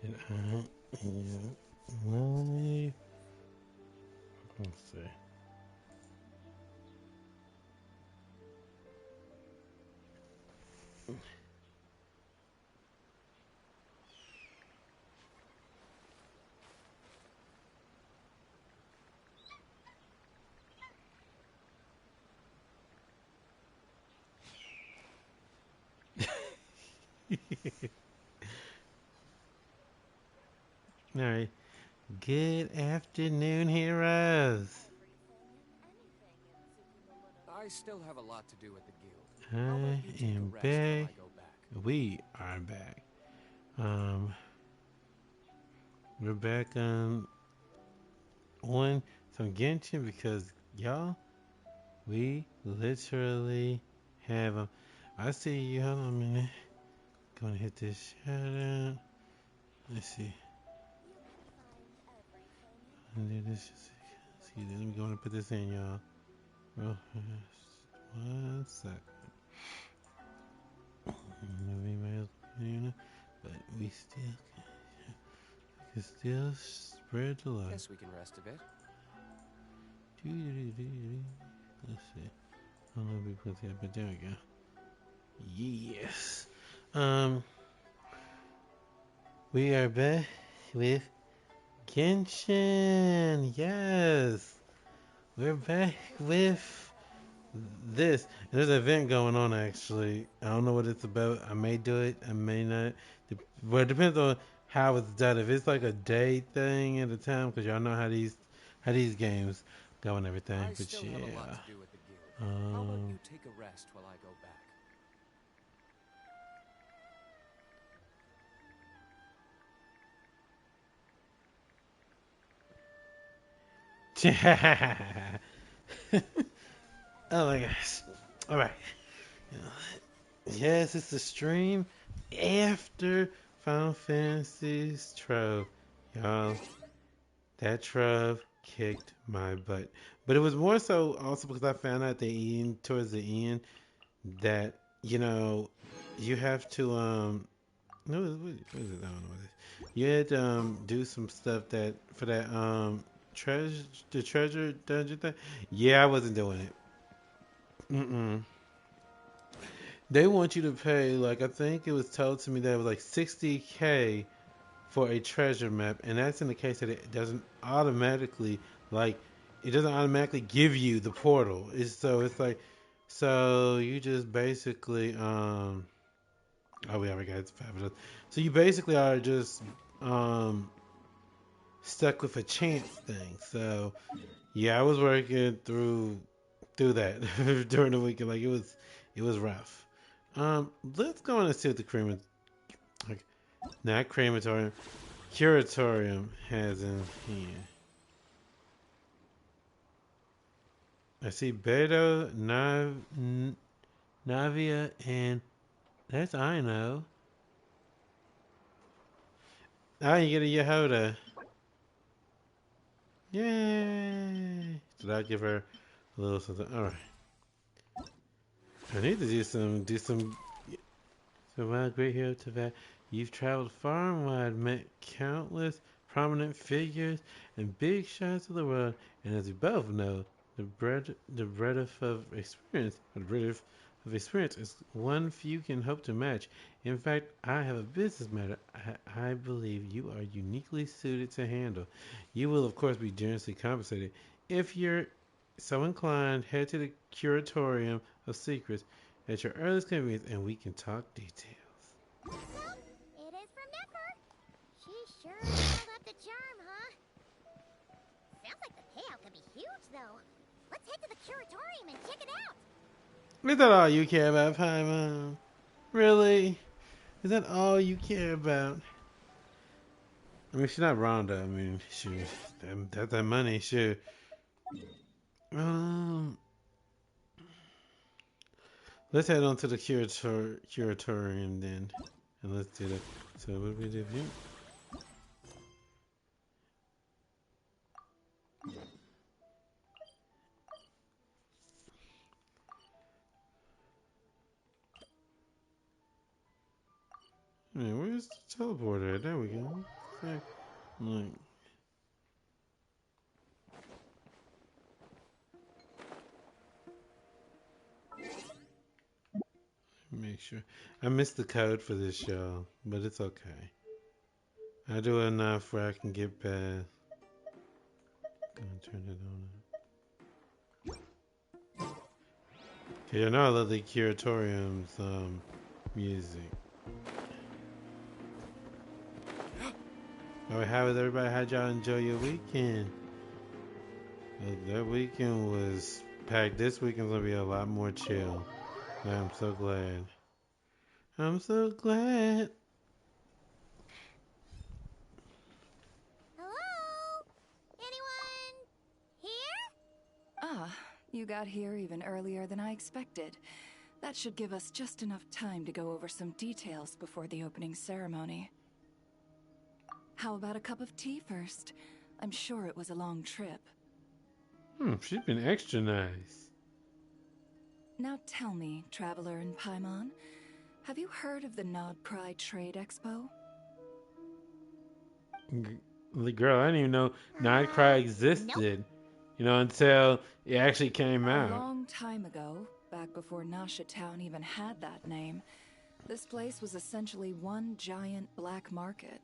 Did I? Yeah. Live. Let's see. All right. Good afternoon, heroes. I still have a lot to do at the guild. How about I you take a am rest while back. I go back? We are back. Um, we're back on some Genshin because y'all, we literally have I see you. Hold on a minute. Gonna hit this shout out. Let's see. And this. See, let me go and put this in, y'all. Real fast. 1 second. Moving my, but we can still spread the love. Guess we can rest a bit. Let's see. I don't know if we put that, but there we go. Yes. Um, we are back with Genshin. Yes, we're back with this. There's an event going on actually. I don't know what it's about. I may do it. I may not. Well, it depends on how it's done. If it's like a day thing at a time, because y'all know how these games go and everything. I But still have a lot yeah. to do at the guild. How about Um. you take a rest while I go back? Oh my gosh. All right. Yes, it's the stream after Final Fantasy's Trove. Y'all, that Trove kicked my butt. But it was more so also because I found out towards the end that, you know, you have to no, what is it? I don't know what it is. You had to do some stuff that for that treasure the treasure dungeon thing. Yeah, I wasn't doing it. Mm-mm. They want you to pay, like, I think it was told to me that it was like 60K for a treasure map, and that's in the case that like it doesn't automatically give you the portal. It's like so you just basically oh, we already got it fabulous. So you basically are just um stuck with a chance thing. So yeah, I was working through that during the weekend. Like it was rough. Let's go on and see what the like, not crematorium, curatorium has in here. I see Beto, Navia, and that's I know. Oh, you get a Yehoda. Yay! So that'll give her a little something. All right. I need to do some. So while great hero to that, you've traveled far and wide, met countless prominent figures and big shots of the world, and as we both know, the breadth of experience is one few can hope to match. In fact, I have a business matter I believe you are uniquely suited to handle. You will, of course, be generously compensated. If you're so inclined, head to the Curatorium of Secrets at your earliest convenience, and we can talk details. So, it is from Nipper. She sure dialed up the charm, huh? Sounds like the payout could be huge, though. Let's head to the curatorium and check it out. Is that all you care about, Paimon? Really? Is that all you care about? I mean, she's not Rhonda. I mean, that's that money, sure. Um, let's head on to the curatorium then, and let's do that. So what do we do here? Man, where's teleporter. There we go. Okay. Look. Make sure. I missed the code for this, y'all, but it's okay. I do enough where I can get past. Gonna turn it on. Okay, you know I love the curatorium's music. Alright, how was everybody? How'd y'all enjoy your weekend? That weekend was packed. This weekend's gonna be a lot more chill. I'm so glad. I'm so glad. Hello? Anyone here? Ah, you got here even earlier than I expected. That should give us just enough time to go over some details before the opening ceremony. How about a cup of tea first? I'm sure it was a long trip. She's been extra nice. Now tell me, Traveler in Paimon, have you heard of the Nodcry Trade Expo? Girl, I didn't even know Nightcry existed. Nope. You know, until it actually came A out. long time ago, back before Nasha Town even had that name, this place was essentially one giant black market.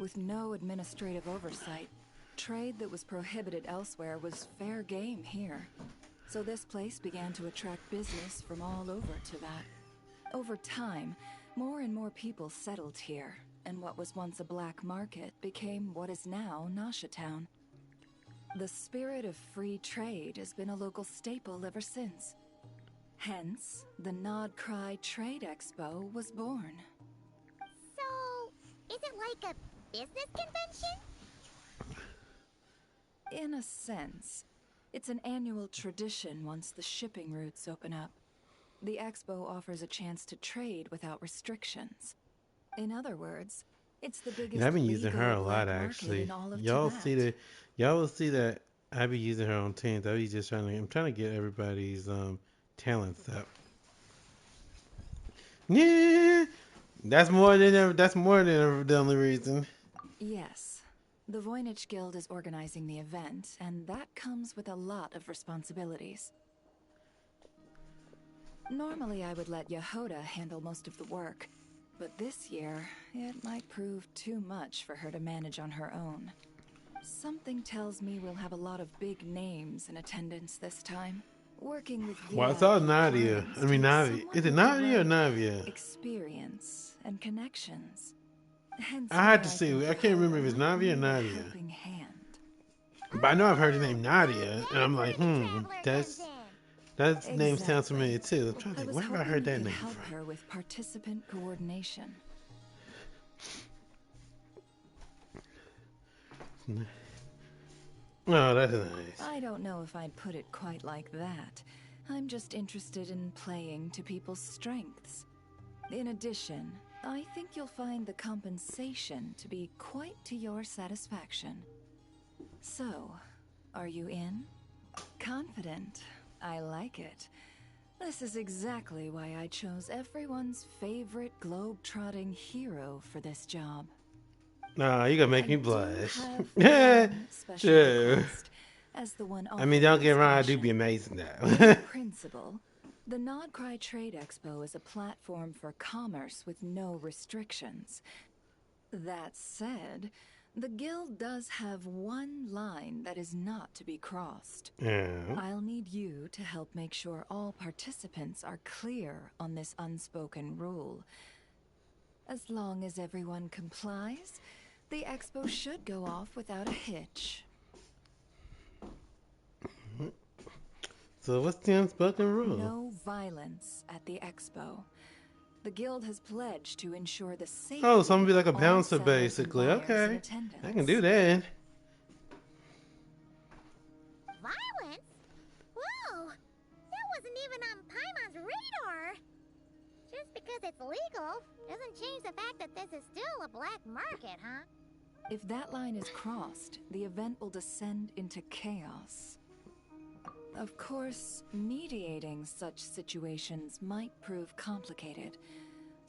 With no administrative oversight, trade that was prohibited elsewhere was fair game here. So this place began to attract business from all over to that. Over time, more and more people settled here, and what was once a black market became what is now Nasha Town. The spirit of free trade has been a local staple ever since. Hence, the Nodcry Trade Expo was born. So, is it like a business convention? In a sense, it's an annual tradition once the shipping routes open up. The expo offers a chance to trade without restrictions. In other words, it's the biggest Yeah, I've been using her a legal lot black market actually. in all of Y'all Tibet. will see that I be using her on teams. I'm trying to get everybody's talents up. Yeah, that's more than the only reason. Yes, the Voynich Guild is organizing the event, and that comes with a lot of responsibilities. Normally I would let Yehoda handle most of the work, but this year it might prove too much for her to manage on her own. Something tells me we'll have a lot of big names in attendance this time. Working with Well, I saw VIP Nadia. clients I mean takes Navi. someone Is it with the Nadia or right Navia? experience and connections. Hence I why had to I see. think I can't remember if it's Yehoda might Navi or need a Nadia. helping hand. But I know I've heard the name Nadia, and I'm That's like, where the traveler comes in. that name sounds familiar Exactly. too. I'm trying to I think, was where have I hoping heard you that could name help from? her with participant coordination. Oh, that's nice. I don't know if I'd put it quite like that. I'm just interested in playing to people's strengths. In addition, I think you'll find the compensation to be quite to your satisfaction. So, are you in? Confident. I like it. This is exactly why I chose everyone's favorite globe-trotting hero for this job. Nah, you gonna make I me do blush. have one special Sure. request. As the one I mean, offering don't get this me wrong, I do commission. be amazing In though. principle, the Nodcry Trade Expo is a platform for commerce with no restrictions. That said, the guild does have one line that is not to be crossed. Yeah. I'll need you to help make sure all participants are clear on this unspoken rule. As long as everyone complies, the expo should go off without a hitch. So what's the unspoken rule? No violence at the expo. The guild has pledged to ensure the safety Oh, so I'm gonna be like a of all bouncer sellers and basically. buyers in Okay. attendance. I can do that. Violence? Whoa! That wasn't even on Paimon's radar! Just because it's legal doesn't change the fact that this is still a black market, huh? If that line is crossed, the event will descend into chaos. Of course, mediating such situations might prove complicated,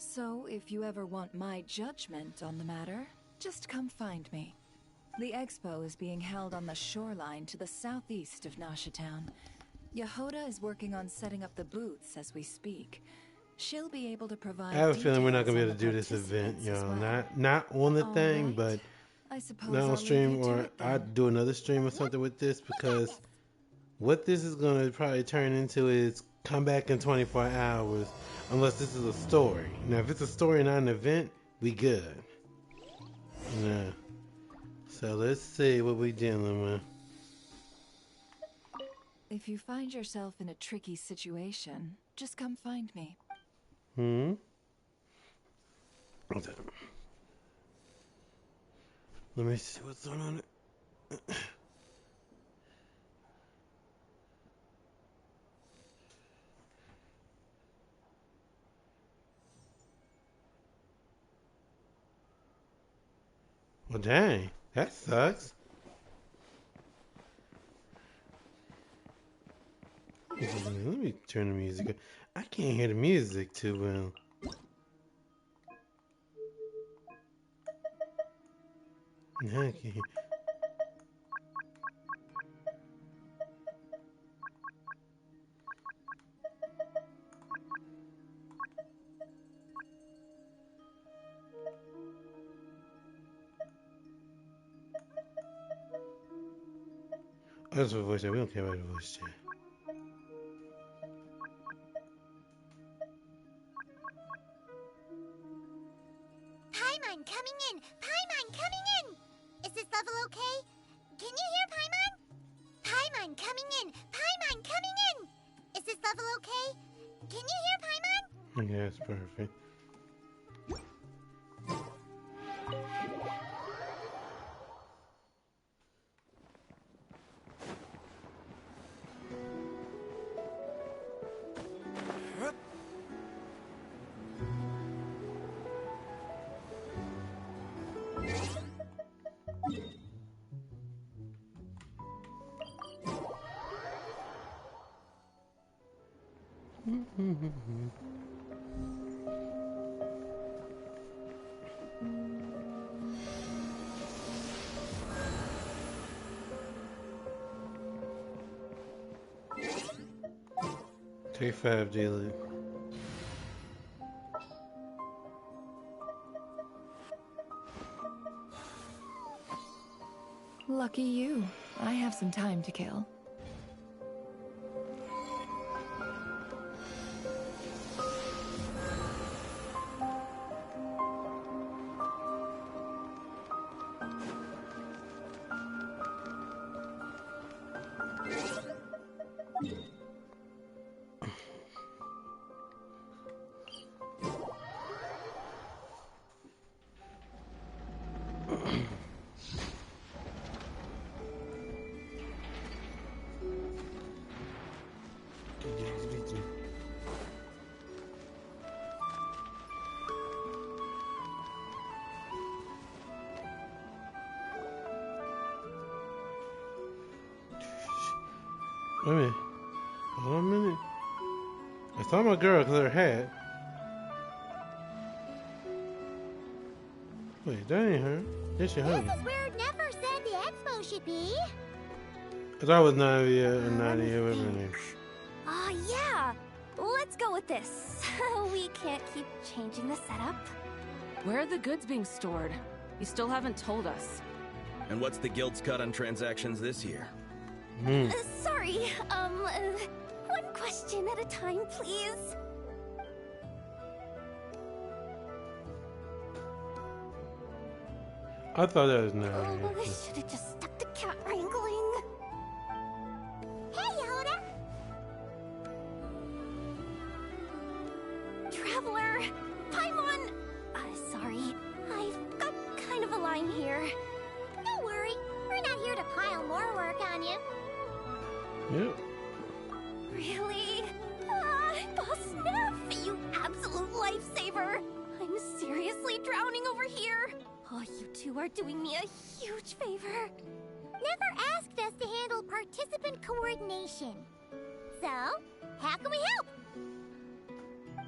So, if you ever want my judgment on the matter, just come find me. The expo is being held on the shoreline to the southeast of Nasha Town. Yehoda is working on setting up the booths as we speak. She'll be able to provide I have a feeling we're not gonna be able details to do on the this event, participants as y'all. well. Not on the All thing, right. but I suppose not on I'll stream, leave you to or it then. I'd do another stream or something with this, because what this is gonna probably turn into is come back in 24 hours, unless this is a story. Now, if it's a story and not an event, we good. Yeah. So let's see what we dealing with. If you find yourself in a tricky situation, just come find me. What's that? Let me see what's on it. Well, dang, that sucks. Let me turn the music up. I can't hear the music too well. Now I can hear. Oh, that's for voice chat. We don't care about the voice chat. Paimon coming in! Paimon coming in! Is this level okay? Can you hear Paimon? Paimon coming in! Paimon coming in! Is this level okay? Can you hear Paimon? Okay, that's perfect. Take 5 daily. Lucky you. I have some time to kill. Wait a minute. Hold on a minute. I saw my girl because her hat. Wait, that ain't her. Yes, your This husband. is where Never said the expo should be. I thought it was Nadia or Nadia, whatever her name. Oh, yeah. Let's go with this. We can't keep changing the setup. Where are the goods being stored? You still haven't told us. And what's the guild's cut on transactions this year? Sorry, one question at a time, please. I thought that was Oh, Nadia. I should have just stuck to cat wrangling. Hey, Yehoda! Traveler, Paimon! Sorry, I've got kind of a line here. Don't worry, we're not here to pile more work on you. Yep. Really? Boss Neff, you absolute lifesaver! I'm seriously drowning over here. Oh, you two are doing me a huge favor. Never asked us to handle participant coordination. So, how can we help?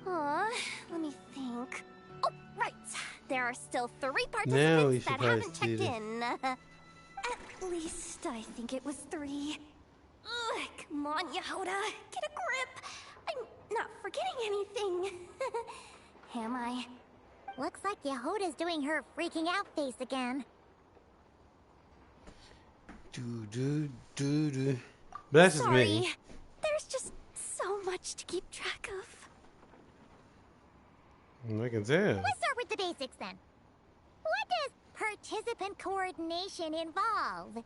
Let me think. Oh, right. There are still 3 Now we participants should that probably haven't see checked this. in. At least I think it was 3. Ugh, come on, Yehoda. Get a grip. I'm not forgetting anything. Am I? Looks like Yehoda's doing her freaking out face again. Do do do do. But that's just Sorry. me. There's just so much to keep track of. I can tell. Let's start with the basics then. What does participant coordination involve?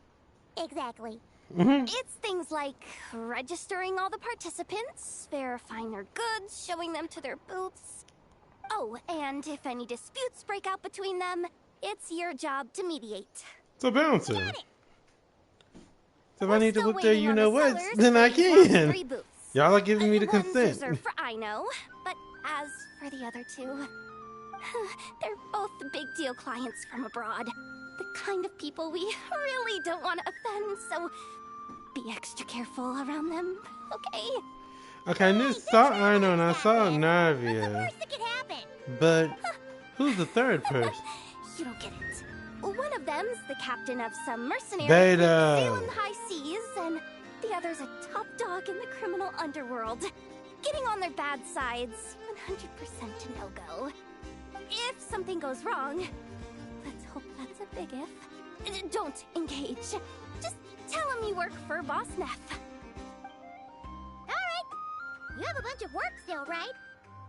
Exactly. It's things like registering all the participants, verifying their goods, showing them to their booths. Oh, and if any disputes break out between them, it's your job to mediate. It's a bouncer. Got it. So if I We're need to still whoop their waiting you on know the what, sellers then I for these last can. 3 booths. Y'all are giving me the One's consent. reserved for I know, but as for the other 2, they're both big deal clients from abroad. The kind of people we really don't want to offend, so be extra careful around them, okay? Okay, I knew saw Arno and I saw What's the Narvia, worst that could happen? but who's the third person? You don't get it. One of them's the captain of some mercenaries Beta. sailing the high seas, and the other's a top dog in the criminal underworld. Getting on their bad sides, 100% a no-go. If something goes wrong, let's hope that's a big if, don't engage. Just tell him you work for Boss Neff. Alright. You have a bunch of work still, right?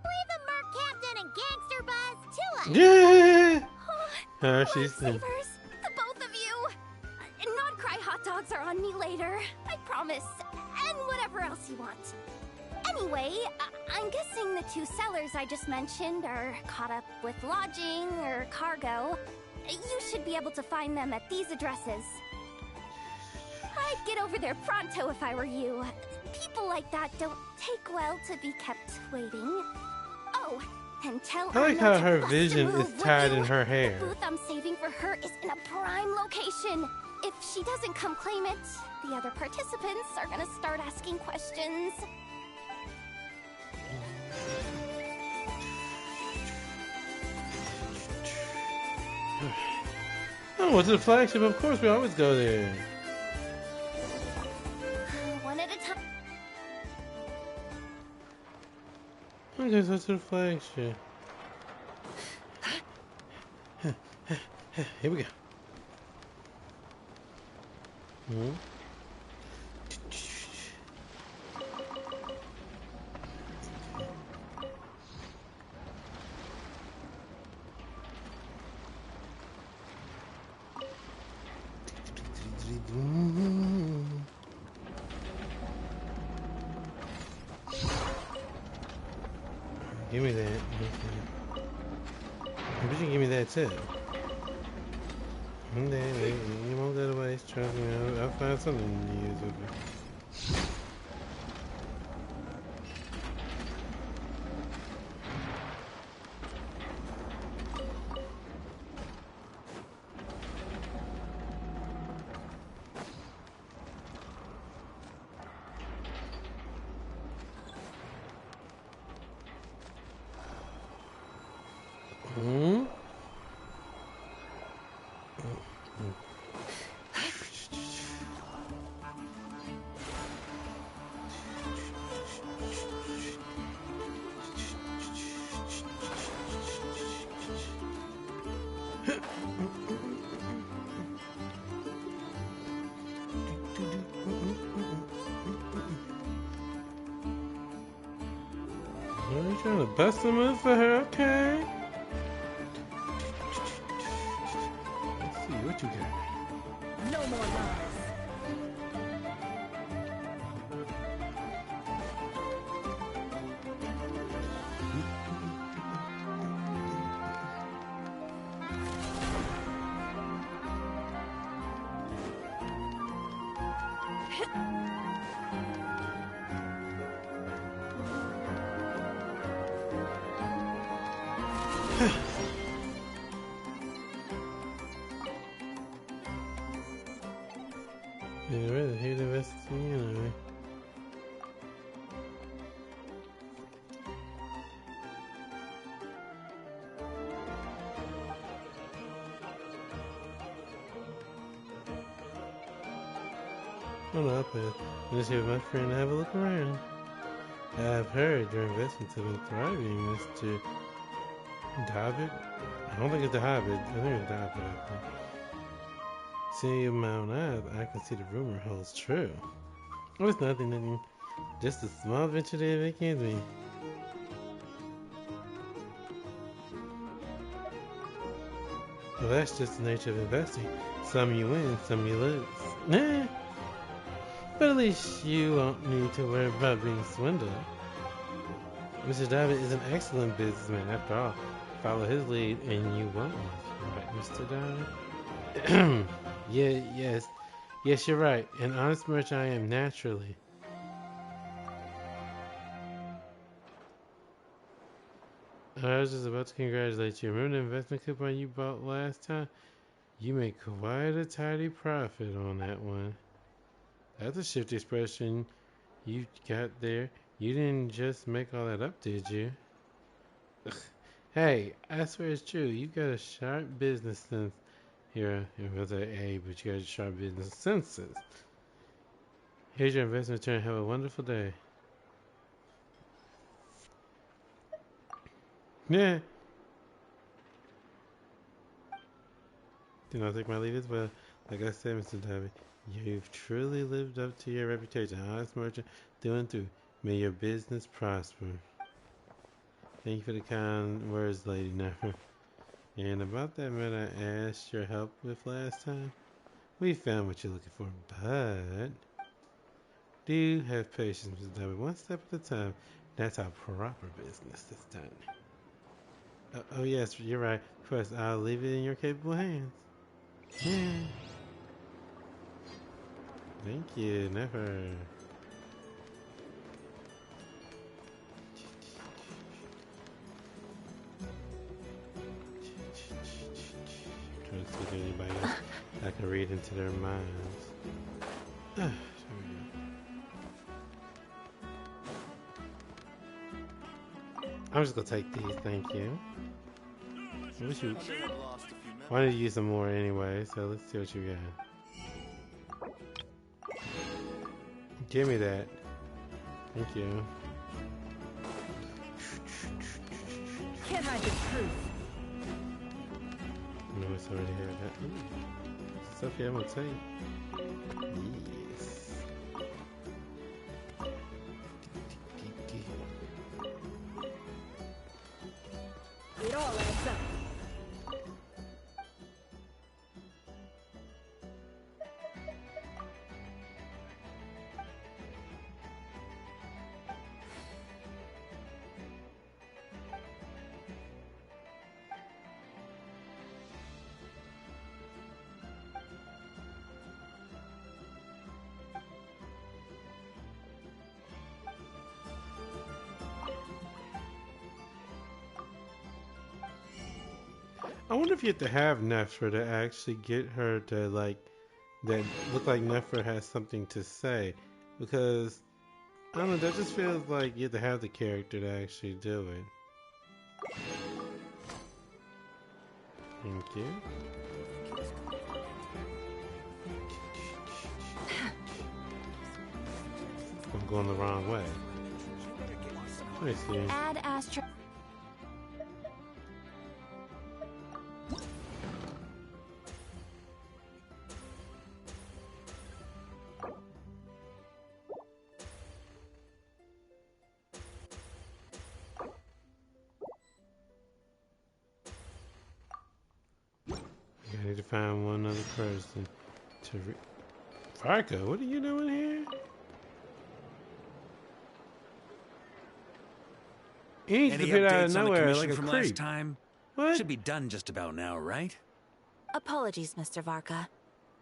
Leave the Merc Captain and Gangster Buzz to us. Yeah. She's Lifesavers, the both of you. Not cry hot dogs are on me later, I promise. And whatever else you want. Anyway, I'm guessing the 2 sellers I just mentioned are caught up with lodging or cargo. You should be able to find them at these addresses. I'd get over there pronto if I were you. People like that don't take well to be kept waiting. Oh, and tell I like Arno how to her bust a vision move, is would tied you? in her hair. The booth I'm saving for her is in a prime location. If she doesn't come claim it, the other participants are gonna start asking questions. Oh, to the flagship. Of course, we always go there. One at a time. Okay, so to the flagship. Here we go. Hmm. Give me that. Maybe you can give me that too. You won't go to waste. Trust me, I'll find something to use with it. Hmm? Are you trying to bust a move for her? Okay. Let's see what you got. No more lies. Yeah, really, here the rest of you anyway. on the up and just here with my friend and have a look around. I've heard your investments have been thriving, Mr. David. I don't think it's the Hobbit. I think it's David. Seeing you with my own eyes, I can see the rumor holds true. Oh, it's nothing. Just a small venture to make ends meet. Well, that's just the nature of investing. Some you win, some you lose. Nah. But at least you won't need to worry about being swindled. Mr. David is an excellent businessman after all. Follow his lead and you won't lose. Right, Mr. David? Yes, you're right. An honest merchant I am, naturally. I was just about to congratulate you. Remember the investment coupon you bought last time? You made quite a tidy profit on that one. That's a shifty expression you got there. You didn't just make all that up, did you? Hey, I swear it's true. You got a sharp business sense. Here, it was A, but you got a sharp business senses. Here's your investment return. Have a wonderful day. Yeah. Do not take my lead as well. Like I said, Mr. David, you've truly lived up to your reputation. Honest merchant through and through. May your business prosper. Thank you for the kind words, Lady Never. And about that matter I asked your help with last time, we found what you're looking for, but do have patience, Mr. David. One step at a time. That's how proper business is done. Oh yes, you're right. Of course, I'll leave it in your capable hands. Yeah. Thank you, Never. Trying to see if anybody else I can read into their minds. I'm just gonna take these, thank you. Wanted to use some more anyway, so let's see what you got. Give me that. Thank you. Can't hide the truth. No, it's already had that. Stuff here I'm gonna take. Yes. It all adds up. I wonder if you have to have Nephra to actually get her to that look like Nephra has something to say. Because, I don't know, that just feels like you have to have the character to actually do it. Thank you. I'm going the wrong way. Let me see. Add Astra. I need to find one other person to Farco, what are you doing here? He needs to Any get out of updates on the nowhere commission like a from creep. last time? What? Should be done just about now, right? Apologies, Mr. Varka.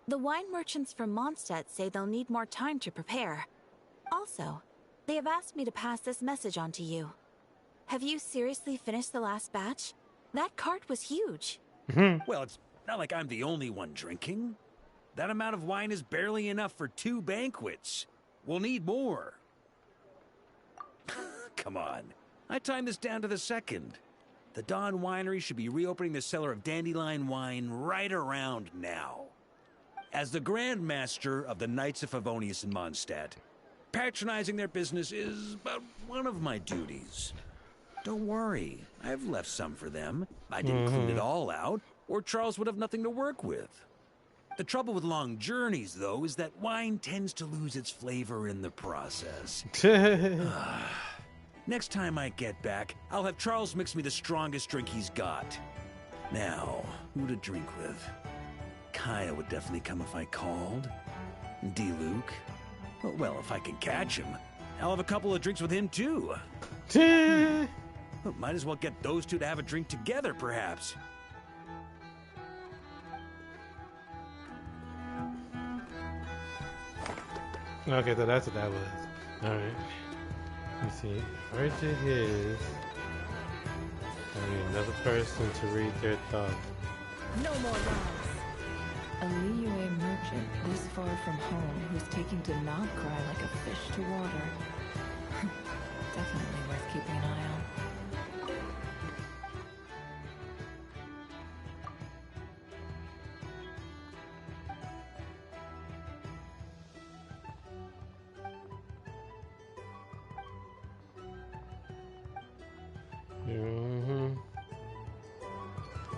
The wine merchants from Mondstadt say they'll need more time to prepare. Also, they have asked me to pass this message on to you. Have you seriously finished the last batch? That cart was huge. Well, it's not like I'm the only one drinking. That amount of wine is barely enough for 2 banquets. We'll need more. Come on. I timed this down to the second. The Dawn Winery should be reopening the cellar of dandelion wine right around now. As the Grand Master of the Knights of Favonius and Mondstadt, patronizing their business is but one of my duties. Don't worry, I've left some for them. I didn't clean it all out, or Charles would have nothing to work with. The trouble with long journeys, though, is that wine tends to lose its flavor in the process. Next time I get back, I'll have Charles mix me the strongest drink he's got. Now, who to drink with? Kyle would definitely come if I called. D-Luke? Well, if I can catch him, I'll have a couple of drinks with him, too. Might as well get those two to have a drink together, perhaps. Okay, so that's what that was. Alright. Let me see. Urgent is having another person to read their thoughts. No more lies. A Liyue merchant this far from home who's taking to not cry like a fish to water. Definitely worth keeping an eye on.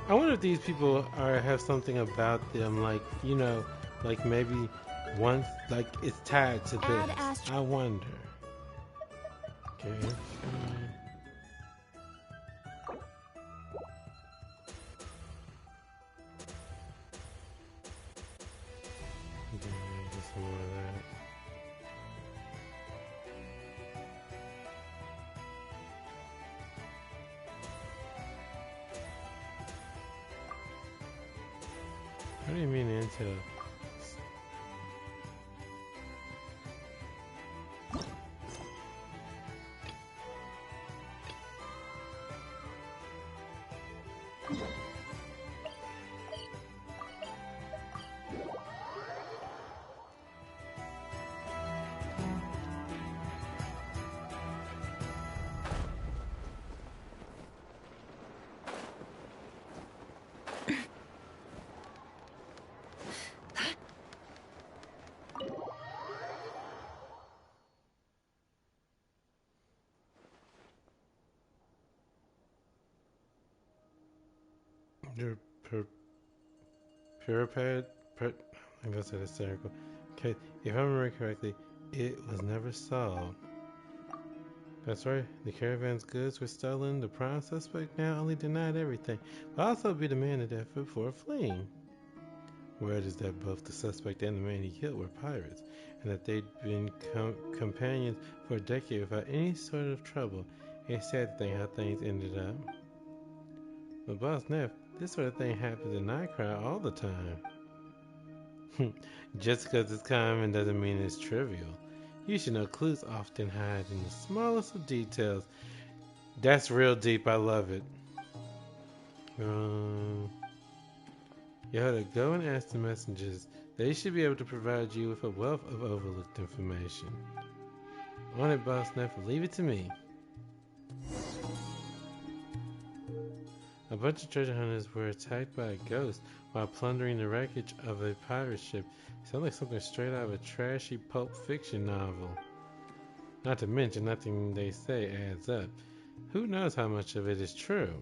I wonder if these people have something about them, like, you know, like maybe once, like it's tied to this. I wonder. Okay. Just more of that. What do you mean into? Your puripad, I guess it's hysterical. Okay, if I remember correctly, it was never solved. That's right, the caravan's goods were stolen. The prime suspect now only denied everything, but also be demanded death before fleeing. Word is that both the suspect and the man he killed were pirates, and that they'd been companions for a decade without any sort of trouble. It's sad to think how things ended up. But Boss Neff, this sort of thing happens in Nightcry all the time. Just because it's common doesn't mean it's trivial. You should know clues often hide in the smallest of details. That's real deep, I love it. You had to go and ask the messengers. They should be able to provide you with a wealth of overlooked information. On it, Boss Neff, leave it to me. A bunch of treasure hunters were attacked by a ghost while plundering the wreckage of a pirate ship. Sounds like something straight out of a trashy pulp fiction novel. Not to mention, nothing they say adds up. Who knows how much of it is true?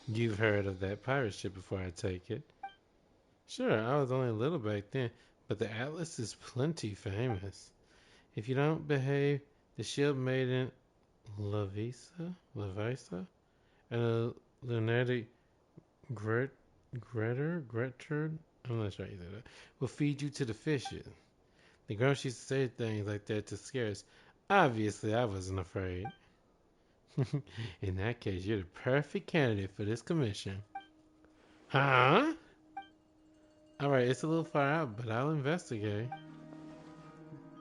You've heard of that pirate ship before, I take it. Sure, I was only little back then, but the Atlas is plenty famous. If you don't behave, the shield maiden Lavisa, and a lunatic Gretard, I'm not sure how you say that, will feed you to the fishes. The girls used to say things like that to scare us. Obviously, I wasn't afraid. In that case, you're the perfect candidate for this commission. Huh? Alright, it's a little far out, but I'll investigate.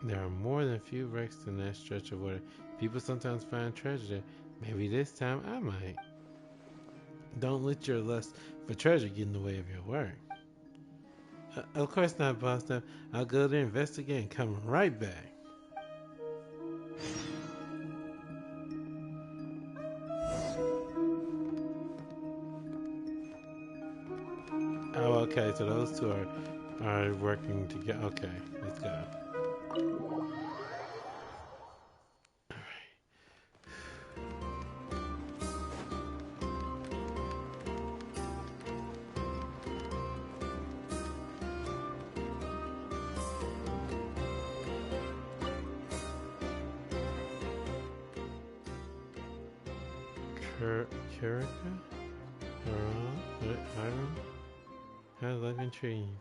There are more than a few wrecks in that stretch of water. People sometimes find treasure there. Maybe this time I might. Don't let your lust for treasure get in the way of your work. Of course not, boss. I'll go there, investigate, and come right back. Oh, okay, so those two are are working together. Okay, let's go. Kurika? Hiram? How's life been treating you?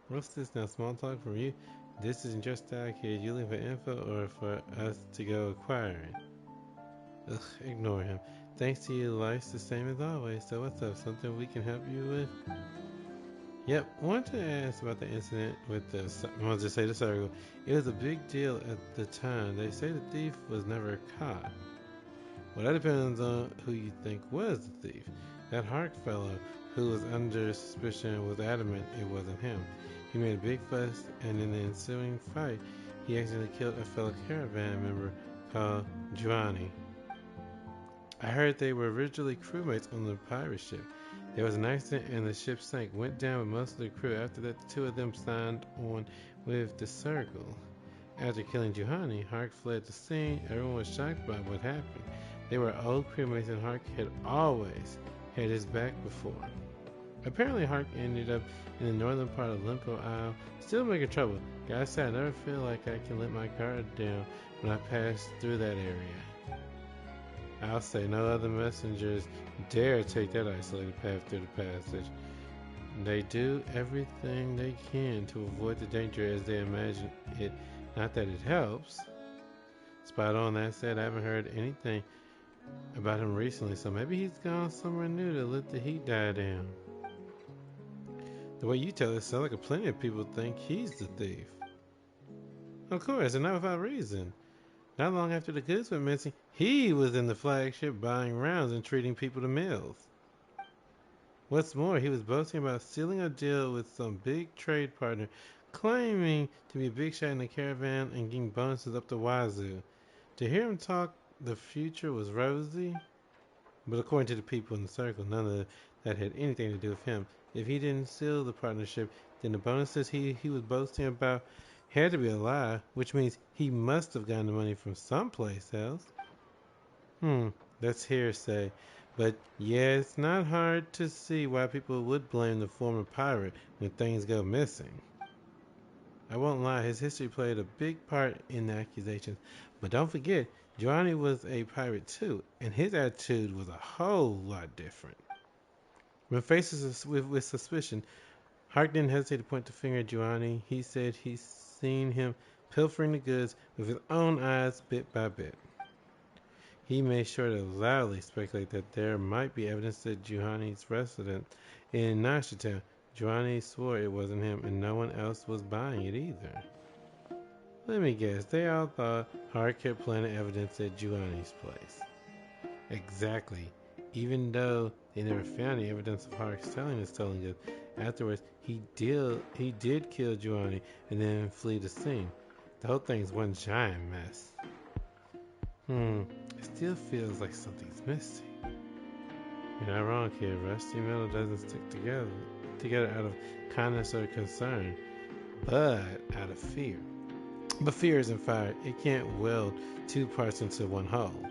What's this now? Small talk from you? This isn't just out here. You looking for info or for us to go acquiring? Ugh, ignore him. Thanks to you, life's the same as always. So what's up? Something we can help you with? Yep, wanted to ask about the incident with the, I want to say the circle. It was a big deal at the time. They say the thief was never caught. Well, that depends on who you think was the thief. That Hark fellow who was under suspicion was adamant it wasn't him. He made a big fuss, and in the ensuing fight, he accidentally killed a fellow caravan member called Giovanni. I heard they were originally crewmates on the pirate ship. There was an accident and the ship sank, went down with most of the crew. After that, the two of them signed on with the circle. After killing Giovanni, Hark fled the scene. Everyone was shocked by what happened. They were old crewmates and Hark had always had his back before. Apparently Hark ended up in the northern part of Limpo Isle, still making trouble. Gotta say, I never feel like I can let my guard down when I pass through that area. I'll say no other messengers dare take that isolated path through the passage. They do everything they can to avoid the danger as they imagine it, not that it helps. Spot on. That said, I haven't heard anything about him recently, so maybe he's gone somewhere new to let the heat die down. The way you tell it sounds like plenty of people think he's the thief. Of course, and not without reason. Not long after the goods went missing, he was in the flagship buying rounds and treating people to meals. What's more, he was boasting about sealing a deal with some big trade partner, claiming to be a big shot in the caravan and getting bonuses up the wazoo. To hear him talk, the future was rosy, but according to the people in the circle, none of that had anything to do with him. If he didn't seal the partnership, then the bonuses he was boasting about had to be a lie, which means he must have gotten the money from someplace else. That's hearsay. But yeah, it's not hard to see why people would blame the former pirate when things go missing. I won't lie, his history played a big part in the accusations. But don't forget, Giovanni was a pirate too, and his attitude was a whole lot different. When faced with suspicion, Hark didn't hesitate to point the finger at Giovanni. He said he's seen him pilfering the goods with his own eyes bit by bit. He made sure to loudly speculate that there might be evidence that Giovanni's resident in Nashitown. Giovanni swore it wasn't him, and no one else was buying it either. Let me guess, they all thought Hark had planted evidence at Giovanni's place. Exactly. Even though they never found any evidence of Hark selling the stolen goods, afterwards he did kill Giovanni and then flee the scene. The whole thing's one giant mess. It still feels like something's missing. You're not wrong, kid. Rusty metal doesn't stick together out of kindness or concern, but out of fear. But fear isn't fire. It can't weld two parts into one whole.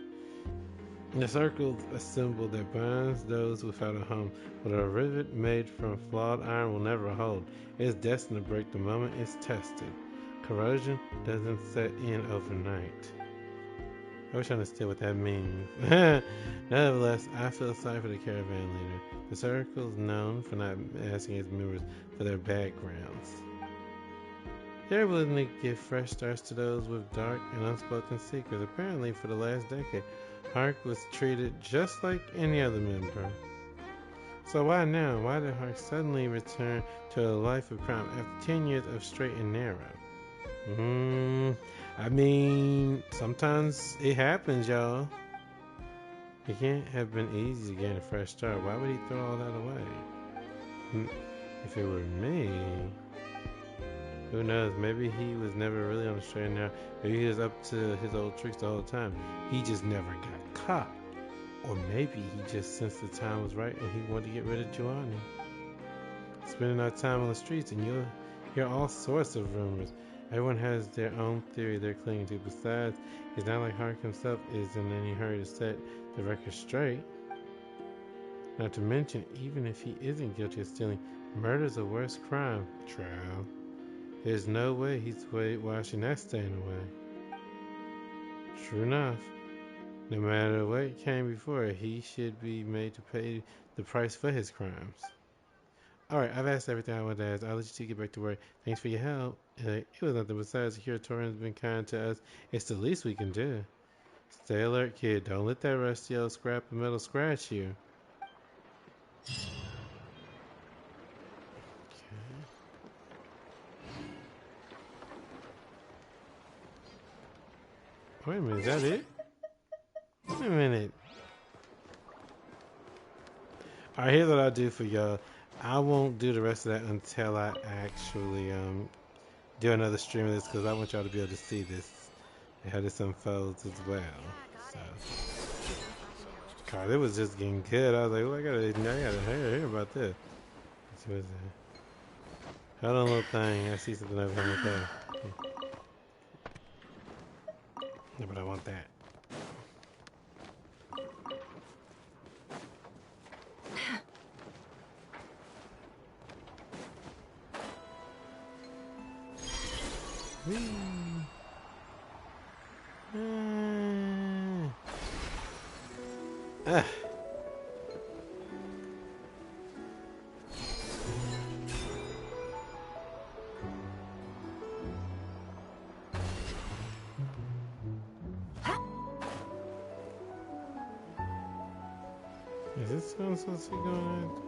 The circle's a symbol that binds those without a home, but a rivet made from flawed iron will never hold. It's destined to break the moment it's tested. Corrosion doesn't set in overnight. I wish I understood what that means. Nevertheless, I feel sorry for the caravan leader. The circle's known for not asking its members for their backgrounds. They're willing to give fresh starts to those with dark and unspoken secrets. Apparently, for the last decade, Hark was treated just like any other member. So why now? Why did Hark suddenly return to a life of crime after 10 years of straight and narrow? I mean, sometimes it happens, y'all. It can't have been easy to gain a fresh start. Why would he throw all that away? If it were me, who knows? Maybe he was never really on the straight and narrow. Maybe he was up to his old tricks the whole time. He just never got caught. Or maybe he just sensed the time was right and he wanted to get rid of Giovanni. spending our time on the streets, and you'll hear all sorts of rumors. Everyone has their own theory they're clinging to. Besides, it's not like Hark himself is in any hurry to set the record straight. Not to mention, even if he isn't guilty of stealing, murder's a worse crime, Trow. There's no way he's washing that stain away. True enough. No matter what came before, he should be made to pay the price for his crimes. Alright, I've asked everything I wanted to ask. I'll let you two get back to work. Thanks for your help. It was nothing besides here. Torin's been kind to us. It's the least we can do. Stay alert, kid. Don't let that rusty old scrap of metal scratch you. Wait a minute, is that it? Wait a minute. Alright, here's what I'll do for y'all. I won't do the rest of that until I actually do another stream of this, because I want y'all to be able to see this and how this unfolds as well. So, God, it was just getting good. I was like, well, I gotta hear about this. Let's see what's that. Hold on, little thing. I see something over here there. No, but I want that. Is this one supposed to be going on?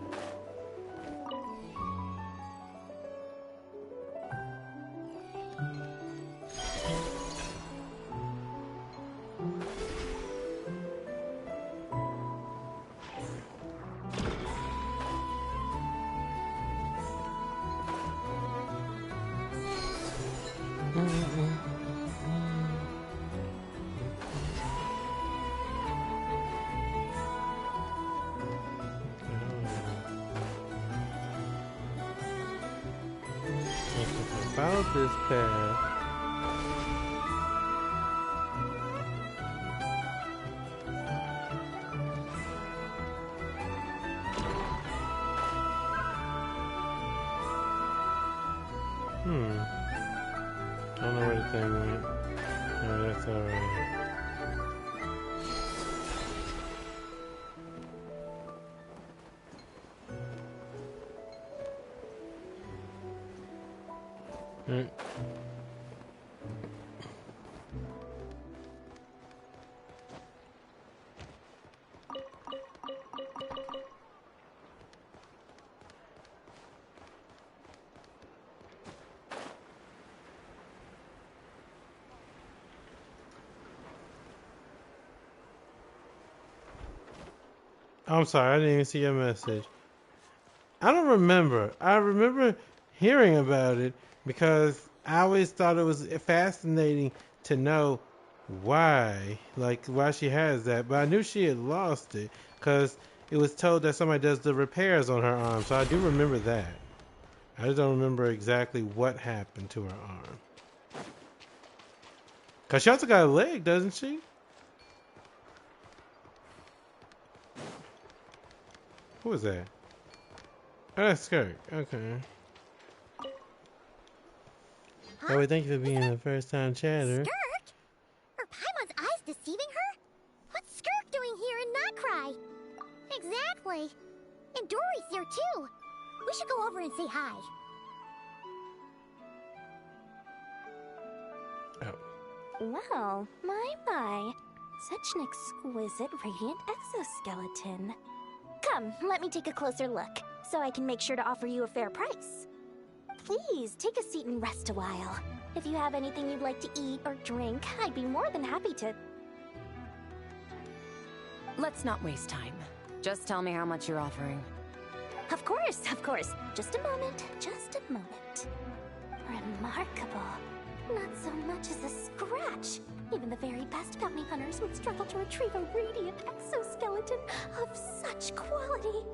Follow this path. I don't know where the thing went. No, that's alright. I'm sorry, I didn't even see your message. I don't remember. I remember hearing about it because I always thought it was fascinating to know why she has that. But I knew she had lost it because it was told that somebody does the repairs on her arm. So I do remember that. I just don't remember exactly what happened to her arm. Because she also got a leg, doesn't she? Who was that? Oh, that's Skirt. Okay. Huh? Oh, thank you for being the first time chatter. Skirk? Are Paimon's eyes deceiving her? What's Skirk doing here in Notcry? Exactly. And Dory's here too. We should go over and say hi. Well, my. Such an exquisite radiant exoskeleton. Come, let me take a closer look, so I can make sure to offer you a fair price. Please, take a seat and rest a while. If you have anything you'd like to eat or drink, I'd be more than happy to... Let's not waste time. Just tell me how much you're offering. Of course, of course. Just a moment, just a moment. Remarkable. Not so much as a scratch. Even the very best bounty hunters would struggle to retrieve a radiant exoskeleton of such quality.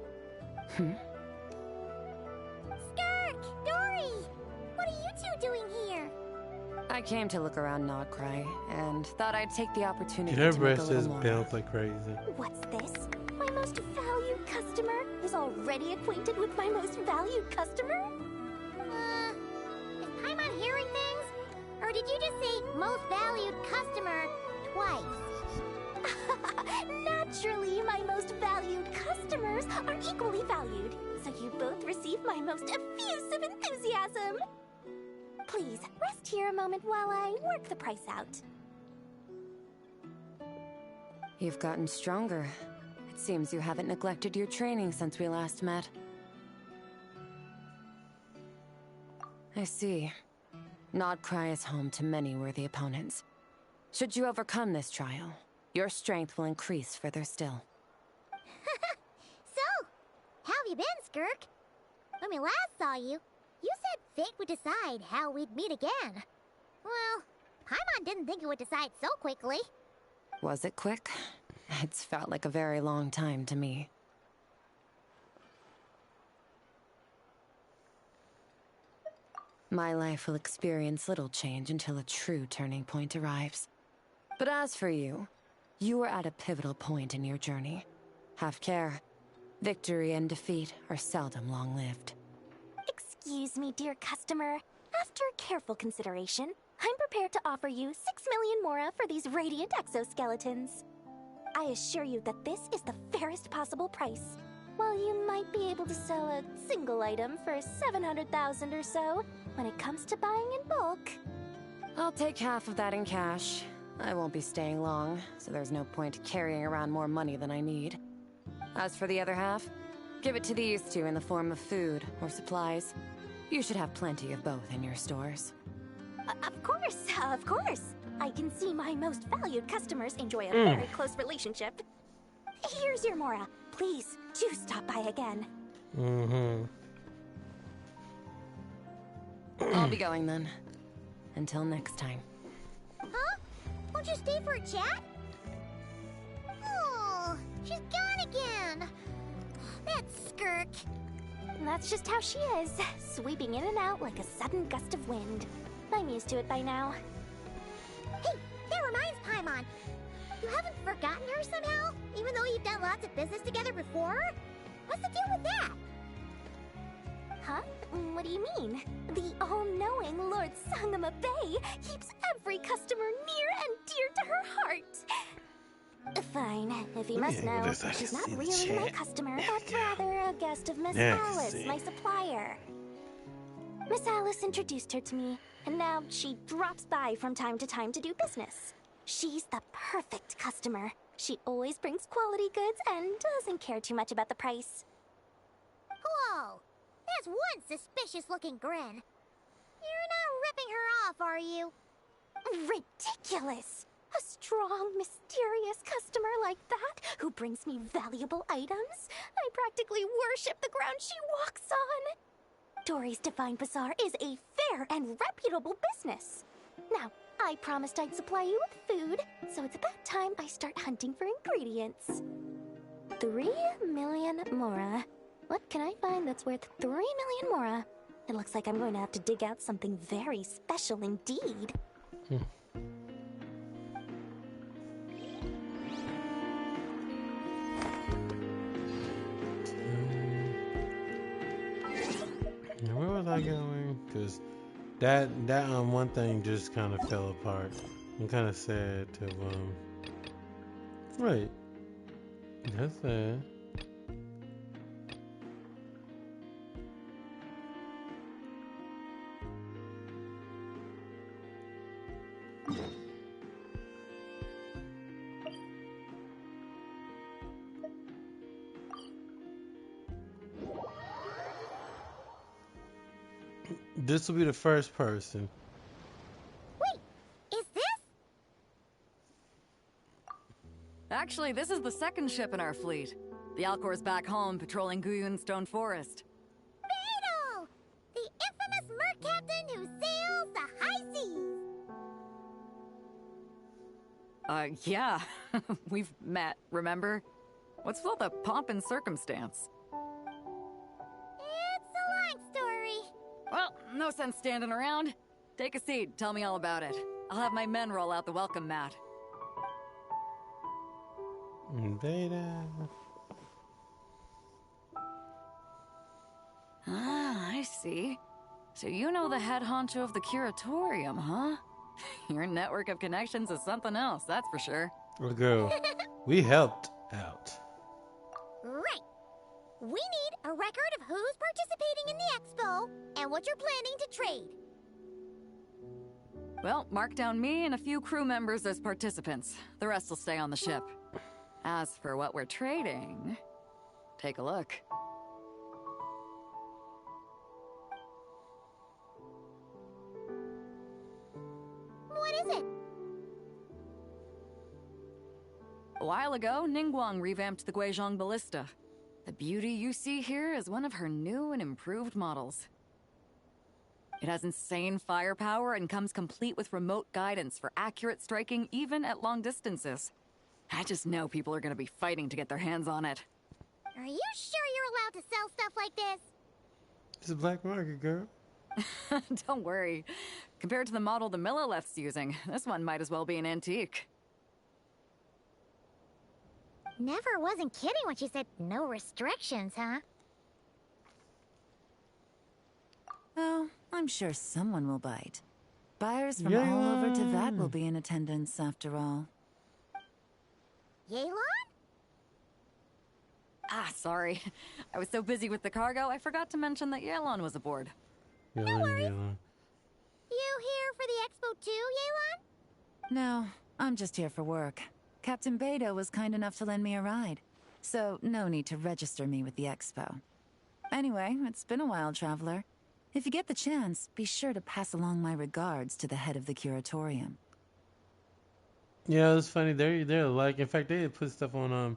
I came to look around Nodcry, and thought I'd take the opportunity Her to make a breast little just more. built like crazy. What's this? My most valued customer is already acquainted with my most valued customer? Is Paimon hearing things? Or did you just say most valued customer twice? Naturally, my most valued customers are equally valued, so you both receive my most effusive enthusiasm. Please, rest here a moment while I work the price out. You've gotten stronger. It seems you haven't neglected your training since we last met. I see. Nodcry is home to many worthy opponents. Should you overcome this trial, your strength will increase further still. So, how have you been, Skirk? When we last saw you, you said fate would decide how we'd meet again. Well, Paimon didn't think it would decide so quickly. Was it quick? It's felt like a very long time to me. My life will experience little change until a true turning point arrives. But as for you, you are at a pivotal point in your journey. Have care. Victory and defeat are seldom long-lived. Excuse me, dear customer. After careful consideration, I'm prepared to offer you 6 million mora for these radiant exoskeletons. I assure you that this is the fairest possible price. While you might be able to sell a single item for 700,000 or so, when it comes to buying in bulk... I'll take half of that in cash. I won't be staying long, so there's no point carrying around more money than I need. As for the other half, give it to these two in the form of food or supplies. You should have plenty of both in your stores. Of course. I can see my most valued customers enjoy a very close relationship. Here's your mora. Please, do stop by again. I'll be going then. Until next time. Huh? Won't you stay for a chat? Oh, she's gone again. That Skirk. That's just how she is, sweeping in and out like a sudden gust of wind. I'm used to it by now. Hey, that reminds Paimon. You haven't forgotten her somehow? Even though you've done lots of business together before? What's the deal with that? Huh? What do you mean? The all-knowing Lord Sangama Bay keeps every customer near and dear to her heart. Fine, if you must know, she's not really my customer, but rather a guest of Miss Alice, my supplier. Miss Alice introduced her to me, and now she drops by from time to time to do business. She's the perfect customer. She always brings quality goods and doesn't care too much about the price. Whoa! There's one suspicious-looking grin. You're not ripping her off, are you? Ridiculous! A strong, mysterious customer like that who brings me valuable items? I practically worship the ground she walks on. Dory's Divine Bazaar is a fair and reputable business. Now, I promised I'd supply you with food, so it's about time I start hunting for ingredients. 3 million mora. What can I find that's worth 3 million mora? It looks like I'm going to have to dig out something very special indeed. Where was I going? Because that one thing just kind of fell apart. I'm kind of sad to wait. That's sad. This will be the first person. Wait, is this? Actually, this is the second ship in our fleet. The Alcor's back home patrolling Guyun Stone Forest. Beidou! The infamous merc captain who sails the high seas! Yeah. We've met, remember? What's with all the pomp and circumstance? It's a long story. Well, no sense standing around. Take a seat. Tell me all about it. I'll have my men roll out the welcome mat. Beta. Ah, I see. So you know the head honcho of the curatorium, huh? Your network of connections is something else, that's for sure. Well, girl, we helped out. Right. We need a record of who's participating in the expo and what you're planning to trade. Well, mark down me and a few crew members as participants. The rest will stay on the ship. As for what we're trading, take a look. What is it? A while ago, Ningguang revamped the Guizhong Ballista. The beauty you see here is one of her new and improved models. It has insane firepower and comes complete with remote guidance for accurate striking even at long distances. I just know people are going to be fighting to get their hands on it. Are you sure you're allowed to sell stuff like this? It's a black market, girl. Don't worry. Compared to the model the Millileth's using, this one might as well be an antique. Never wasn't kidding when she said no restrictions, huh? Oh, I'm sure someone will bite. Buyers from all over Teyvat will be in attendance after all. Yelan? Ah, sorry. I was so busy with the cargo, I forgot to mention that Yelan was aboard. Yelan. You here for the expo too, Yelan? No, I'm just here for work. Captain Beto was kind enough to lend me a ride, so no need to register me with the expo. Anyway, it's been a while, traveler. If you get the chance, be sure to pass along my regards to the head of the curatorium. Yeah, it was funny. They're like, in fact, they had put stuff on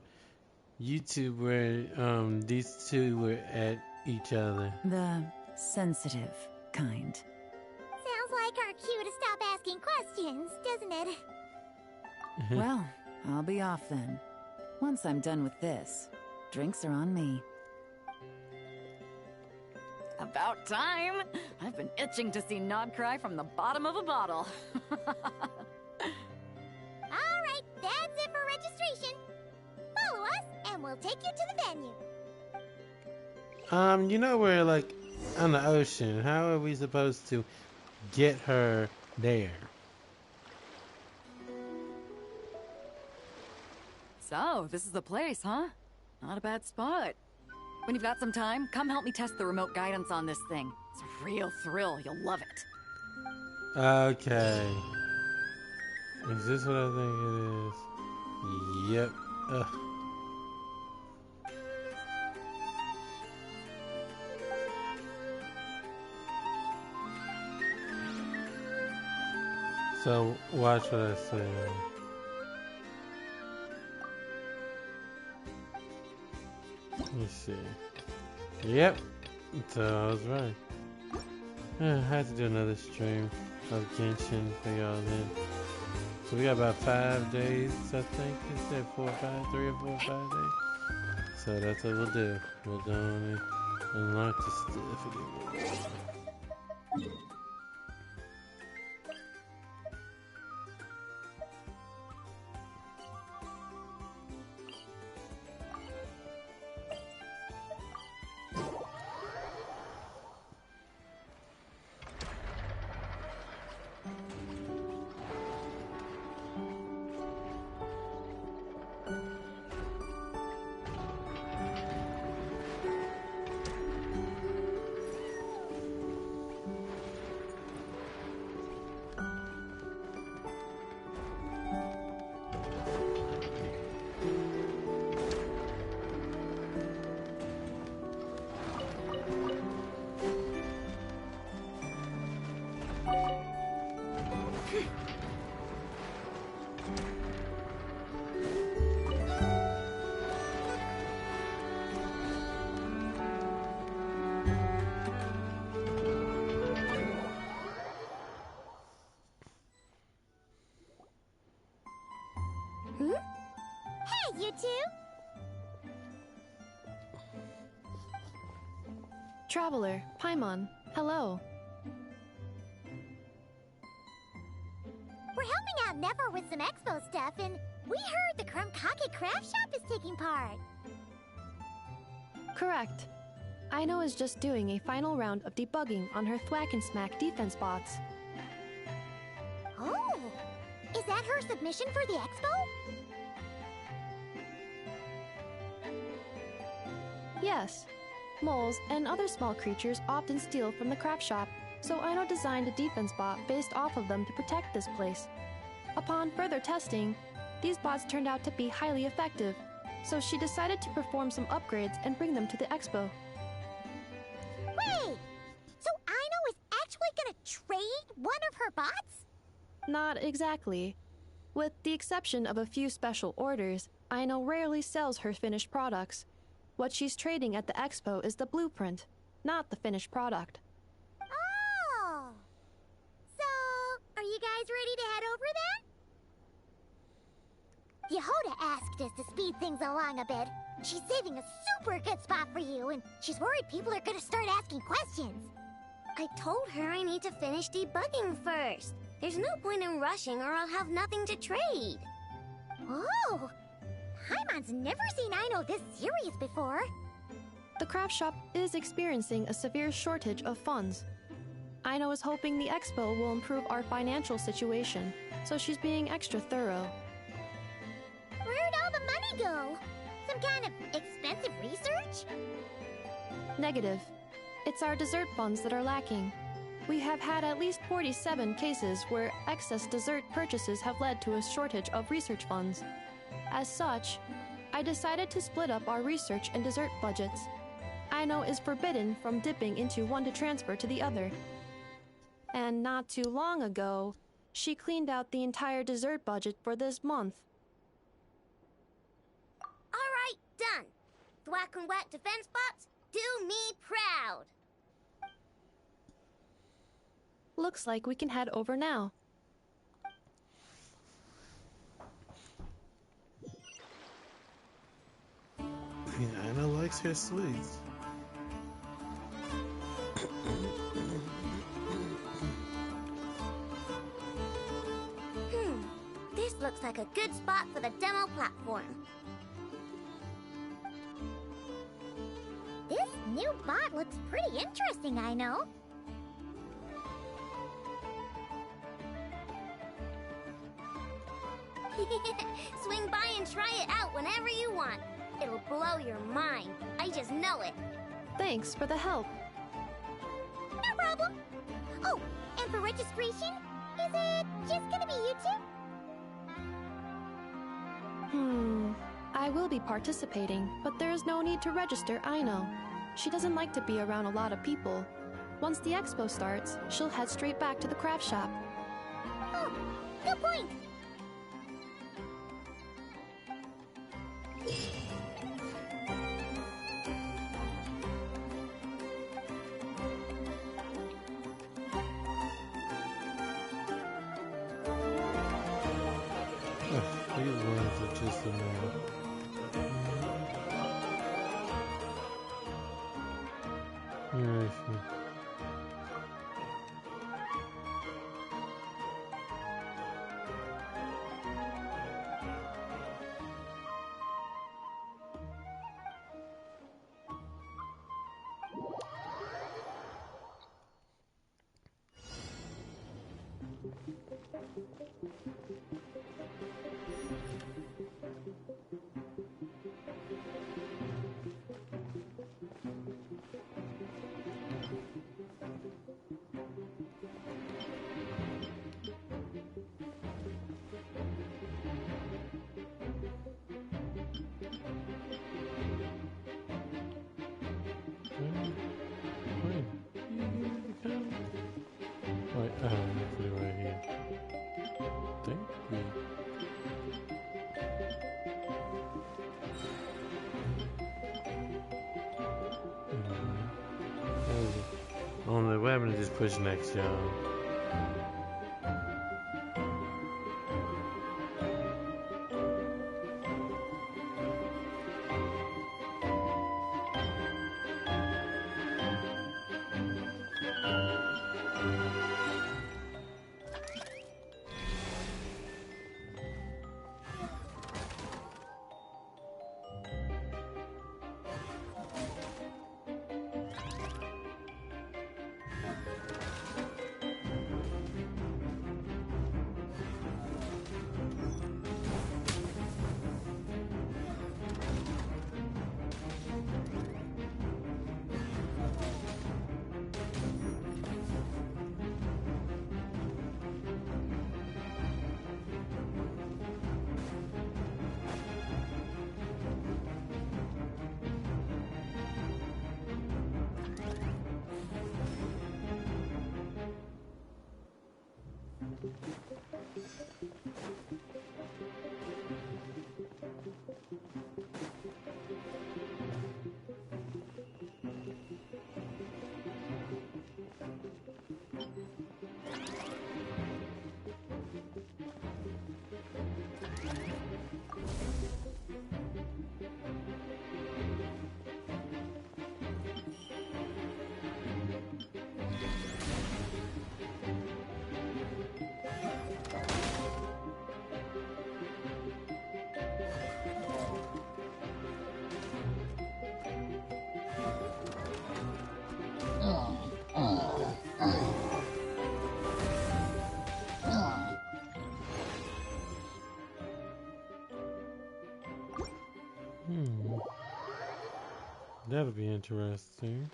YouTube where these two were at each other. The sensitive kind. Sounds like our cue to stop asking questions, doesn't it? Well, I'll be off then. Once I'm done with this, drinks are on me. About time! I've been itching to see Nod cry from the bottom of a bottle. Alright, that's it for registration. Follow us, and we'll take you to the venue. You know, we're like on the ocean. How are we supposed to get her there? So, this is the place, huh? Not a bad spot. When you've got some time, come help me test the remote guidance on this thing. It's a real thrill. You'll love it. Okay. Is this what I think it is? Yep. Ugh. So, watch what I say. Let me see. Yep. So I was right. I had to do another stream of Genshin for y'all then. So we got about 5 days, I think. It said 4 or 5, 3 or 4 or 5 days. So that's what we'll do. We'll go on and unlock the stuff again. Hey, you two! Traveler, Paimon, hello. helping out Never with some expo stuff, and we heard the Krumkake craft shop is taking part. Correct. Aino is just doing a final round of debugging on her Thwack and Smack defense bots. Oh, is that her submission for the expo? Yes. Moles and other small creatures often steal from the craft shop, so Aino designed a defense bot based off of them to protect this place. Upon further testing, these bots turned out to be highly effective, so she decided to perform some upgrades and bring them to the expo. Wait! So Aino is actually gonna trade one of her bots? Not exactly. With the exception of a few special orders, Aino rarely sells her finished products. What she's trading at the expo is the blueprint, not the finished product. Oh! So, are you guys ready to head over then? Yehoda asked us to speed things along a bit. She's saving a super good spot for you, and she's worried people are gonna start asking questions. I told her I need to finish debugging first. There's no point in rushing or I'll have nothing to trade. Oh! Paimon's never seen Aino this serious before. The craft shop is experiencing a severe shortage of funds. Aino is hoping the expo will improve our financial situation, so she's being extra thorough. Where'd all the money go? Some kind of expensive research? Negative. It's our dessert funds that are lacking. We have had at least 47 cases where excess dessert purchases have led to a shortage of research funds. As such, I decided to split up our research and dessert budgets. Aino is forbidden from dipping into one to transfer to the other. And not too long ago, she cleaned out the entire dessert budget for this month. Alright, done. Thwack and Whack defense bots, do me proud. Looks like we can head over now. Aino likes her sweets. This looks like a good spot for the demo platform. This new bot looks pretty interesting, Aino. Swing by and try it out whenever you want. It'll blow your mind. I just know it. Thanks for the help. No problem. Oh, and for registration, is it just gonna be you two? I will be participating, but there is no need to register, Aino. She doesn't like to be around a lot of people. Once the expo starts, she'll head straight back to the craft shop. Oh, good point. These ones are just annoying. Where is she? Wait, put it right here. Thank you. On the web and just push next, y'all. That'll be interesting.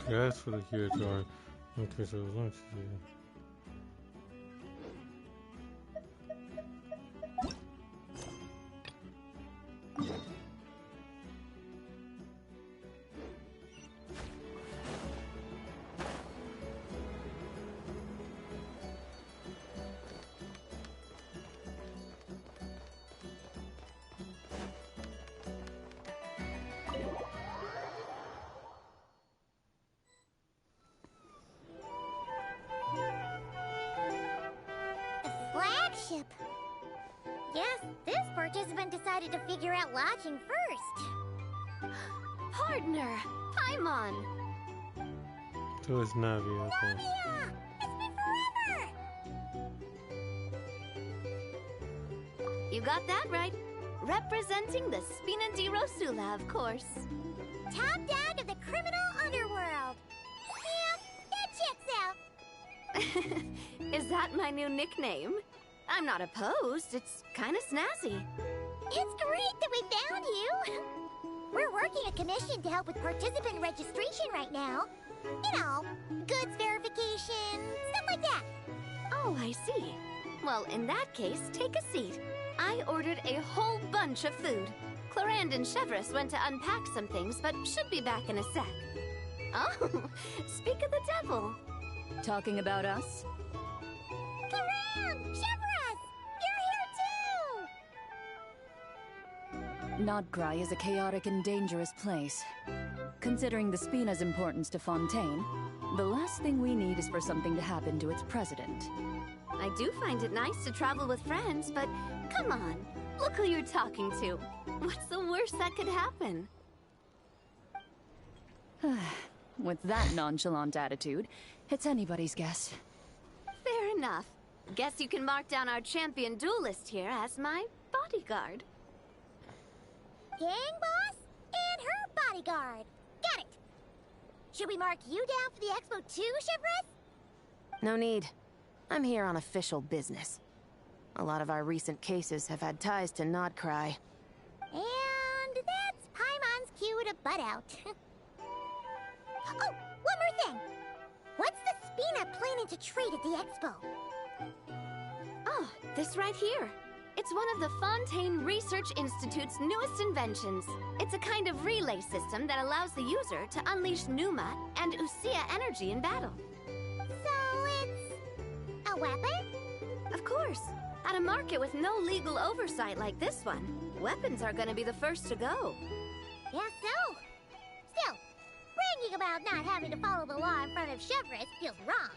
That's for the kids are. Okay, so let's see. Flagship. Guess this participant decided to figure out lodging first. Partner, Paimon. So it's Navia. Okay. Navia! It's been forever! You got that right. Representing the Spina di Rosula, of course. Top dog of the criminal underworld. Yeah, that checks out. Is that my new nickname? I'm not opposed. It's kind of snazzy. It's great that we found you. We're working a commission to help with participant registration right now. You know, goods verification, stuff like that. Oh, I see. Well, in that case, take a seat. I ordered a whole bunch of food. Clorand and Chevreuse went to unpack some things, but should be back in a sec. Oh, speak of the devil. Talking about us? Clorand! Chevreuse! You're here too! Nodcry is a chaotic and dangerous place. Considering the Spina's importance to Fontaine, the last thing we need is for something to happen to its president. I do find it nice to travel with friends, but come on, look who you're talking to. What's the worst that could happen? With that nonchalant attitude, it's anybody's guess. Fair enough. Guess you can mark down our champion duelist here as my bodyguard. Gang boss and her bodyguard. Got it. Should we mark you down for the expo too, Chevreuse? No need. I'm here on official business. A lot of our recent cases have had ties to Nodcry. And that's Paimon's cue to butt out. Oh, one more thing. What's the Spina planning to trade at the expo? Oh, this right here. It's one of the Fontaine Research Institute's newest inventions. It's a kind of relay system that allows the user to unleash Pneuma and Usia energy in battle. So it's a weapon? Of course. At a market with no legal oversight like this one, weapons are gonna be the first to go. Yeah, so. Still, bragging about not having to follow the law in front of Chevreuse feels wrong.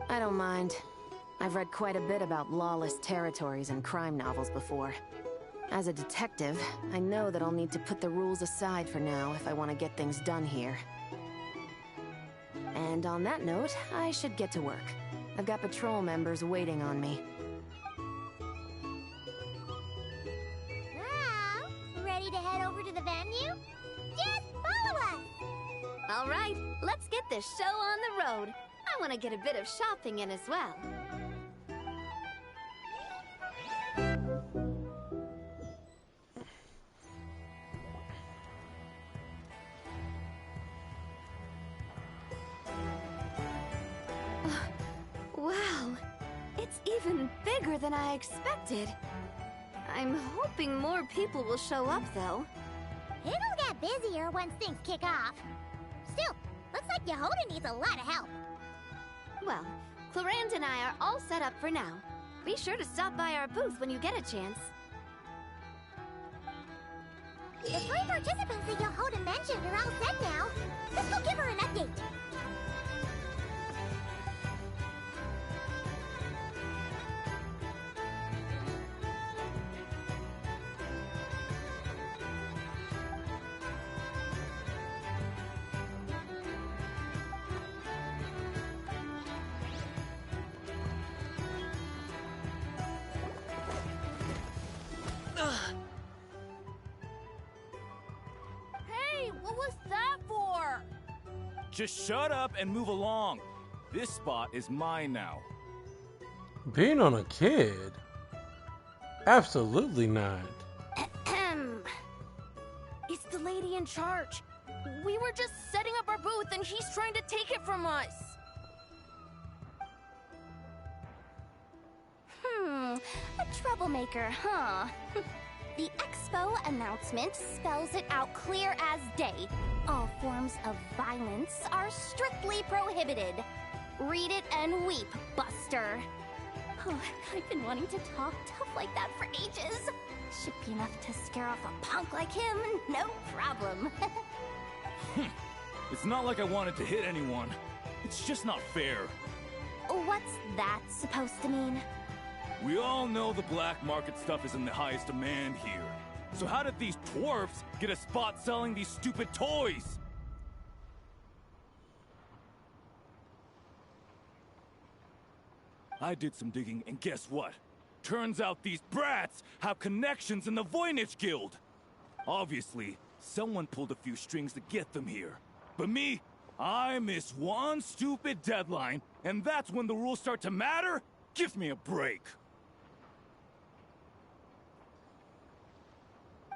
I don't mind. I've read quite a bit about lawless territories and crime novels before. As a detective, I know that I'll need to put the rules aside for now if I want to get things done here. And on that note, I should get to work. I've got patrol members waiting on me. Well, ready to head over to the venue? Just follow us! All right, let's get this show on the road. I want to get a bit of shopping in as well. Wow, it's even bigger than I expected. I'm hoping more people will show up, though. It'll get busier once things kick off. Still, looks like Yehoda needs a lot of help. Well, Clarand and I are all set up for now. Be sure to stop by our booth when you get a chance. The 3 participants that Yehoda mentioned are all set now. Let's go give her an update. Hey, what was that for? Just shut up and move along. This spot is mine now. Being on a kid? Absolutely not. It's the lady in charge. We were just setting up our booth and he's trying to take it from us. A troublemaker, huh? The expo announcement spells it out clear as day. All forms of violence are strictly prohibited. Read it and weep, Buster. Oh, I've been wanting to talk tough like that for ages. Should be enough to scare off a punk like him, no problem. It's not like I wanted to hit anyone. It's just not fair. What's that supposed to mean? We all know the black market stuff is in the highest demand here. So how did these dwarfs get a spot selling these stupid toys? I did some digging, and guess what? Turns out these brats have connections in the Voynich Guild. Obviously, someone pulled a few strings to get them here. But me, I miss one stupid deadline, and that's when the rules start to matter? Give me a break.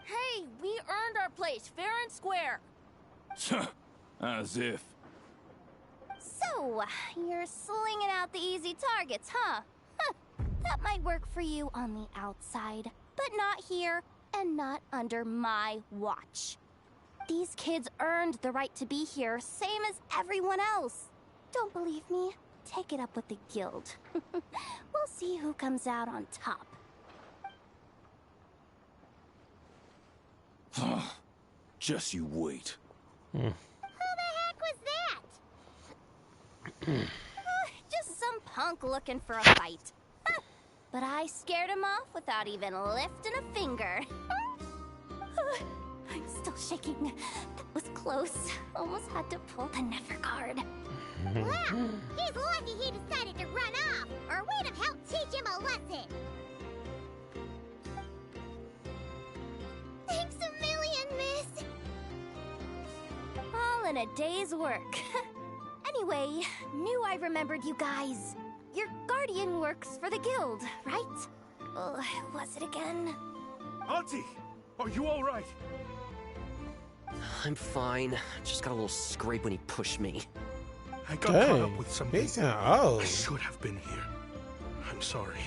Hey, we earned our place, fair and square. As if. So, you're slinging out the easy targets, huh? That might work for you on the outside, but not here and not under my watch. These kids earned the right to be here, same as everyone else. Don't believe me? Take it up with the guild. We'll see who comes out on top. Just you wait. Who the heck was that? Just some punk looking for a fight. But I scared him off without even lifting a finger. I'm still shaking. That was close. Almost had to pull the never card. Well, he's lucky he decided to run off, or we'd have helped teach him a lesson. Thanks a million, miss. All in a day's work. Anyway, knew I remembered you guys. Your guardian works for the guild, right? Who was it again? Auntie, are you all right? I'm fine. Just got a little scrape when he pushed me. I got caught up with something. I should have been here. I'm sorry.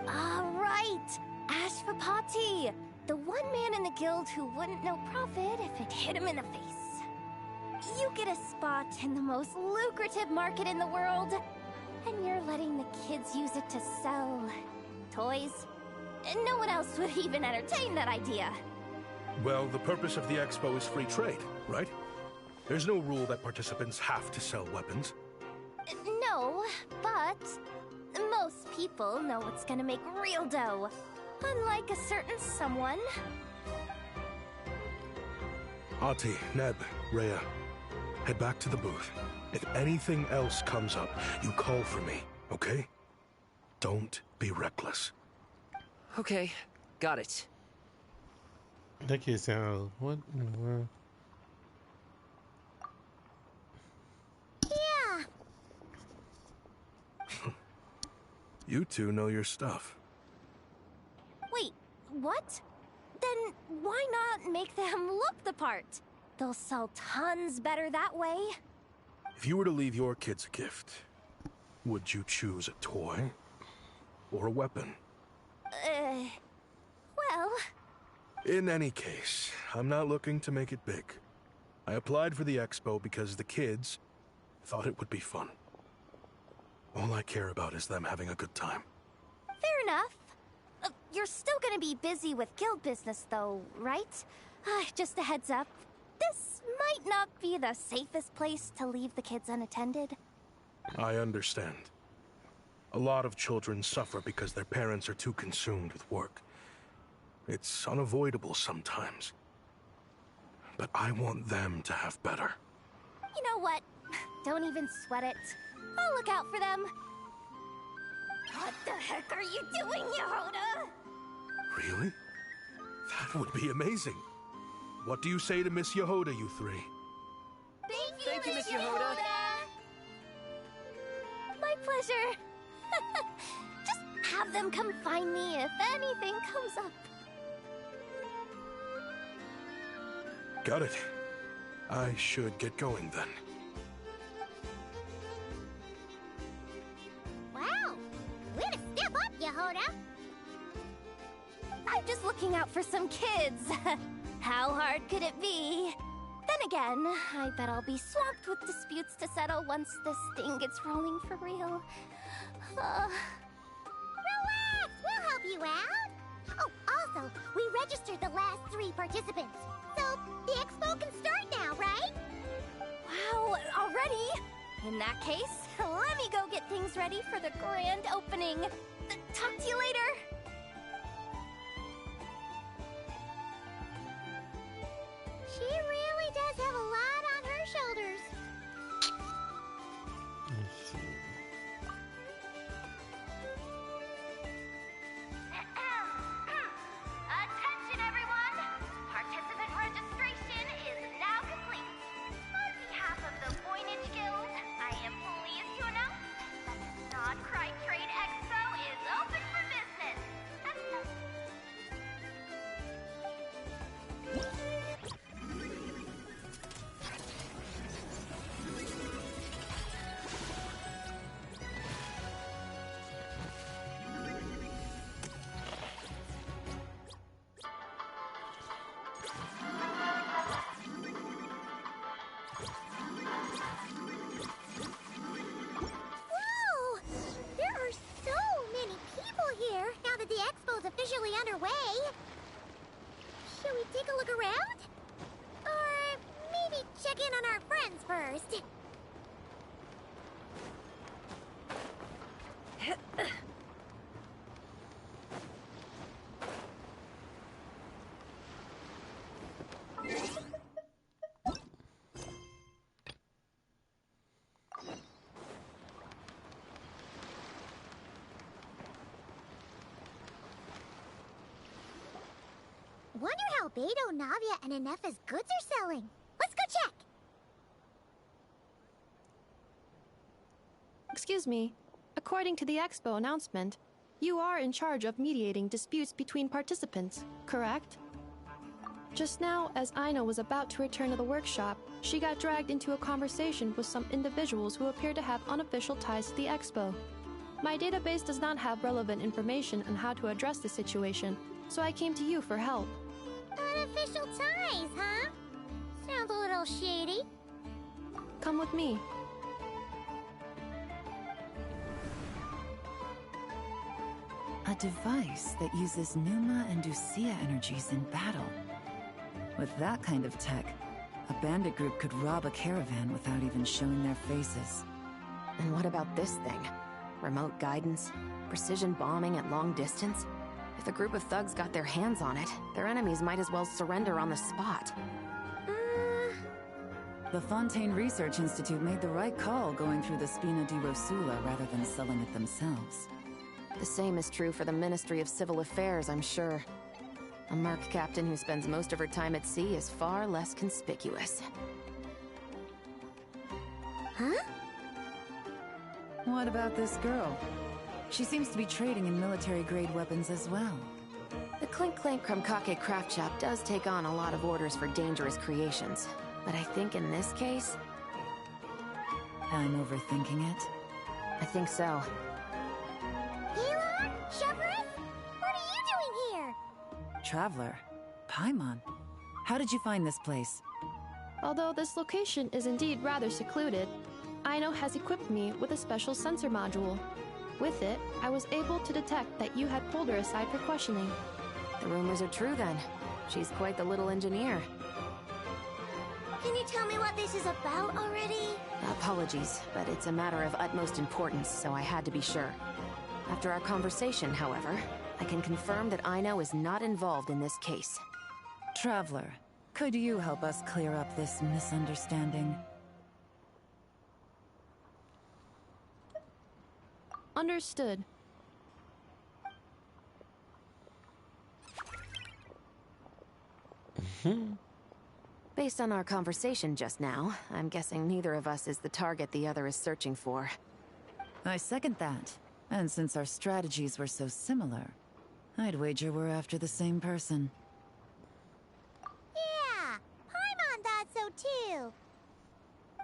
Right. Ashvapati. The one man in the guild who wouldn't know profit if it hit him in the face. You get a spot in the most lucrative market in the world, and you're letting the kids use it to sell toys. And no one else would even entertain that idea. Well, the purpose of the expo is free trade, right? There's no rule that participants have to sell weapons. No, but most people know what's gonna make real dough. Unlike a certain someone. Auntie, Neb, Rhea, head back to the booth. If anything else comes up, you call for me, okay? Don't be reckless. Okay, got it. That kid sounds... What in the world? You two know your stuff. Wait, what? Then why not make them look the part? They'll sell tons better that way. If you were to leave your kids a gift, would you choose a toy or a weapon? Well... In any case, I'm not looking to make it big. I applied for the expo because the kids thought it would be fun. All I care about is them having a good time. Fair enough. You're still gonna be busy with guild business though, right? Just a heads up. This might not be the safest place to leave the kids unattended. I understand. A lot of children suffer because their parents are too consumed with work. It's unavoidable sometimes. But I want them to have better. You know what? Don't even sweat it. I'll look out for them. What the heck are you doing, Yehoda? Really? That would be amazing. What do you say to Miss Yehoda, you three? Thank you, Miss Yehoda. My pleasure. Just have them come find me if anything comes up. Got it. I should get going then. Wow! Way to step up, Yehoda! I'm just looking out for some kids. How hard could it be? Then again, I bet I'll be swamped with disputes to settle once this thing gets rolling for real. Relax! We'll help you out! Oh, also, we registered the last 3 participants. So, the expo can start now, right? Wow, already? In that case, let me go get things ready for the grand opening. Talk to you later! She really does have a lot on her shoulders. Attention, everyone! Participant registration is now complete. On behalf of the Voynich Guild, I am pleased to announce that the Nod-Cry Trade Expo is open for business. Whoa! There are so many people here now that the expo's officially underway. Should we take a look around? Or maybe check in on our friends first? Wonder how Beto, Navia, and Ineffa's goods are selling. Let's go check! Excuse me. According to the expo announcement, you are in charge of mediating disputes between participants, correct? Just now, as Aina was about to return to the workshop, she got dragged into a conversation with some individuals who appear to have unofficial ties to the expo. My database does not have relevant information on how to address the situation, so I came to you for help. Unofficial ties, huh? Sounds a little shady. Come with me. A device that uses Pneuma and Ducia energies in battle. With that kind of tech, a bandit group could rob a caravan without even showing their faces. And what about this thing? Remote guidance? Precision bombing at long distance? If a group of thugs got their hands on it, their enemies might as well surrender on the spot. The Fontaine Research Institute made the right call going through the Spina di Rosula rather than selling it themselves. The same is true for the Ministry of Civil Affairs, I'm sure. A merc captain who spends most of her time at sea is far less conspicuous. Huh? What about this girl? She seems to be trading in military-grade weapons as well. The Clink Clank Krumkake craft shop does take on a lot of orders for dangerous creations. But I think in this case... I'm overthinking it. I think so. Elon? Chevron? What are you doing here? Traveler. Paimon. How did you find this place? Although this location is indeed rather secluded, Aino has equipped me with a special sensor module. With it, I was able to detect that you had pulled her aside for questioning. The rumors are true then. She's quite the little engineer. Can you tell me what this is about already? Apologies, but it's a matter of utmost importance, so I had to be sure. After our conversation, however, I can confirm that Aino is not involved in this case. Traveler, could you help us clear up this misunderstanding? Understood. Based on our conversation just now, I'm guessing neither of us is the target the other is searching for. I second that. And since our strategies were so similar, I'd wager we're after the same person. Yeah, Paimon thought so too.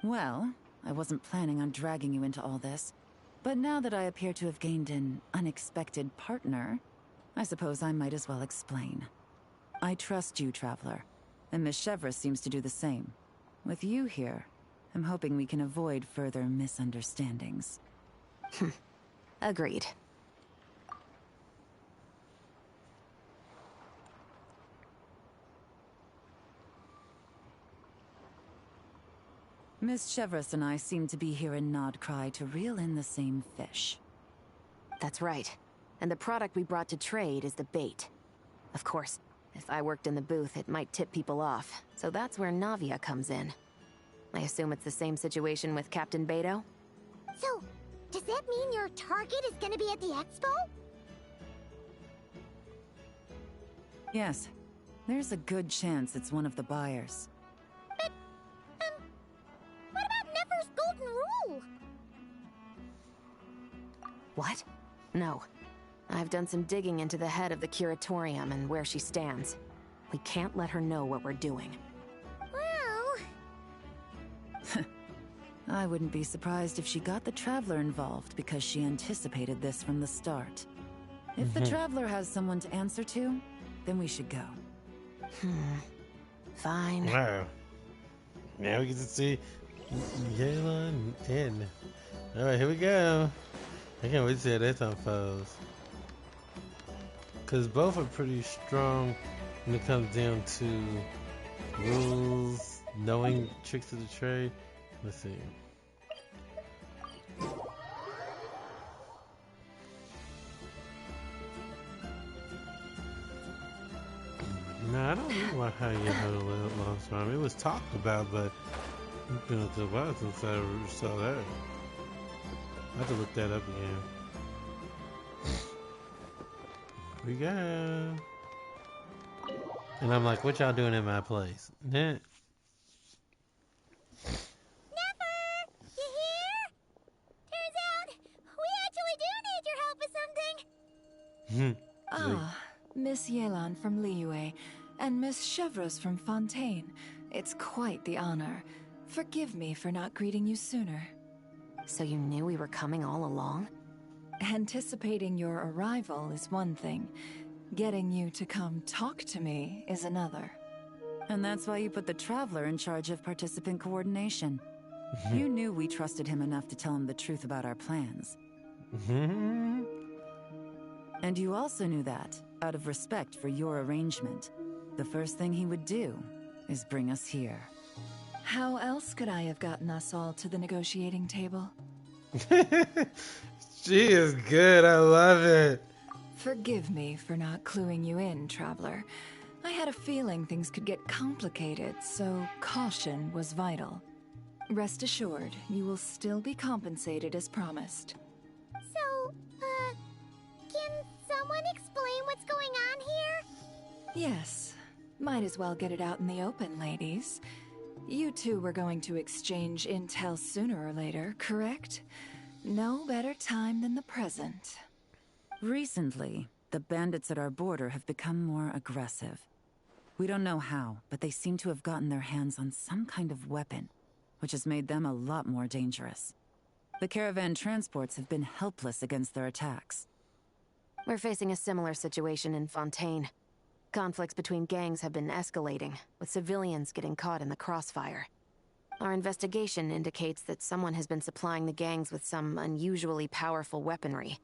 Well, I wasn't planning on dragging you into all this, but now that I appear to have gained an unexpected partner, I suppose I might as well explain. I trust you, Traveler, and Miss Chevra seems to do the same. With you here, I'm hoping we can avoid further misunderstandings. Agreed. Miss Chevros and I seem to be here in Nodcry to reel in the same fish. That's right. And the product we brought to trade is the bait. Of course, if I worked in the booth, it might tip people off, so that's where Navia comes in. I assume it's the same situation with Captain Beto? So, does that mean your target is gonna be at the expo? Yes. There's a good chance it's one of the buyers. But, what about Nefer's golden rule? What? No. I've done some digging into the head of the Curatorium and where she stands. We can't let her know what we're doing. Well... I wouldn't be surprised if she got the Traveler involved because she anticipated this from the start. If the Traveler has someone to answer to, then we should go. Fine. Wow. Now we get to see Yayla and Ed. Alright, here we go. I can't wait to see how that unfolds. Because both are pretty strong when it comes down to rules, knowing tricks of the trade. Let's see. No, I don't know how you had a lost time. It was talked about, but it's been a while since I saw that. I have to look that up again. We go. And I'm like, what y'all doing in my place? Yeah. Miss Yelan from Liyue, and Miss Chevros from Fontaine. It's quite the honor. Forgive me for not greeting you sooner. So you knew we were coming all along? Anticipating your arrival is one thing. Getting you to come talk to me is another. And that's why you put the Traveler in charge of participant coordination. You knew we trusted him enough to tell him the truth about our plans. And you also knew that, out of respect for your arrangement, the first thing he would do is bring us here. How else could I have gotten us all to the negotiating table? She is good. I love it. Forgive me for not cluing you in, Traveler. I had a feeling things could get complicated, so caution was vital. Rest assured, you will still be compensated as promised. So, can someone explain what's going on here? Yes. Might as well get it out in the open, ladies. You two were going to exchange intel sooner or later, correct? No better time than the present. Recently, the bandits at our border have become more aggressive. We don't know how, but they seem to have gotten their hands on some kind of weapon, which has made them a lot more dangerous. The caravan transports have been helpless against their attacks. We're facing a similar situation in Fontaine. Conflicts between gangs have been escalating, with civilians getting caught in the crossfire. Our investigation indicates that someone has been supplying the gangs with some unusually powerful weaponry.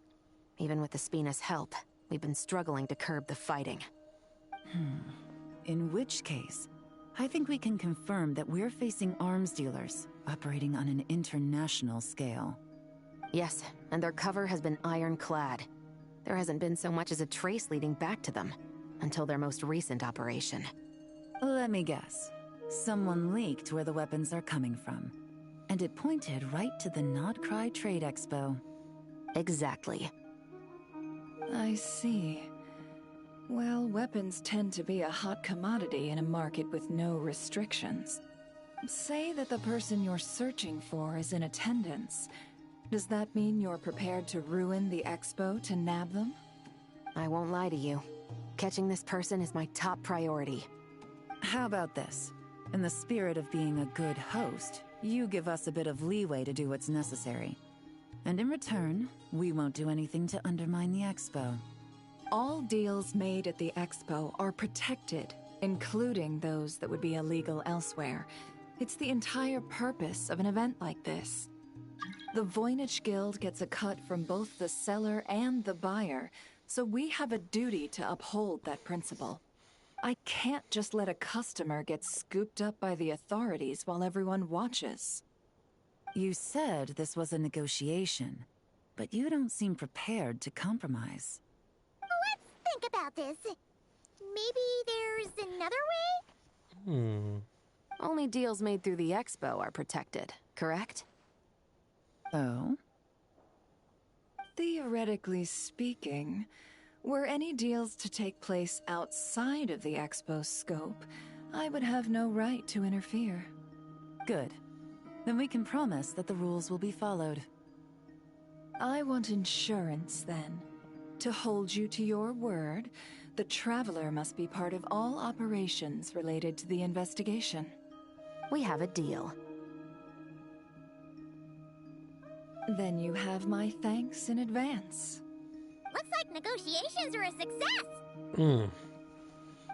Even with the Spina's help, we've been struggling to curb the fighting. In which case, I think we can confirm that we're facing arms dealers operating on an international scale. Yes, and their cover has been ironclad. There hasn't been so much as a trace leading back to them, until their most recent operation. Let me guess. Someone leaked where the weapons are coming from. And it pointed right to the Nodcry Trade Expo. Exactly. I see. Well, weapons tend to be a hot commodity in a market with no restrictions. Say that the person you're searching for is in attendance. Does that mean you're prepared to ruin the expo to nab them? I won't lie to you. Catching this person is my top priority. How about this? In the spirit of being a good host, you give us a bit of leeway to do what's necessary. And in return, we won't do anything to undermine the expo. All deals made at the expo are protected, including those that would be illegal elsewhere. It's the entire purpose of an event like this. The Voynich Guild gets a cut from both the seller and the buyer, so we have a duty to uphold that principle. I can't just let a customer get scooped up by the authorities while everyone watches. You said this was a negotiation, but you don't seem prepared to compromise. Let's think about this. Maybe there's another way? Only deals made through the expo are protected, correct? Oh? Theoretically speaking, were any deals to take place outside of the expo's scope, I would have no right to interfere. Good. Then we can promise that the rules will be followed. I want insurance, then. To hold you to your word, the Traveler must be part of all operations related to the investigation. We have a deal. Then you have my thanks in advance. Looks like negotiations are a success!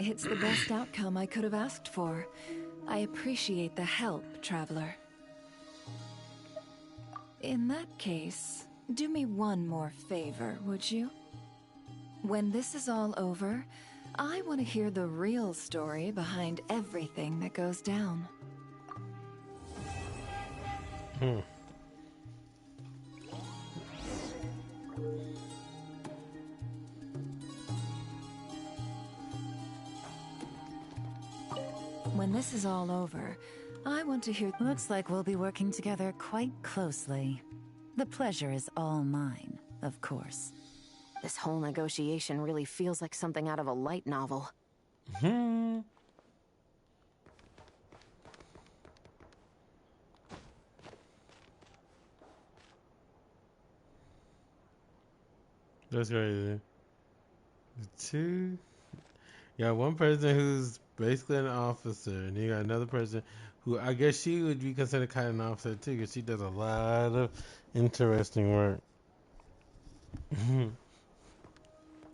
It's the best outcome I could have asked for. I appreciate the help, Traveler. In that case, do me one more favor, would you? When this is all over, I want to hear the real story behind everything that goes down. When this is all over, I want to hear... Looks like we'll be working together quite closely. The pleasure is all mine, of course. This whole negotiation really feels like something out of a light novel. That's crazy. Two. You got one person who's basically an officer, and you got another person who I guess she would be considered kind of an officer too, because she does a lot of interesting work.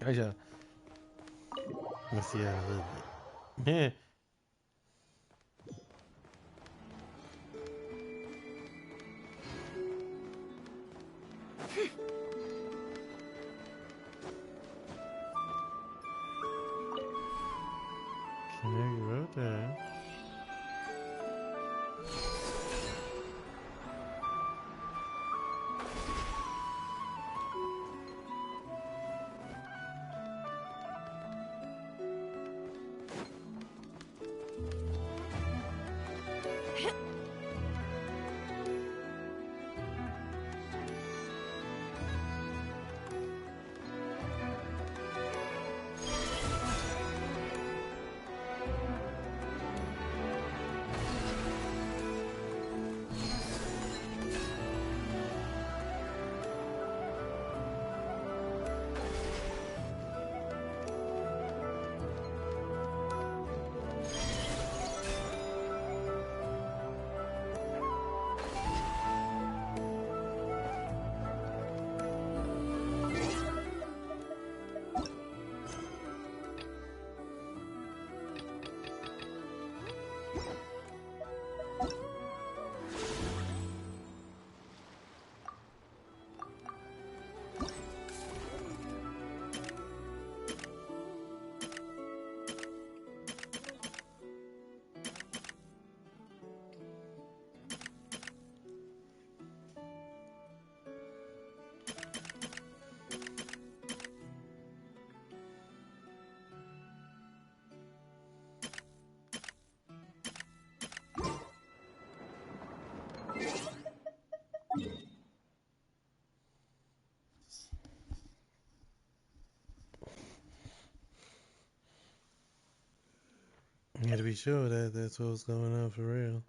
Gotcha. Let's see that a little bit. Yeah. Canary Road there. You had to be sure that that's what's going on for real.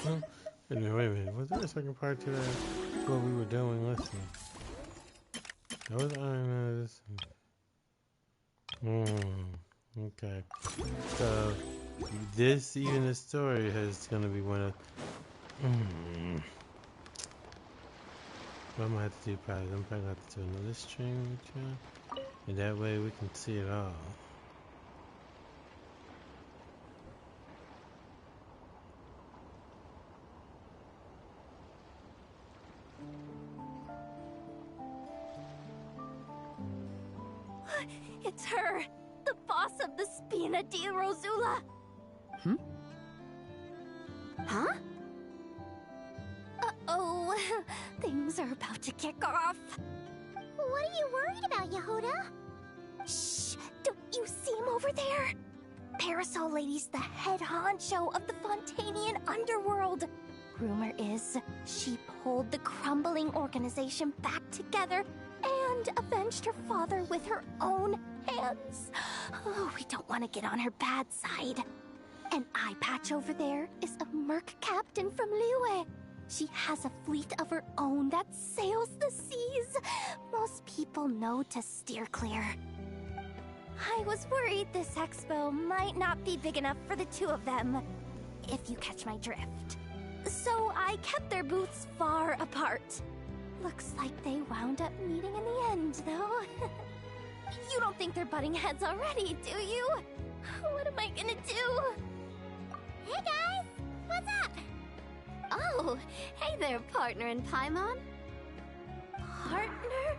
Huh? Wait a minute. Was there a second part to that? What we were doing? Let's see. That was Iron Okay. So, even the story is going to be one of... What I'm going to have to do, probably, I'm probably going to have to do another stream with you. And that way we can see it all. It's her! The boss of the Spina di Rosula! Hmm? Huh? Uh-oh, things are about to kick off. What are you worried about, Yehuda? Shh! Don't you see him over there? Parasol Lady's the head honcho of the Fontanian underworld. Rumor is she pulled the crumbling organization back together and avenged her father with her own hands. Oh, we don't want to get on her bad side. An eye patch over there is a merc captain from Liyue. She has a fleet of her own that sails the seas. Most people know to steer clear. I was worried this expo might not be big enough for the two of them, if you catch my drift. So I kept their booths far apart. Looks like they wound up meeting in the end, though. You don't think they're butting heads already, do you? What am I gonna do? Hey guys, what's up? Oh, hey there, partner in Paimon. Partner?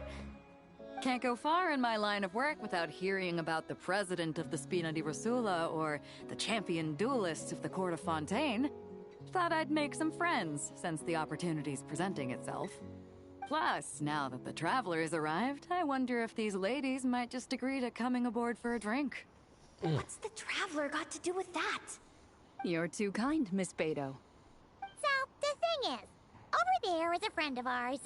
Can't go far in my line of work without hearing about the president of the Spina di Rosula or the champion duelist of the court of Fontaine. Thought I'd make some friends since the opportunity's presenting itself. Plus, now that the travelers arrived, I wonder if these ladies might just agree to coming aboard for a drink. What's the traveler got to do with that? You're too kind, Miss Beto. So, the thing is, over there is a friend of ours.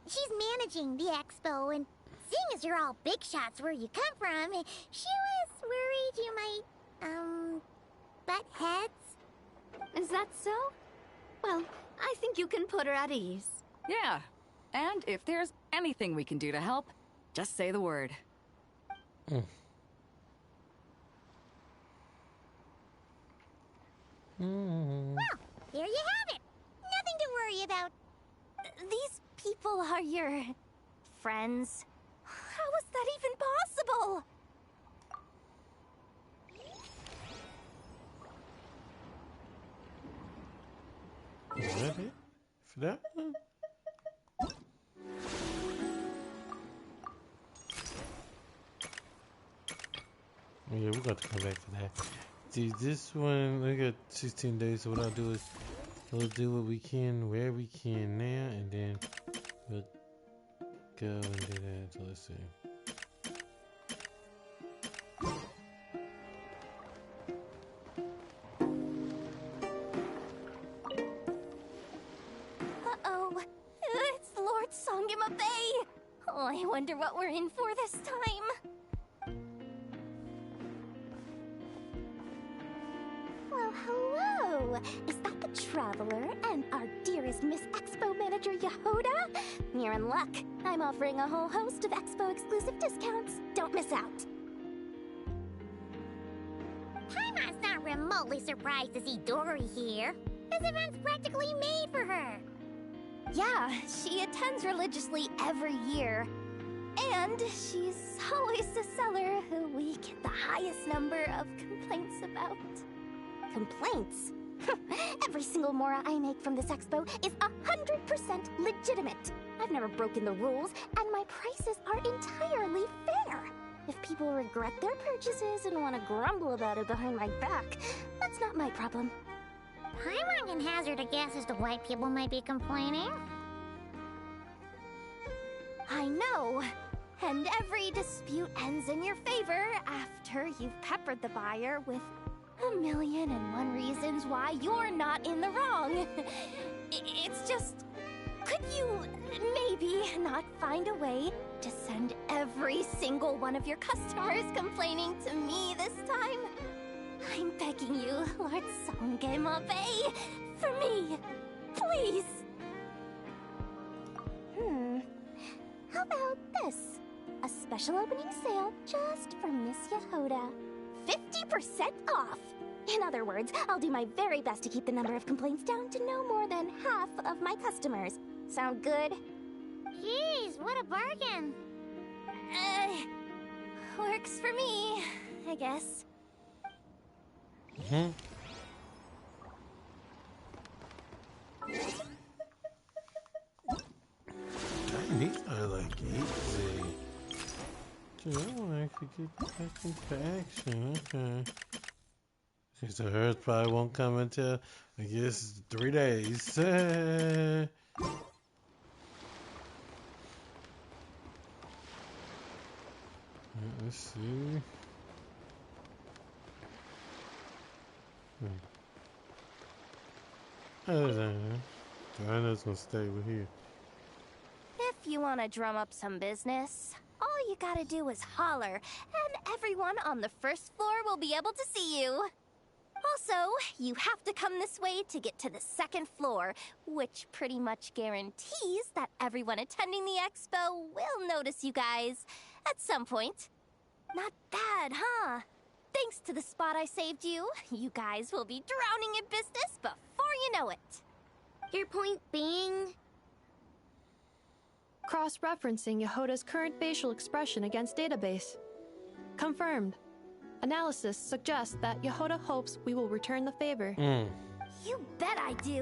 She's managing the expo, and seeing as you're all big shots where you come from, she was worried you might, butt heads. Is that so? Well, I think you can put her at ease. Yeah, and if there's anything we can do to help, just say the word. Well, there you have it. Nothing to worry about. These people are your friends. How is that even possible? Is that it? For that one? Oh, yeah, we got to come back to that. See, this one, we got 16 days, so what I'll do is we'll do what we can, where we can now, and then we'll go and do that. So let's see. Uh-oh. It's Lord Sangima Bay. Oh, I wonder what we're in for this time. Well, hello. Is that the Traveler and our dearest Miss Expo Manager Yehuda? You're in luck. I'm offering a whole host of Expo exclusive discounts. Don't miss out. Paimon's not remotely surprised to see Dory here. This event's practically made for her. Yeah, she attends religiously every year. And she's always the seller who we get the highest number of complaints about. Complaints? Every single mora I make from this expo is 100% legitimate. I've never broken the rules, and my prices are entirely fair. If people regret their purchases and want to grumble about it behind my back, that's not my problem. Paimon can hazard a guess as to why people might be complaining. I know. And every dispute ends in your favor after you've peppered the buyer with 1,000,001 reasons why you're not in the wrong. It's just, could you maybe not find a way to send every single one of your customers complaining to me this time? I'm begging you, Lord Songemabe, for me, please. How about this? A special opening sale just for Miss Yehoda. 50% off! In other words, I'll do my very best to keep the number of complaints down to no more than half of my customers. Sound good? Jeez, what a bargain! Works for me, I guess. These are like easy. Dude, I want to actually get back into action. Okay. Okay, so hers probably won't come until, I guess, 3 days. Let's see. I know it's gonna stay with here. If you want to drum up some business, all you gotta do is holler, and everyone on the first floor will be able to see you. Also, you have to come this way to get to the second floor, which pretty much guarantees that everyone attending the expo will notice you guys at some point. Not bad, huh? Thanks to the spot I saved you, you guys will be drowning in business before you know it. Your point being? Cross-referencing Yehoda's current facial expression against database. Confirmed. Analysis suggests that Yehoda hopes we will return the favor. You bet I do.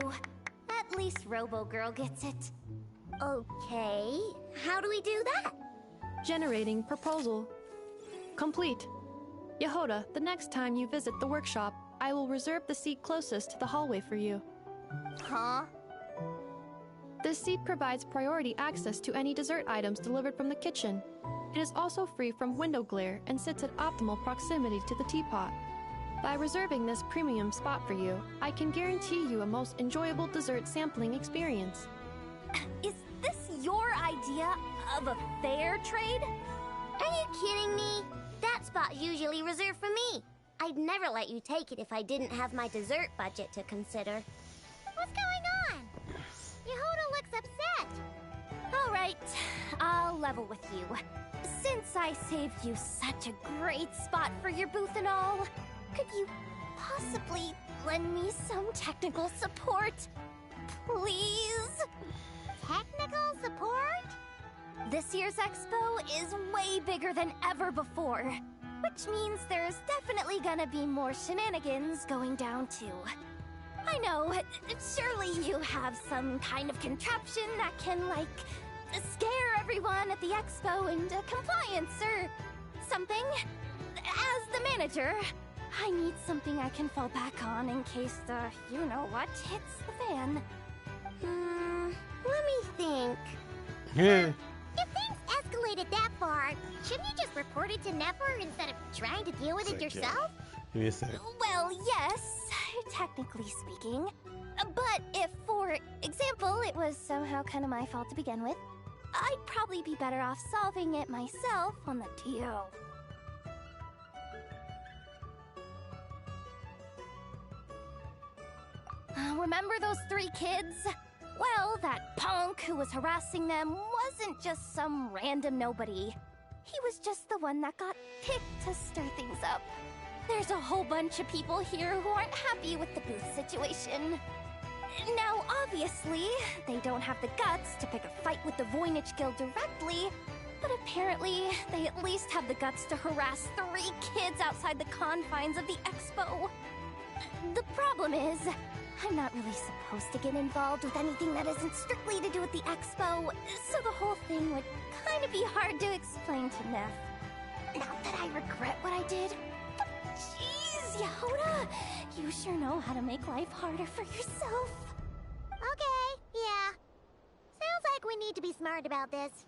At least Robo-Girl gets it. Okay, how do we do that? Generating proposal. Complete. Yehoda, the next time you visit the workshop, I will reserve the seat closest to the hallway for you. Huh? This seat provides priority access to any dessert items delivered from the kitchen. It is also free from window glare and sits at optimal proximity to the teapot. By reserving this premium spot for you, I can guarantee you a most enjoyable dessert sampling experience. Is this your idea of a fair trade? Are you kidding me? That spot's usually reserved for me. I'd never let you take it if I didn't have my dessert budget to consider. What's going on? Yehoda looks upset. All right, I'll level with you. Since I saved you such a great spot for your booth and all, could you possibly lend me some technical support? Please? Technical support? This year's expo is way bigger than ever before, which means there's definitely gonna be more shenanigans going down too. I know, surely you have some kind of contraption that can, like, scare everyone at the expo into compliance or something. As the manager, I need something I can fall back on in case the you-know-what hits the fan. Let me think. Yeah. If things escalated that far, shouldn't you just report it to Nefer instead of trying to deal with it yourself? Give me a sec. Well, yes, technically speaking. But if, for example, it was somehow kind of my fault to begin with, I'd probably be better off solving it myself on the DL. Remember those 3 kids? Well, that punk who was harassing them wasn't just some random nobody. He was just the one that got picked to stir things up. There's a whole bunch of people here who aren't happy with the booth situation. Now, obviously, they don't have the guts to pick a fight with the Voynich Guild directly, but apparently, they at least have the guts to harass 3 kids outside the confines of the expo. The problem is, I'm not really supposed to get involved with anything that isn't strictly to do with the expo, so the whole thing would kind of be hard to explain to Neff. Not that I regret what I did, but jeez, Yehoda, you sure know how to make life harder for yourself. Okay, yeah. Sounds like we need to be smart about this.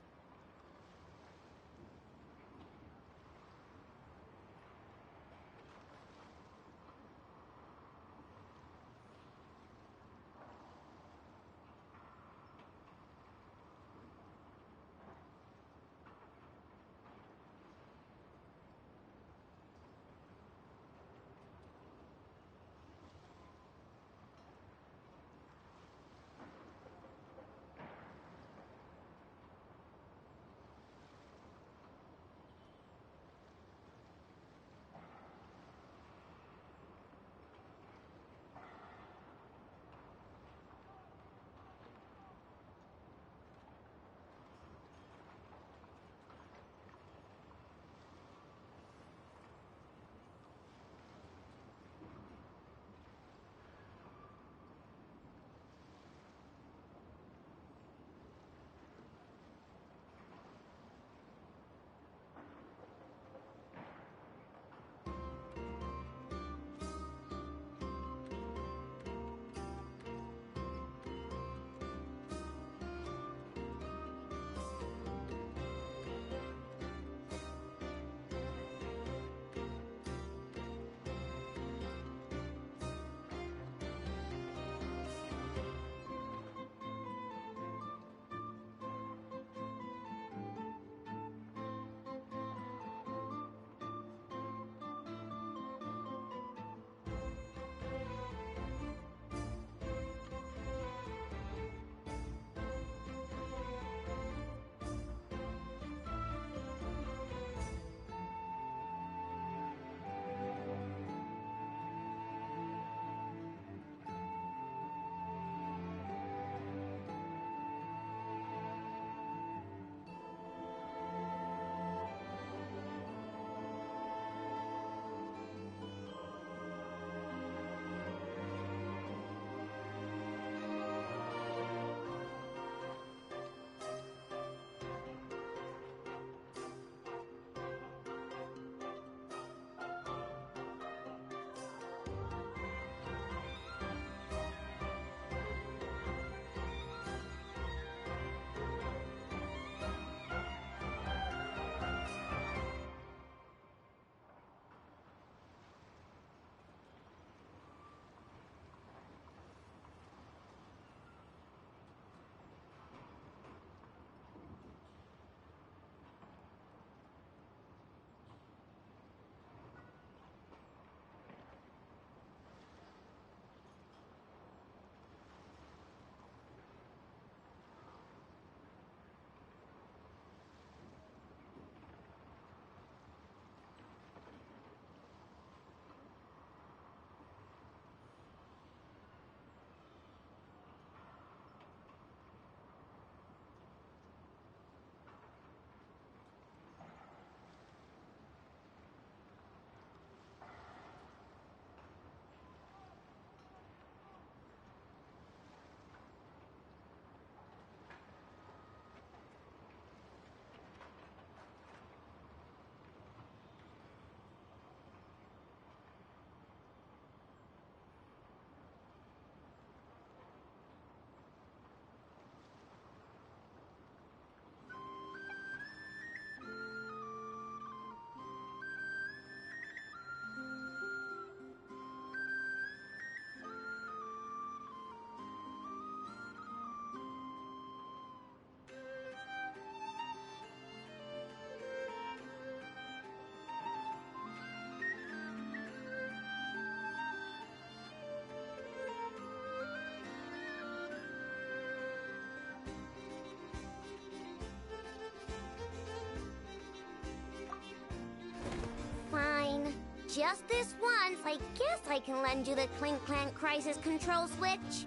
Just this once, I guess I can lend you the Clink Clank Crisis Control Switch.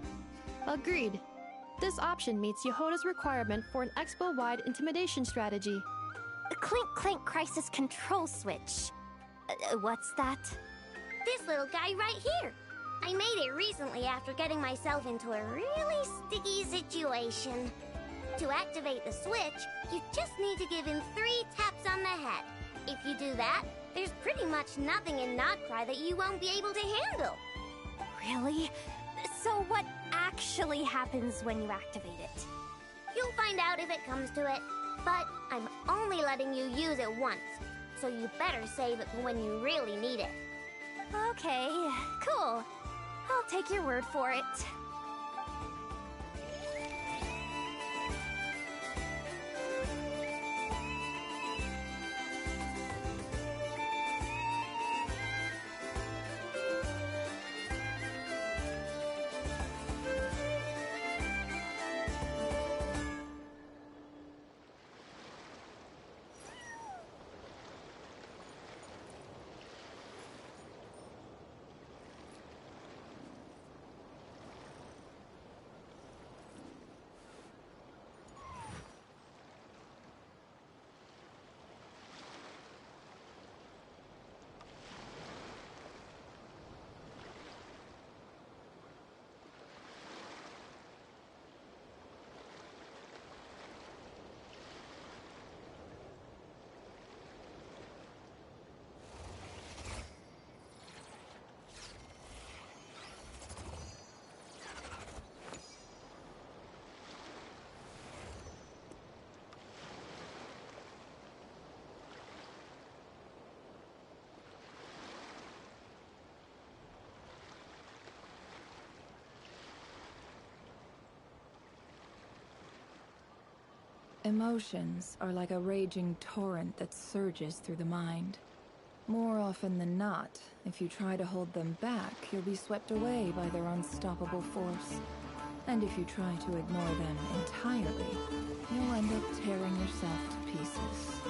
Agreed. This option meets Yehoda's requirement for an expo-wide intimidation strategy. The Clink Clank Crisis Control Switch. What's that? This little guy right here. I made it recently after getting myself into a really sticky situation. To activate the switch, you just need to give him 3 taps on the head. If you do that, there's pretty much nothing in Notcry that you won't be able to handle. Really? So what actually happens when you activate it? You'll find out if it comes to it, but I'm only letting you use it once, so you better save it for when you really need it. Okay, cool. I'll take your word for it. Emotions are like a raging torrent that surges through the mind. More often than not, if you try to hold them back, you'll be swept away by their unstoppable force. And if you try to ignore them entirely, you'll end up tearing yourself to pieces.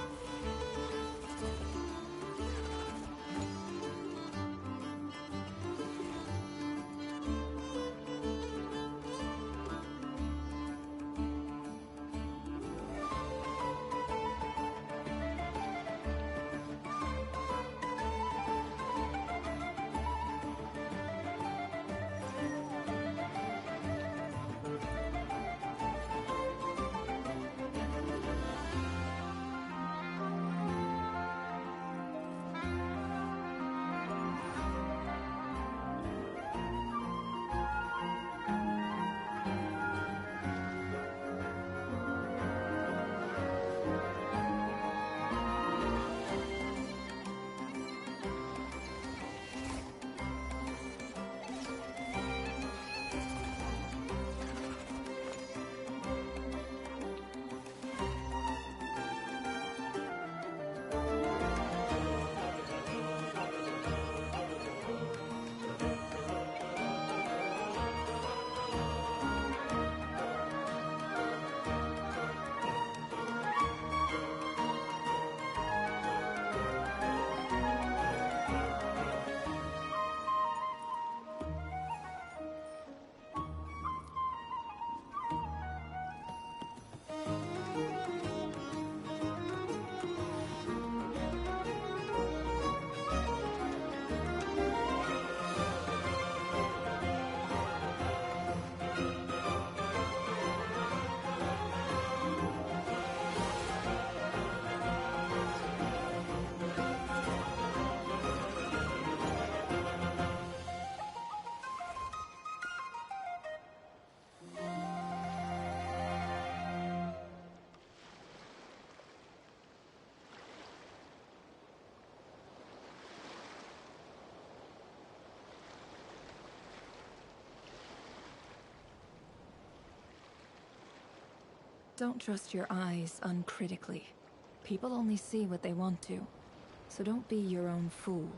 Don't trust your eyes uncritically. People only see what they want to, so don't be your own fool.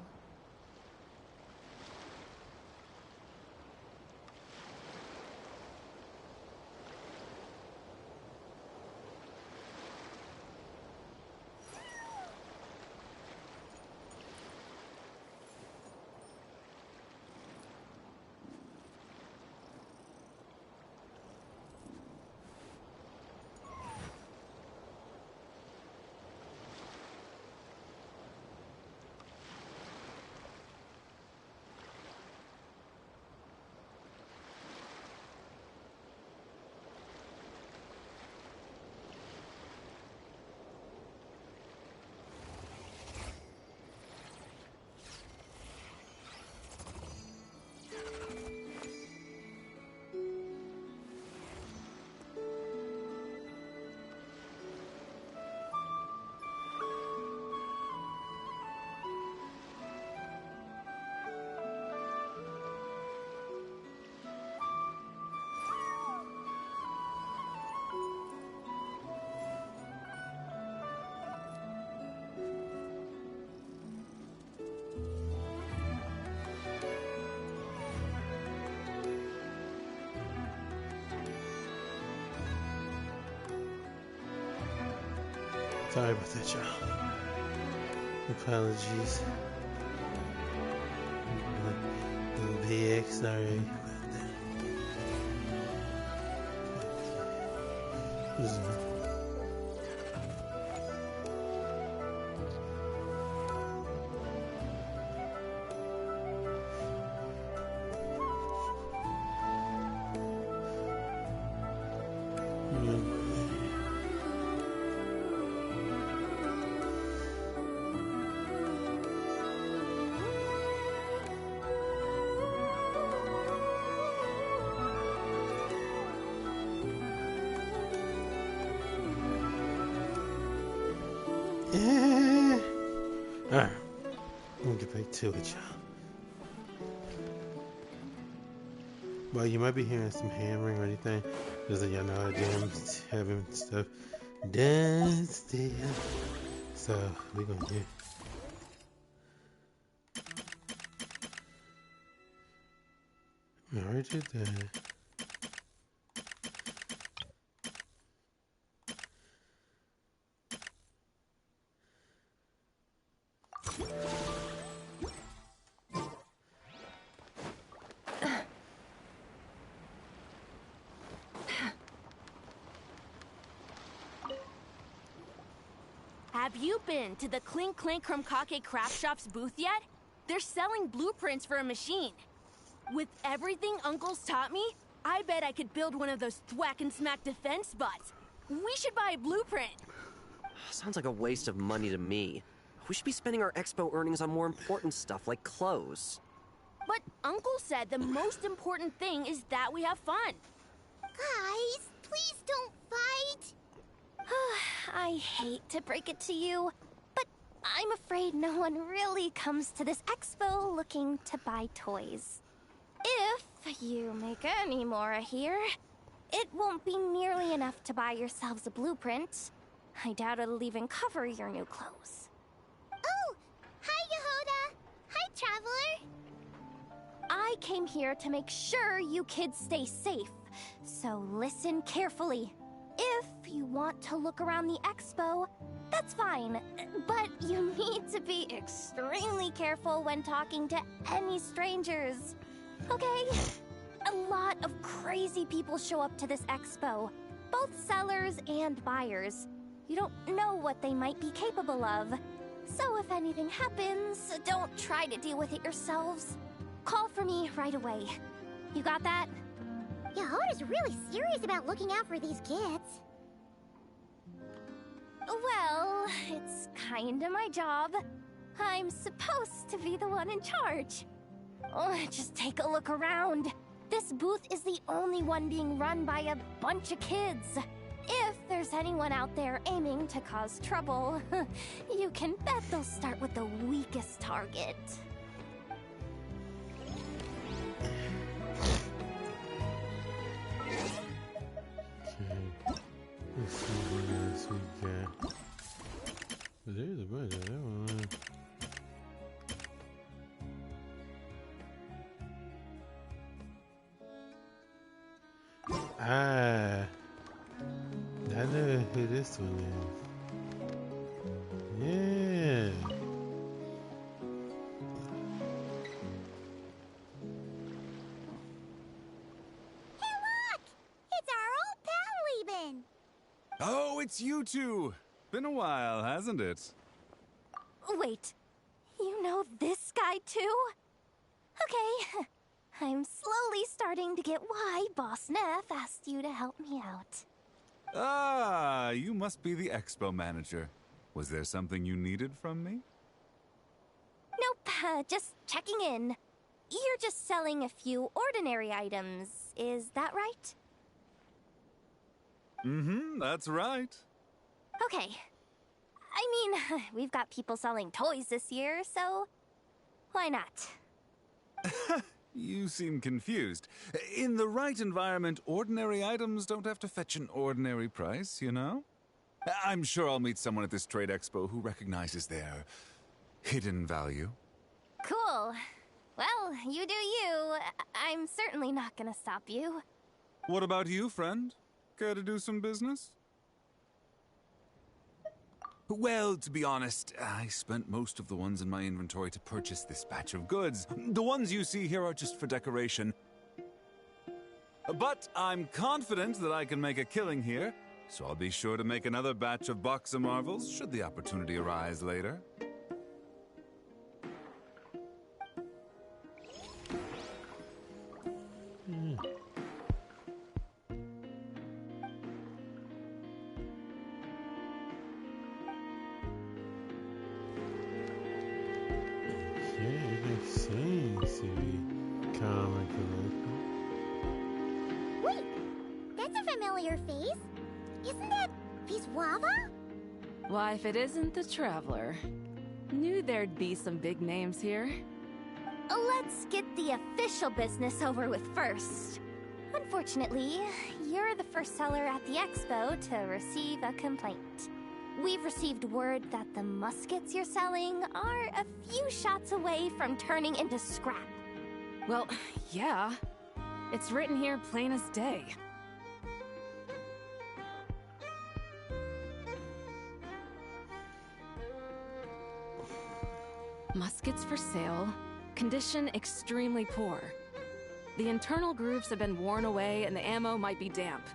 Sorry about that, y'all. Apologies. Little big, sorry about that. Yeah. Alright. I'm gonna get back to it, y'all. Well, you might be hearing some hammering or anything, because y'all know I am having stuff downstairs. So, we're gonna get. I already did that. Have you been to the Clink Clink Krumkake Craft Shop's booth yet? They're selling blueprints for a machine. With everything Uncle's taught me, I bet I could build one of those thwack and smack defense bots. We should buy a blueprint. Sounds like a waste of money to me. We should be spending our expo earnings on more important stuff like clothes. But Uncle said the most important thing is that we have fun. Guys, please don't fight. I hate to break it to you, but I'm afraid no one really comes to this expo looking to buy toys. If you make any more here, it won't be nearly enough to buy yourselves a blueprint. I doubt it'll even cover your new clothes. Oh, hi, Yehoda. Hi, Traveler. I came here to make sure you kids stay safe, so listen carefully. If you want to look around the expo, that's fine, but you need to be extremely careful when talking to any strangers, okay? A lot of crazy people show up to this expo, both sellers and buyers. You don't know what they might be capable of, so if anything happens, don't try to deal with it yourselves. Call for me right away. You got that? Yehoda's really serious about looking out for these kids. Well, it's kinda my job. I'm supposed to be the one in charge. Oh, just take a look around. This booth is the only one being run by a bunch of kids. If there's anyone out there aiming to cause trouble, you can bet they'll start with the weakest target. Let's see what else we got. There's a bunch of that one. Ah, I know who this one is. Yeah. Hey, look! It's our old pal Lieben. Oh, it's you two! Been a while, hasn't it? Wait, you know this guy too? Okay, I'm slowly starting to get why Boss Neff asked you to help me out. Ah, you must be the expo manager. Was there something you needed from me? Nope, just checking in. You're just selling a few ordinary items, is that right? Mm-hmm, that's right. Okay. I mean, we've got people selling toys this year, so why not? You seem confused. In the right environment, ordinary items don't have to fetch an ordinary price, you know? I'm sure I'll meet someone at this trade expo who recognizes their hidden value. Cool. Well, you do you. I'm certainly not gonna stop you. What about you, friend? Care to do some business? Well, to be honest, I spent most of the ones in my inventory to purchase this batch of goods. The ones you see here are just for decoration. But I'm confident that I can make a killing here, so I'll be sure to make another batch of Box of Marvels should the opportunity arise later. Seems to be common collector. Wait, that's a familiar face. Isn't that Viswava? Why, if it isn't the Traveler. Knew there'd be some big names here. Let's get the official business over with first. Unfortunately, you're the first seller at the expo to receive a complaint. We've received word that the muskets you're selling are a few shots away from turning into scrap. Well, yeah. It's written here plain as day. Muskets for sale. Condition extremely poor. The internal grooves have been worn away and the ammo might be damp.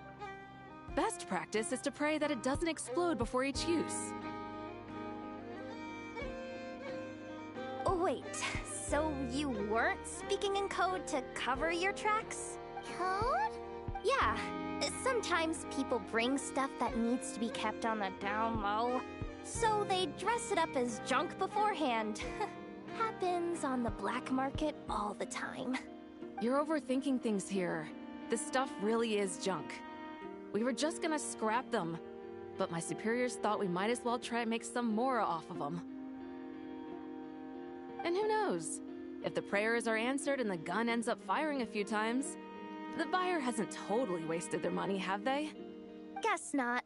Best practice is to pray that it doesn't explode before each use. Oh, wait, so you weren't speaking in code to cover your tracks? Code? Yeah, sometimes people bring stuff that needs to be kept on the down low, so they dress it up as junk beforehand. Happens on the black market all the time. You're overthinking things here. This stuff really is junk. We were just gonna scrap them, but my superiors thought we might as well try and make some more off of them. And who knows? If the prayers are answered and the gun ends up firing a few times, the buyer hasn't totally wasted their money, have they? Guess not.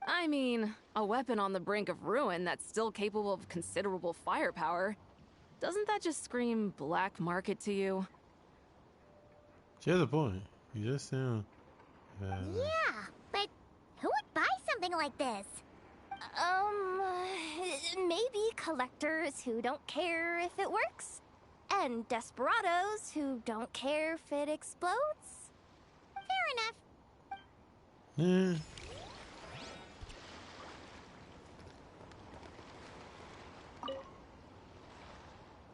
I mean, a weapon on the brink of ruin that's still capable of considerable firepower. Doesn't that just scream black market to you? She has a point. You just sound... Yeah, but who would buy something like this? Maybe collectors who don't care if it works, and desperados who don't care if it explodes. Fair enough. Yeah.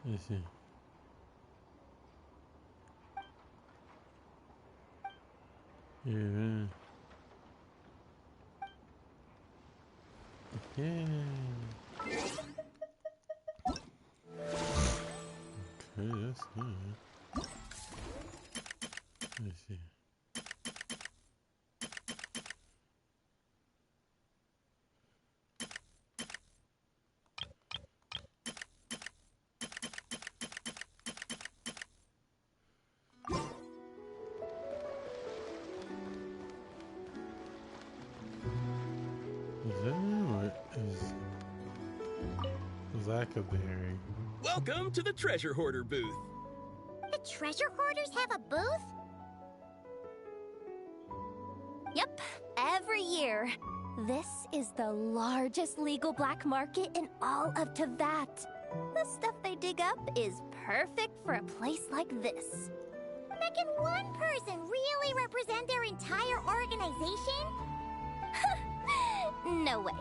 Let's see. Yeah, man. Yeah. Okay, that's good. Let's see. Is that what is Blackberry? Welcome to the Treasure Hoarder booth. The treasure hoarders have a booth? Yep, every year. This is the largest legal black market in all of Teyvat. The stuff they dig up is perfect for a place like this. But can one person really represent their entire organization? No way.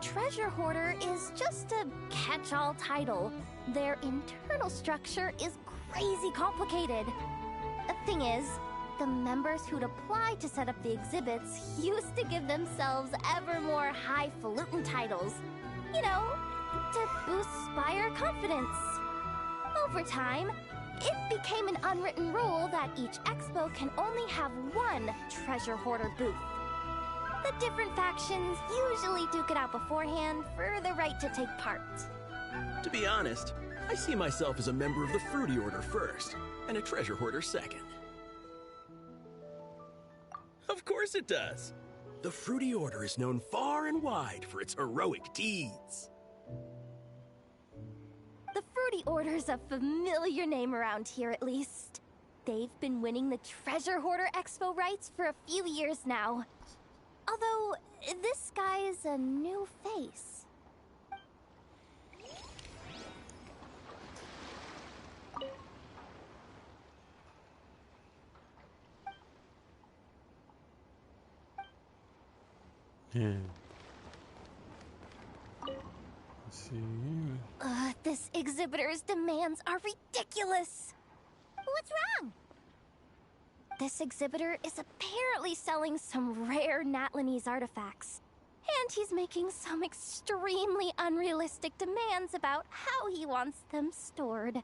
Treasure Hoarder is just a catch-all title. Their internal structure is crazy complicated. The thing is, the members who'd apply to set up the exhibits used to give themselves ever more highfalutin titles. You know, to boost buyer confidence. Over time, it became an unwritten rule that each expo can only have one Treasure Hoarder booth. The different factions usually duke it out beforehand for the right to take part. To be honest, I see myself as a member of the Fruity Order first, and a Treasure Hoarder second. Of course it does. The Fruity Order is known far and wide for its heroic deeds. The Fruity Order's a familiar name around here, at least. They've been winning the Treasure Hoarder Expo rights for a few years now. Although, this guy's a new face. Yeah. Let's see. This exhibitor's demands are ridiculous. What's wrong? This exhibitor is apparently selling some rare Natlanese artifacts. And he's making some extremely unrealistic demands about how he wants them stored.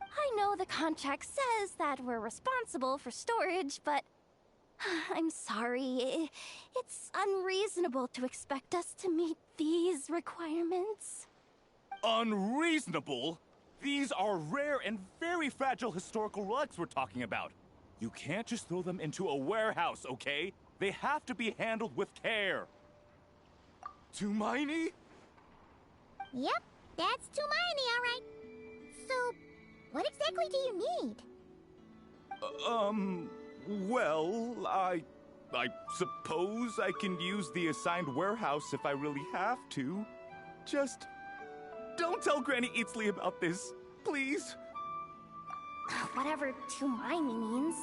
I know the contract says that we're responsible for storage, but I'm sorry. It's unreasonable to expect us to meet these requirements. Unreasonable? These are rare and very fragile historical relics we're talking about. You can't just throw them into a warehouse, okay? They have to be handled with care. Tumaini? Yep, that's Tumaini, all right. So, what exactly do you need? Well, I suppose I can use the assigned warehouse if I really have to. Just don't tell Granny Eatsley about this, please. Whatever Tumaini means,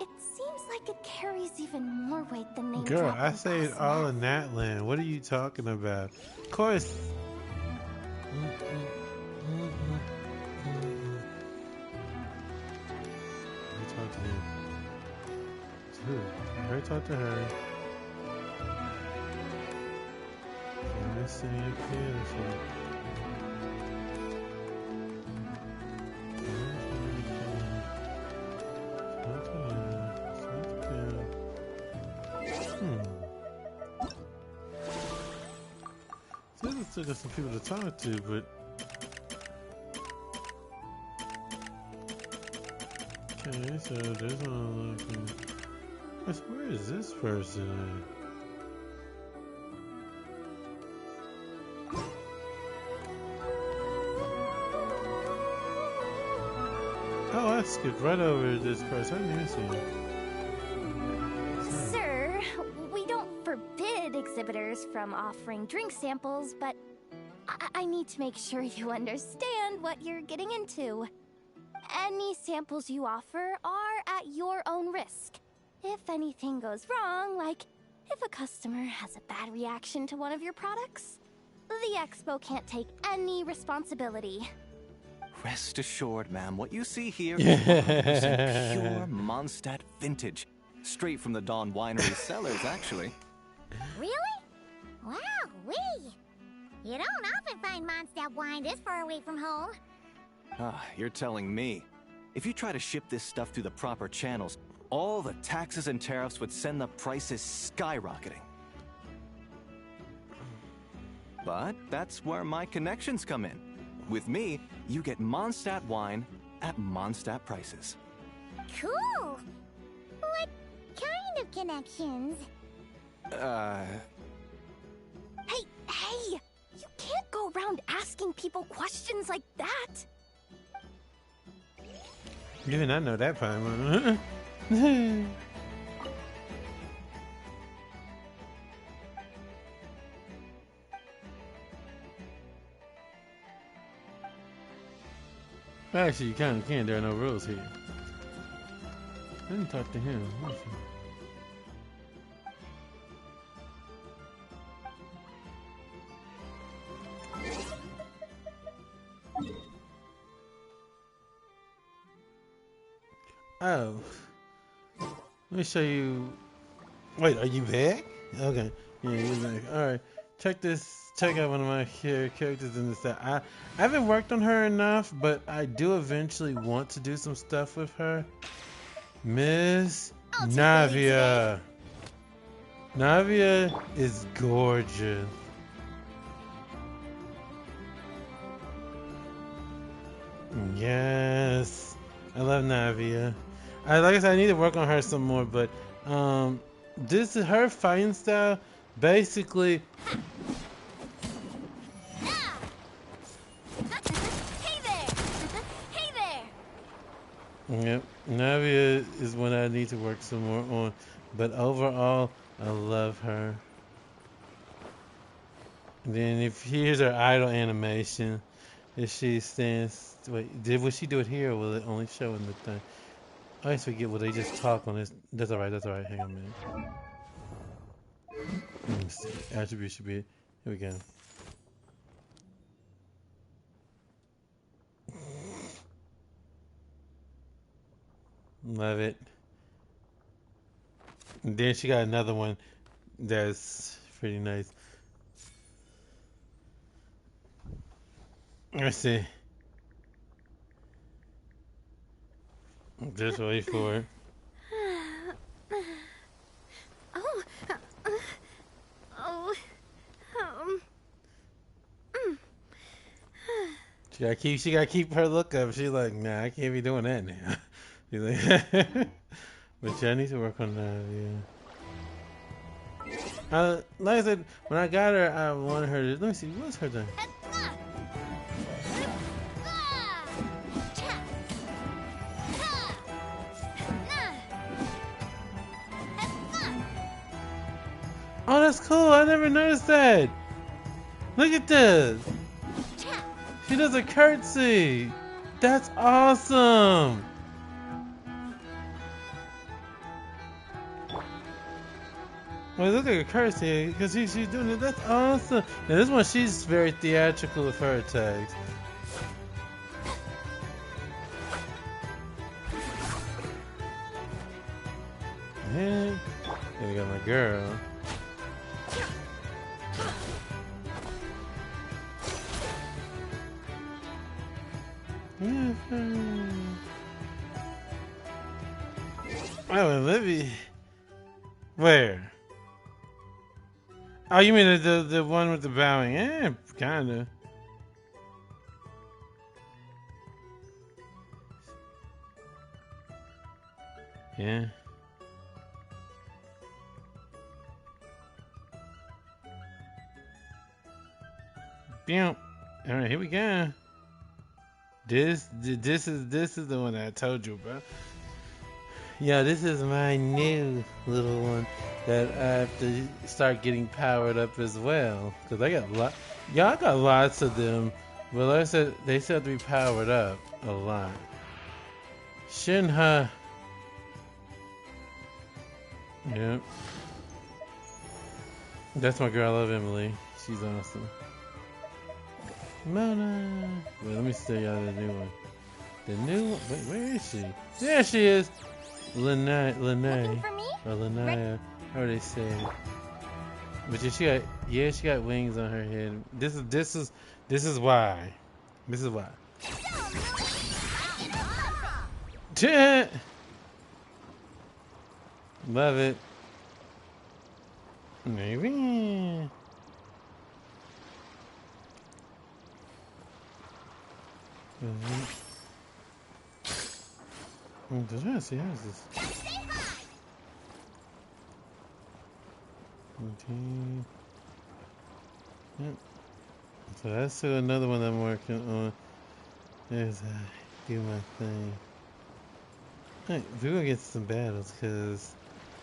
it seems like it carries even more weight than name Girl, dropping I saved Boss all Neff. of Natland. What are you talking about? Of course. Let me talk to him. Dude, her talk to her. Can I say it? Still got some people to talk to, but okay, so there's one looking. Where is this person at? Oh, I skipped right over this person. I didn't even see him. Sir, we don't forbid exhibitors from offering drink samples, but I need to make sure you understand what you're getting into. Any samples you offer are at your own risk. If anything goes wrong, like if a customer has a bad reaction to one of your products, the expo can't take any responsibility. Rest assured, ma'am, what you see here is 100% pure Mondstadt vintage. Straight from the Dawn Winery cellars, actually. Really? Wow, wee! You don't often find Mondstadt wine this far away from home. Ah, you're telling me. If you try to ship this stuff through the proper channels, all the taxes and tariffs would send the prices skyrocketing. But that's where my connections come in. With me, you get Mondstadt wine at Mondstadt prices. Cool! What kind of connections? Hey! You can't go around asking people questions like that! You did not know that part. Actually, you kind of can. There are no rules here. Let me talk to him. Oh. Let me show you. Wait, are you back? Okay. Yeah, you're back. Alright. Check this. Check out one of my characters in this set. I haven't worked on her enough, but I do eventually want to do some stuff with her. Miss Navia. Navia is gorgeous. Yes. I love Navia. Like I said, I need to work on her some more, but this is her fighting style. Basically, yep, Navia is what I need to work some more on, but overall, I love her. And then if here's her idle animation, if she stands, wait, will she do it here, or will it only show in the thing? I always forget, will they just talk on this? That's alright, hang on a minute. Let's see. Attributes should be. Here we go. Love it. And then she got another one that's pretty nice. Let's see. Just wait for it. Oh. Oh. She gotta keep her look up. She's like, nah, I can't be doing that now. She's like, but yeah, I need to work on that. Yeah. Like I said, when I got her, I wanted her to. Let me see, what's her name? Oh, that's cool. I never noticed that. Look at this. She does a curtsy. That's awesome. Well, look at her curtsy because she's doing it. That's awesome. Now, this one, she's very theatrical with her attacks. Yeah. Here we got my girl. Oh, Olivia. Where? Oh, you mean the one with the bowing? Yeah, kinda. Yeah. Bam. All right, here we go. This is the one that I told you about. Yeah, this is my new little one that I have to start getting powered up as well. Cause I got I got lots of them, but like I said, they still have to be powered up a lot. Shinha. Yep. That's my girl. I love Emily. She's awesome. Mona. Wait, let me see y'all the new one. The new one. Wait, where is she? There she is. Lene. Or Lenaya. How do they say it? But yeah, she got wings on her head. This is why. This is why. Love it. Maybe. I'm just trying to see how is this. 19. Yep. So that's still another one I'm working on as I do my thing. Alright, we're gonna get some battles because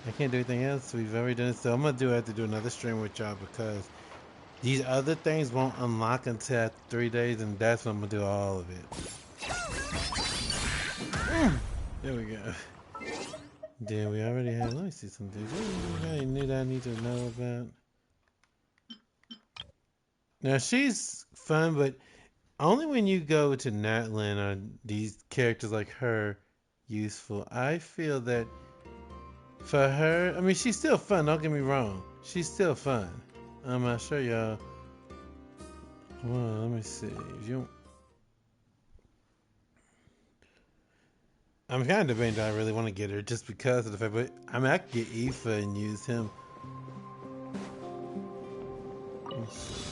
I can't do anything else. We've already done it. So I'm gonna have to do another stream with y'all because these other things won't unlock until after 3 days, and that's when I'm gonna do all of it. There we go. Then we already had. Let me see some dudes. Anybody new that I need to know about? Now she's fun, but only when you go to Natland are these characters like her useful. I feel that for her, I mean, she's still fun. Don't get me wrong. She's still fun. I'll show y'all. Well, let me see. If you, I'm kind of debating that I really want to get her just because of the fact, but I mean, I could get Aoife and use him. Let's see.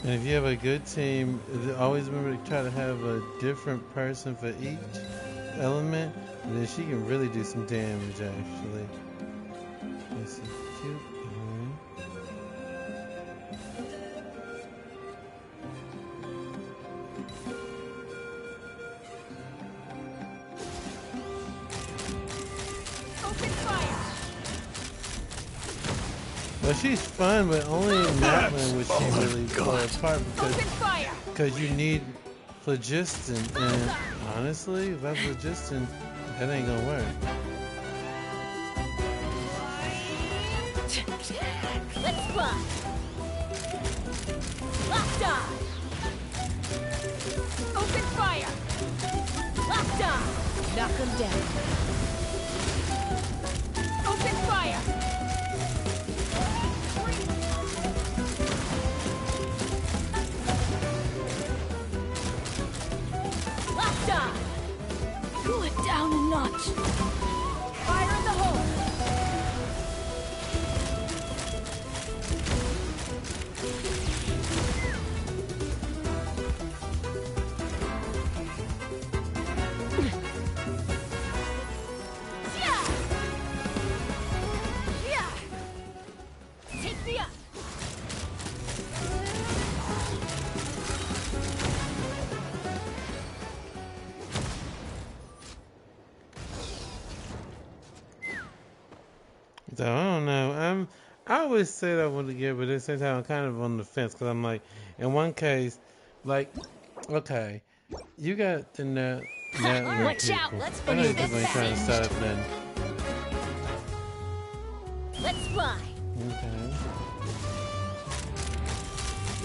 And if you have a good team, always remember to try to have a different person for each element. And then she can really do some damage, actually. Let's see. Cute. Well, she's fun, but only in that one would she really pull apart because you need phlogiston, and honestly, without phlogiston, that ain't gonna work. Let's fly. Locked on. Open fire. Locked on. Knock him down. Open fire. Locked on. Cool it down a notch. Fire in the hole. Take me up. So I don't know. I always say that I want to get, but at the same time I'm kind of on the fence because I'm like, in one case, like, okay, you got the network Watch people. out, let's I know finish people this ain't trying to fast. start up nothing. Let's fly. Okay.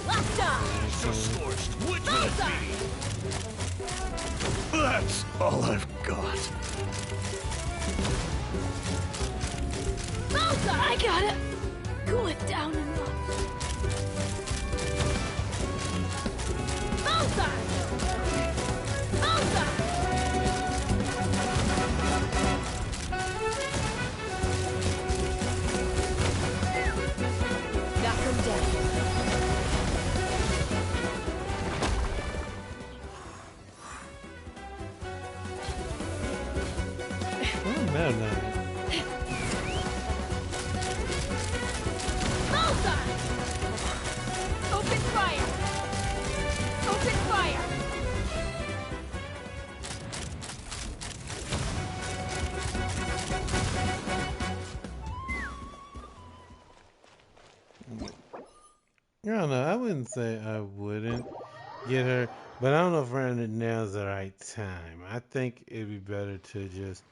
Locked on. So scorched. Would you Bullseye. That's all I've got. Bullseye. I got it. Cool it down a notch. Bullseye. Bullseye. Knock him down. Oh, no. Bullseye. Open fire. Open fire. I don't know. I wouldn't say I wouldn't get her, but I don't know if right now is the right time. I think it'd be better to just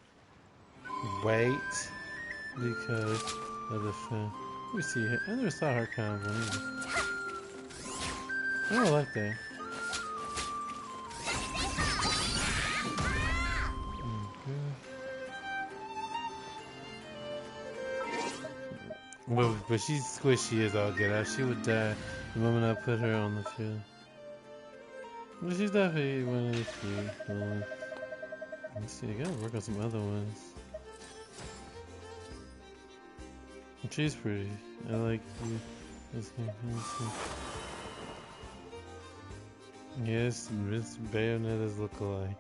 wait because of the film. Let me see her. I never saw her combo either. I don't like that. But she's squishy as all get out. She would die the moment I put her on the field. But she's definitely one of the few. Let's see, I gotta work on some other ones. She's pretty. I like you. Let's see. Yes, Miss Bayonetta's look-alike.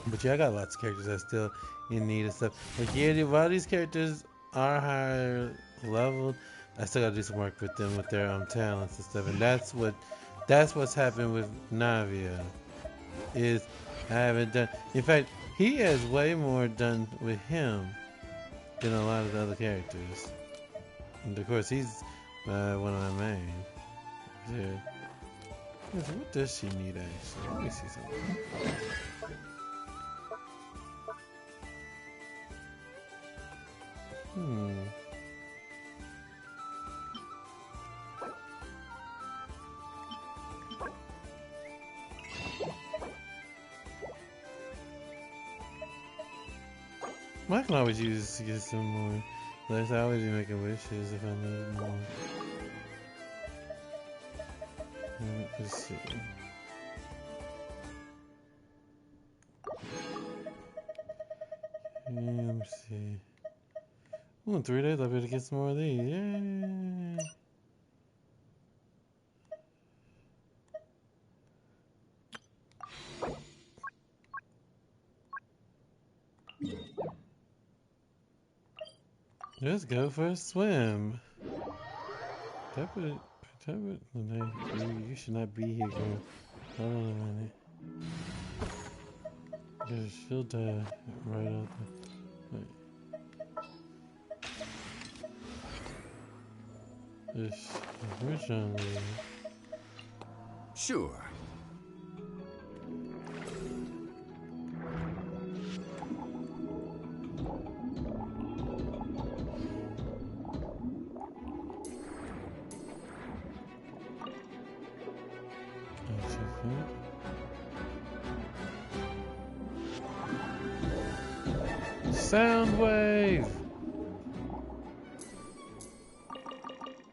But yeah, I got lots of characters that still in need of stuff. Like yeah, while these characters are higher leveled, I still gotta do some work with them with their talents and stuff. And that's what's happened with Navia. Is I haven't done. In fact, he has way more done with him than a lot of the other characters. And of course, he's one of my main. Yeah. What does she need actually? Let me see something. I can always use to get some more. I always be making wishes if I need more. Let's see. Let me see. Oh, in 3 days I'll be able to get some more of these. Yay! Let's go for a swim. Tap it. You should not be here, girl. Hold on a minute. Yeah, she'll die right out there. Where's John Lee? Sure. Sound wave!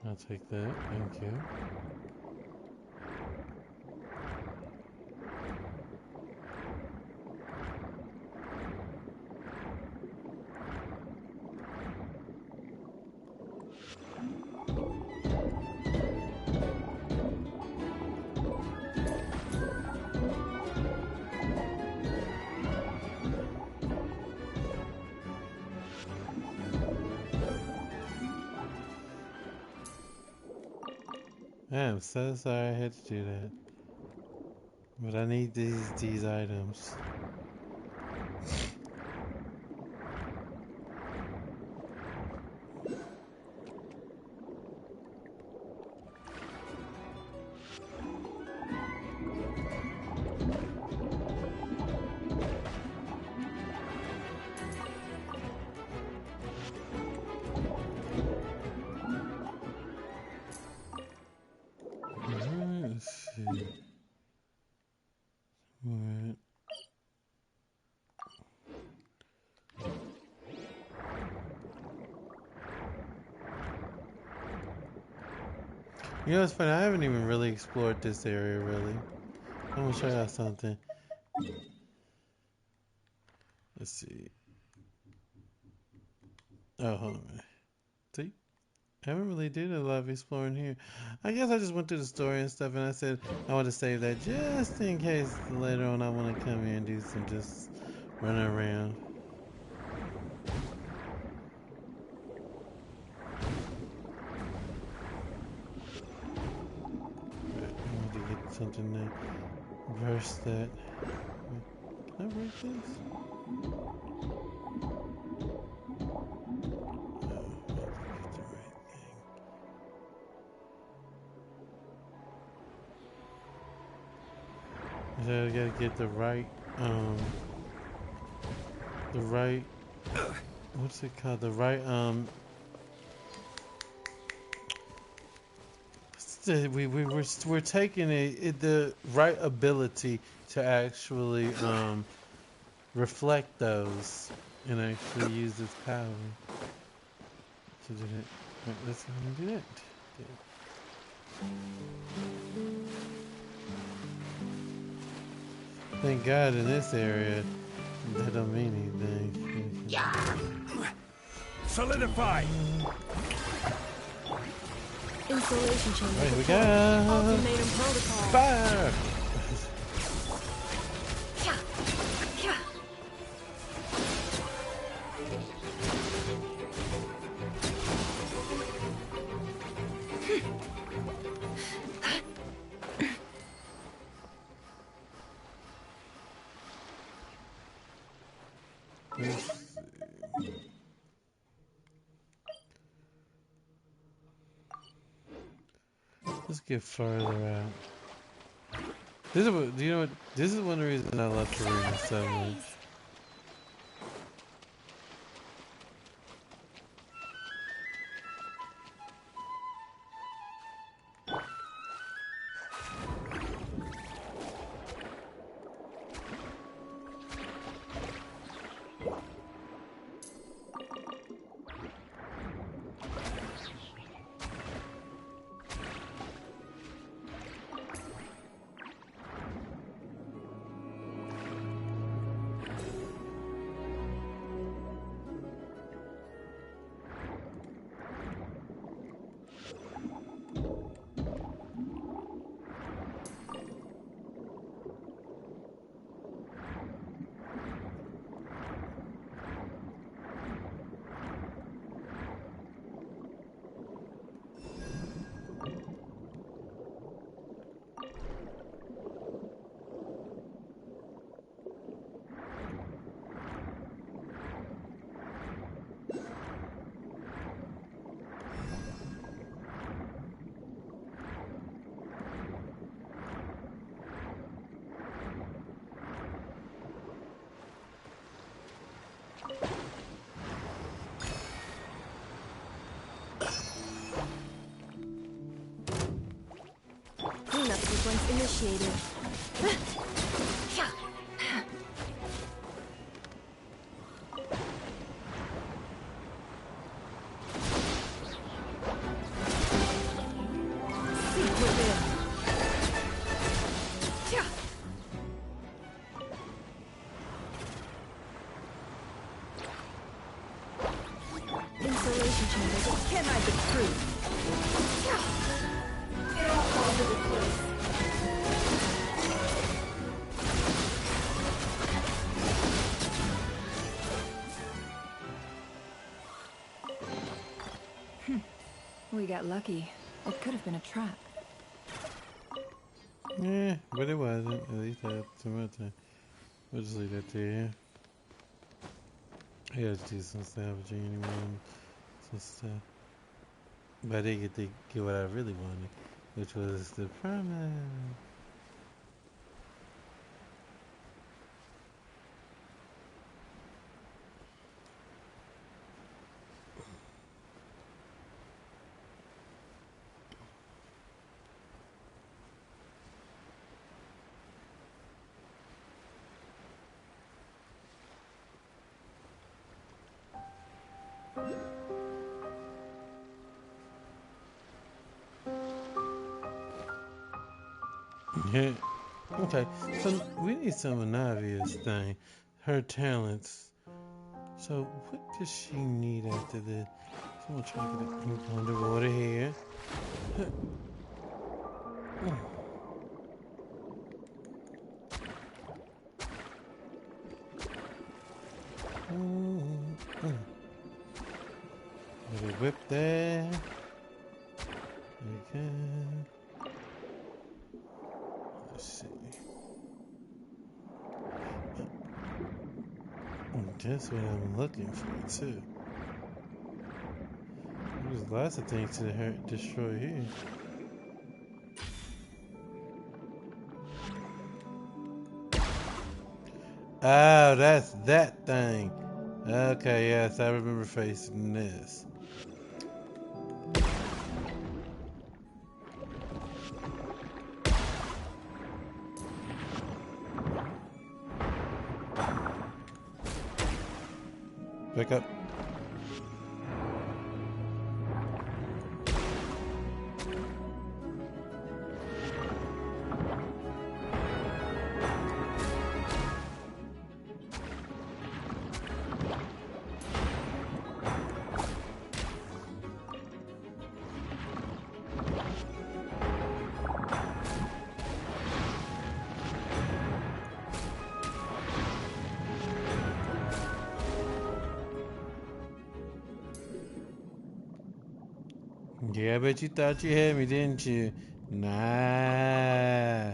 I'll take that, thank you. I'm so sorry I had to do that. But I need these items. Let's see. Alright. You know, it's funny, I haven't even really explored this area, really. I'm gonna show y'all something. Let's see. Oh, hold on. See? I haven't really did a lot of exploring here. I guess I just went through the story and stuff, and I said I want to save that just in case later on I want to come here and do some just running around. Right, I want to get something to reverse that. Can I break this? So I gotta get the right, what's it called? The right, we're taking the right ability to actually, reflect those and actually use this power to do that. Right, let's go and do that. Thank God in this area, that don't mean anything. Yeah. Solidify. Installation chamber. Right, we go. Ultimatum protocol. Fire! Let's get further out. This is what, do you know what? This is one of the reasons I love Karina so much. initiated. Seek within. Insulation chambers can hide the truth. It all falls into place. We got lucky. It could have been a trap. Yeah, but it wasn't. At least I had too much time. We'll just leave that there. I gotta do some salvaging anyway and some stuff. But I did get what I really wanted, which was the promise. Yeah. Okay, so we need some of Navia's thing, her talents. So what does she need after this? So I'm gonna try to get it underwater here. Little whip there. Okay. Let's see. That's what I'm looking for too. There's lots of things to destroy here. Oh, that's that thing. Okay, yes, I remember facing this. Back up. Yeah, I bet you thought you had me, didn't you? Nah.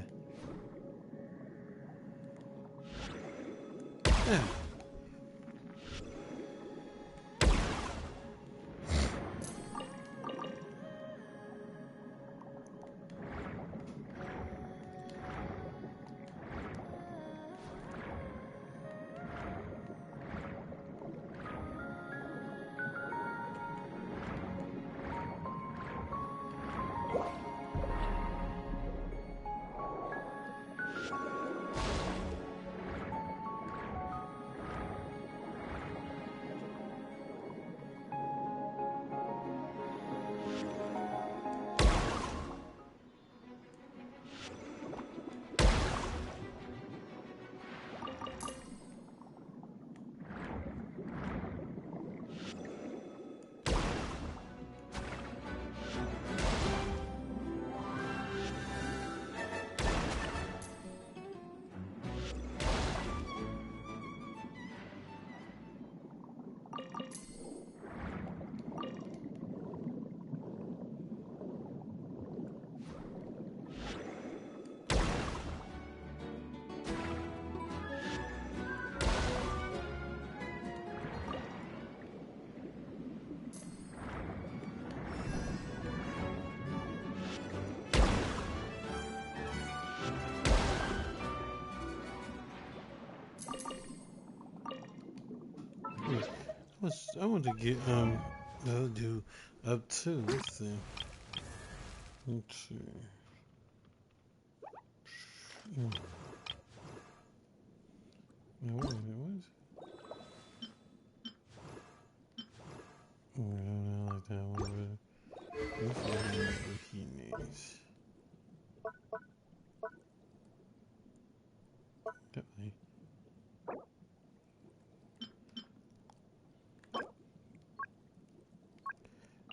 I want to get the other dude up too. Let's see. Let's see. Mm. Now, wait a minute, what is it? I like that one better. Let's see what he needs. Definitely.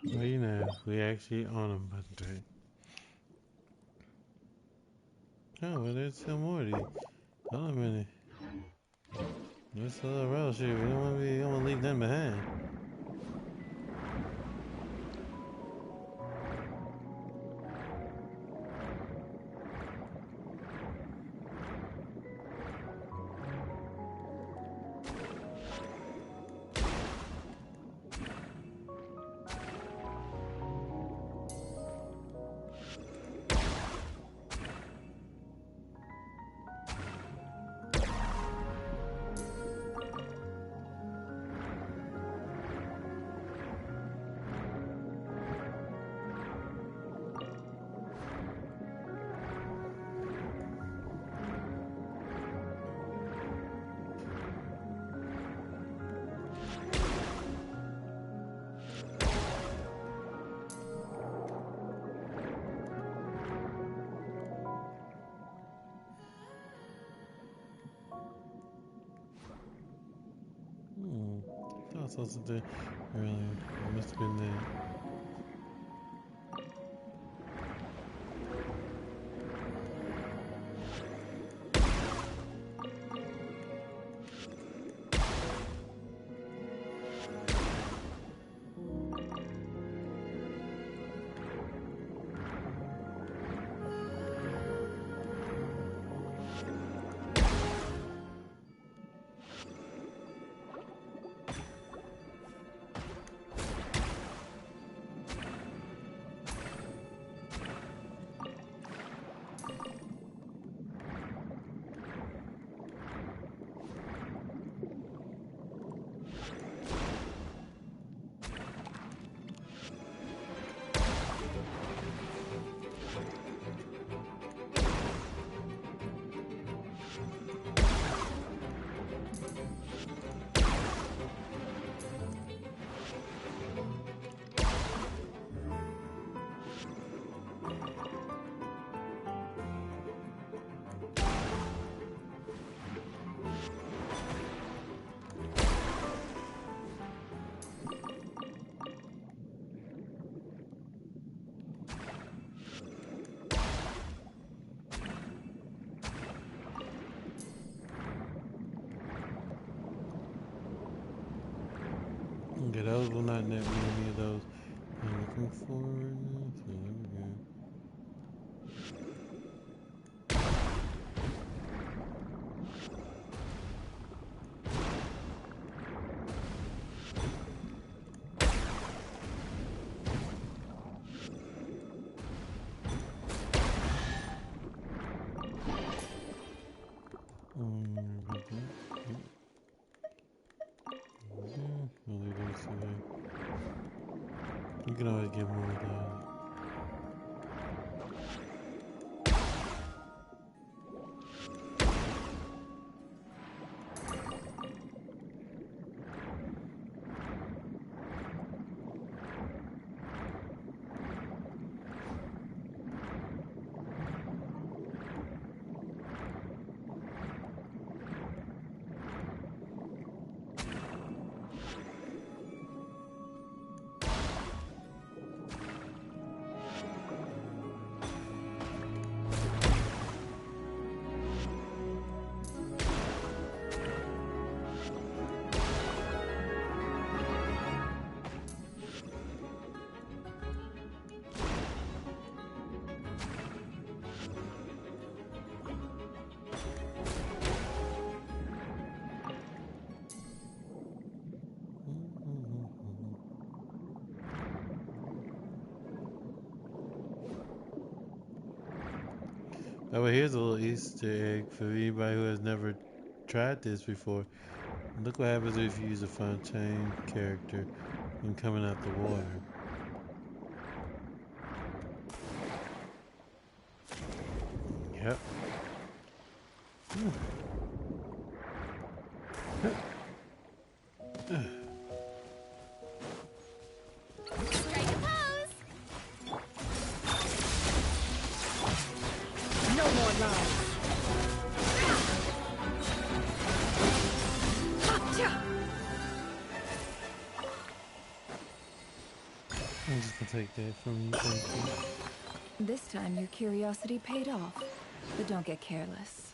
Well, you know, we actually on them, but oh, well, there's still more of these. Hold on a minute. There's a little roll shit. We don't want to leave them behind. I saw something earlier. It must have been that. Okay, those will not net me any of those I'm looking for right now. So there we go. I'll leave those two there. You can always get more of those. Oh, well, here's a little Easter egg for anybody who has never tried this before. Look what happens if you use a Fontaine character when coming out the water. Yep. Strike a pose! No more lies. I'm just gonna take that from you, thank you. This time your curiosity paid off, but don't get careless.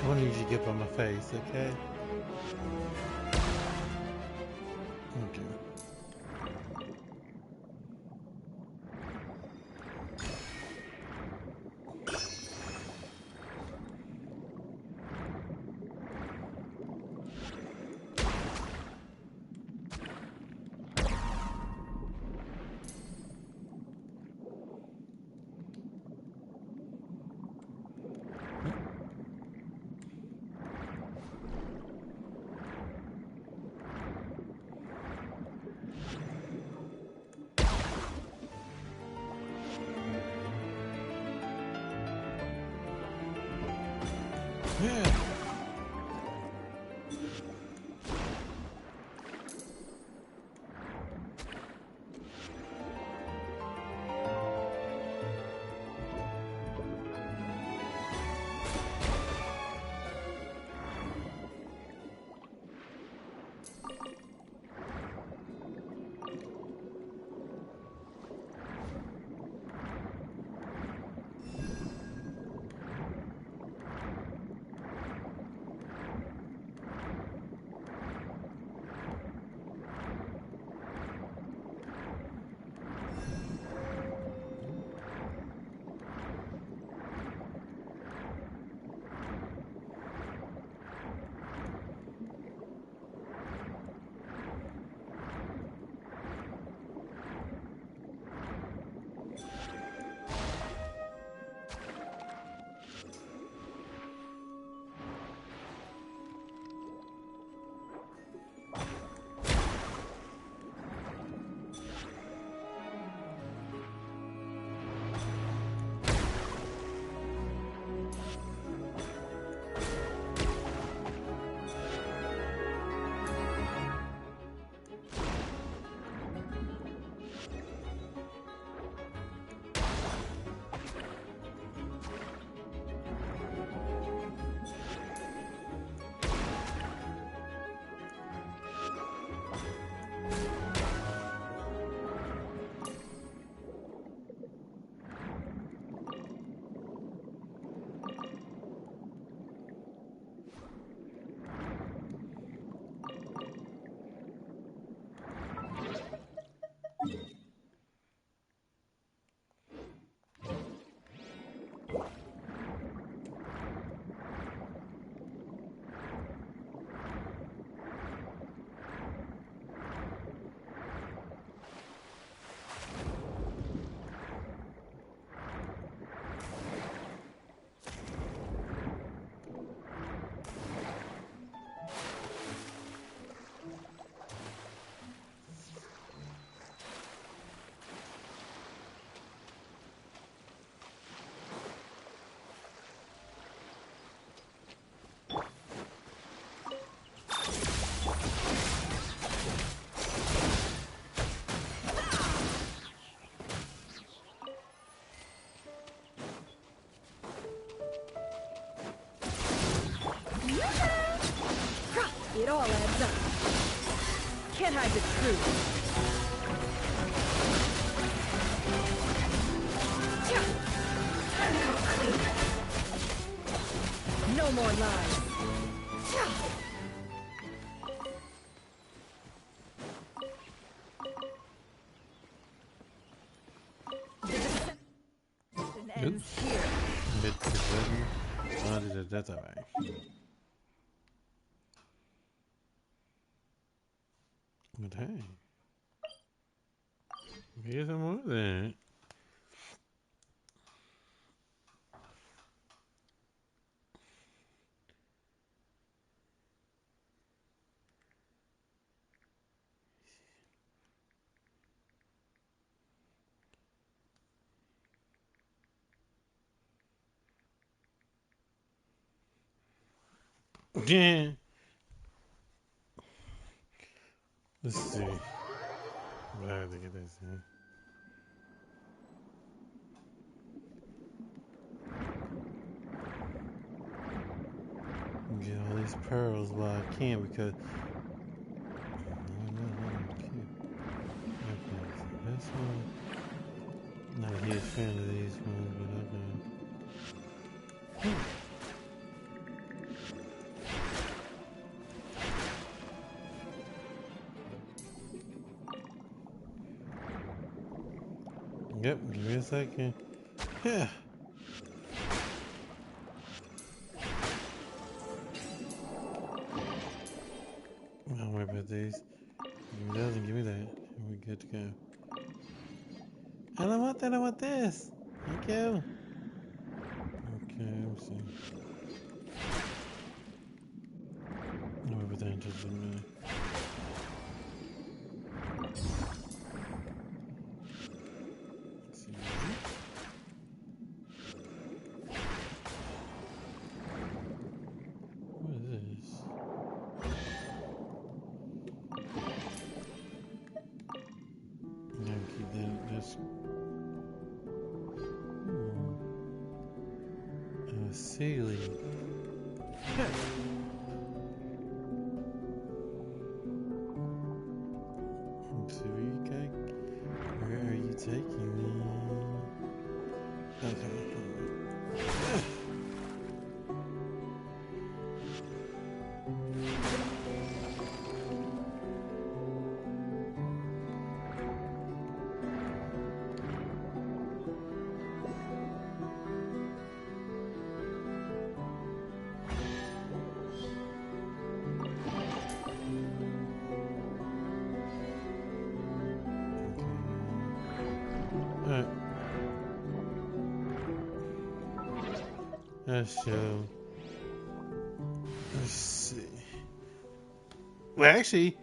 want to use you get up on my face, okay? Okay. Yeah. It all adds up. Can't hide the truth. Time to come clean. No more lies. The deception ends here. That's alright. But hey, here's some more then. Yeah. Let's see. I have to get this in. Get all these pearls while I can because okay, so this one. Not a huge fan of these ones, but okay. Yep, give me a second. Yeah. Don't worry about these. Give me those and give me that. And we're good to go. I don't want that, I want this. Thank you. Okay, let me see. Don't worry about that just a minute. Let's see. What is this? Yeah, keep that. That's ceiling. Yeah. Let's see where you go. Where are you taking me? Okay. Alright. So, let's see. Well, actually,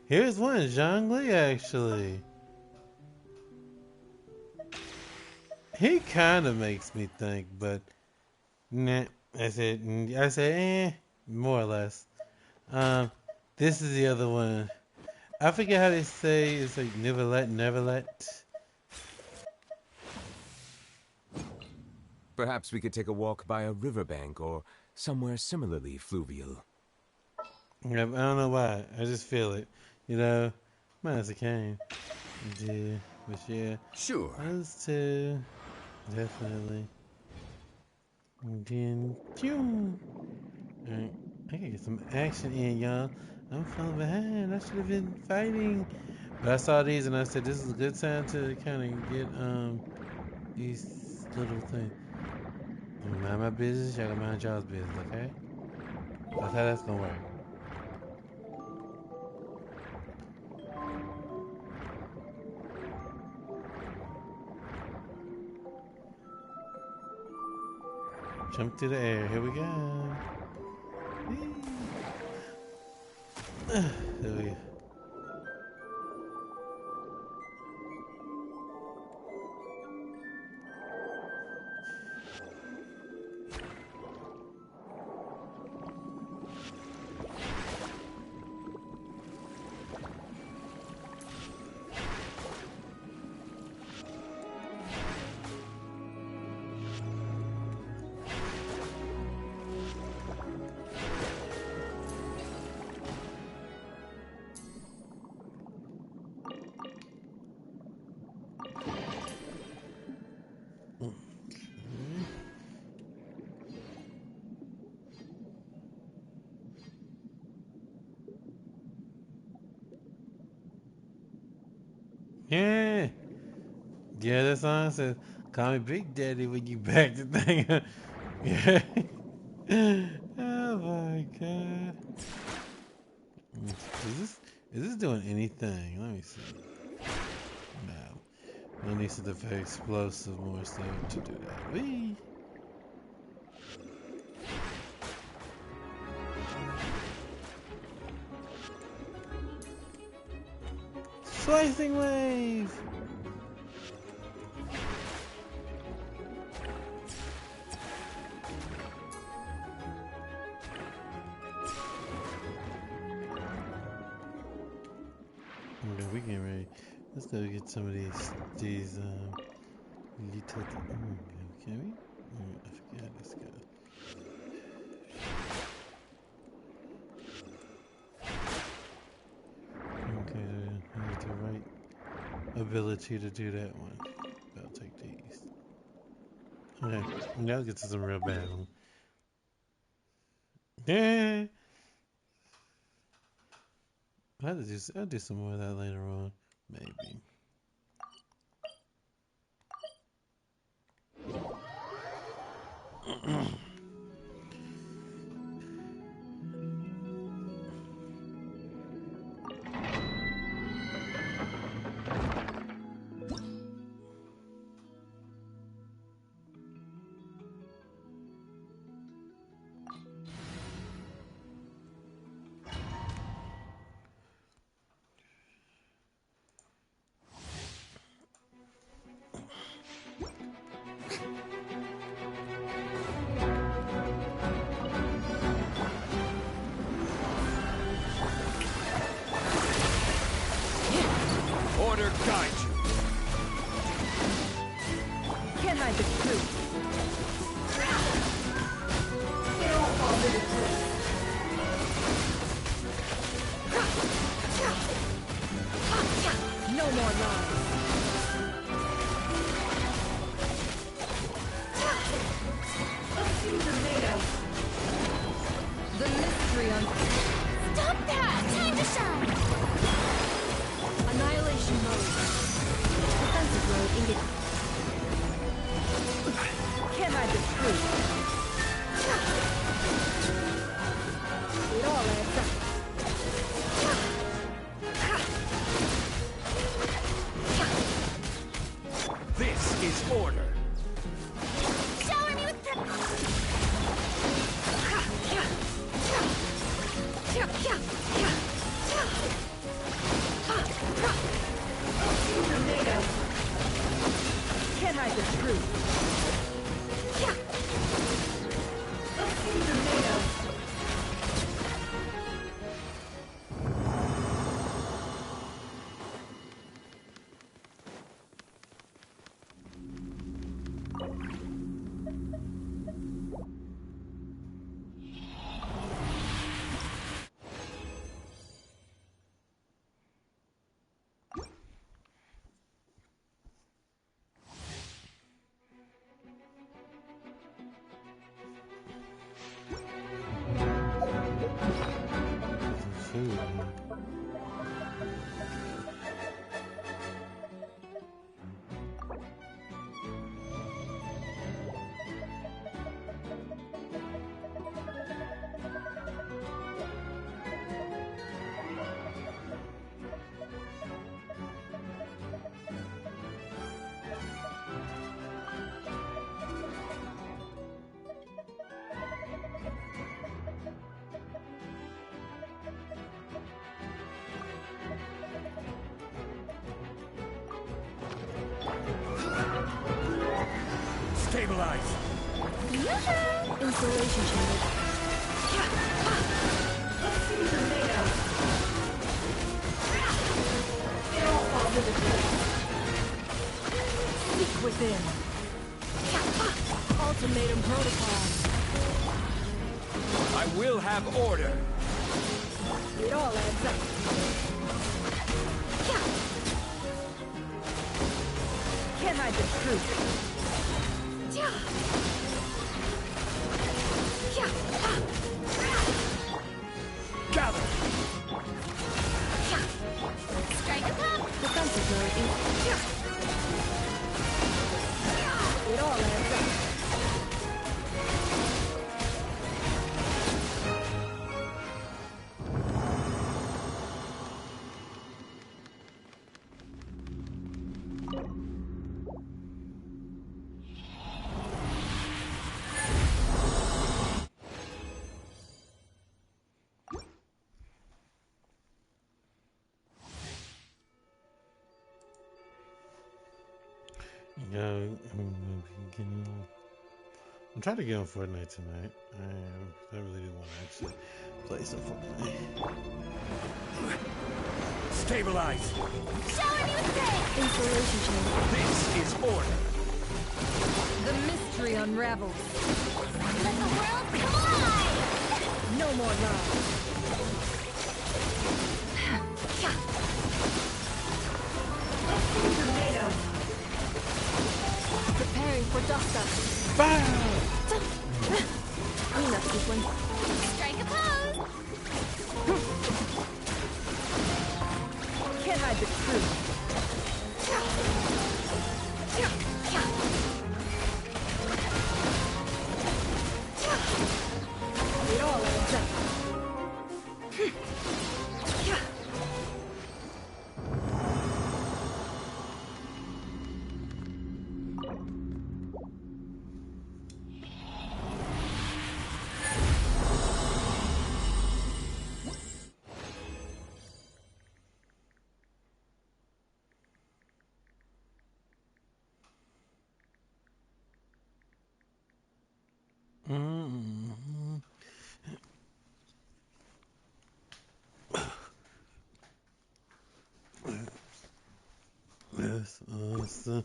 here's one, Zhongli, actually. He kind of makes me think, but nah, I said, more or less. This is the other one. I forget how they say it's like never let. Perhaps we could take a walk by a riverbank or somewhere similarly fluvial. Yeah, I don't know why. I just feel it. You know, might as a cane. Yeah, but yeah. Sure. Those two, definitely. And then, phew. Alright, I gotta get some action in, y'all. I'm falling behind. I should have been fighting. But I saw these and I said this is a good time to kind of get these little things. I'm gonna mind my business, y'all gonna mind y'all's business, okay? That's how that's gonna work. Jump through the air. Here we go. There we go. Yeah. Yeah, that song says, call me Big Daddy when you back the thing up. Yeah. Oh my god. Is this doing anything? Let me see. No. We'll need something very explosive more stuff to do that. Whee! Slicing wave! Okay, we getting ready. Let's go get some of these little, can we? I forget, let's go. Okay, I need the right ability to do that one. I'll take these. Okay, now let's get to some real battle. Yeah. I'll do some more of that later on, maybe. Order guide you. Can't hide the truth. No more lies. The mystery on... Stop that! Time to shine! Annihilation mode. Defensive mode engaged. Can't hide the truth. It all adds up. This is order. Shower me with Can't hide the truth. Stabilize. Installation chamber. Seek within. Ultimatum protocol. I will have order. It all adds up. Can't hide the truth. Gather. strike a pop! Defensive mode. It all adds up. Yeah, I'm trying to get on Fortnite tonight. I am. I really do want to actually play some Fortnite. Stabilize. Shower me with praise! Installation chamber. This is order. The mystery unravels. Let the world come alive! No more lies. Preparing for dust up. Enough, Sequin. Strike a pose! Can't hide the truth. It all adds up. That's awesome.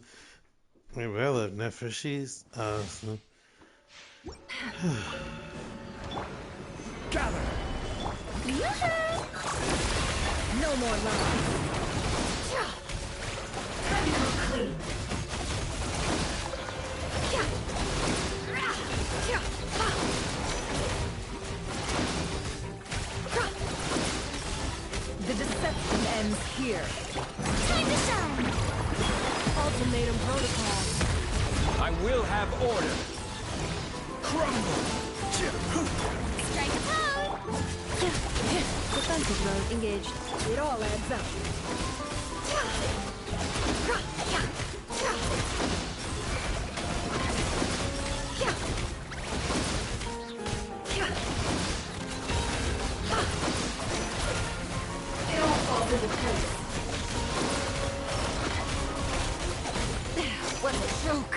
Well, look, Nefer, she's awesome. Gather! No more love. Time to come clean. The deception ends here. Time to shine! Ultimatum protocol. I will have order. Crumble! Strike a pose! Defensive mode engaged. It all adds up. It all falls into place. What a joke!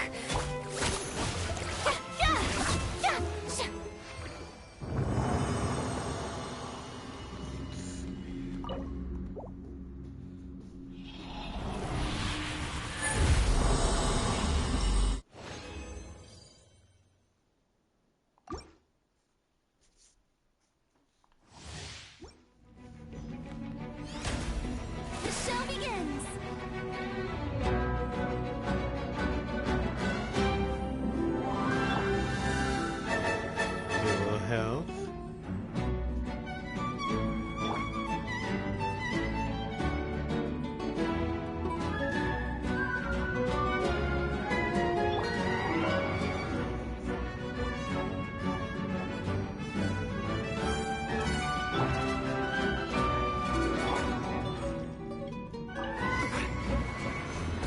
The show begins! Little health.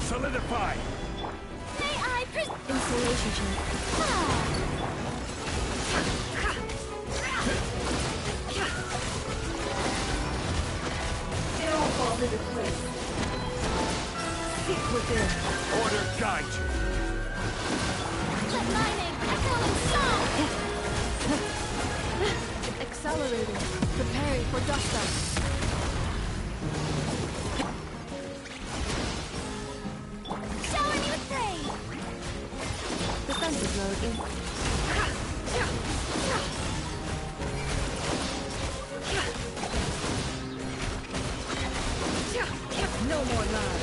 Solidify! May I Installation check. It all falls into place. Seek within. Order guide you. Let my name echo inside! Accelerating. Preparing for dust up. Shower me with praise! Defensive mode in. No more love.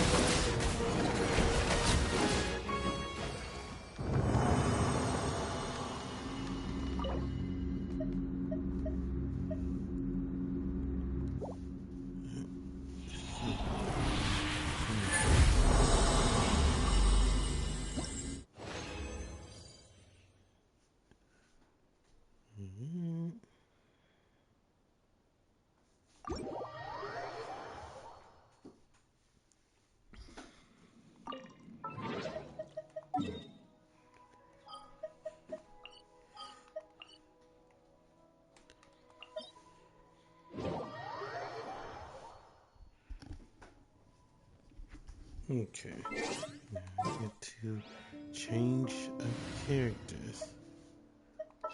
Okay. Now I get to change of characters.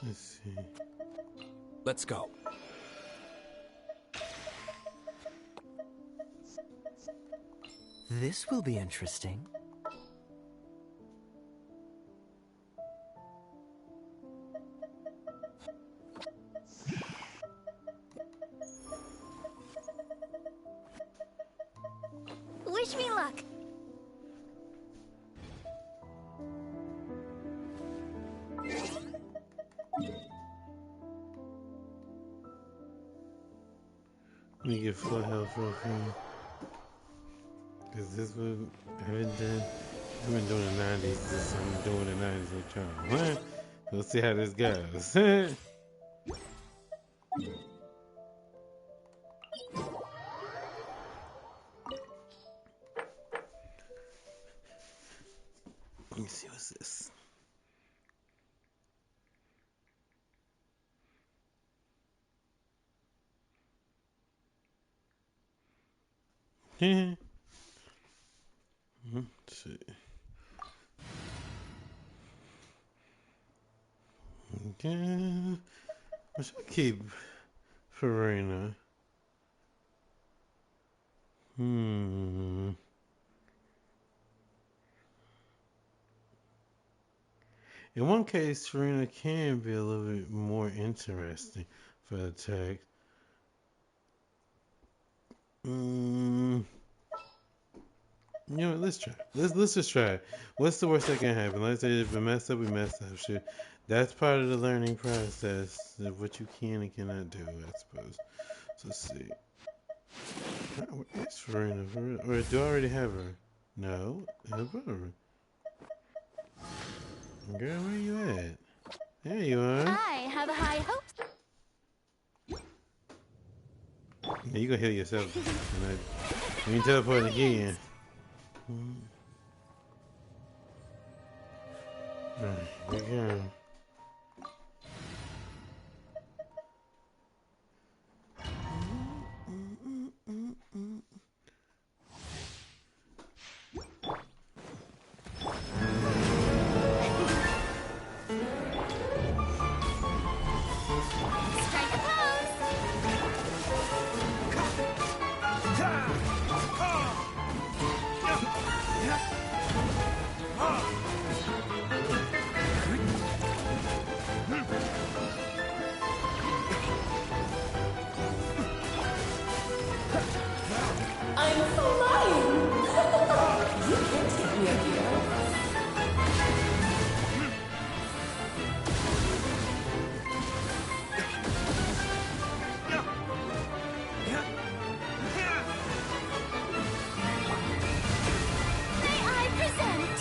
Let's see. Let's go. This will be interesting. Wish me luck! me get full health real quick. Cause this what I've been doing. I've been doing the 90s. This I'm doing the 90s with y'all. What? We'll see how this goes. Let me see what's this. Let's see. Okay. I should keep Farina. In one case, Farina can be a little bit more interesting for attack. You know what, let's try. Let's just try it. What's the worst that can happen? Let's say if we mess up, we mess up. Shit. That's part of the learning process of what you can and cannot do, I suppose. So let's see. Where is Farina? Or do I already have her? No, I have her. Girl, where you at? There you are. I have high hopes. Yeah, you gonna heal yourself. You can teleport again. Alright, here we go. I'm flying! You can't take me up here. May I present?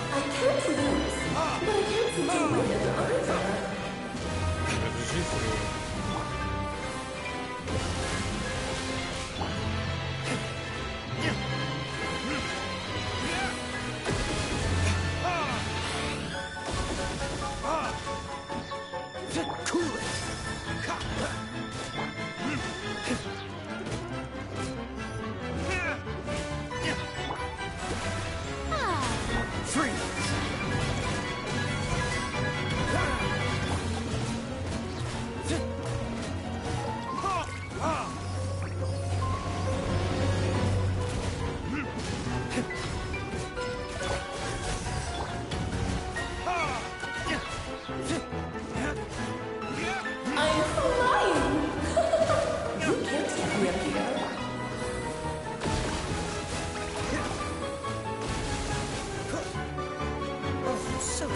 I can't lose, but I can't seem to win it either. That's what she said. I'm flying! You can't take me up here. Oh, I'm so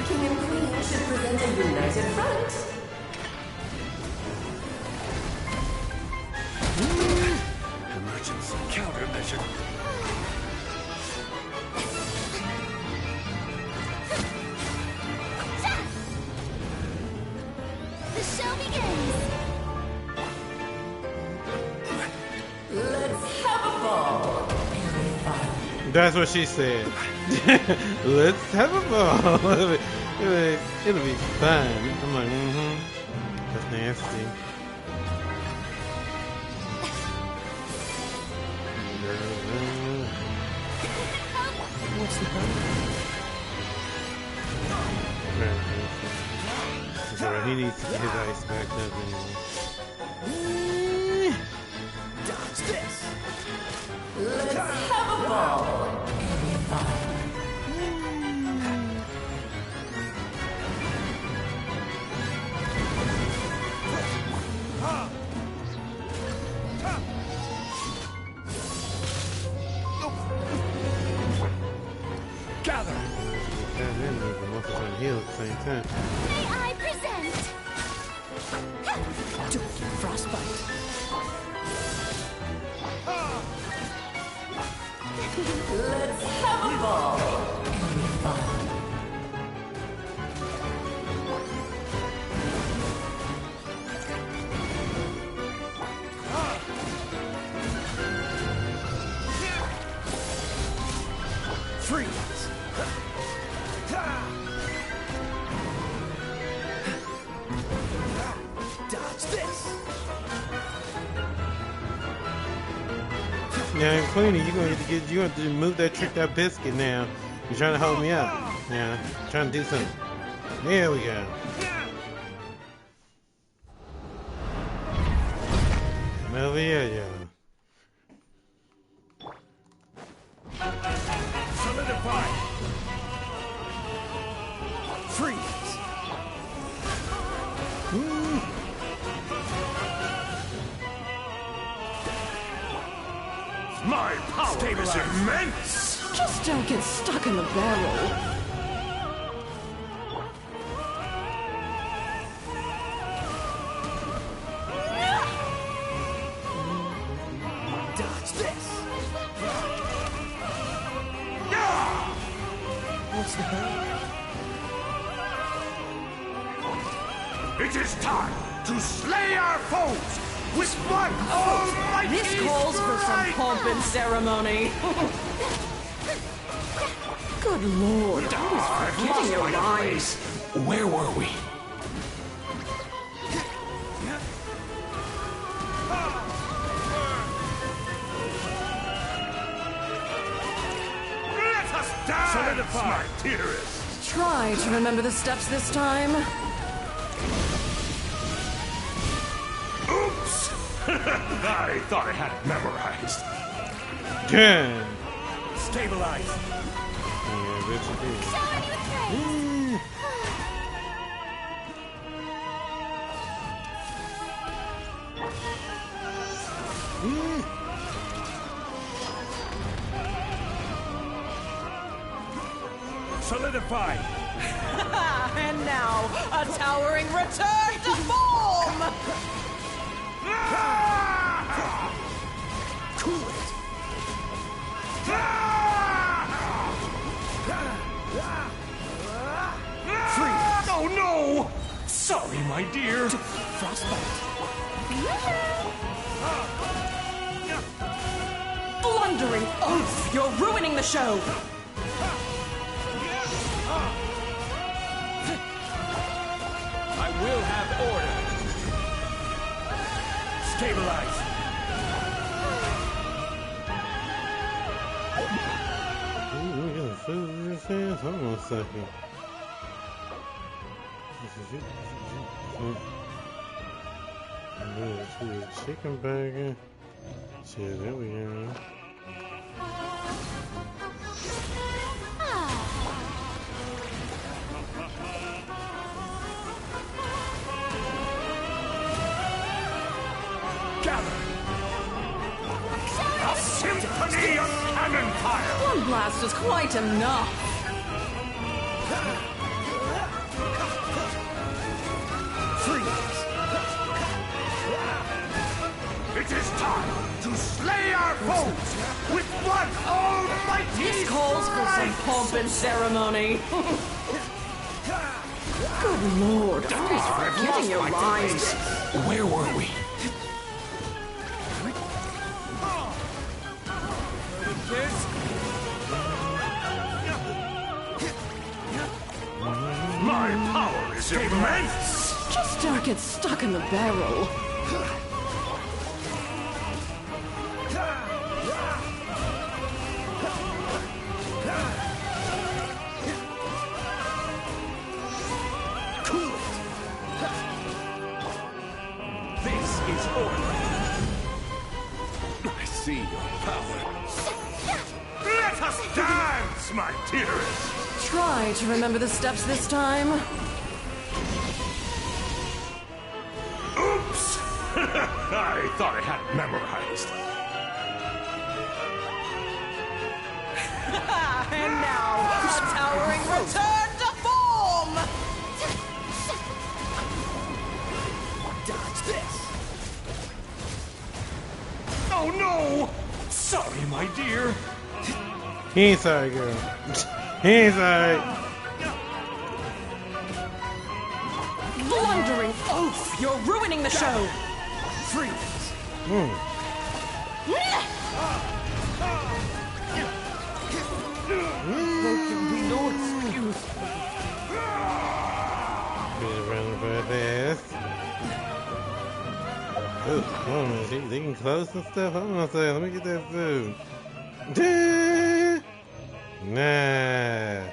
King and Queen should present a united front. Emergency countermeasure. The show begins. Let's have a ball. That's what she said. Let's have a ball. It'll be fun. I'm like, That's nasty. What's the problem? alright. He needs to get his ice back up anyway. Dodge this. Let's have a ball. Gather. Heal at the same time. May I present? Don't get frostbite. Let's have a ball. Freeze. Dodge this. Now, Queenie, you have to move that tricked out biscuit now. You're trying to hold me up. Yeah, trying to do something. There we go. Come over here, y'all. Solidify. Freeze. My power is immense! Just don't get stuck in the barrel. Dodge this! What's the hurry? It is time to slay our foes with one almighty This calls for some pomp and ceremony. Good lord, I was forgetting your lines. Where were we? Let us dance, solidify, my dearest. Try to remember the steps this time. Oops! I thought I had it memorized. Damn. Stabilize. Yeah, bet you did. Solidify. And now, a towering return to form! Cool it. Freeze. Oh no! Sorry, my dear. Frostbite. Blundering oaf! You're ruining the show! I will have order. Stabilize. Ooh, we got food in this hands. Hold on a second. Chicken burger. Shit, there we go. Gather. A symphony of cannon fire. One blast is quite enough. Freeze. It is time to slay our foes with one almighty This calls for some pomp and ceremony. Good lord, I was forgetting your lines. Where were we? My power is immense! Just don't get stuck in the barrel. Cool it! my dearest! Try to remember the steps this time. Oops! I thought I had it memorized. And now, a towering return to form! Dodge this! Oh no! Sorry, my dear. He ain't sorry, girl. He ain't sorry. Blundering oaf! You're ruining the show! Freeze! There can be no excuse. Get around the fast. Ooh, hold on a minute. They can close some stuff. Hold on a second. Let me get that food. Nah.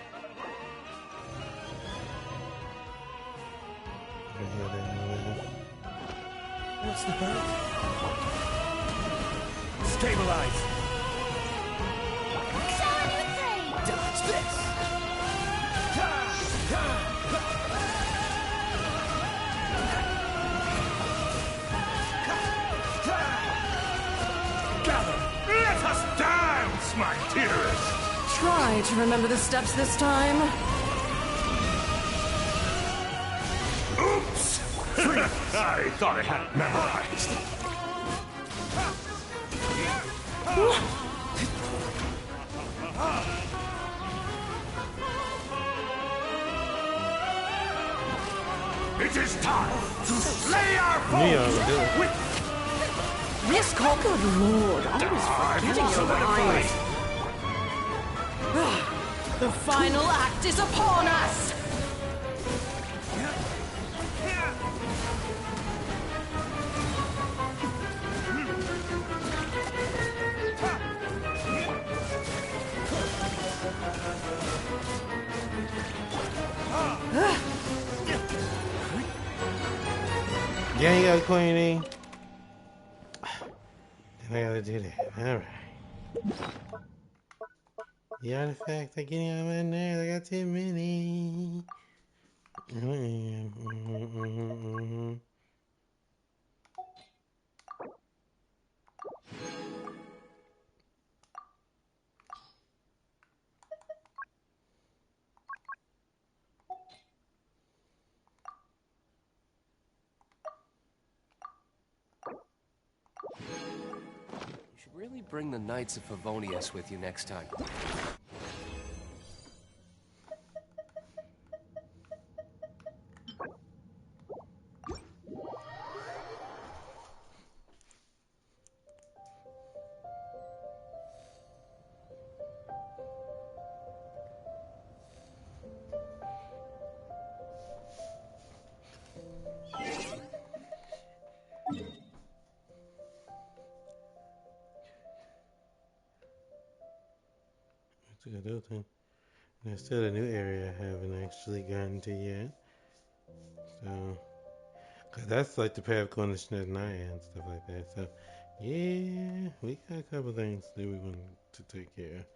What's the bird? Stabilize! Dodge this! Gather! Let us dance, my dearest! Try to remember the steps this time. Oops! I thought I had it memorized. It is time to slay our foes with... Yes, call. Good lord, I was forgetting your behind. The final act is upon us! Yeah, you go, Queenie. Then I gotta do that. Alright. The artifacts are getting on my nerves. I got too many. You should really bring the Knights of Favonius with you next time. That's a good little thing. There's still a new area I haven't actually gotten to yet. So, cause that's like the path going to Snednaya and stuff like that. So, yeah, we got a couple things that we want to take care of.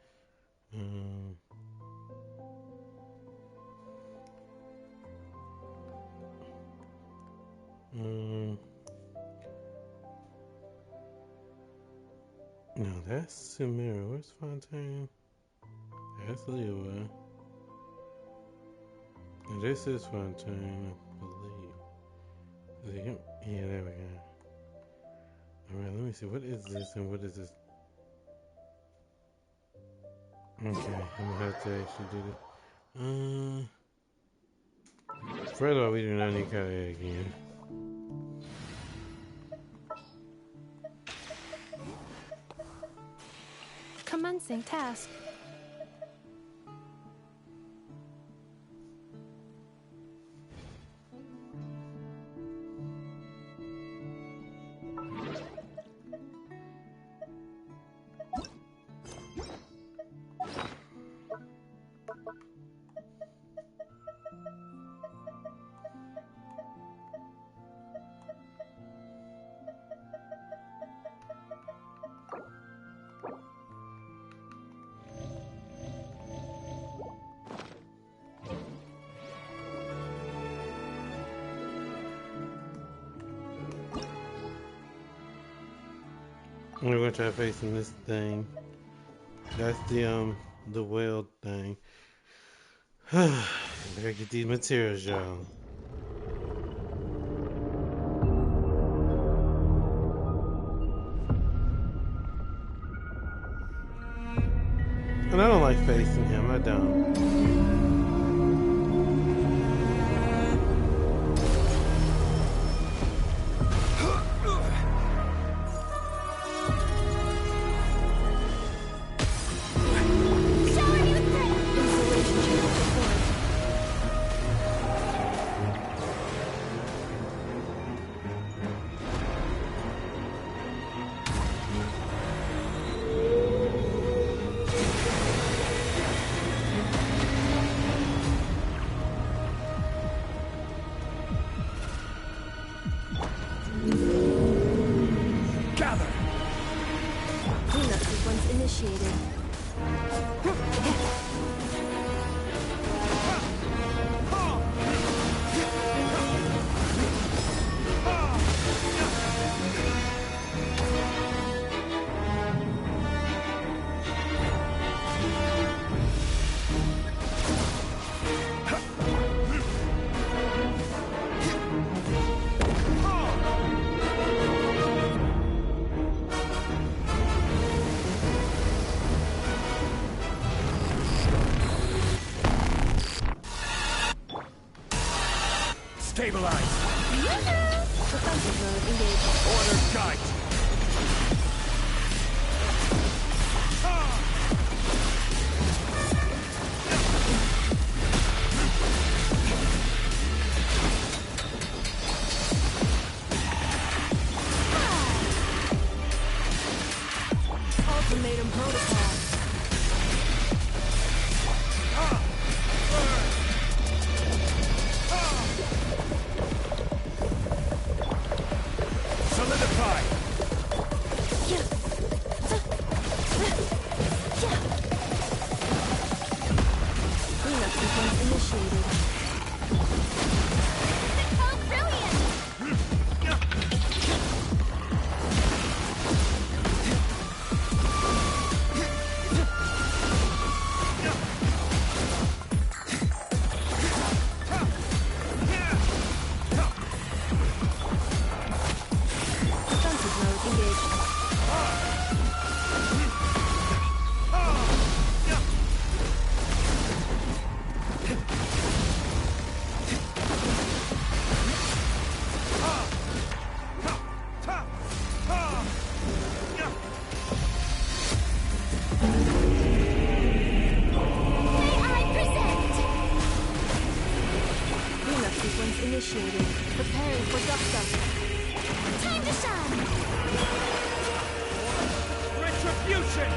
No, that's Sumera. Where's Fontaine? That's Lewa. And this is Fontaine, I believe. Is it him? Yeah, there we go. Alright, let me see. What is this and what is this? Okay, I'm gonna have to actually do this. First of all, we do not need Kaya again. Commencing task. We're gonna try facing this thing. That's the whale thing. Better get these materials, y'all. And I don't like facing him. I don't. Stabilize! Defensive mode engaged. Order kite! Ultimatum protocol. Solidify! Cleanup sequence initiated. Oh, brilliant! Defensive mode engaged. Cleanup sequence initiated. Preparing for dust up. Time to shine! Retribution!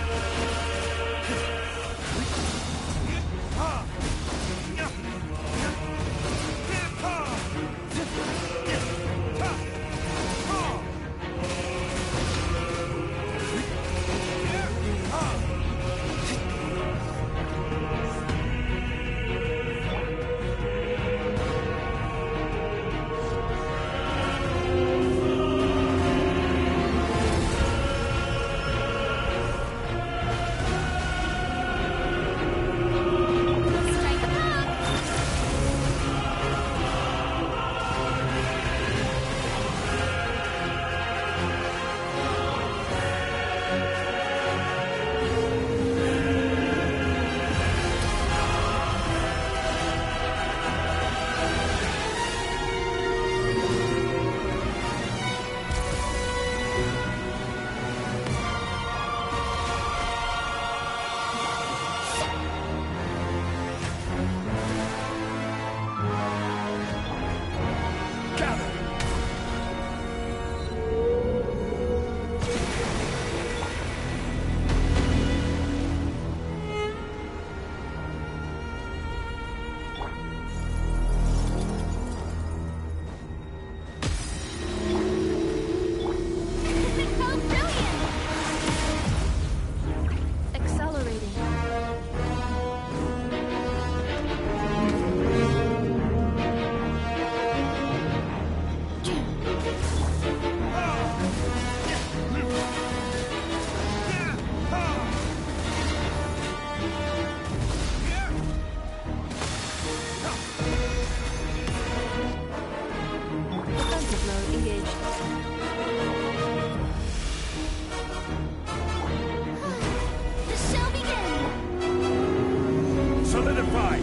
solidify!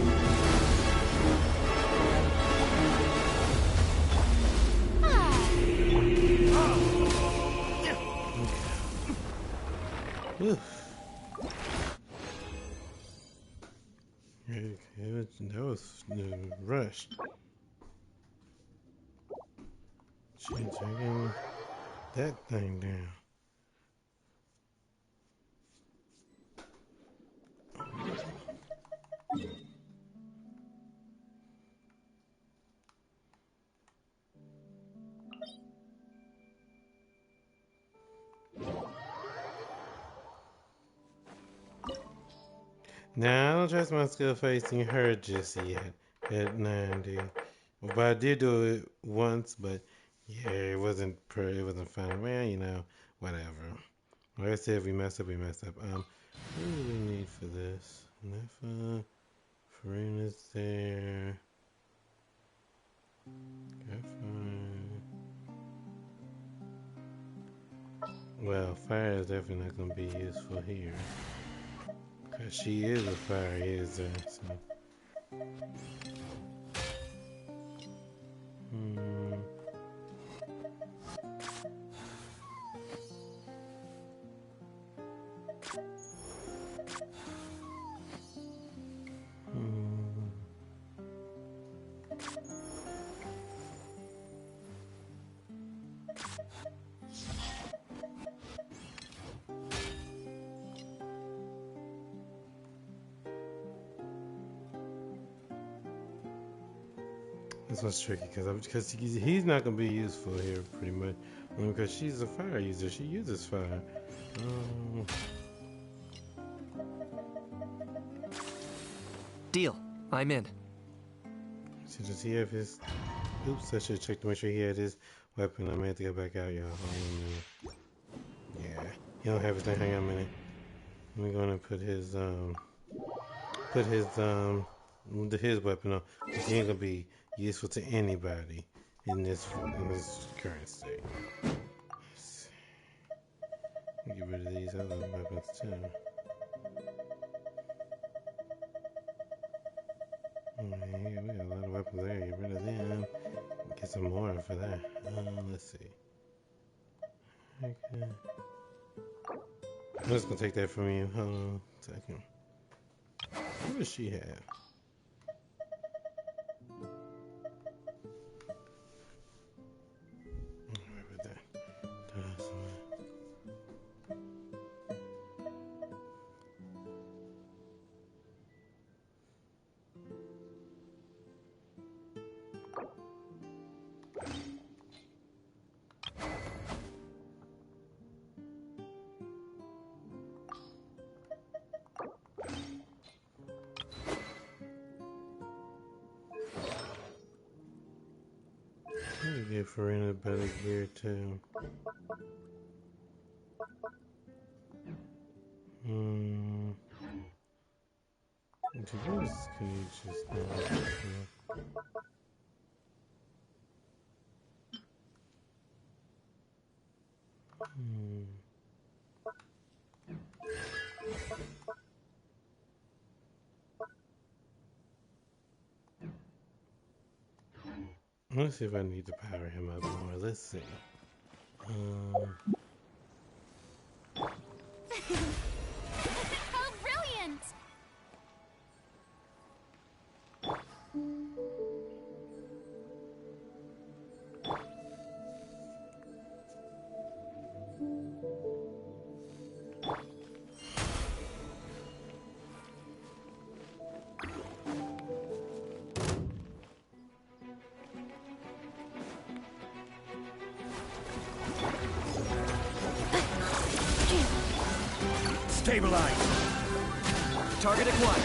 That was rushed. She taking that thing down. Now, I don't trust my skill facing her just yet at 90. But I did do it once, but yeah, it wasn't fun. Well, you know, whatever. Like I said, if we mess up, we mess up. What do we need for this? Enough, Farina's there. Well, fire is definitely not going to be useful here. Because she is a fire user, so. This one's tricky because he's not gonna be useful here pretty much because she's a fire user. She uses fire. Deal. I'm in. So does he have his? Oops! I should check to make sure he had his weapon. I may have to go back out, y'all. Hold on a minute. Yeah, he don't have his thing. Hang on a minute. I'm gonna put his weapon on. He ain't gonna be useful to anybody in this current state. Get rid of these other weapons too. Yeah, we got a lot of weapons there. Get rid of them. Get some more for that. Let's see. Okay. I'm just gonna take that from you. Hold on a second. What does she have? Give Farina better gear too. To this, can you just Let's see if I need to power him up more. Let's see. How brilliant! Stabilize! Target acquired.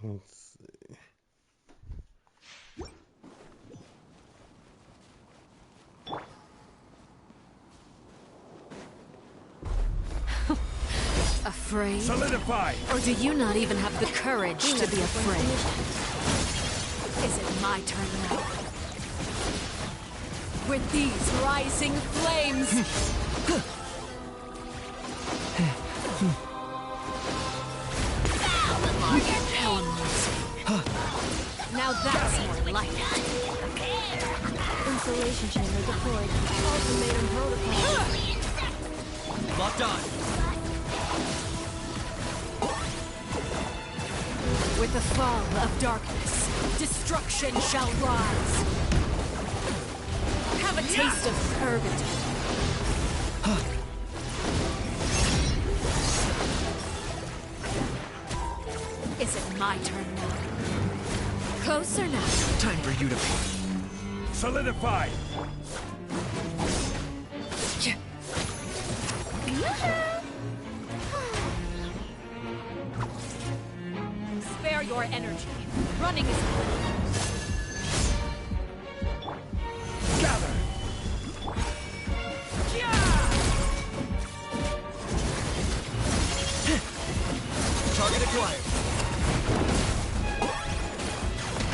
Let's see. Afraid? Solidify! Or do you not even have the courage to be afraid? Is it my turn now? With these rising flames! Now that's more like it. Insulation chamber deployed. Ultimatum protocol. Locked on. With the fall of darkness, destruction shall rise. Have a taste of purgatory. Is it my turn now? Closer now. Time for you to be. Solidify! Spare your energy. Running is Gather! Target acquired.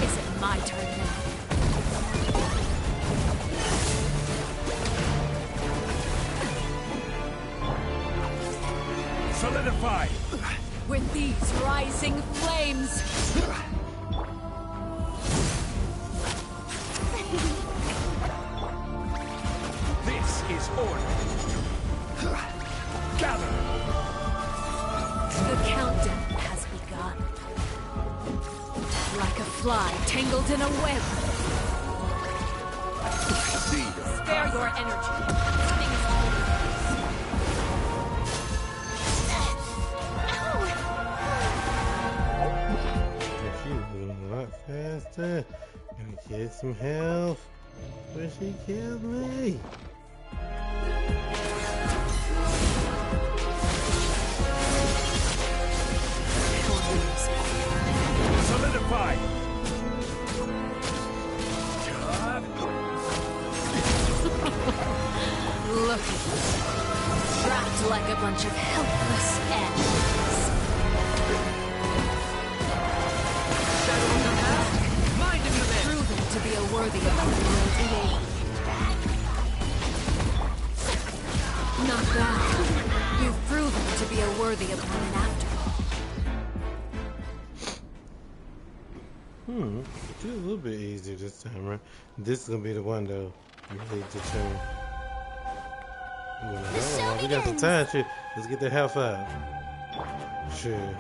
Is it my turn now? Solidify! With these rising flames! This is order! Gather! The countdown has begun. Like a fly tangled in a web. Spare your energy. Running is If she was a lot faster, gonna get some health. But she killed me. Solidify! Look at you. Trapped like a bunch of helpless animals. Mind him, you man! Proven to be a worthy opponent. Not bad. You've proven to be a worthy opponent after all. It's a little bit easier this time, right? This is gonna be the one though. Really determined. Well, we got some time. Shit. Let's get the health up. Sure.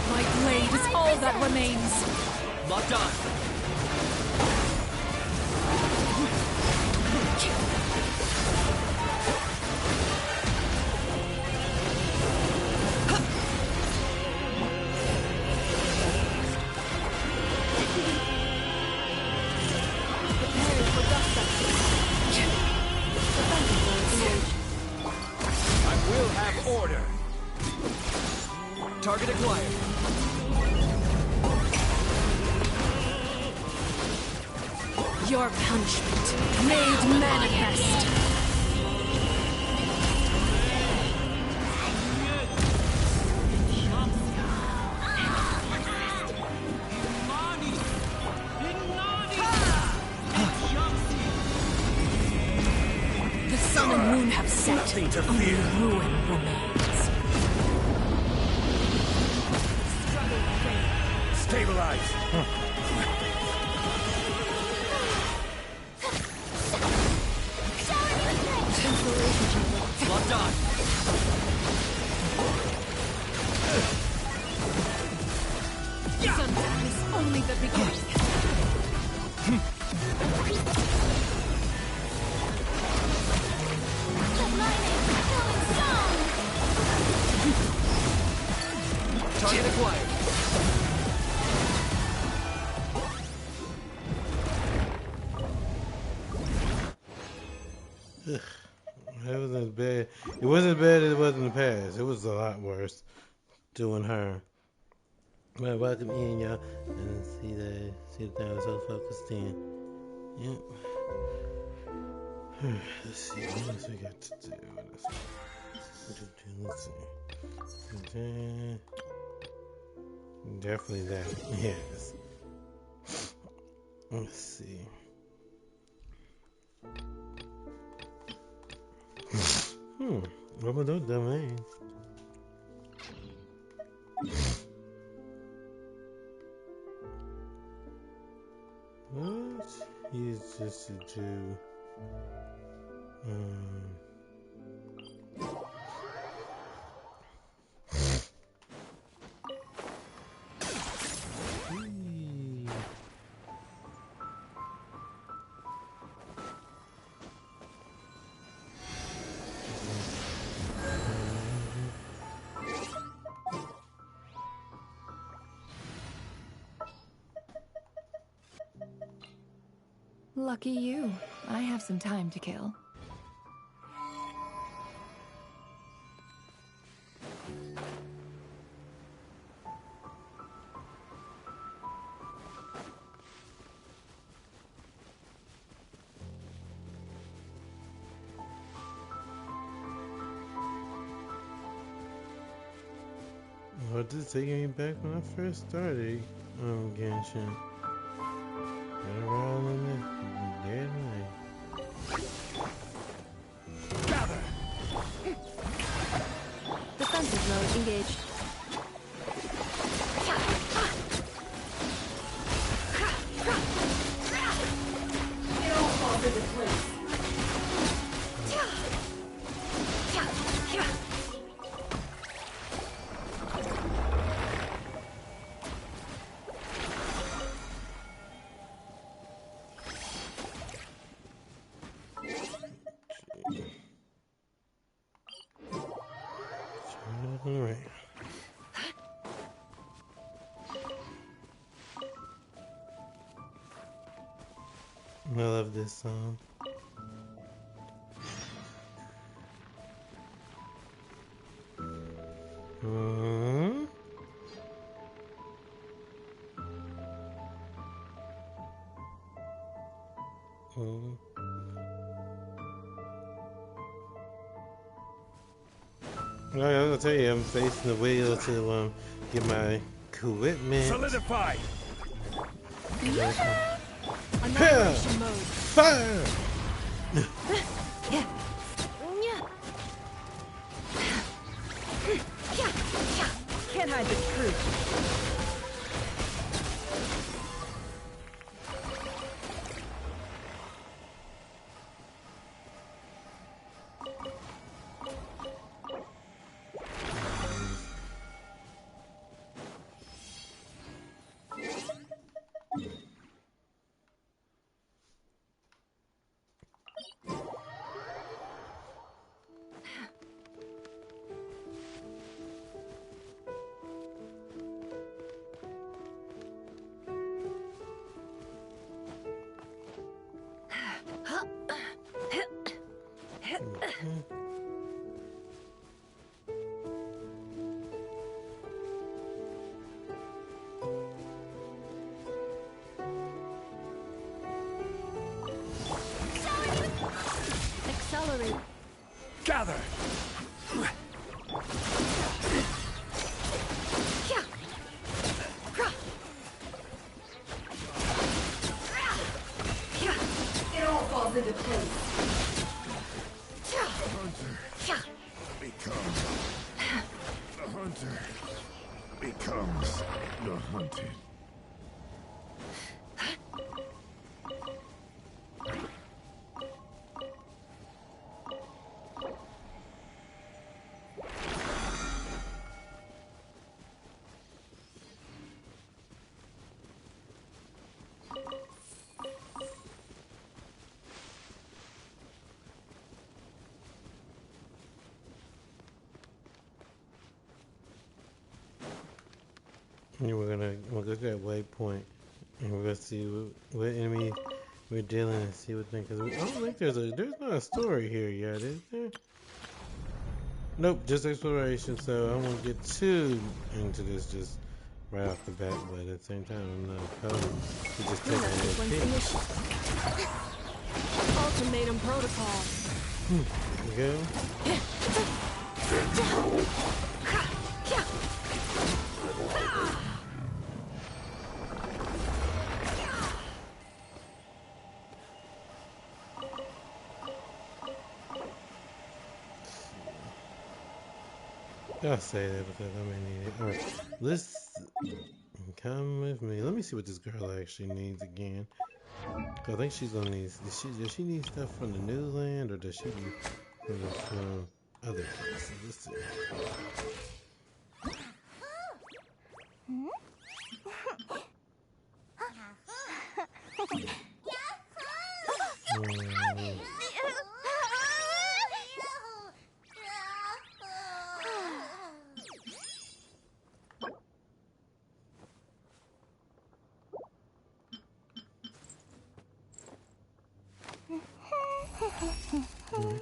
My blade is all that remains. Locked on. I will have order! Target acquired. Your punishment made manifest. The sun and moon have set. Nothing to Only fear. ruin remains. Stabilize! Locked on. Only the beginning. Target acquired. Ugh, that wasn't bad. It wasn't as bad as it was in the past. It was a lot worse doing her. Well, welcome in, y'all. And see the thing I was so focused in. Yep. Let's see, what else we got to do? Let's see. Definitely that. Yes. Let's see. What about those domains? What? He's just to do. Lucky you. I have some time to kill. What is taking me back when I first started Genshin? Got around in the dead night. Gather! Defensive mode engaged. It all falls into place. Alright. I love this song. All right, I'm gonna tell you, I'm facing the wheel to get my equipment. Solidify. Annihilation mode. Fire! Can't hide the truth. Accelerate. Gather. It all falls into place. The hunter becomes the hunted. And we'll go to that waypoint, and we're gonna see what enemy we're dealing and see what thing. Cause I don't think there's not a story here yet, is there? Nope, just exploration. So I won't get too into this just right off the bat, but at the same time, I'm not opposed to just taking a peek. Ultimatum protocol. There you go. I'll say that because I may need it. Alright, let's come with me. Let me see what this girl actually needs again. I think she's gonna need. Does she need stuff from the new land, or does she need from other places? Let's see.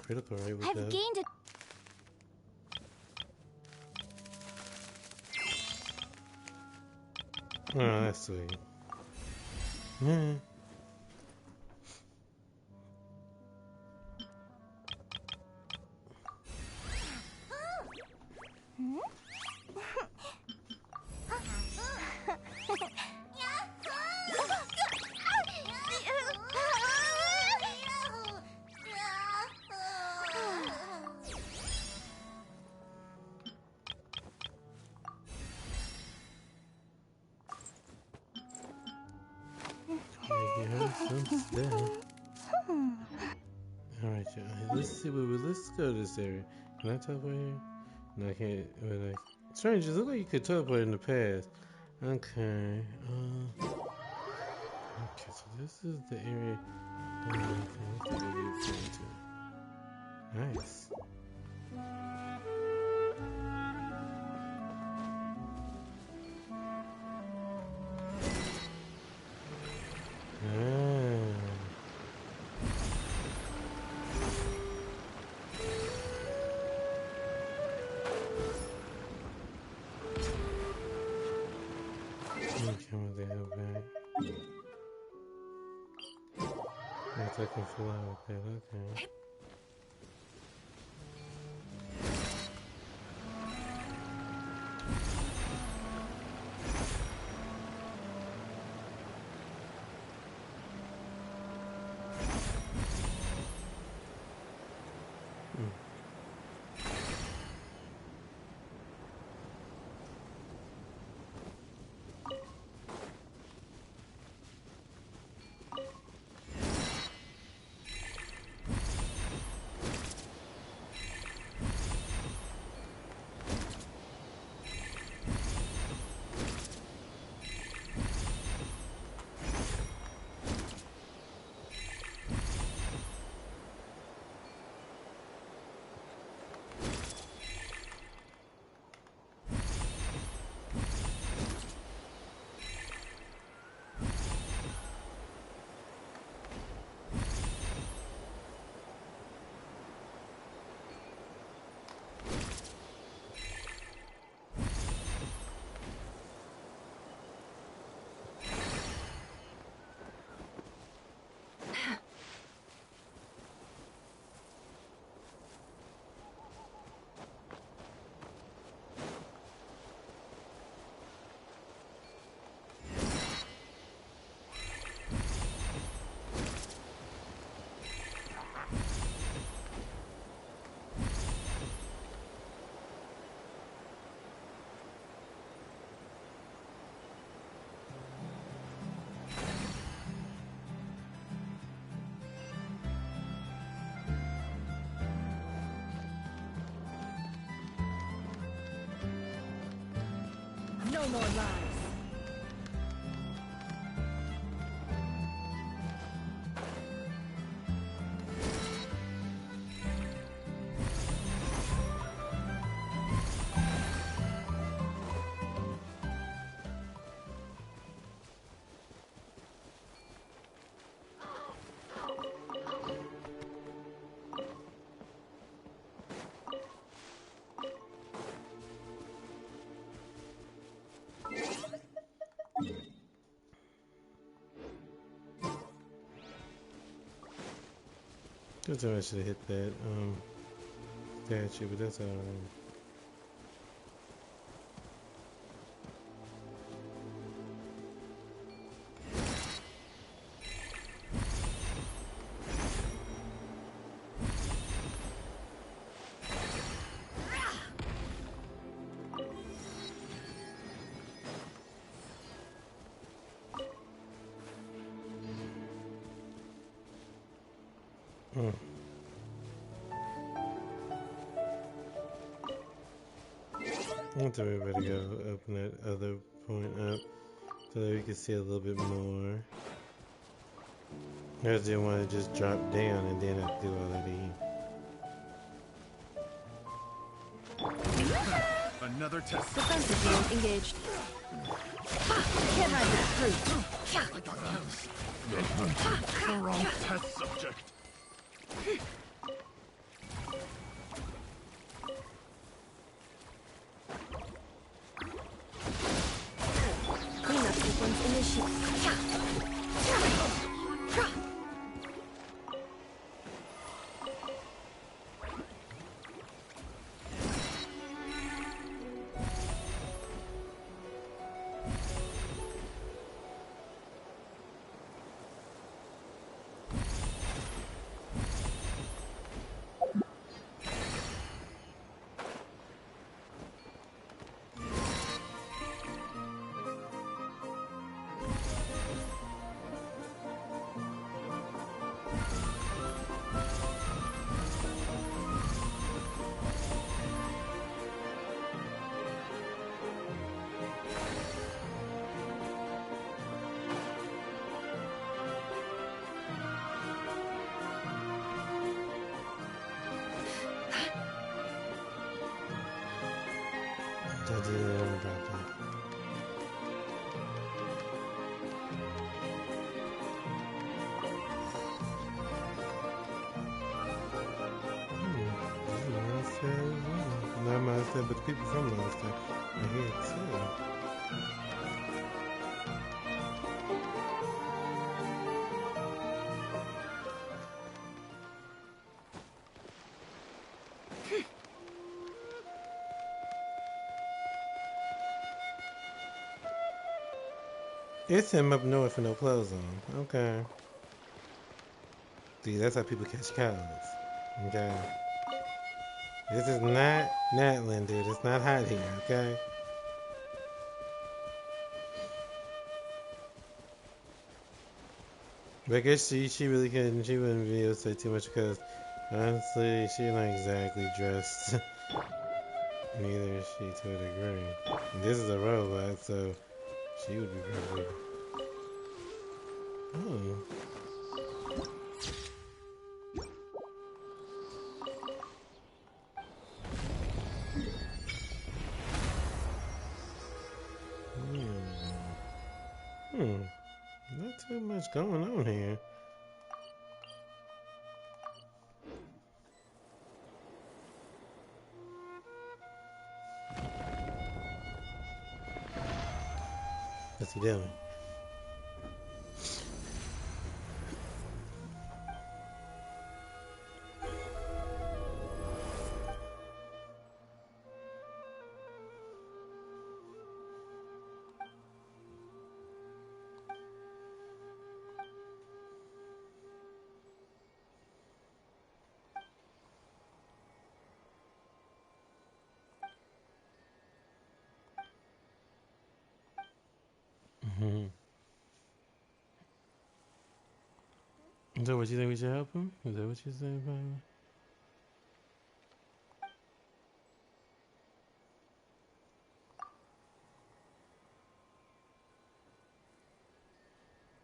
Critical rate with I've that. gained it. Oh, that's sweet. Yeah. Alright, y'all. Let's go to this area. Can I teleport here? No, I can't. Like, strange, it looked like you could teleport in the past. Okay. Okay, so this is the area. Nice. I can fly with that, okay. No more lies. Good time I should have hit that statue, but that's alright. I want everybody to go open that other point up so that we can see a little bit more. I just didn't want to just drop down and then have to do all that again. Another test. Defensive mode engaged. Can't hide this fruit. I got this. The hunter. The wrong test subject. Cleanup sequence initiated. Not Monster, but the people from Monster are here too. It's him up north with no clothes on. Okay. See, that's how people catch cows. Okay. This is not Natlan, dude. It's not hot here, okay? But I guess she really couldn't, she wouldn't be able to say too much because honestly, she not exactly dressed. Neither is she to a degree. And this is a robot, so she would be probably. Oh. Not too much going on here. What's he doing? So what you think we should help him? Is that what you're saying, Papa?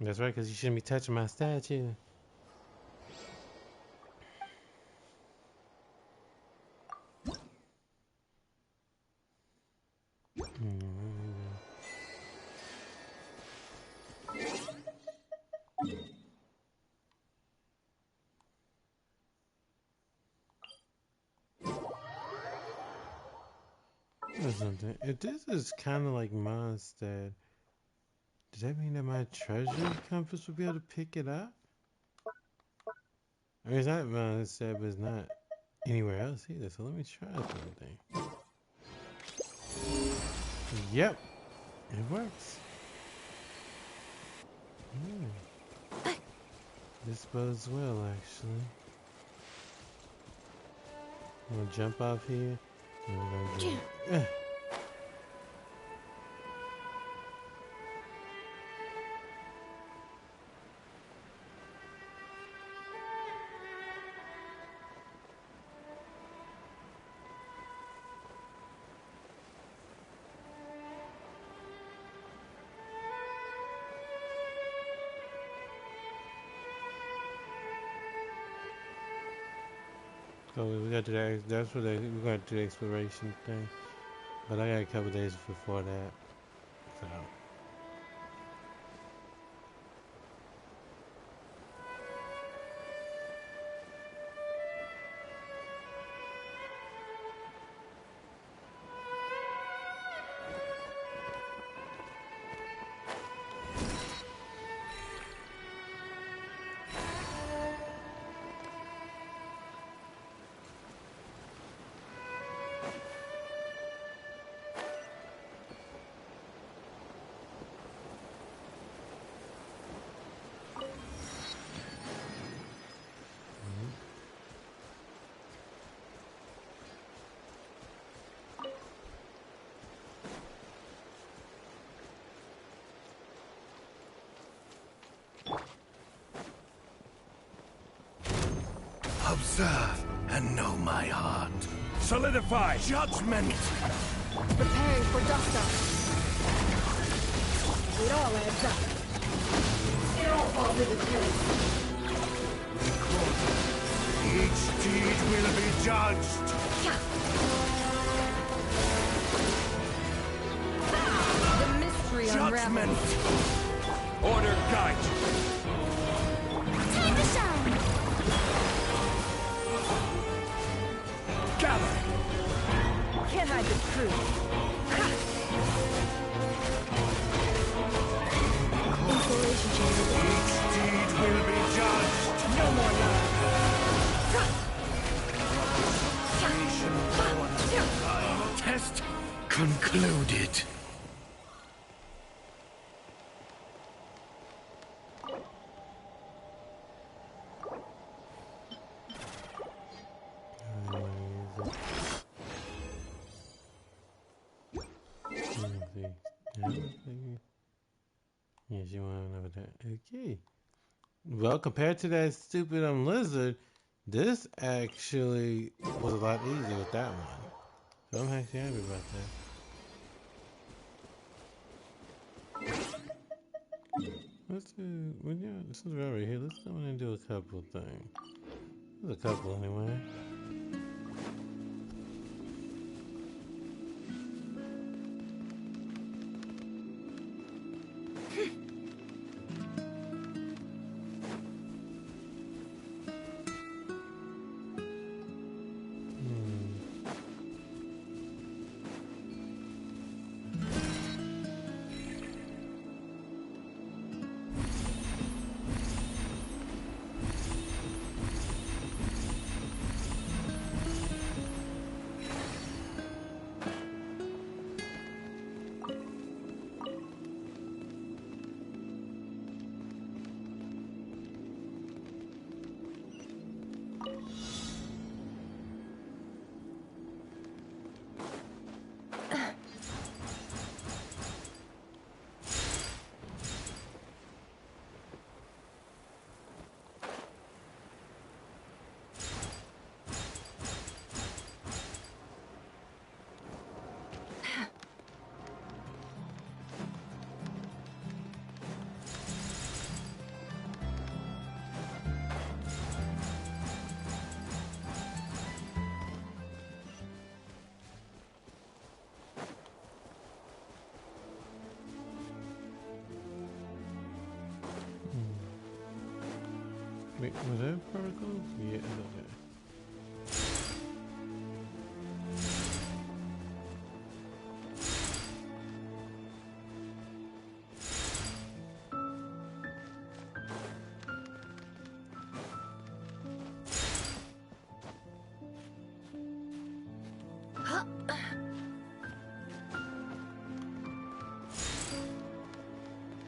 That's right, because you shouldn't be touching my statue. Something. If this is kind of like Mondstadt, does that mean that my treasure compass will be able to pick it up? Or it's not it said, but it's not anywhere else either. So let me try something. Yep, it works. This bodes well, actually. I'm gonna jump off here. And we're gonna go. So we got to that. That's what we got to the exploration thing. But I got a couple days before that. So. Observe and know my heart. Solidify! Judgment! Preparing for dust-up. It all adds up. It all falls into place. Each deed will be judged. The mystery Judgment! unravels. Order guide! Time to shine! Gather! Can't hide the truth. Insulation chamber. Each deed will be judged. No more love. Test concluded. Yes, you want to know that. Okay. Well, compared to that stupid lizard, this actually was a lot easier with that one. So I'm actually happy about that. Let's do, well, yeah, since we're over here, let's go in and do a couple things. There's a couple anyway. Wait, was that particles? Yeah, okay.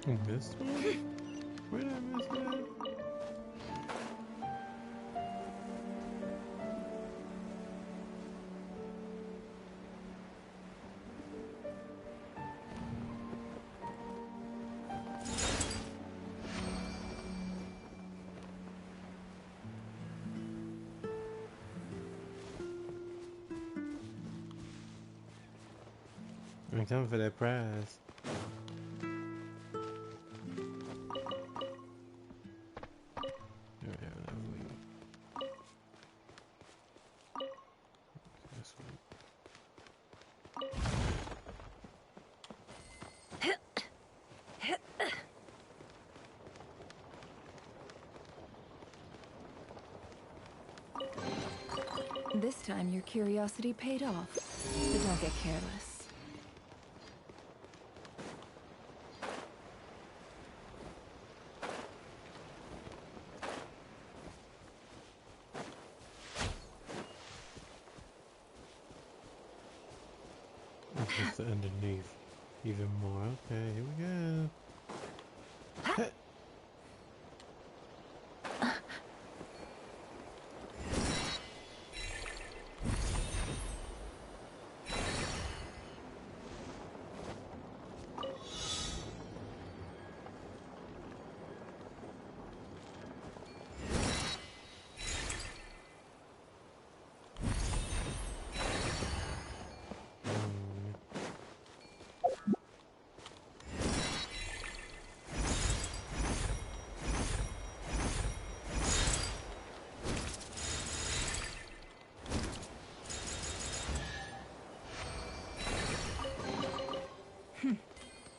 This one? Where did I miss that? I'm coming for that prize. There we have enough weed. This one. This time your curiosity paid off, but don't get careless. Just underneath even more. Okay, here we go. Hey.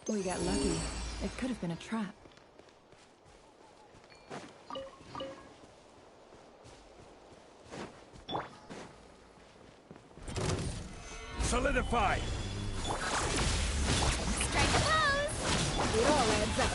We got lucky. It could have been a trap. Solidify! Strike a pose! It all adds up.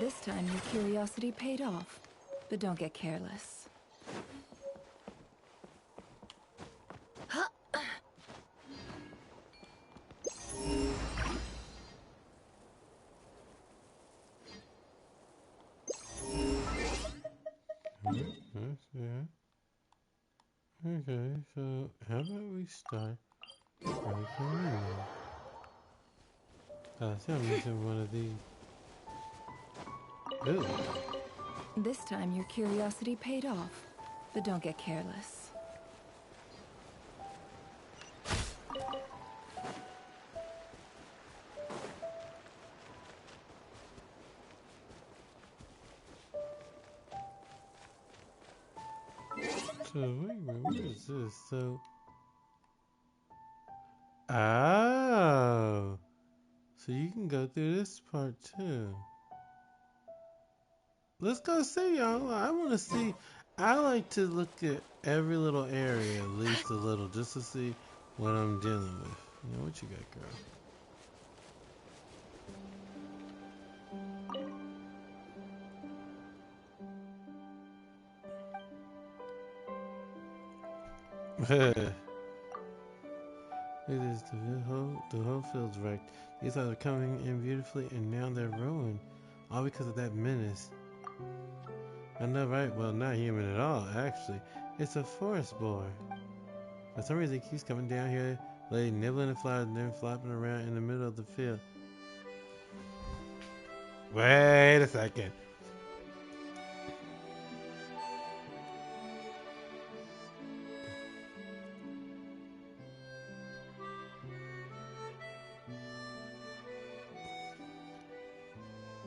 This time your curiosity paid off, but don't get careless. That's good. Okay, so how about we start right here? I see I'm missing one of these. Ooh. This time your curiosity paid off, but don't get careless. So wait a minute, what is this? So oh, so you can go through this part too. Let's go see, y'all. I want to see. I like to look at every little area, at least a little, just to see what I'm dealing with. You know, what you got, girl? It is the whole field's wrecked. These are coming in beautifully, and now they're ruined, all because of that menace. I know, right? Well, not human at all, actually. It's a forest boar. For some reason, it keeps coming down here, laying nibbling the flowers, and then flopping around in the middle of the field. Wait a second.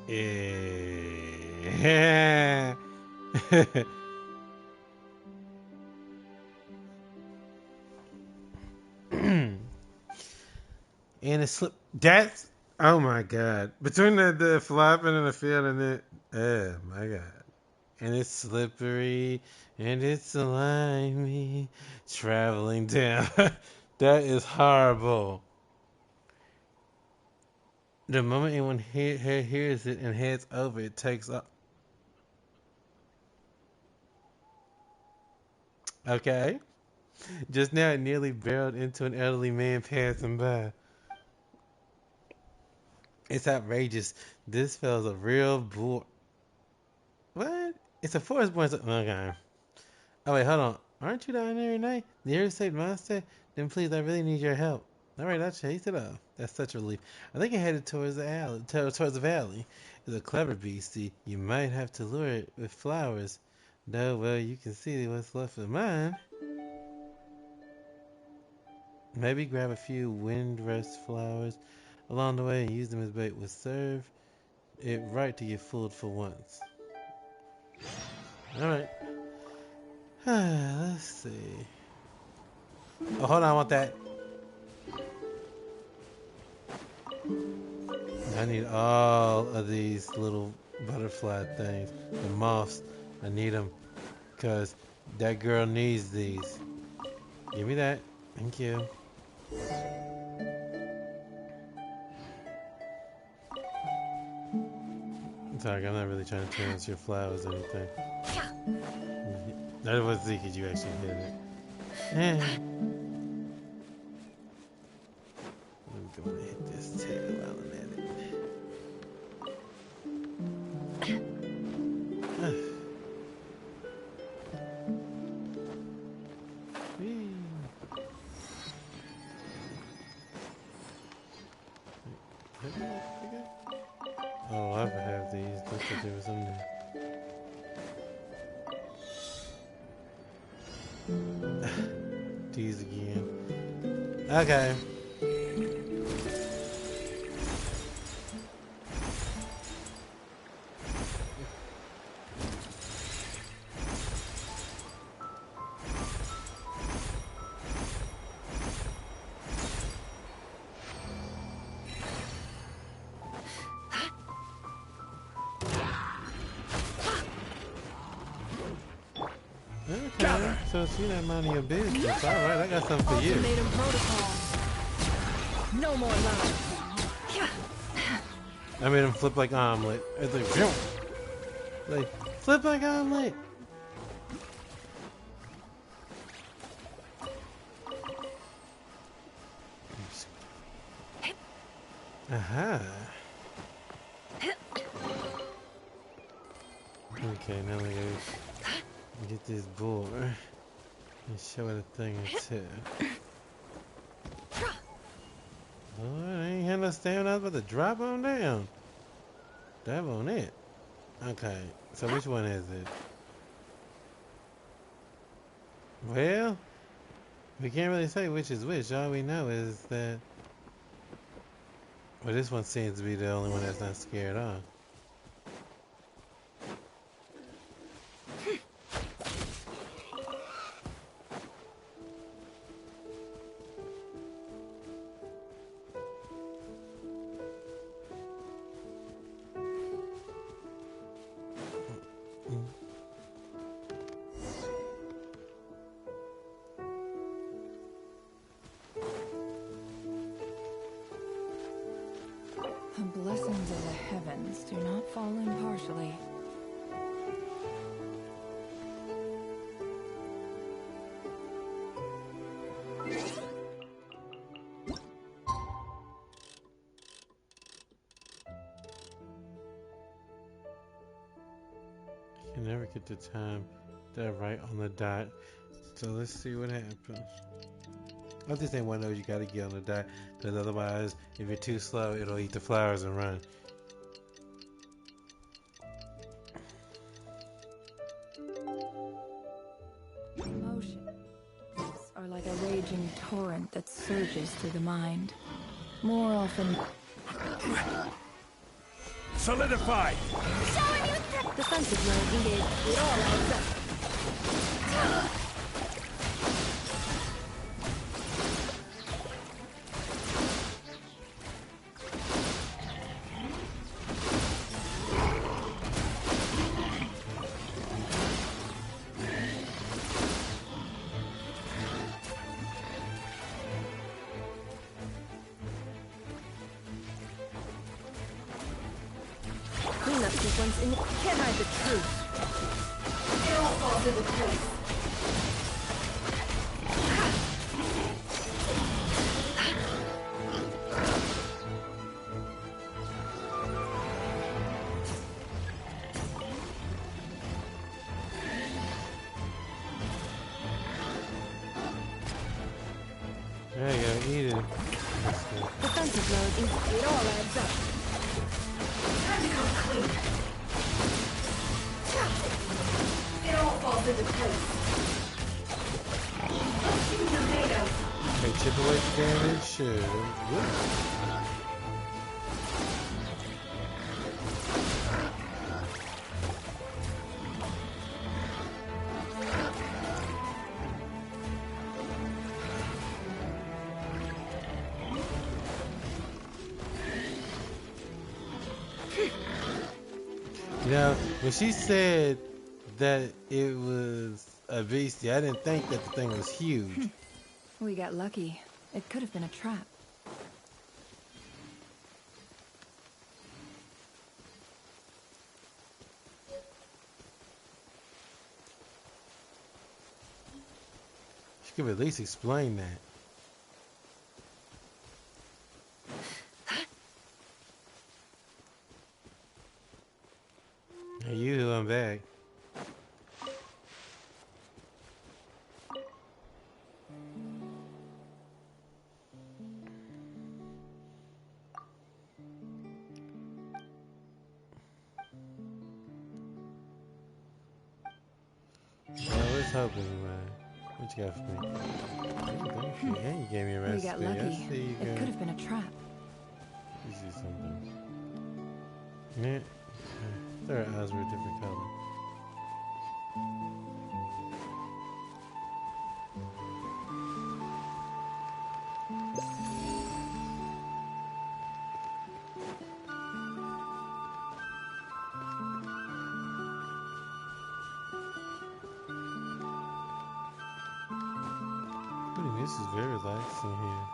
Yeah. And it slipped. That's, oh my god. Between the flopping and the field and it, oh my god. And it's slippery and it's slimy traveling down. That is horrible. The moment anyone hears it and heads over, it takes up. Okay. Just now, it nearly barreled into an elderly man passing by. It's outrageous. This fella's a real bull. What? It's a forest born. Okay. Oh, wait, hold on. Aren't you down there tonight? The interstate monster? Then please, I really need your help. Alright, I'll chase it up. That's such a relief. I think it headed towards the alley. Towards the valley. It's a clever beastie. You might have to lure it with flowers. No, well, you can see what's left of mine. Maybe grab a few wind rest flowers along the way and use them as bait. Will serve it right to get fooled for once. Alright. Let's see. Oh, hold on, I want that. I need all of these little butterfly things. The moths. I need them. Because that girl needs these. Give me that. Thank you. Sorry, I'm not really trying to chance your flowers or anything. That was easy because you actually hit it. I'm going to hit this tail while I'm at it. Oh, I have these. That's what there was in there. These again. Okay. Okay, so she not minding your business. Alright, I got something for you. Ultimatum protocol. No more love. I made him flip like omelet. It's like flip like omelet. Aha. Okay, now we gotta get this board and show it a thing or two. Oh, I ain't had no stamina. I was about to drop on down. That on it. Okay, so which one is it? Well, we can't really say which is which. All we know is that, well, this one seems to be the only one that's not scared off. The blessings of the heavens do not fall impartially. You can never get the time that right on the dot. So let's see what happens. I just ain't one of those you gotta get on the dot, because otherwise, if you're too slow, it'll eat the flowers and run. Emotions are like a raging torrent that surges through the mind. More often... Solidify! Defensive mode engaged. It all adds up. sequence in can't hide the truth. It all falls into place. There you go, eat it. Defensive mode, it all adds up. Time to come clean. It all falls into place. Tomato. Okay, chip away the damage. Sure. Whoops. Now, when she said that it was a beastie, I didn't think that the thing was huge. We got lucky. It could have been a trap. She could at least explain that. Hey, you, I'm back. Well, let's hope anyway. What you got for me? Hey, you gave me a recipe. We got lucky. It could have been a trap. You see something. Yeah. Their eyes were a different color. Ooh, this is very relaxing here.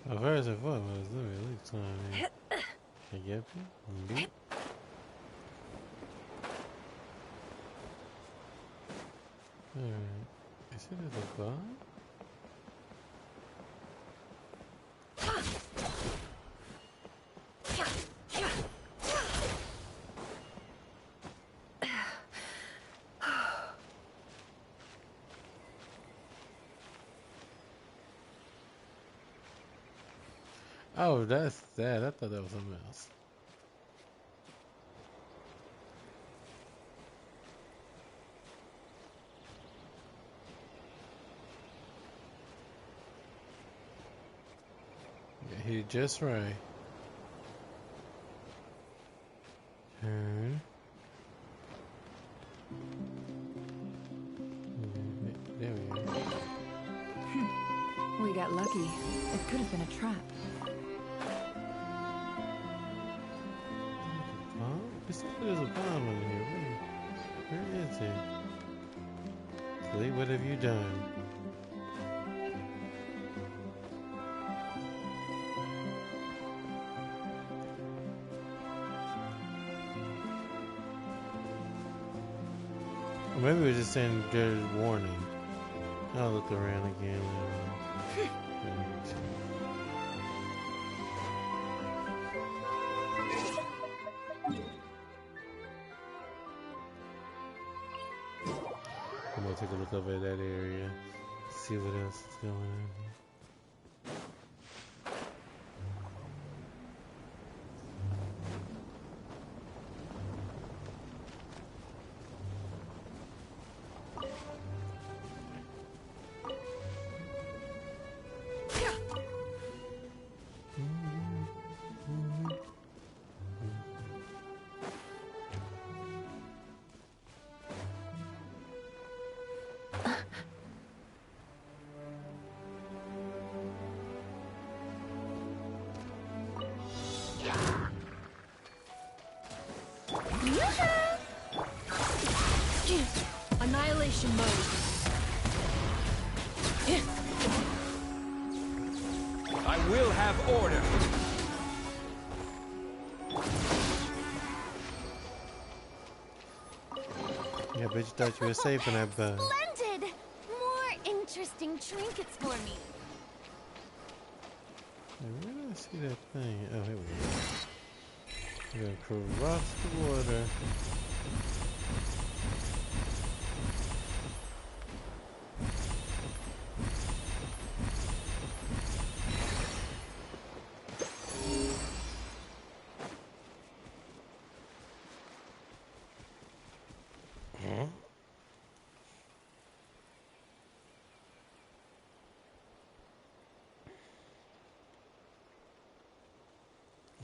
Well, first and foremost, let me look something. Can I get you? Alright. Is it at the bottom? Oh, that's that. I thought that was something else. Yeah, hit it just right. Turn. There we go. We got lucky. It could have been a trap. There's a bomb in here. Where is it? Lee, what have you done? Or maybe we're just saying there's warning. I'll look around again later on. I'm gonna take a look over at that area, see what else is going on here. will have order. Yeah, but you thought you were safe in that bug. Splendid! More interesting trinkets for me. Hey, where did I see that thing? Oh, here we go. We're gonna cross the water.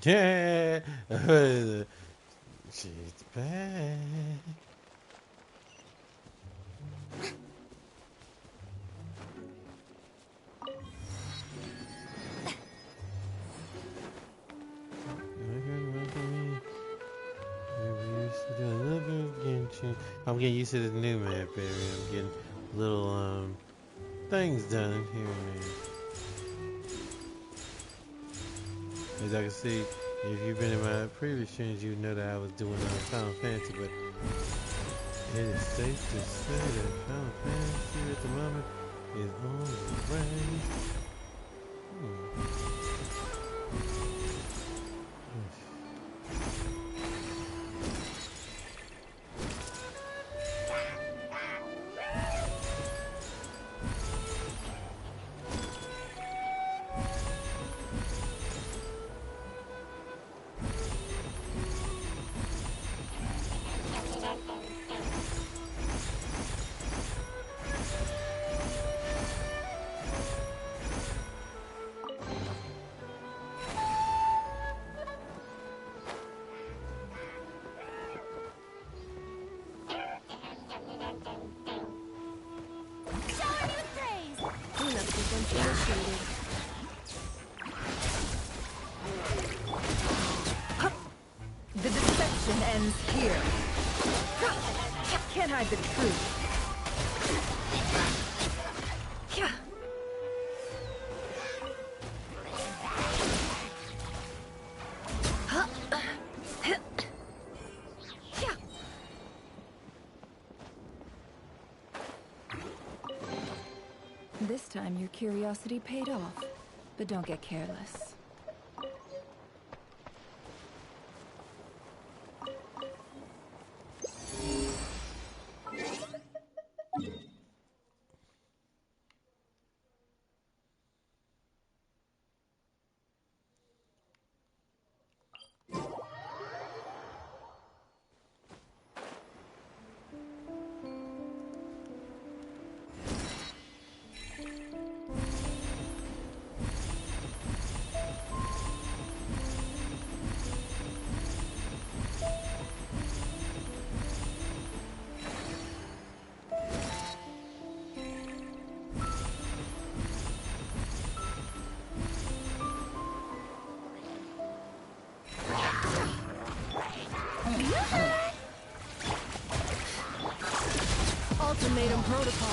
Yeah, she's back. I'm getting used to this new map, baby. I'm getting little things done here and there. As I can see, if you've been in my previous streams, you know that I was doing Final Fantasy, but it is safe to say that Final Fantasy at the moment is on the rise. The deception ends here. Can't hide the truth. This time your curiosity paid off, but don't get careless. Ultimatum protocol.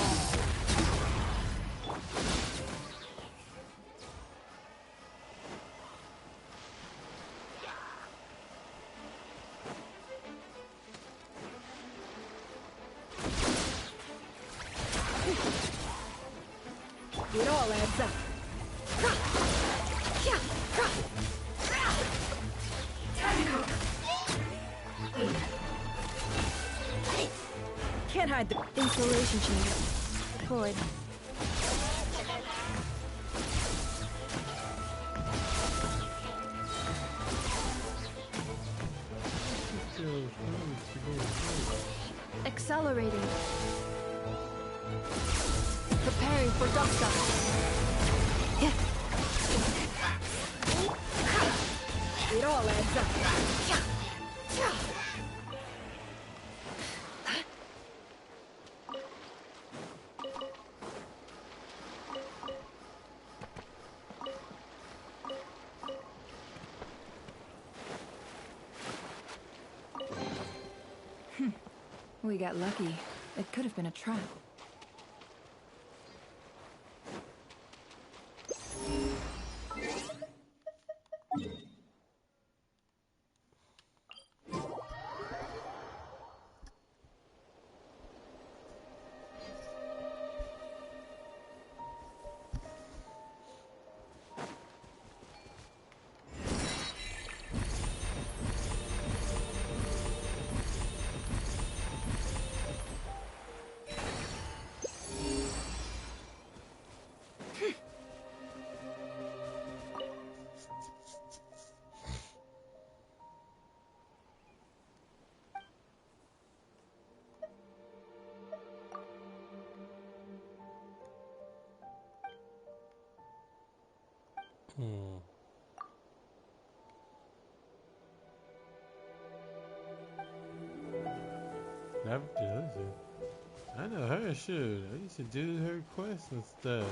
It all adds up. Can't hide the insulation chamber. Deployed. Accelerating. Preparing for dust up. It all adds up. We got lucky. It could have been a trap. Hmm. Never listen. I know her, shoot. I used to do her quests and stuff.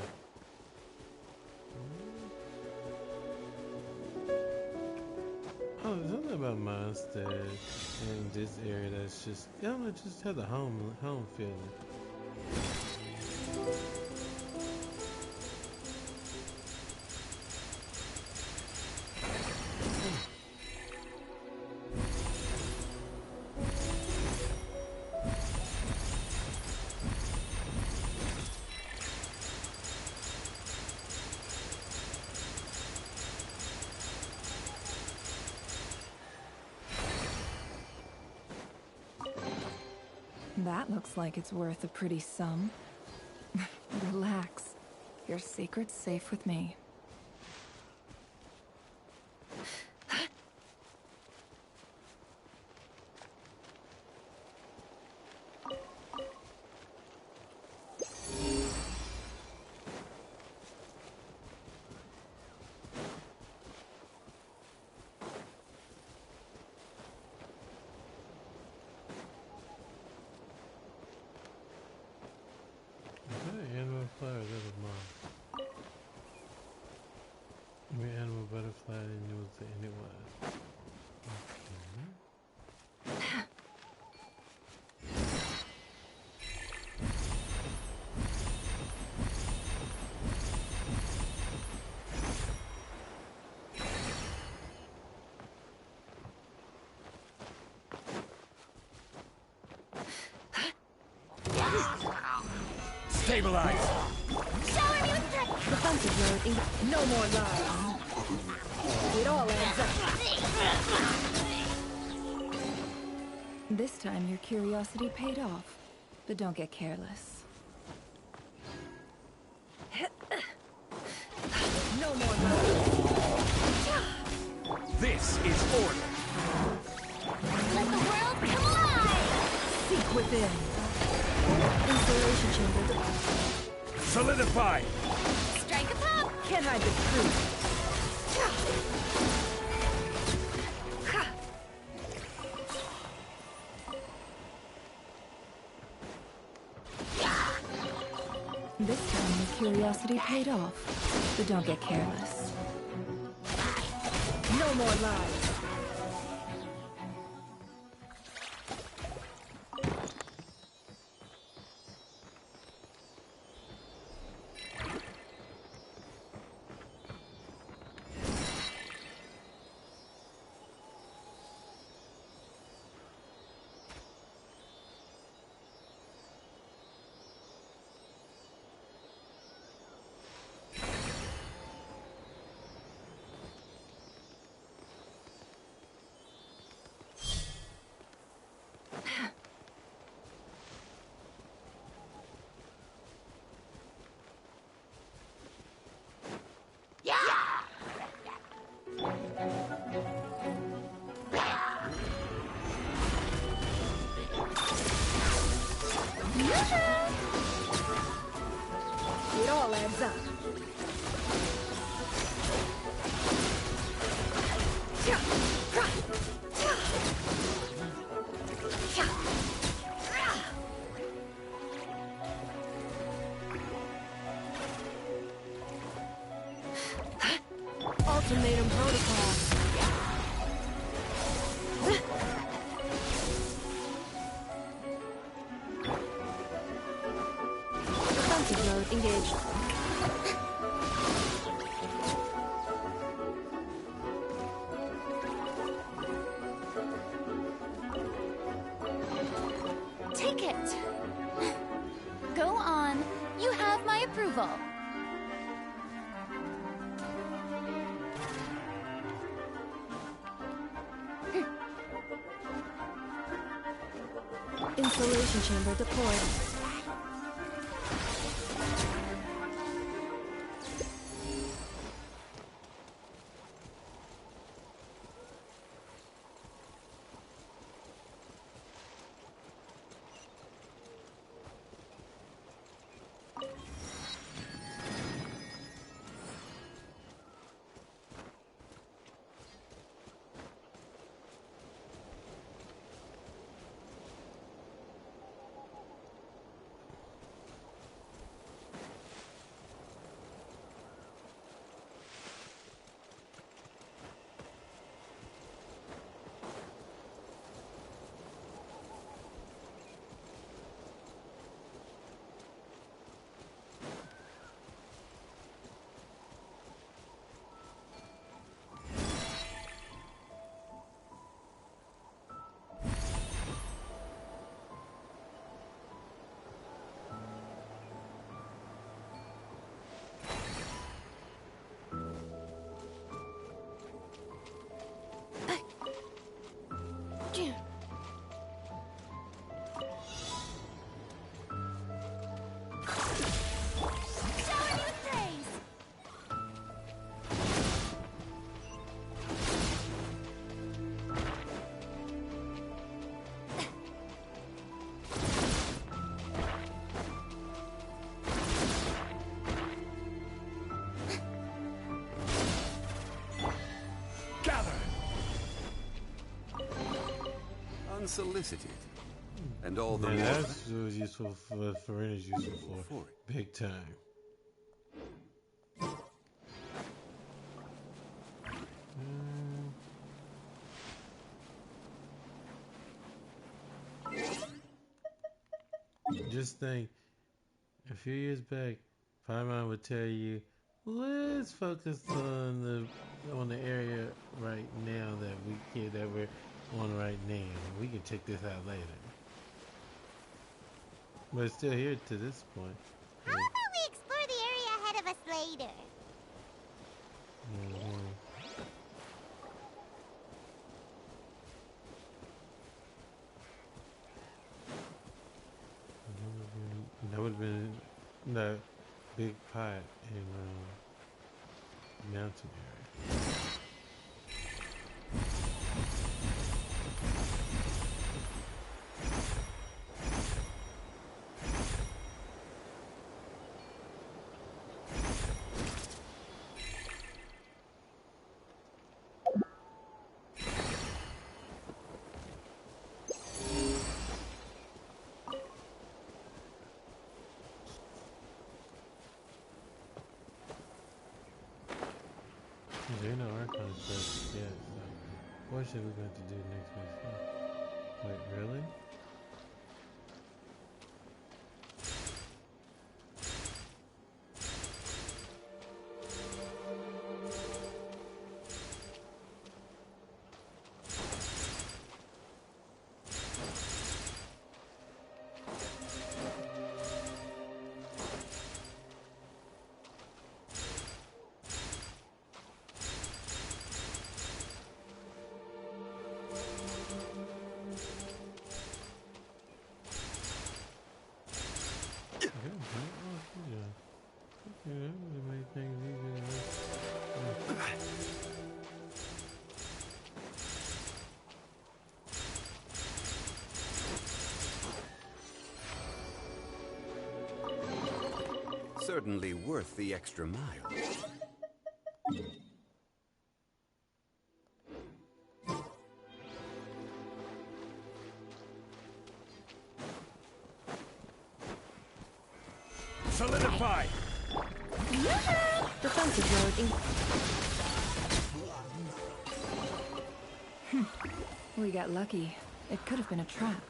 Oh, there's something about Mondstadt in this area that's just, I don't know, just has a home feeling. That looks like it's worth a pretty sum. Relax. Your secret's safe with me. Animal flowers, that was mine. Every animal butterfly knew and it was. Stabilize! Shower me with strength! Defensive mode, no more lies. It all adds up. This time your curiosity paid off, but don't get careless. No more lies. This is order! Let the world come alive! Seek within. Installation chamber. Solidify! Strike a pop! Can't hide the truth. This time your curiosity paid off, but don't get careless. No more lies. It all adds up. Ultimatum protocol. Defensive mode engaged. Take it. Go on. You have my approval. Installation chamber deployed. unsolicited. And all the Yeah, more... that's what was useful for it is useful for. Big time. Just think, a few years back, Paimon would tell you, let's focus on the area right now that we're on right now. We can check this out later. But it's still here to this point. How about we explore the area ahead of us later? That would have been the big pot in mountain area. There ain't no archive stuff yet, so what should we going to do next week? Wait, really? Certainly worth the extra mile. Solidify! Defensive mode. We got lucky. It could have been a trap.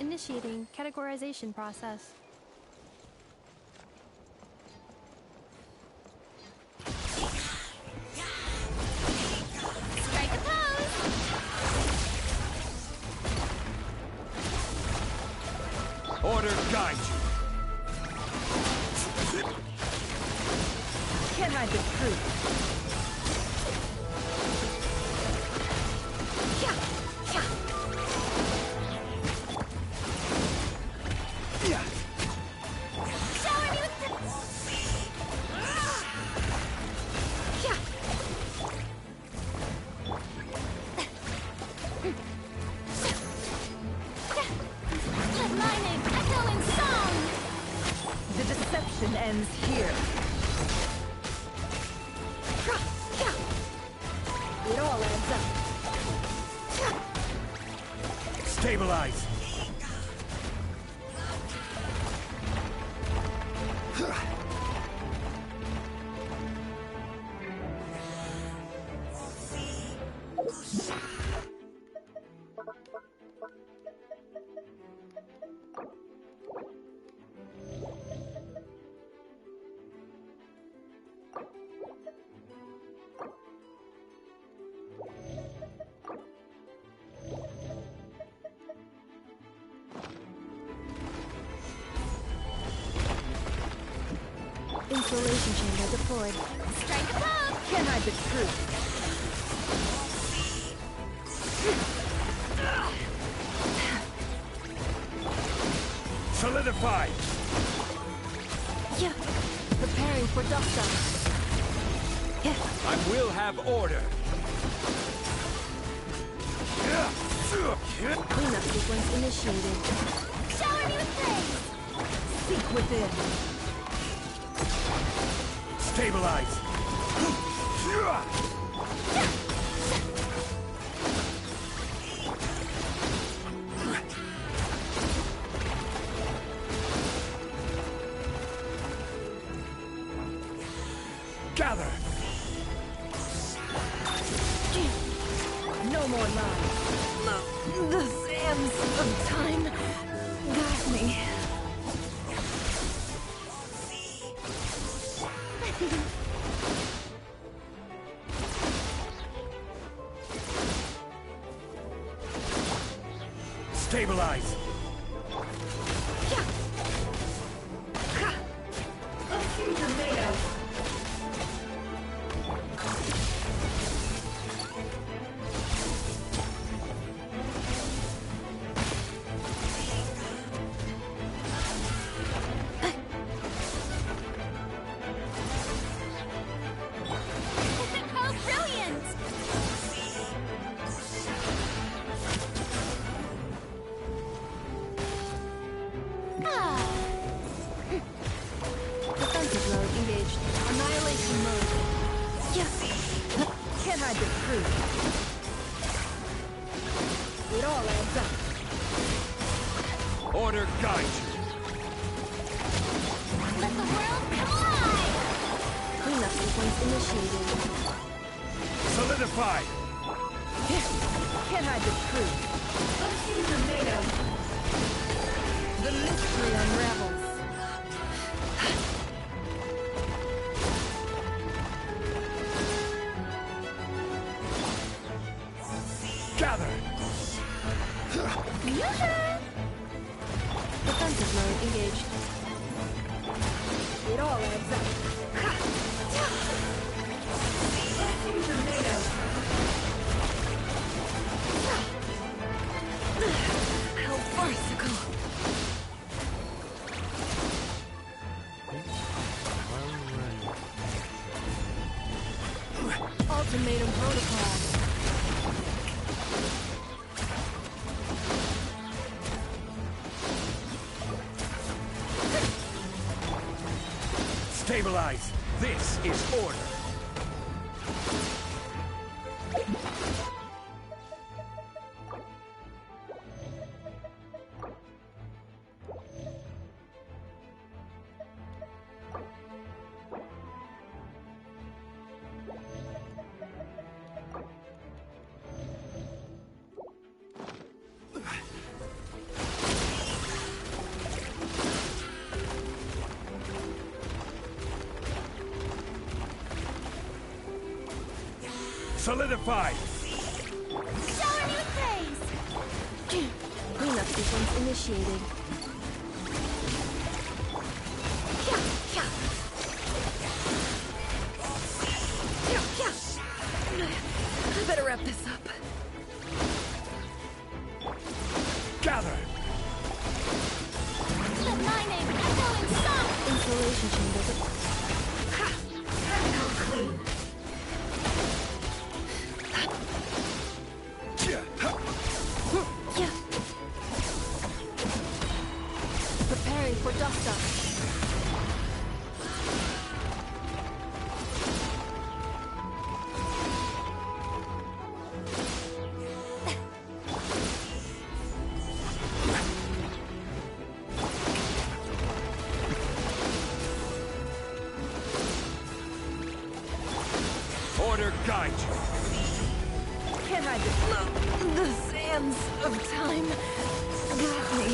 Initiating categorization process. Strike a pose! Order guide you! Can't hide the truth. Shower me with the... Let my name echo in song! The deception ends here. It all adds up. Stabilize! Insulation chamber deployed. Strike a pose! Can't hide the truth. Solidify! for dust up. I will have order. Cleanup sequence initiated. Shower me with praise! Seek within. Stabilize. Gather. No more lies. The sands of time got me. Stabilize. How brilliant! Defensive mode engaged. Annihilation mode. Yes. Can't hide the truth. It all adds up. Order guide you. Let the world collide! Cleanup sequence initiated. Solidify. Can't hide the truth. The mystery unravels. Gather. Defensive mode engaged. It all adds up. How farcical. Ultimatum protocol. Stabilize. This is order. Solidify. Shower me with praise! Cleanup sequence initiated. I better wrap this up. Gather. Let my name echo in song! Installation chamber. Preparing for dust up. Order guide you. Can't hide the sands of time got me.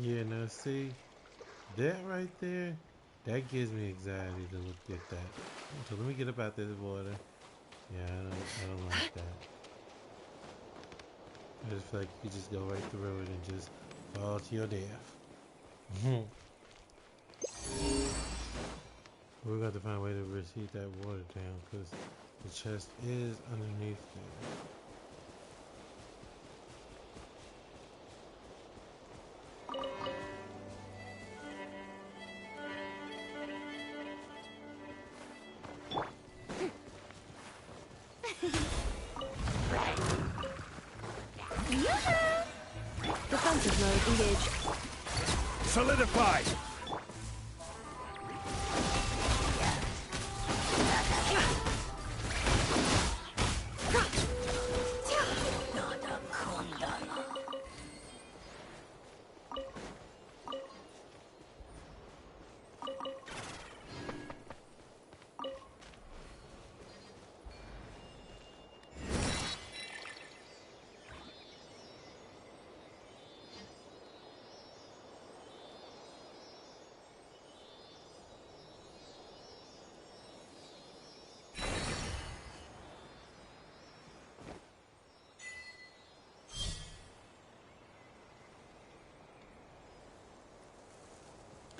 Yeah, now see, that right there, that gives me anxiety to look at that. So let me get up out this water. Yeah, I don't like that. I just feel like you just go right through it and just fall to your death. We're going to find a way to receive that water down because the chest is underneath there. Defensive mode engaged. Solidified!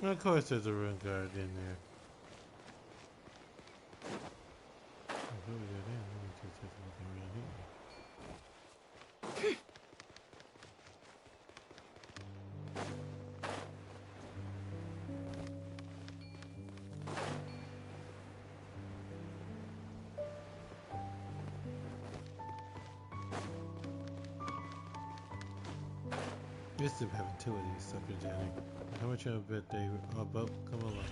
Of course, there's a rune guard in there. Before we get in, let me just take a look around here. Used to having two of these suckers down here. How much I bet they are both come along?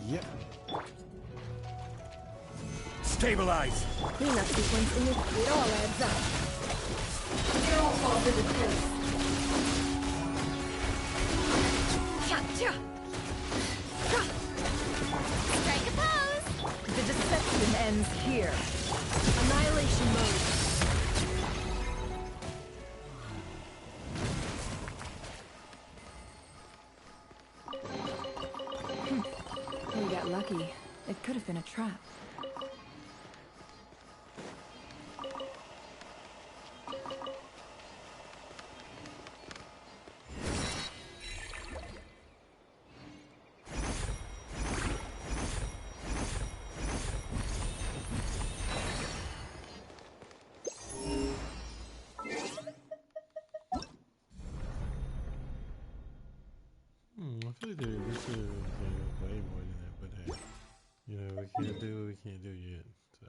Yep. Stabilize! Cleanup sequence in it all adds up. Zero for visitors. Strike a pose! The deception ends here. Annihilation mode. We got lucky. It could have been a trap. I feel like we should have way more than that, but hey, you know, we can't do what we can't do yet, so.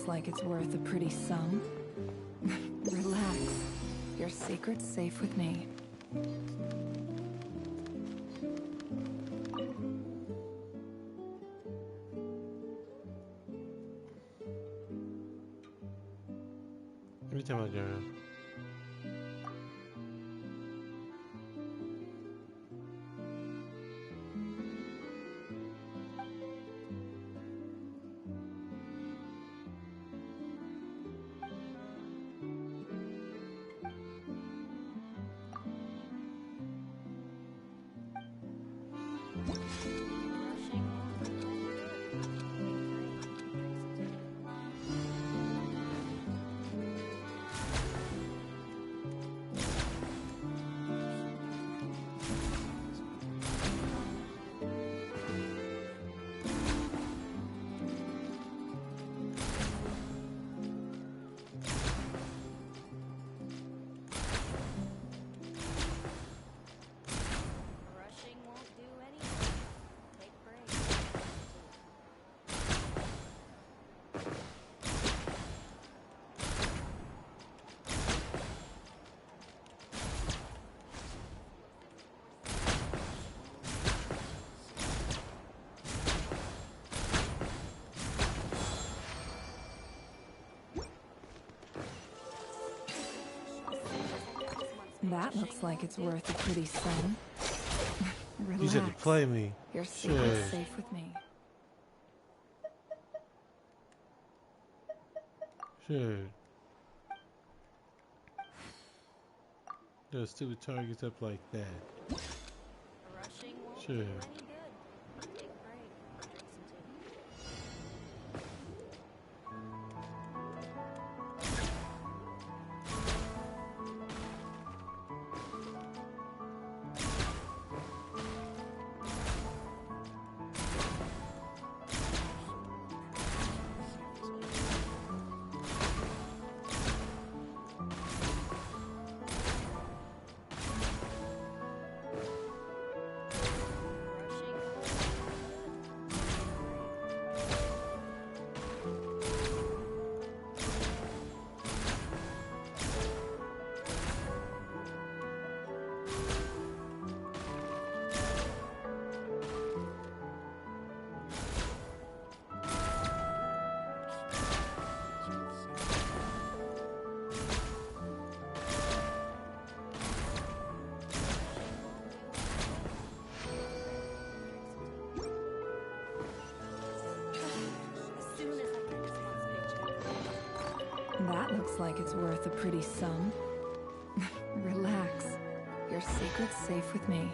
like it's worth a pretty sum. Relax. Your secret's safe with me. What are you talking about, girl? That looks like it's worth a pretty sum. Relax. You said to play me. Your secret's safe with me. Sure. Those stupid targets up like that. Sure. That looks like it's worth a pretty sum. Relax. Your secret's safe with me.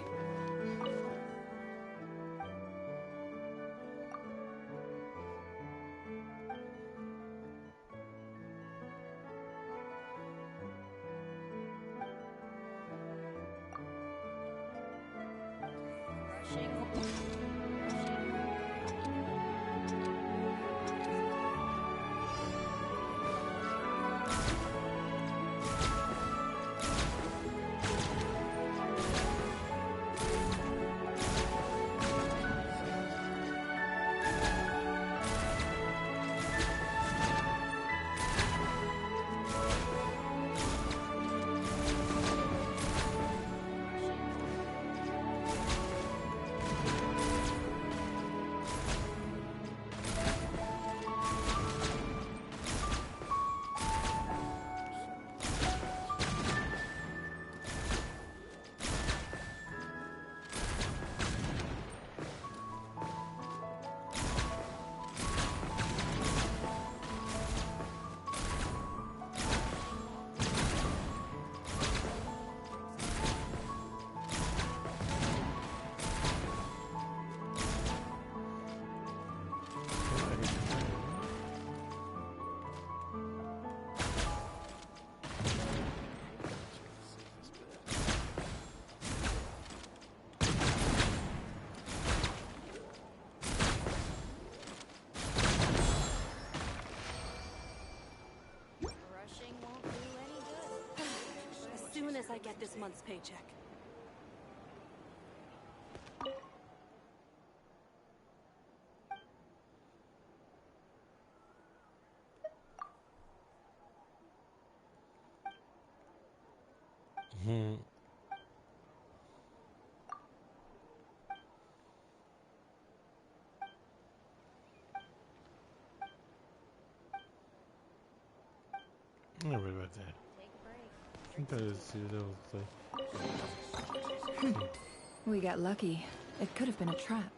As I get this month's paycheck. that? I'm trying to see what that was like. We got lucky. It could have been a trap.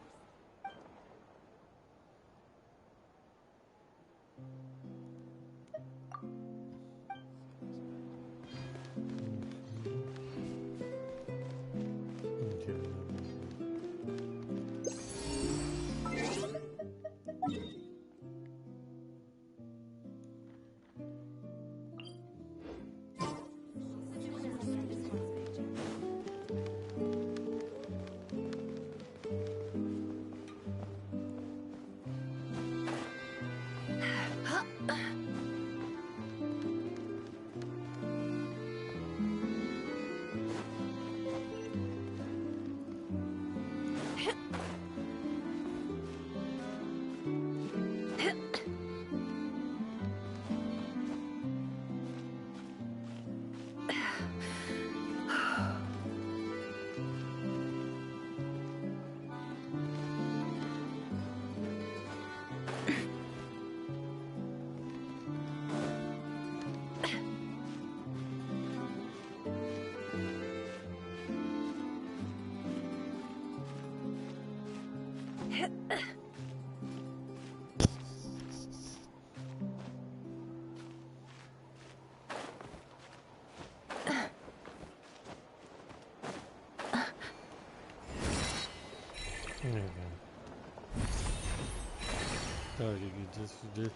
Oh, you could just for this.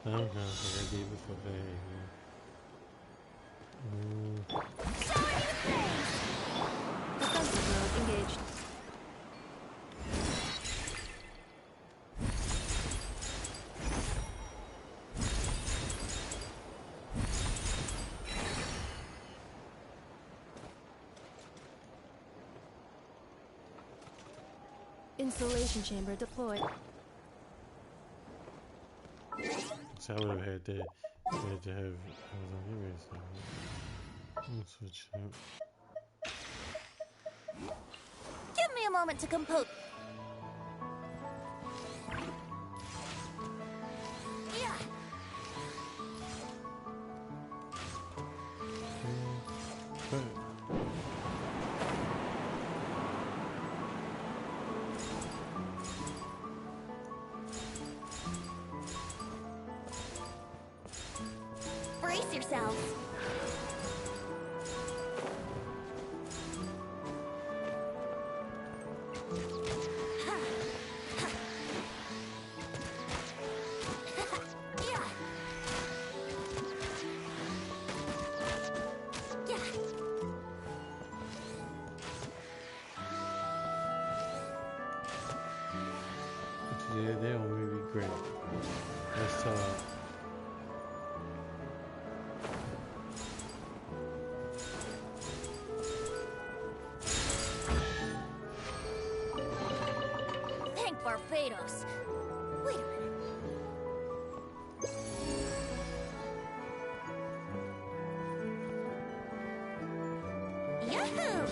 I don't know. I gave it for Defensive mode engaged. Installation chamber deployed. So I would have had that. I had to have. Hold on, give me a second. Let's switch up. Give me a moment to compose. Yeah. Brace yourselves. Yeah, they don't really be great. Let's talk. Thank Barbados. Wait a minute. Yahoo!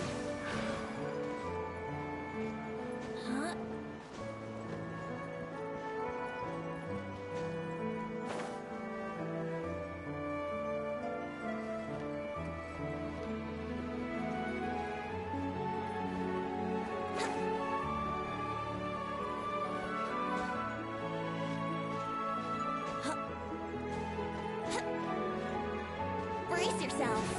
Huh? Brace yourselves.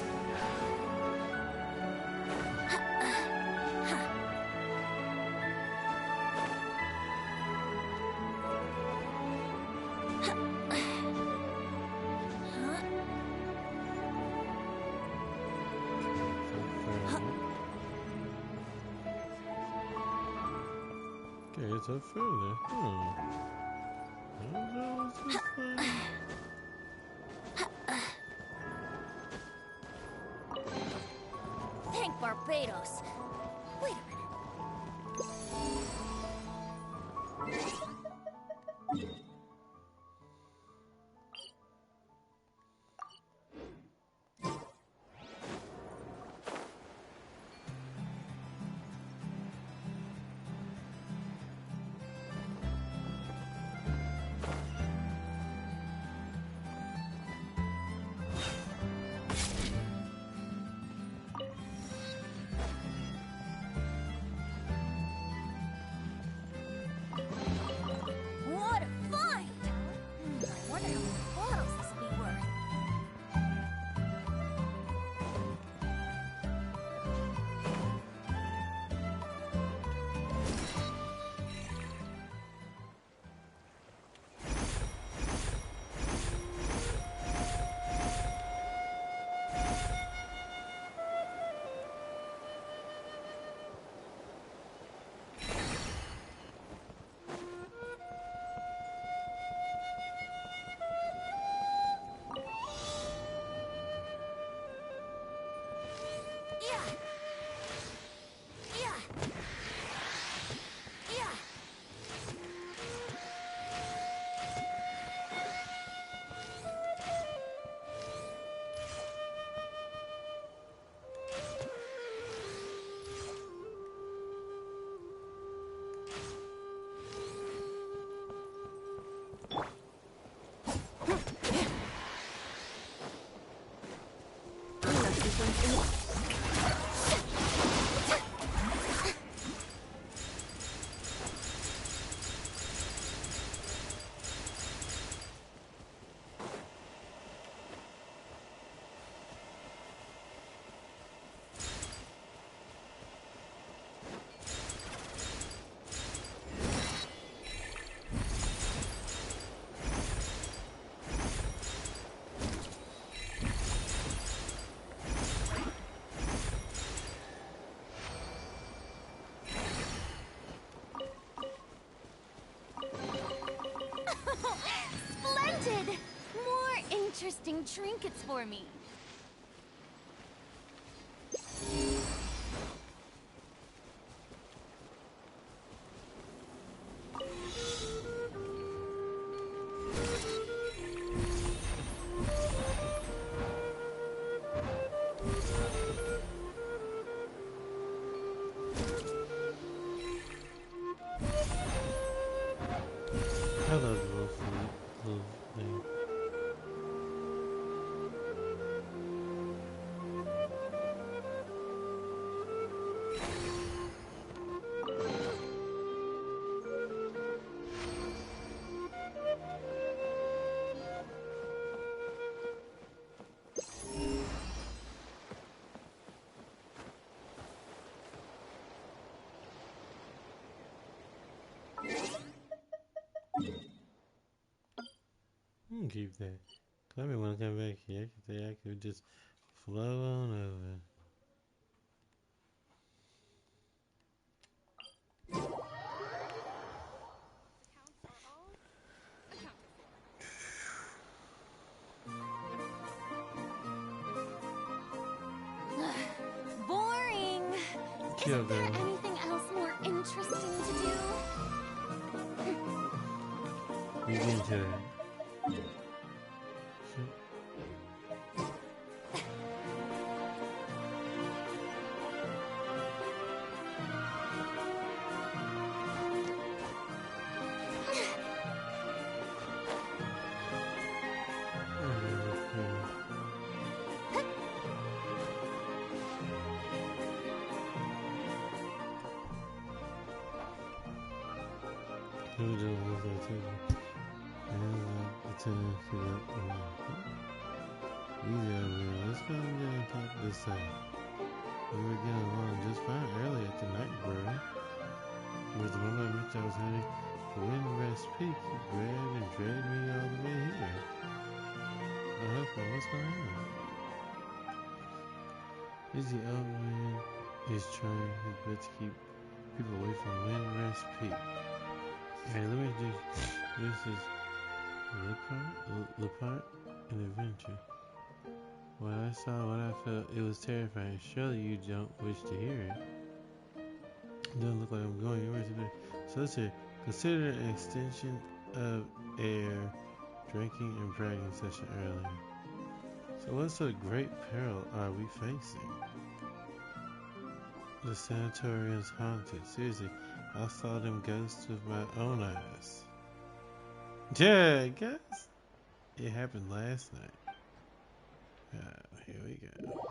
Okay, it's up further. Thank Barbados. Wait a minute. interesting trinkets for me. I love the little food, little thing. Keep that. Cause I may want to come back here. I could just flow on over. Boring. Kill Isn't there girl. anything else more interesting to do? We get into that. Who the ones that took it? And the time to get easy over there. Let's go over there and talk this side. We were getting along just fine earlier at the night, bro. With the moment I mentioned I was heading for Windrest Peak, he grabbed and dragged me all the way here. What's going on? Is the old man is trying his best to keep people away from Windrest Peak. Hey, let me do this is Lepart an adventure. What I saw, what I felt, it was terrifying. Surely you don't wish to hear it. It doesn't look like I'm going anywhere today. So let's see. Consider an extension of air drinking and bragging session earlier. So what sort of great peril are we facing? The sanatorium's haunted. Seriously, I saw them ghosts with my own eyes. Yeah, I guess it happened last night. Here we go.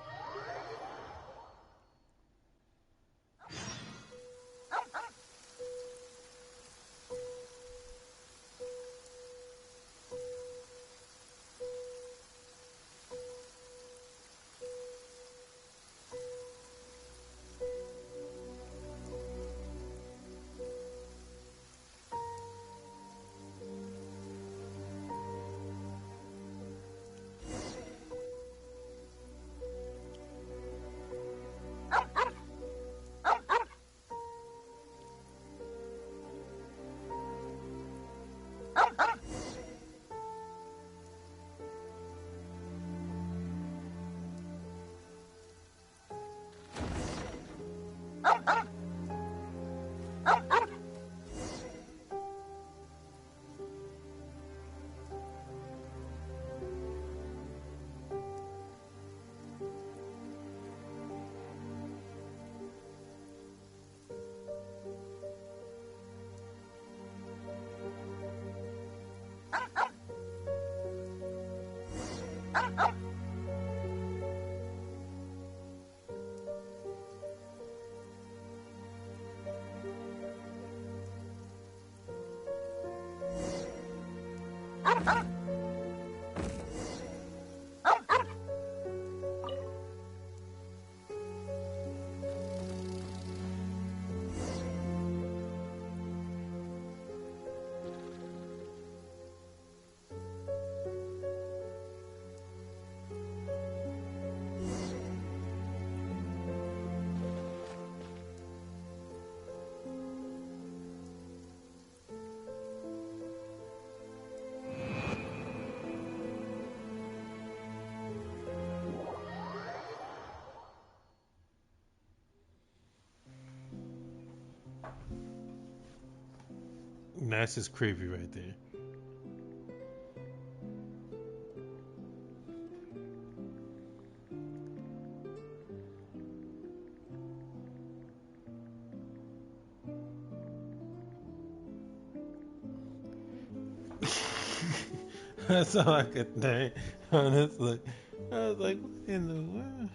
That's just creepy right there. That's all I could think. Honestly, I was like, what in the world?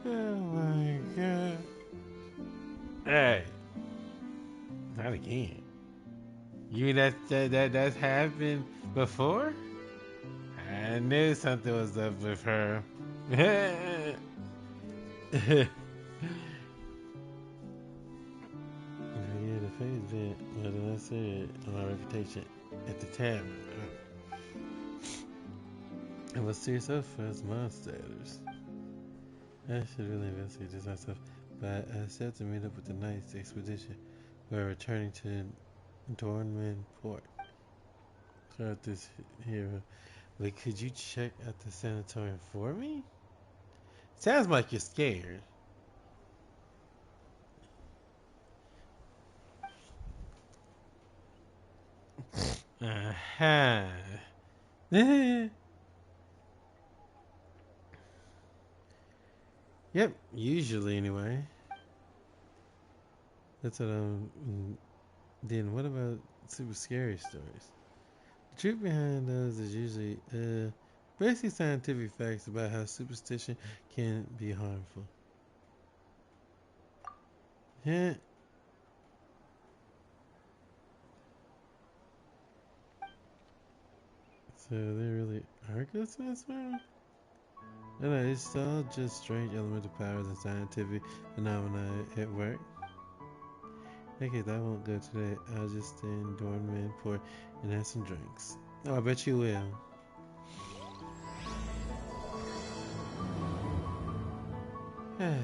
Oh my god! Hey, not again. You mean that's happened before? I knew something was up with her. Yeah, the face bit. What did I say? On my reputation at the tavern. I was serious up for his monsters. I should really investigate this myself, but I set to meet up with the Knights expedition. We're returning to Dornman Port. Start this hero. Wait, could you check out the sanatorium for me? Sounds like you're scared. Uh-huh. Yep, usually anyway. That's what then what about super scary stories? The truth behind those is usually basic scientific facts about how superstition can be harmful. Yeah. So they really are ghosts in this world? No, it's all just strange elemental powers and scientific phenomena at work. Okay, I won't go today. I'll just stay in Dornman Port and have some drinks. Oh, I bet you will. Yeah.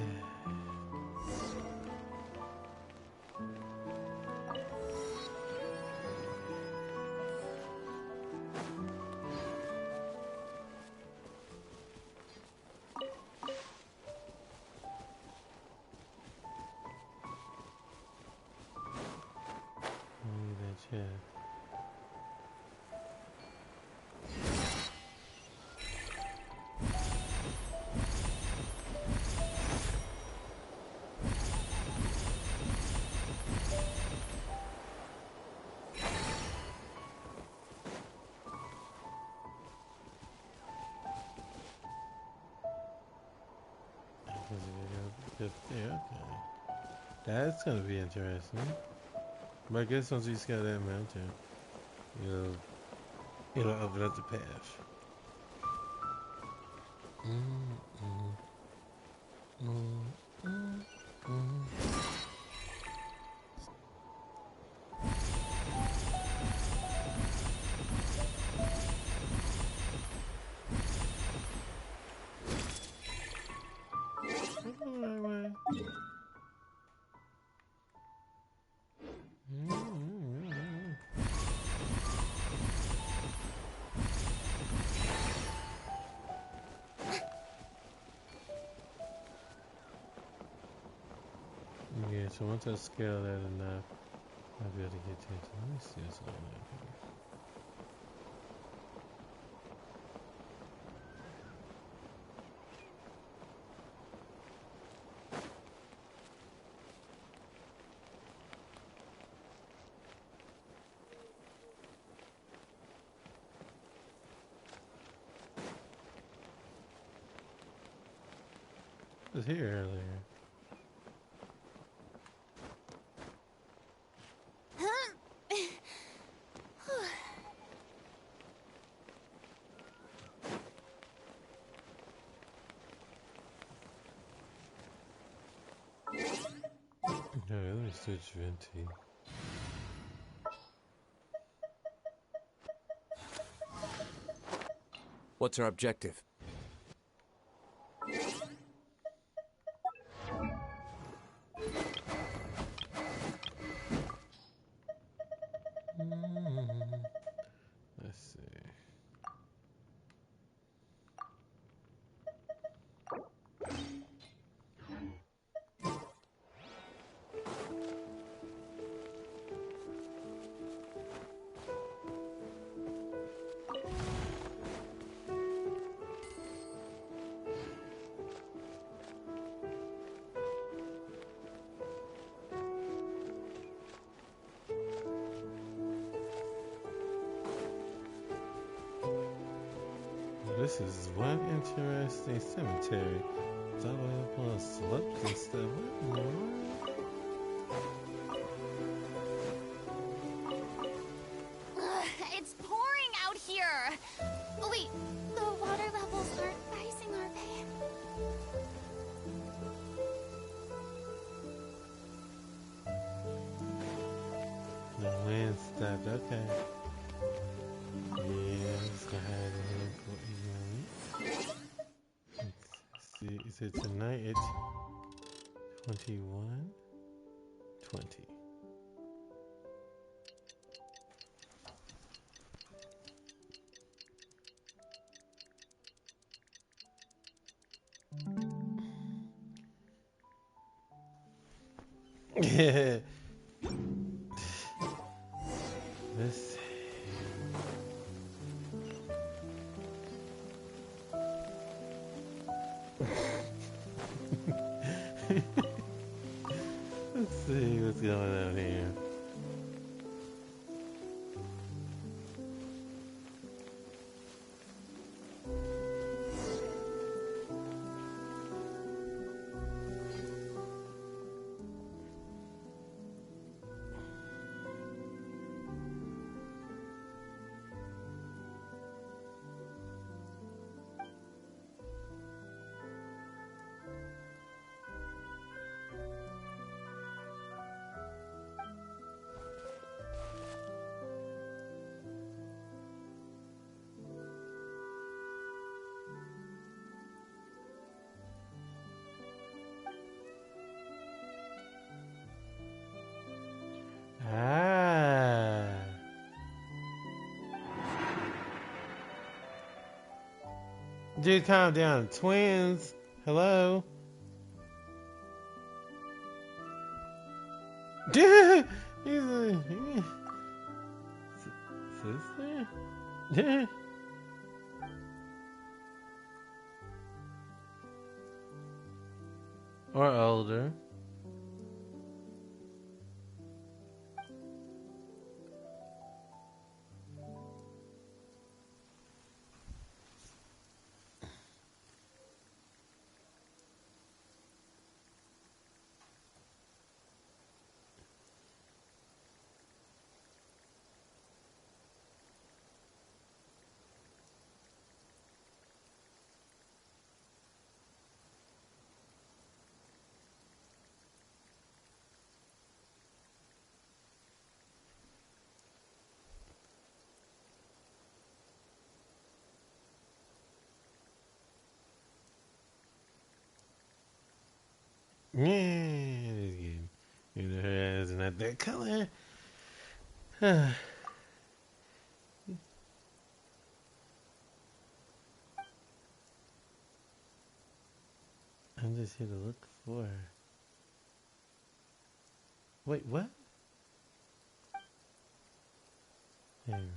Okay. That's gonna be interesting. But I guess once you scale that mountain, it'll open up the path. Yeah, so once I scale that enough, I'll be able to get to it. Let me see what's going on here. I was here earlier. No, let me switch Venti. What's our objective? No, this is one interesting cemetery. It's all the way up on slopes and stuff. What in the world? It's pouring out here. Oh, wait, the water levels aren't rising, are they? The wind stopped. Okay. Yeah, I'm just gonna have it here for a moment. Let's see, is it tonight at 21:20? Yeah. Let's see. Let's see what's going on here. Ah. Dude, calm down. Twins. Hello. He's a sister. Or older. Yeah, it's good. Even though her eyes are not that color. I'm just here to look for her. Wait, what? Hey,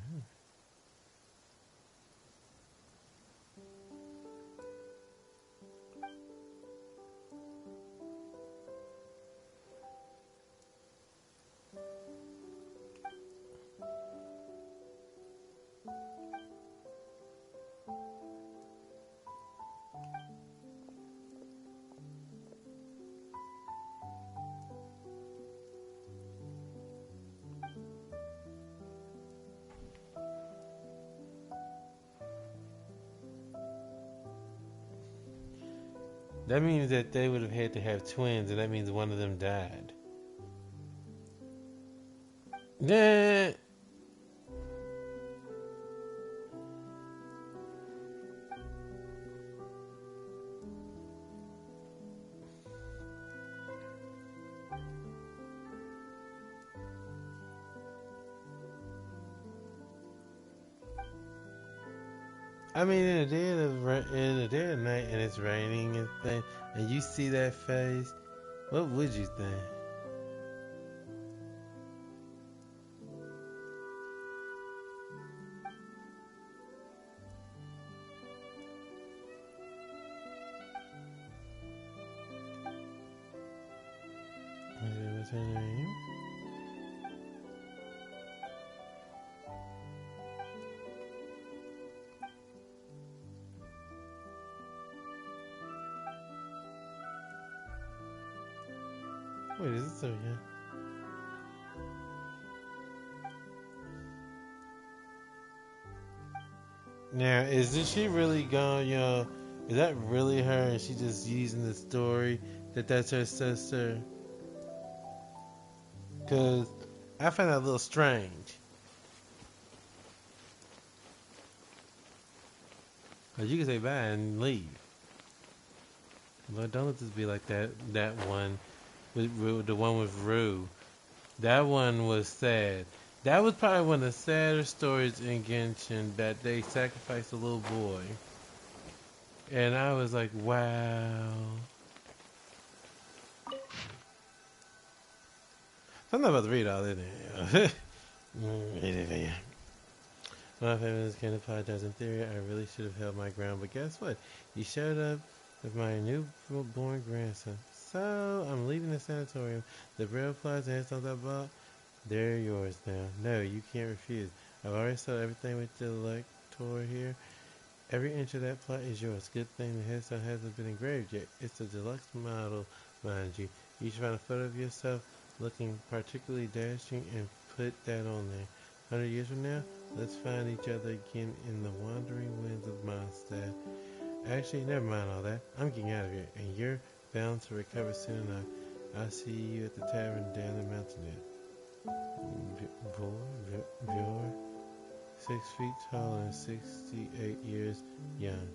that means that they would have had to have twins, and that means one of them died. Yeah. I mean, in the dead of night, and it's raining and thing, and you see that face, what would you think? What's her name? Wait, is this so yeah? Now, she really gone, yo? Is that really her and she just using the story that that's her sister? Because I find that a little strange. Because you can say bye and leave. But don't let this be like that one with the one with Rue. That one was sad. That was probably one of the sadder stories in Genshin, that they sacrificed a little boy. And I was like, wow. I'm not about to read all this. My family can apologize. In theory, I really should have held my ground, but guess what? You showed up with my newborn grandson. So, I'm leaving the sanatorium. The braille plies and headstones I bought, they're yours now. No, you can't refuse. I've already sold everything with the elector here. Every inch of that plot is yours. Good thing the headstone hasn't been engraved yet. It's a deluxe model, mind you. You should find a photo of yourself looking particularly dashing and put that on there. 100 years from now, let's find each other again in the wandering winds of Mondstadt. Actually, never mind all that. I'm getting out of here, and you're bound to recover soon enough. I'll see you at the tavern down the mountain. Bjor, 6 feet tall and 68 years young.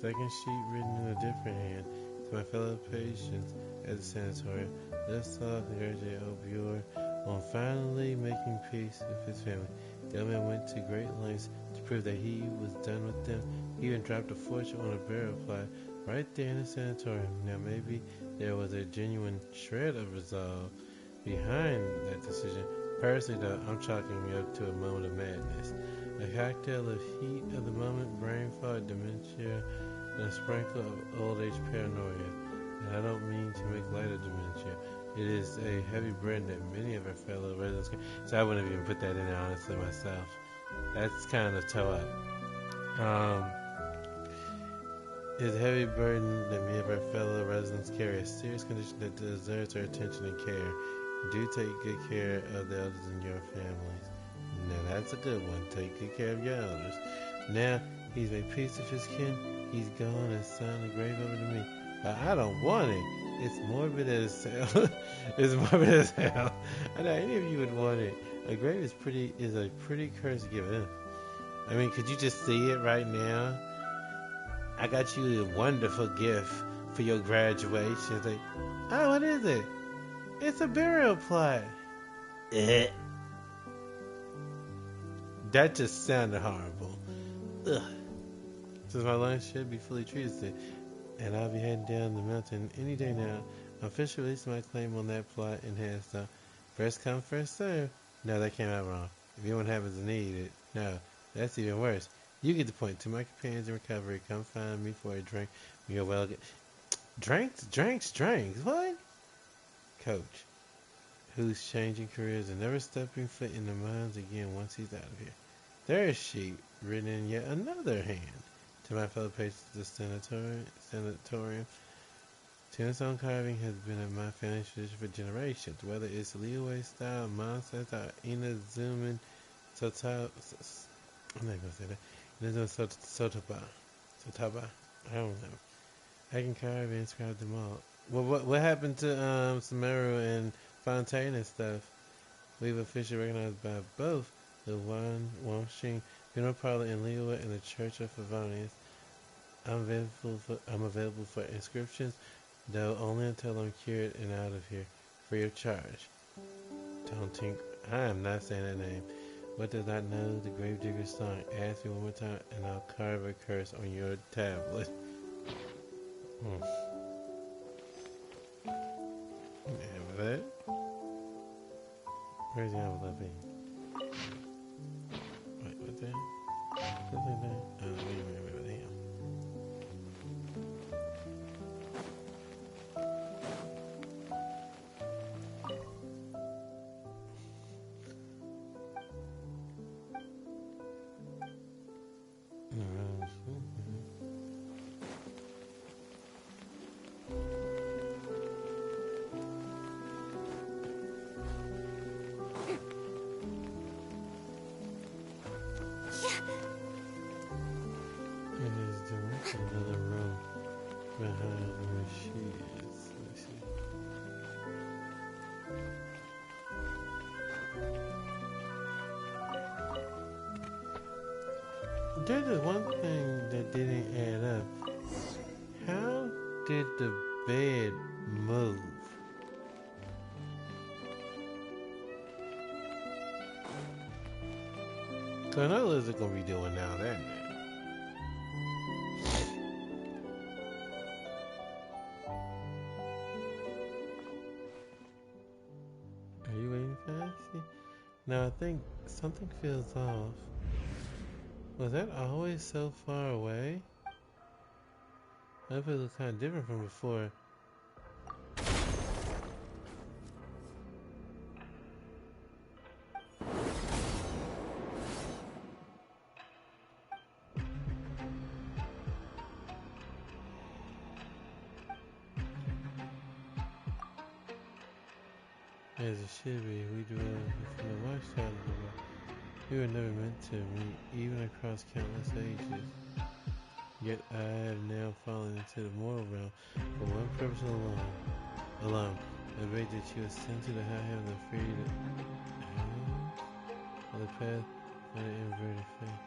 Second sheet written in a different hand. To my fellow patients at the sanatorium, let's all congratulate old Bjor on finally making peace with his family. The old man went to great lengths to prove that he was done with them. He even dropped a fortune on a burial plot right there in the sanatorium. Now maybe there was a genuine shred of resolve behind that decision. Personally, though, I'm chalking it up to a moment of madness. A cocktail of heat of the moment, brain fog, dementia, and a sprinkle of old age paranoia. And I don't mean to make light of dementia. It is a heavy burden that many of our fellow residents carry. So I wouldn't have even put that in there, honestly, myself. That's kind of toe up. It's a heavy burden that many of our fellow residents carry. A serious condition that deserves our attention and care. Do take good care of the elders in your families. Now that's a good one. Take good care of your elders. Now he's made peace with his kin. He's gone and signed the grave over to me. But I don't want it. It's morbid as hell. It's morbid as hell. I know any of you would want it. A grave is a pretty curse given. I mean, could you just see it right now? I got you a wonderful gift for your graduation. It's like, oh, what is it? It's a burial plot. That just sounded horrible. Ugh. Since my lunch should be fully treated, and I'll be heading down the mountain any day now. I'm officially releasing my claim on that plot in Headstone. First come, first serve. No, that came out wrong. If anyone happens to need it, no, that's even worse. You get the point. To my companions in recovery, come find me for a drink. You're well. Drinks. What? Coach, who's changing careers and never stepping foot in the mines again once he's out of here. There's sheep written in yet another hand. To my fellow patients at the sanatorium, tombstone carving has been a my family tradition for generations. Whether it's Leeway style, Mondstadt style, Inazuman, Sotaba, I'm not gonna say that. Inazuman Sotaba. I don't know. I can carve and inscribe them all. Well, what happened to Sumeru and Fontaine and stuff? We've officially recognized by both the Washing funeral parlor in Leeway and the Church of Favonius. I'm available for inscriptions, though only until I'm cured and out of here, free of charge. I am not saying that name. What does not know the Gravedigger's song? Ask me one more time, and I'll carve a curse on your tablet. That? Where's the envelope? Wait, what's that? Something there? Oh, wait, damn. behind where she is. Let's see. There's one thing that didn't add up. How did the bed move? So I know Liz's gonna be doing now that man. Are you waiting for that? No, I think something feels off. Was that always so far away? That feels look kind of different from before. As it should be, we dwell from the watchtower. We were never meant to meet, even across countless ages. Yet I have now fallen into the mortal realm for one purpose alone. I beg that you ascend to the high heaven and free the of the path of the inverted faith.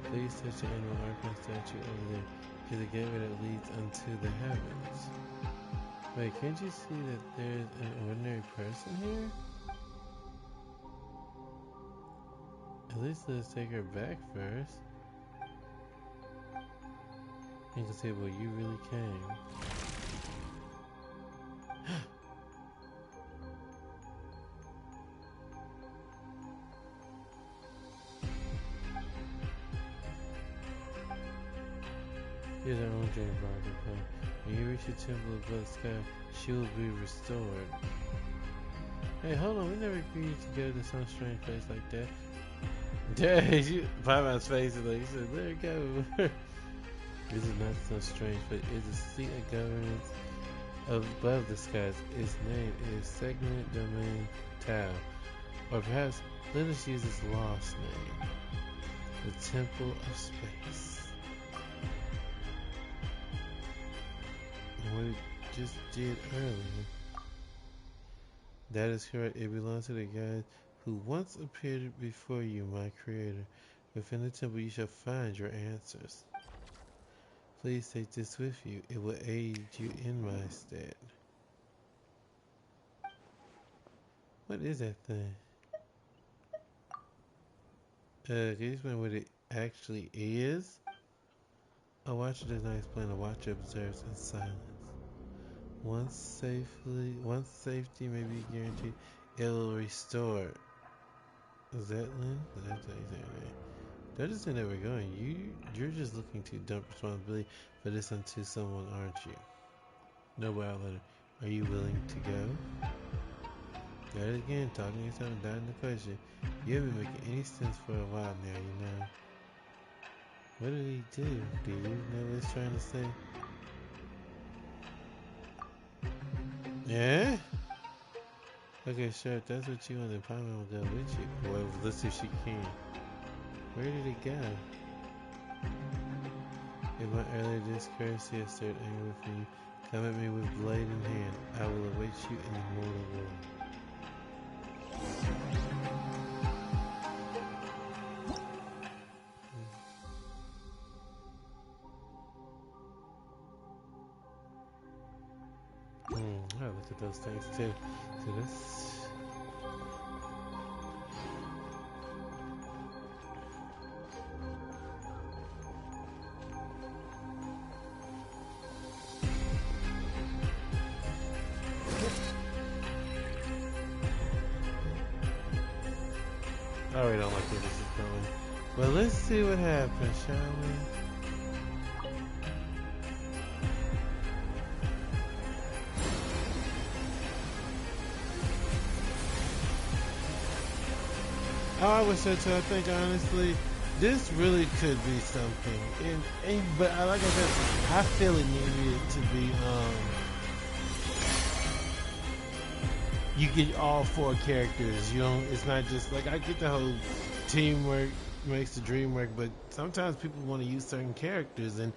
Please touch the animal archon statue over there. It is a gateway that leads unto the heavens. Wait, can't you see that there's an ordinary person here? At least let's take her back first. You can see, well, you really came. Here's our own dream for our complaint. When you reach the temple above the sky, she will be restored. Hey, hold on, we never agreed to go to some strange place like that. Dang, Paimon's face is like, he said, let her go. This is not so strange, but it is a seat of governance above the skies. Its name is Segment Domain Tau. Or perhaps, let us use its lost name. The Temple of Space. What it just did earlier. That is correct. It belongs to the guide who once appeared before you, my creator. Within the temple you shall find your answers. Please take this with you. It will aid you in my stead. What is that thing? Can you explain what it actually is? A watcher does not explain. A watcher observes in silence. Once safety may be guaranteed, it will restore. Is that Lynn? Did I tell you that name? That just ain't never going. You're just looking to dump responsibility for this onto someone, aren't you? No wild letter. Are you willing to go? Got it again, talking yourself and dodging the question. You haven't been making any sense for a while now, you know. What did he do? Do you know what he's trying to say? Yeah? Okay, sure, if that's what you want, then Paimon will go with you. Well, let's see if she can. Where did it go? If my earlier discourtesy has stirred anger within you, come at me with blade in hand. I will await you in the mortal world. Oh, look at those things too. So this. I really don't like where this is going. But let's see what happens, shall we? Oh, I wish so too. I think honestly, this really could be something. But like I said, I feel it needed to be. You get all four characters. You know, it's not just like I get the whole teamwork makes the dream work, but sometimes people want to use certain characters, and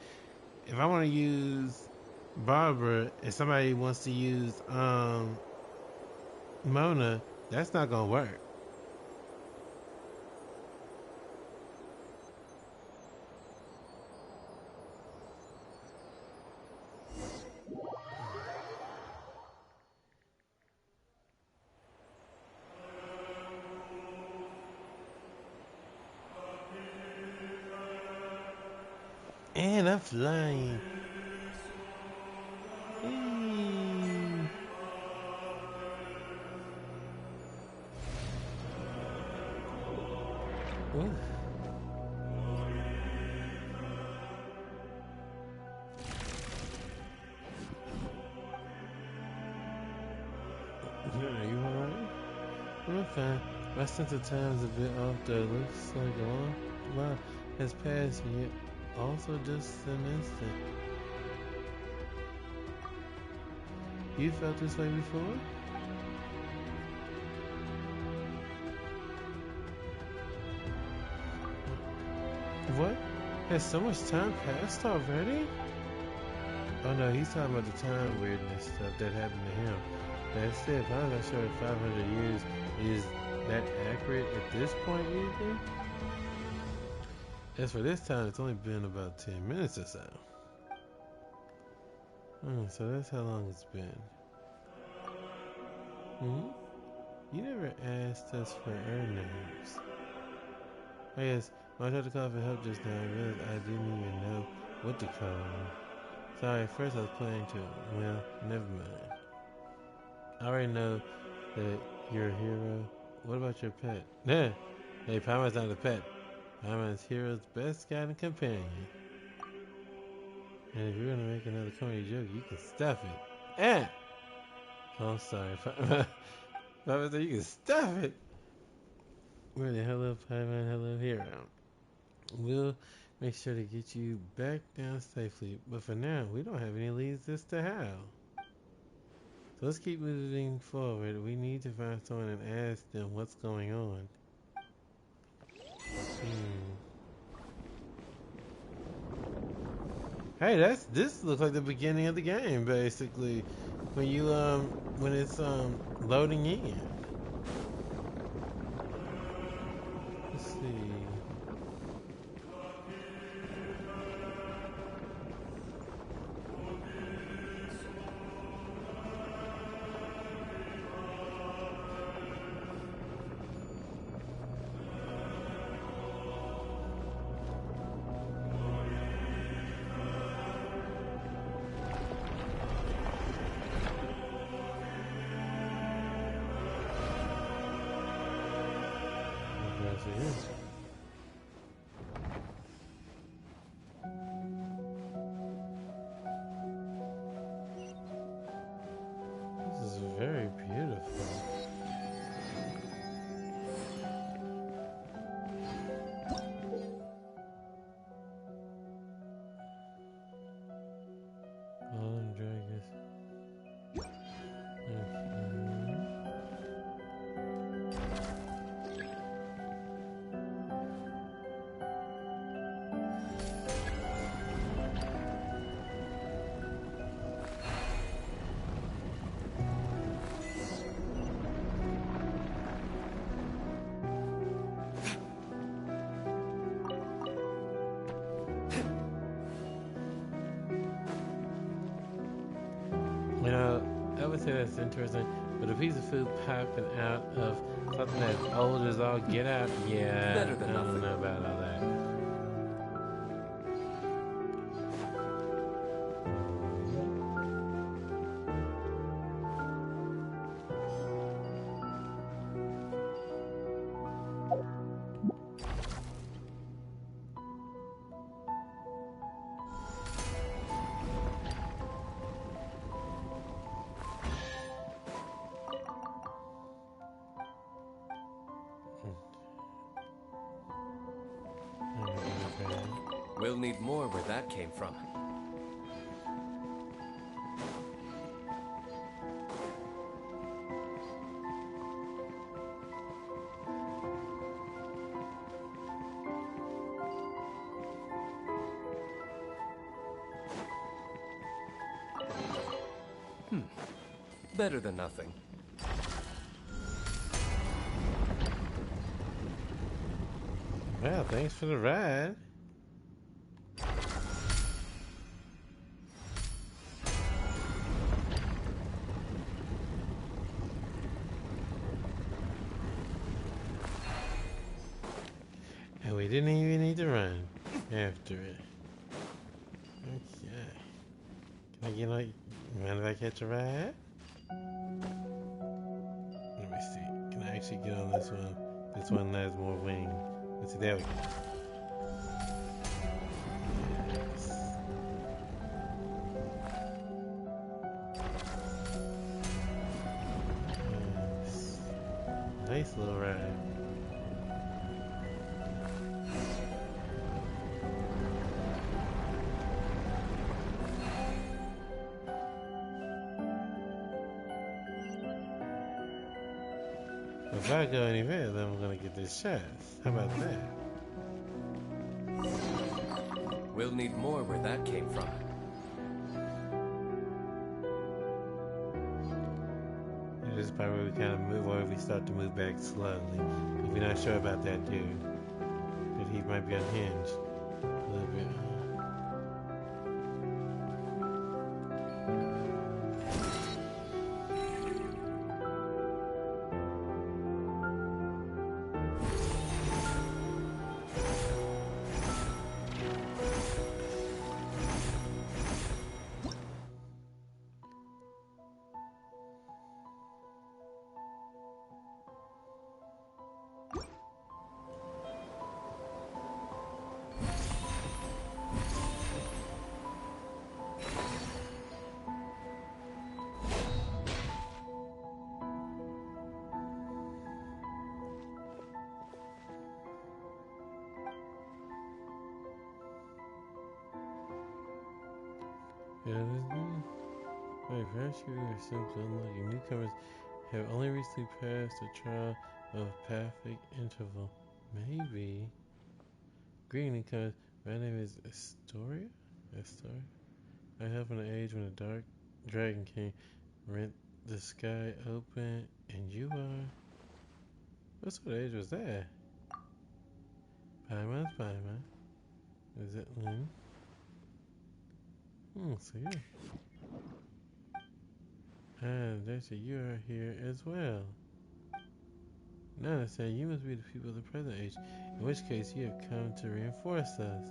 if I want to use Barbara, if somebody wants to use Mona, that's not gonna work. And I'm flying. Ooh. Are you alright? I'm fine. My sense of time is a bit off though. Looks like a long while has passed and yet also just an instant. You felt this way before? What? Has so much time passed already? Oh no, he's talking about the time weirdness stuff that happened to him. That said, if I'm not sure if 500 years is that accurate at this point either. As for this time, it's only been about 10 minutes or so. So that's how long it's been. You never asked us for our names. Oh yes, when I tried to call for help just now, I realized I didn't even know what to call them. Sorry, at first I was planning to. Well, never mind. I already know that you're a hero. What about your pet? Nah. Hey, Paimon's not a pet. Paimon's hero's best guide and companion. And if you're gonna make another comedy joke, you can stuff it. Oh, I'm sorry, Paimon. Paimon said you can stuff it. Really, hello, Paimon, hello, hero. We'll make sure to get you back down safely. But for now, we don't have any leads as to how. So let's keep moving forward. We need to find someone and ask them what's going on. Hey, this looks like the beginning of the game, basically. When you when it's loading in. Let's see. This is very beautiful. Golden dragons. You know, I would say that's interesting, but a piece of food popping out of something that's old as all get out, yeah, Better than I don't nothing. know about all that. We'll need more where that came from. Better than nothing. Well, thanks for the ride. And we didn't even need to run after it. Okay. Can I get like, mind if I catch a ride? Let me see. Can I actually get on this one? This one has more wings. Let's see, there we go. Yes. Nice little ride. If I go any further, then I'm gonna get this chest. How about that? We'll need more where that came from. This is probably where we kind of move, or we start to move back slowly. If we're not sure about that dude, that he might be unhinged a little bit. Yeah, wait, perhaps you are simply unlucky. Newcomers have only recently passed the trial of perfect interval. Maybe. Greeting newcomers. My name is Astoria? Astoria? I helped in an age when a dark dragon king rent the sky open, and you are. What sort of age was that? Paimon. Is it Lynn? So yeah. Darcy, you are here as well. Now I say you must be the people of the present age, in which case you have come to reinforce us.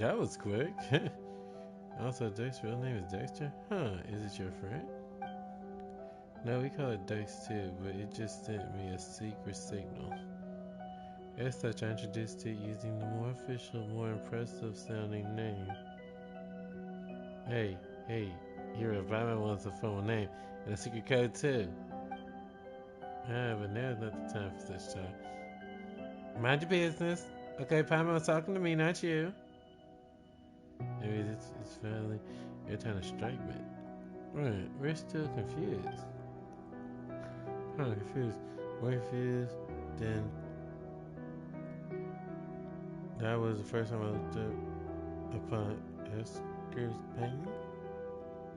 That was quick. Also, Dexter's real name is Dexter? Huh, is it your friend? No, we call it Dex too, but it just sent me a secret signal. As such, I introduced it using the more official, more impressive sounding name. Hey, your environment wants a formal name and a secret code too. But now is not the time for such talk. Mind your business. Okay, Paimon's talking to me, not you. Maybe it's finally your time to strike me. Right, we're still confused. Confused. We're confused. Then that was the first time I looked up upon Esker's painting.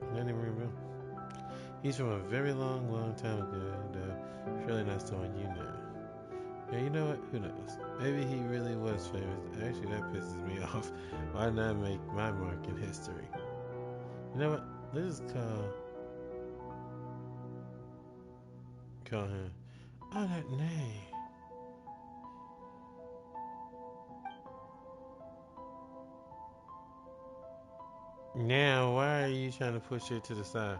I didn't even remember. He's from a very long time ago, and surely not someone you know. Yeah, you know what? Who knows? Maybe he really was famous. Actually, that pisses me off. Why not make my mark in history? You know what? Let's call him. Oh, that name. Now, why are you trying to push it to the side?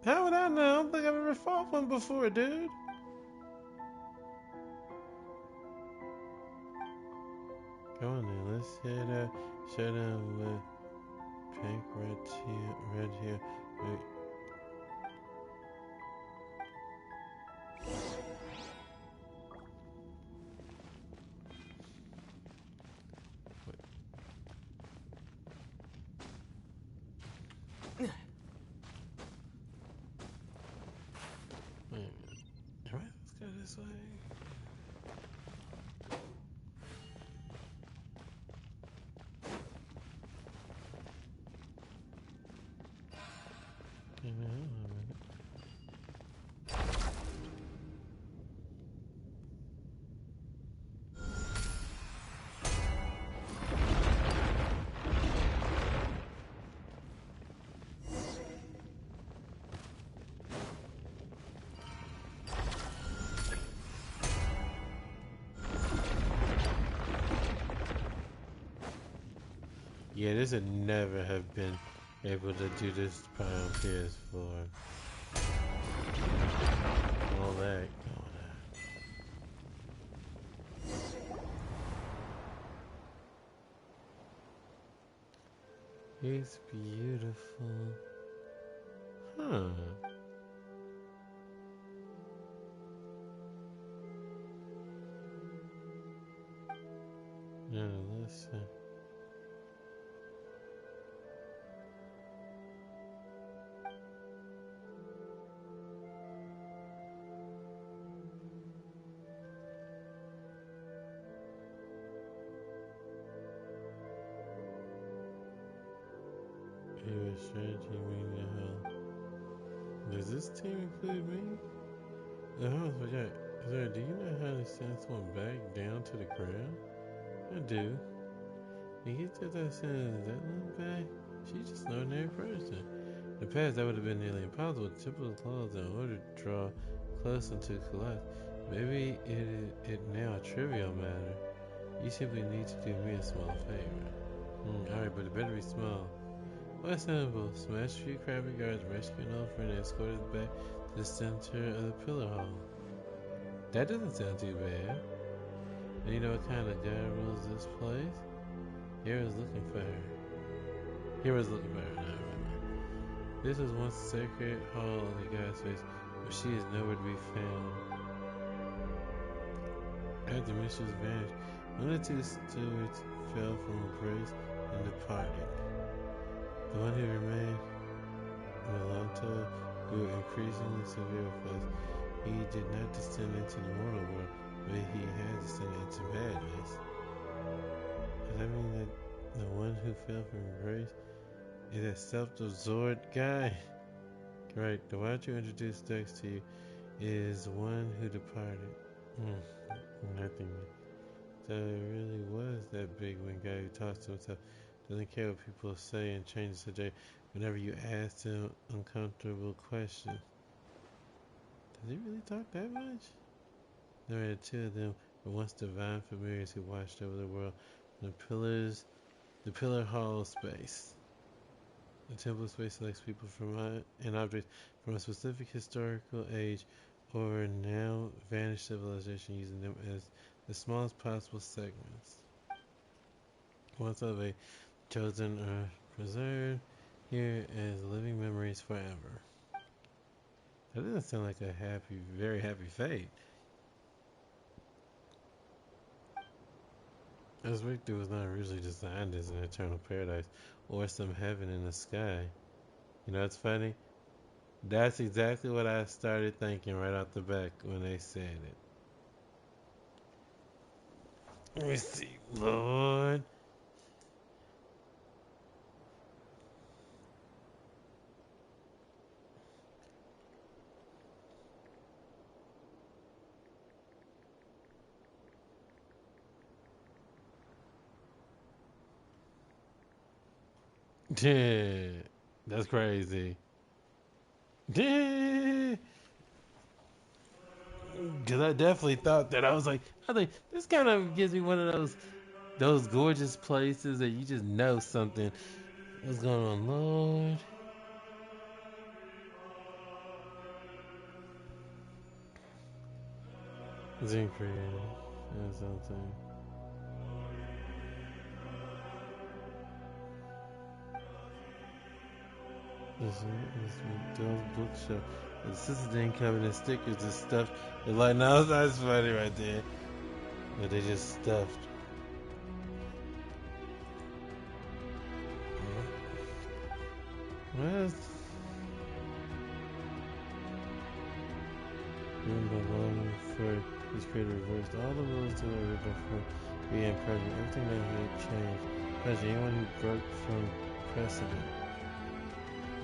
How would I know? I don't think I've ever fought one before, dude. Come on then, let's head show them what pink, red here. Wait. Alright, let's go this way. Yeah, this would never have been able to do this on PS4. All that going on. It's beautiful. Huh. Yeah, listen. Your strategy mean the hell. Does this team include me? I almost forgot. Sir, do you know how to send someone back down to the ground? I do. You get to that send that one back? She's just an ordinary person. In the past, that would have been nearly impossible. Typical claws in order to draw close until collapse. Maybe it now a trivial matter. You simply need to do me a small favor. Alright, but it better be small. What simple? Smash a few crabby guards, rescue an old friend, and escort us back to the center of the pillar hall. That doesn't sound too bad. And you know what kind of guy rules this place? Hero's looking for her. Hero's looking for her, not really. This was once a sacred hall of the god's face, but she is nowhere to be found. After Mistress vanished, one of the two stewards fell from grace and departed. The one who remained in the long time grew increasingly severe with us. He did not descend into the mortal world, but he had descended into badness. Does that mean that the one who fell from grace is that self-absorbed guy? Right, the one who introduced Dex to you is one who departed. Nothing. So it really was that big wing guy who talks to himself, doesn't care what people say, and changes the subject whenever you ask him uncomfortable questions. Does he really talk that much? There were two of them were once divine familiars who watched over the world from the pillar hall space. The temple space selects people from and objects from a specific historical age or now vanished civilization, using them as the smallest possible segments. Once of a chosen are preserved here as living memories forever. That doesn't sound like a very happy fate. This victory was not originally designed as an eternal paradise or some heaven in the sky. You know what's funny? That's exactly what I started thinking right off the back when they said it. Let me see, Lord. That's crazy. Because I definitely thought that. I think this kind of gives me one of those gorgeous places that you just know something. What's going on, Lord? Zen creative. That's something. This McDonald's bookshelf. The sisters didn't come in stickers and stuff. They're like, no, that's funny right there. But they just stuffed. What? Remember long for his creator reversed all the rules to the original from being president. Everything that he had changed. Especially anyone who broke from precedent.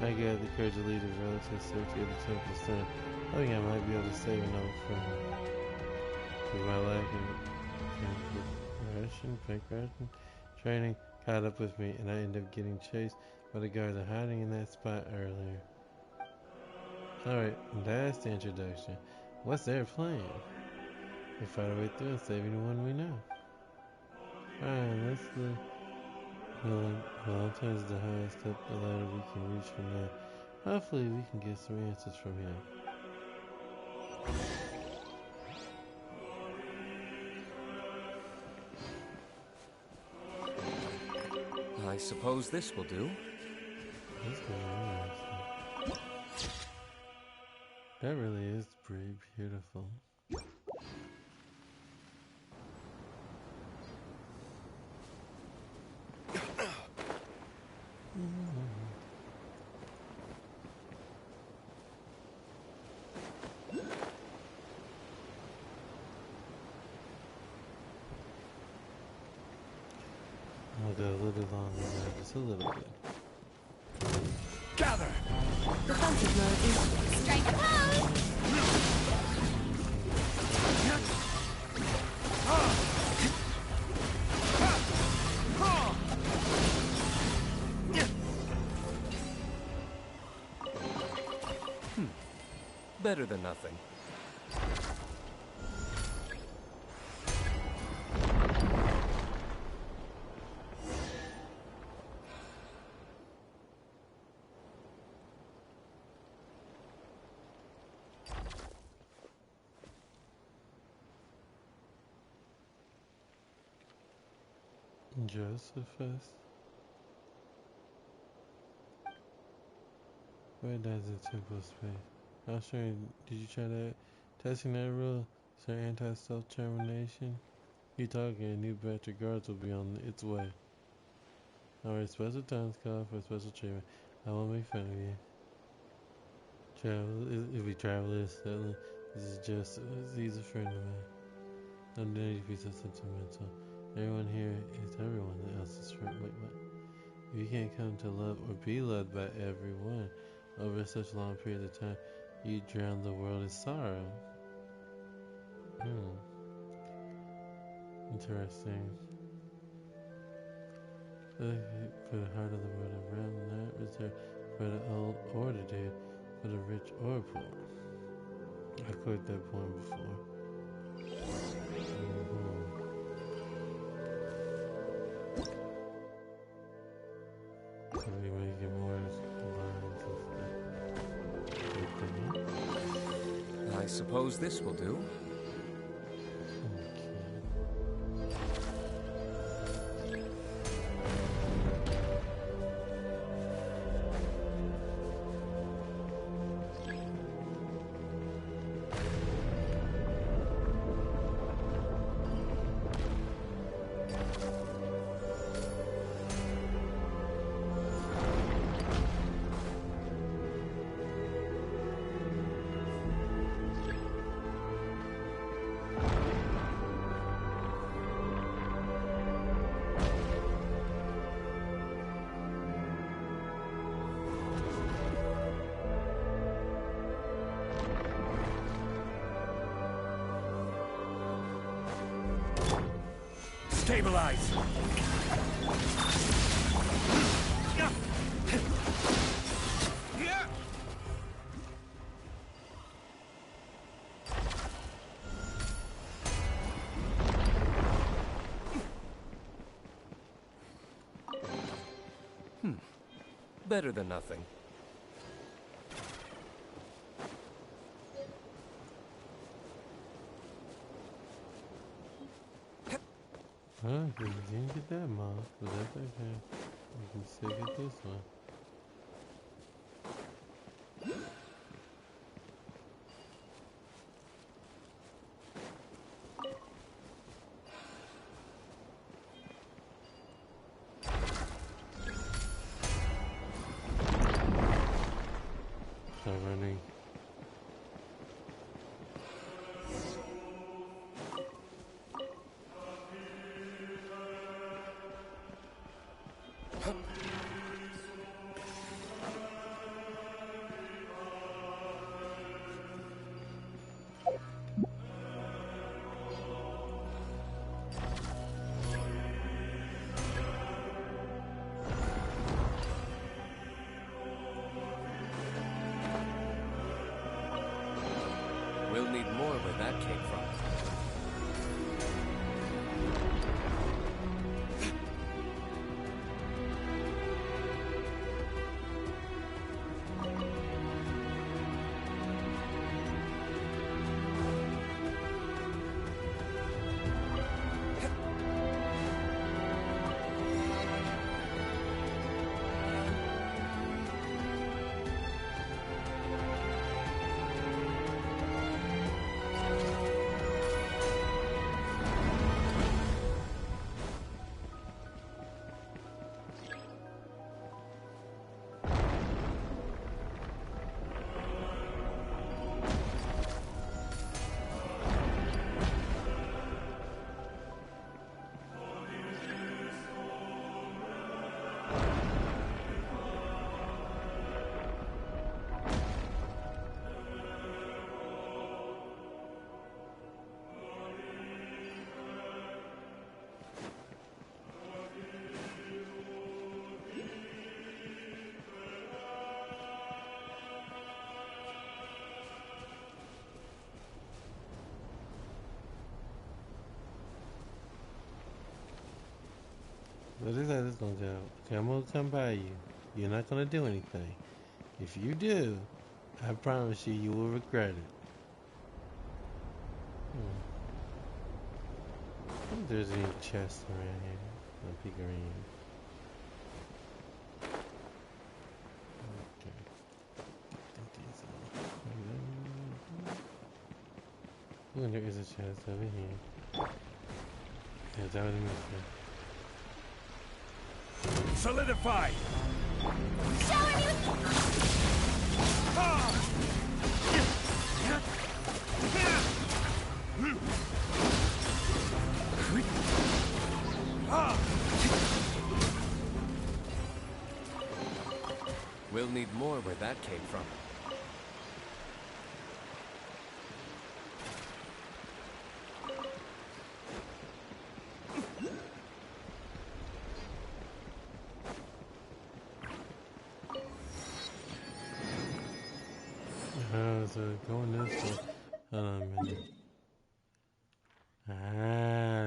I gathered the courage to lead a relative safety of the temple's son. I think I might be able to save an old friend. With my lack of bank ration, training caught up with me, and I ended up getting chased by the guards hiding in that spot earlier. Alright, that's the introduction. What's their plan? We fight our way through and save anyone we know. Fine, let's look. Valentine is the highest up the ladder we can reach from now. Hopefully we can get some answers from him. I suppose this will do. That's really interesting. That really is pretty beautiful. I'll go a little longer now, just a little bit. Gather! Defensive mode is Strike a pose! Better than nothing. Josephus? Where does the temple space? How sure did you try that? Testing that rule? Sir, anti-self-termination? You talking, a new batch of guards will be on its way. Alright, special times call for special treatment. I won't make fun of you. If we travelers, this is just, he's a friend of mine. Don't dare you be so sentimental. Everyone here is everyone else's friend. Wait, what? If you can't come to love or be loved by everyone over such a long period of time, you drown the world in sorrow. Interesting. For the heart of the world around, not reserved for the old or the dead, for the rich or poor. I quoted that poem before. So we make it more lines. I suppose this will do. Stabilize! Better than nothing. Oh, you didn't get that mob, but that's okay. We can still get this one. Start running. We'll need more where that came from. What is that? It's gonna go. Okay, I'm gonna come by you. You're not gonna do anything. If you do, I promise you, you will regret it. I think there's any chests around here. I'll peek around. Okay. Oh, there is a chest over here. Yeah, that was a mistake. Solidify! Shower me with... We'll need more where that came from. So going this way. Hold on a minute.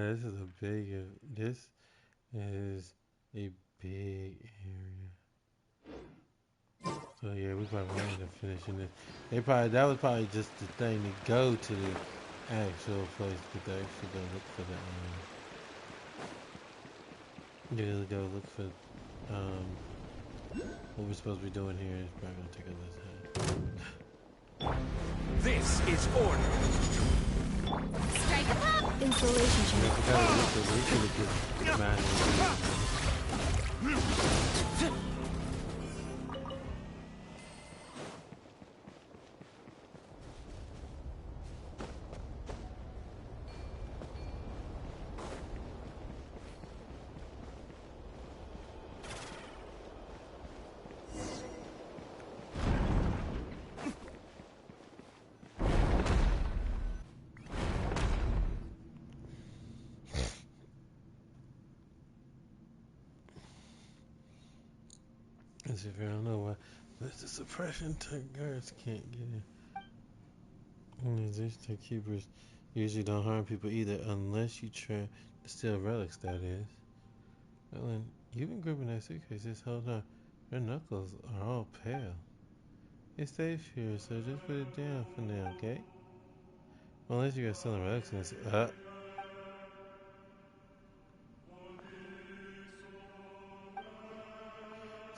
This is a big area. So yeah, we probably won't end up finishing it. That was probably just the thing to go to the actual place, but they actually go look for the go look for what we're supposed to be doing here. It's probably gonna take a little time. This is order. Strike a pop! Installation check. As if I don't know why there's a suppression tank, guards can't get in. And these tank keepers usually don't harm people either unless you try to steal relics, that is. Ellen, you've been gripping that suitcase this whole time. Your knuckles are all pale. It's safe here, so just put it down for now, okay? Well, unless you got selling relics in this.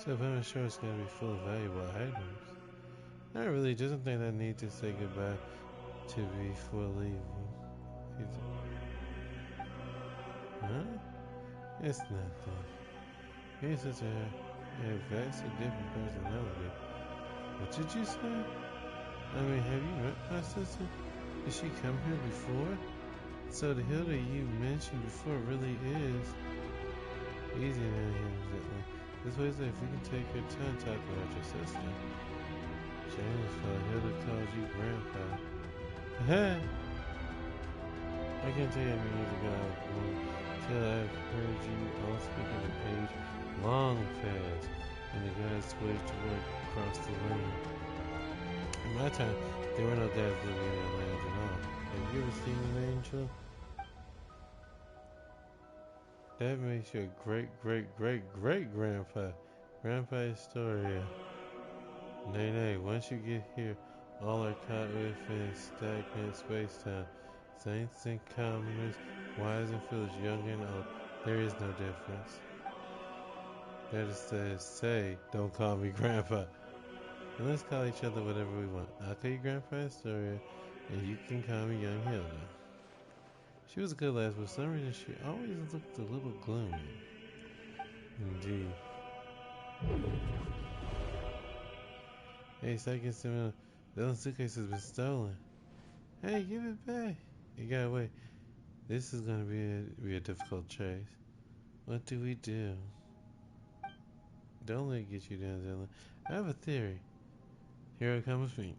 So if I'm sure it's gonna be full of valuable items. Not really, just something I need to say goodbye to before leaving. Huh? It's nothing. You're such a vastly different personality. What did you say? I mean, have you met my sister? Did she come here before? So the Hilda you mentioned before really is easy now here, exactly. This way, if we can take your time talking about your sister. James felt Hilda called you Grandpa. Hey! I can't tell you how many years ago I was born till I've heard you all speak of an age long past when the guys swayed to work across the lane. In my time, there were no devs living in the lands at all. Have you ever seen an angel? That makes you a great-great-great-great-grandpa. Grandpa Astoria. Nay, once you get here, all are caught within stagnant space-time. Saints and commoners, wise and foolish, young and old, there is no difference. That is to say, don't call me Grandpa. And let's call each other whatever we want. I'll call you Grandpa Astoria, and you can call me Young Hilda. She was a good lass, but for some reason she always looked a little gloomy. Indeed. Hey, second similar. The suitcase has been stolen. Hey, give it back. You got away. This is gonna be a difficult chase. What do we do? Don't let it get you down, Zella. I have a theory. Here it comes with me.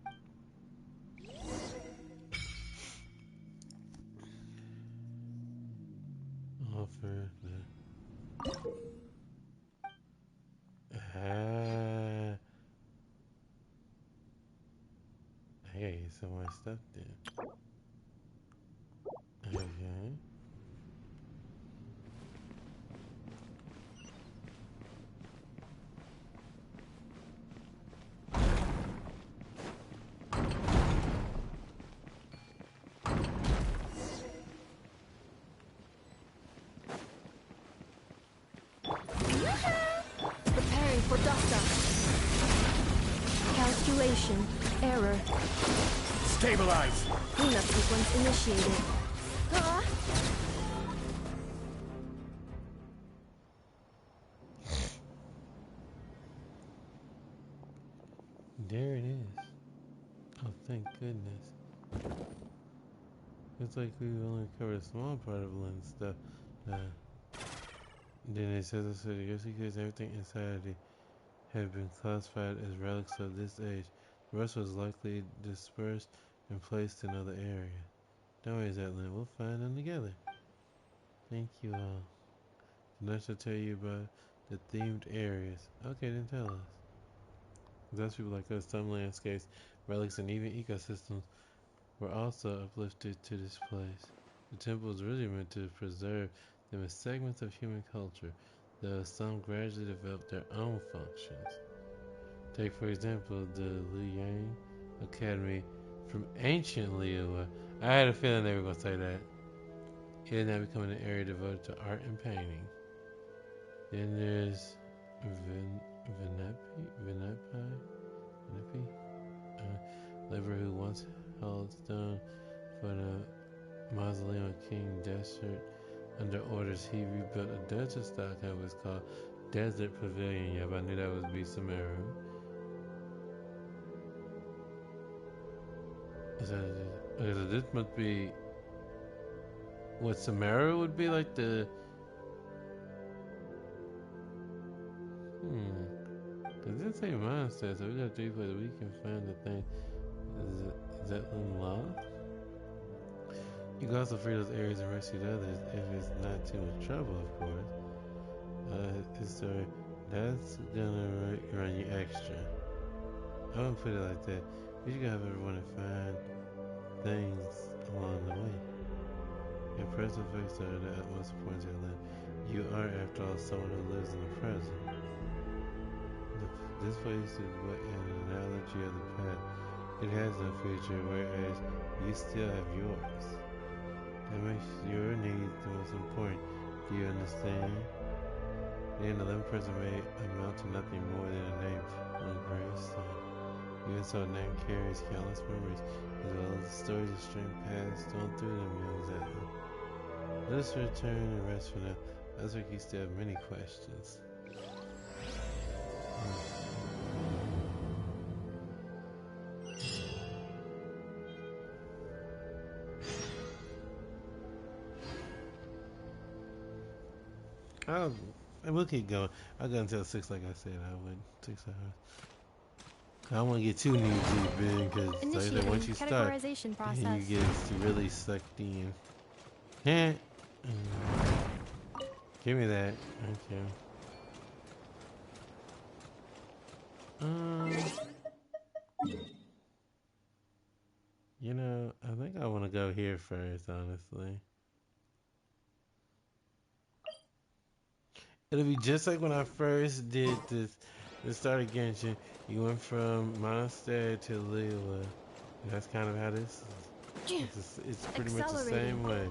Offer the... I gotta get some more stuff then. Okay. Preparing for dust-up. Calculation. Error. Stabilize! Cleanup sequence initiated. There it is. Oh, thank goodness. Looks like we've only covered a small part of Lynn's stuff. Then it says also just because everything inside it had been classified as relics of this age, the rest was likely dispersed and placed in other areas. Don't worry, Zetlin, we'll find them together. Thank you all. Tonight I'll tell you about the themed areas. Okay, then tell us. Those people like us, some landscapes, relics, and even ecosystems were also uplifted to this place. The temple was really meant to preserve them as segments of human culture, though some gradually developed their own functions. Take, for example, the Liyang Academy from ancient Liyue. I had a feeling they were going to say that. It is now becoming an area devoted to art and painting. Then there's Venepi? Lever, who once held stone for the mausoleum of King Desert. Under orders, he rebuilt a desert-style campus called Desert Pavilion. Yep, I knew that would be Sumeru. So this must be what Sumeru would be like the... Does it say monster? So we got 3 places we can find the thing. Zetlin Law? You can also free those areas and rescue others if it's not too much trouble, of course. That's gonna run you extra. I wouldn't put it like that. You should have everyone to find things along the way. Your present effects are the utmost importance in life. You are, after all, someone who lives in the present. This place is what an analogy of the past. It has no future, whereas you still have yours. That makes your needs the most important. Do you understand? The 11th person may amount to nothing more than a name on a gravestone. Even so, a name carries countless memories, as well as the stories of strange paths thrown through them, young Zetlin. Let us return and rest for now. That's why you still have many questions. We'll keep going. I'll go until 6 like I said I would. 6 hours. I don't want to get too knee deep in because like once you start, you get really sucked in. Yeah. Give me that. Okay. here first, honestly. It'll be just like when I first did this. The start of Genshin, you went from Monastery to Liyue. That's kind of how this is. It's pretty much the same way.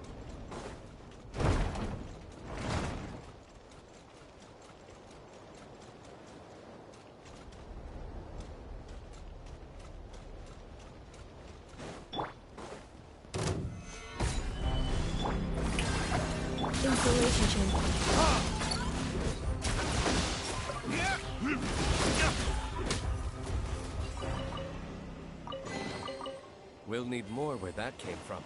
Insulation chamber. We'll need more where that came from.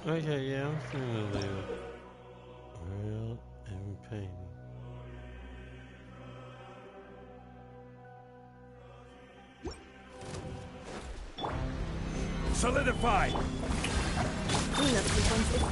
Okay, yeah, I'm seeing the Liyue. Real and painting. Solidify! Cleanup sequence is...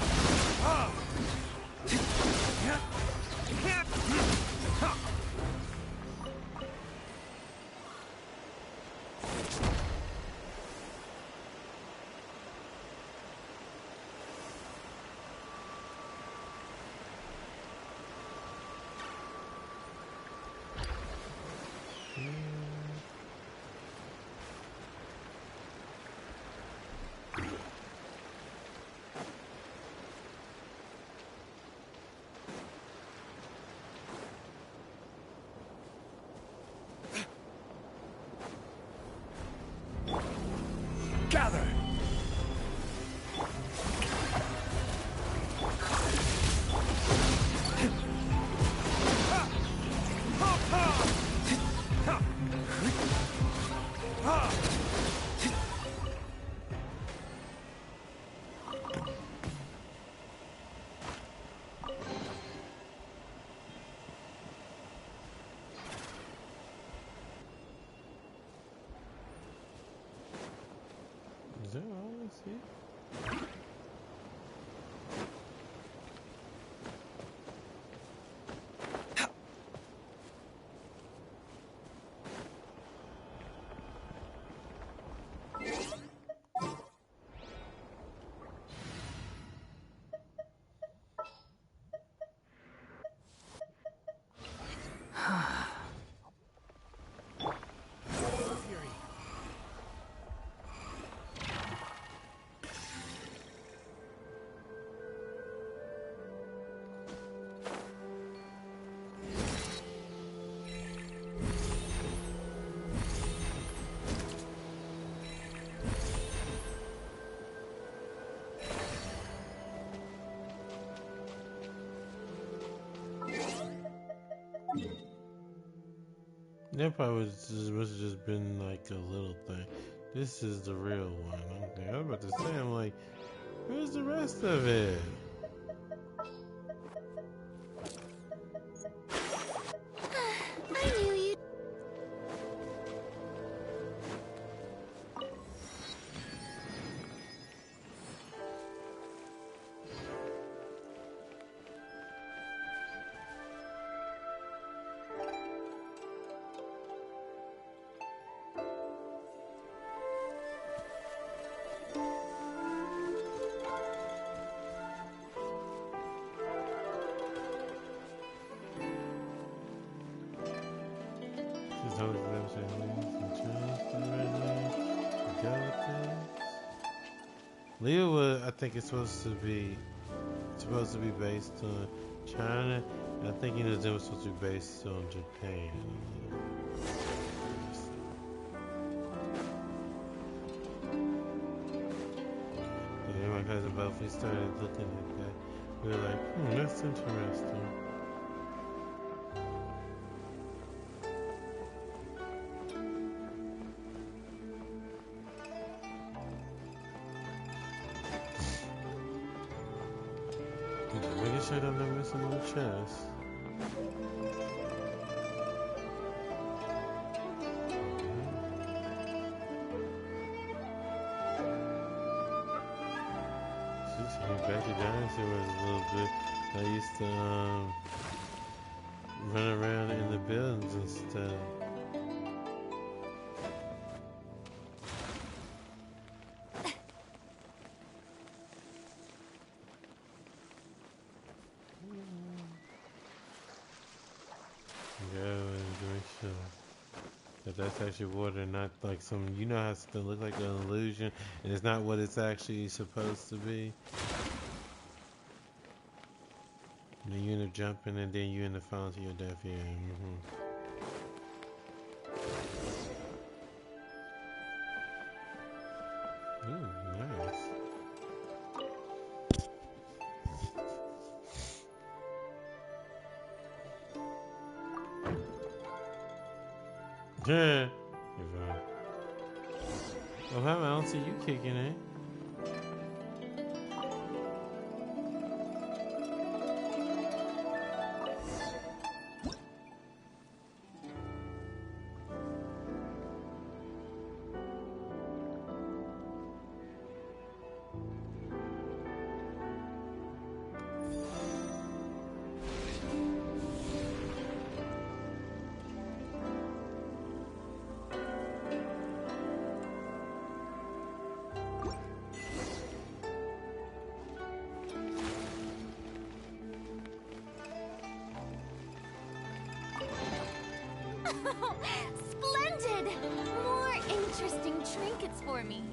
Gather! Is that all I see? That probably must have just been like a little thing. This is the real one. Okay, I was about to say, I'm like, where's the rest of it? I knew you. Liyue, I think it's supposed to be based on China. And I think it was supposed to be based on Japan. Yeah, my cousin both we started looking at that. We were like, that's interesting. straight up there missing no chest. Back to Dinosaur was a little bit. I used to run around in the buildings and stuff. Go and drink sure. But that's actually water, not like some. You know how something look like an illusion, and it's not what it's actually supposed to be. And then you end up jumping, and then you end up falling to your death. Yeah. Ooh, nice. Yeah. Well, how I don't see you kicking it. Splendid! More interesting trinkets for me.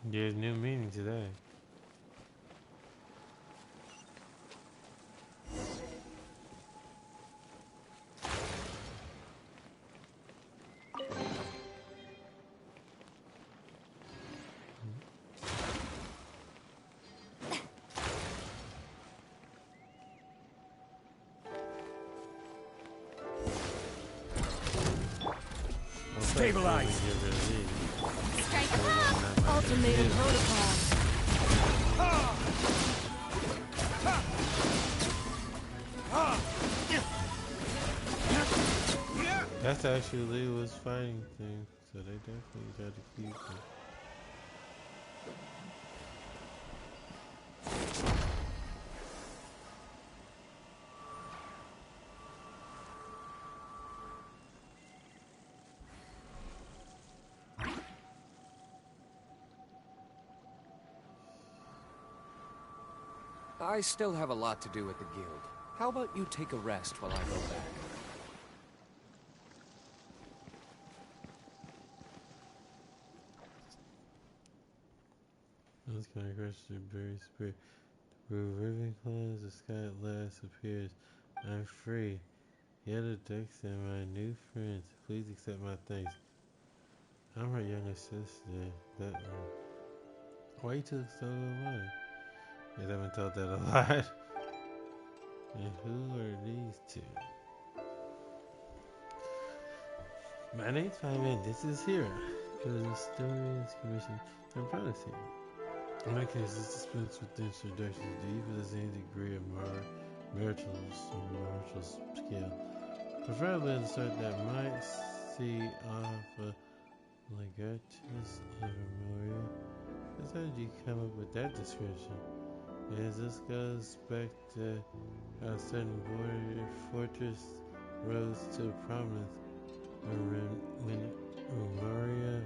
There's new meaning to that. Stabilize! Strike up! Ultimatum protocol. That's actually was fighting thing, so they definitely got to keep it. I still have a lot to do at the guild. How about you take a rest while I go back? Let's go across the berry spirit. Through Ravenclaws, the sky at last appears. I'm free. Yellow ducks and my new friends. Please accept my thanks. I'm her younger sister. That one. Why you took so long? Yes, I've been told that a lot. And who are these two? My name's Fireman. This is Hira. Go to the Historians Commission. I'm proud of you. In my case, this dispense with introductions. Do you possess any degree of marital skill? Preferably to start that might see off a legatus of Maria. How did you come up with that description? As this goes back to how a certain border fortress rose to prominence when Romaria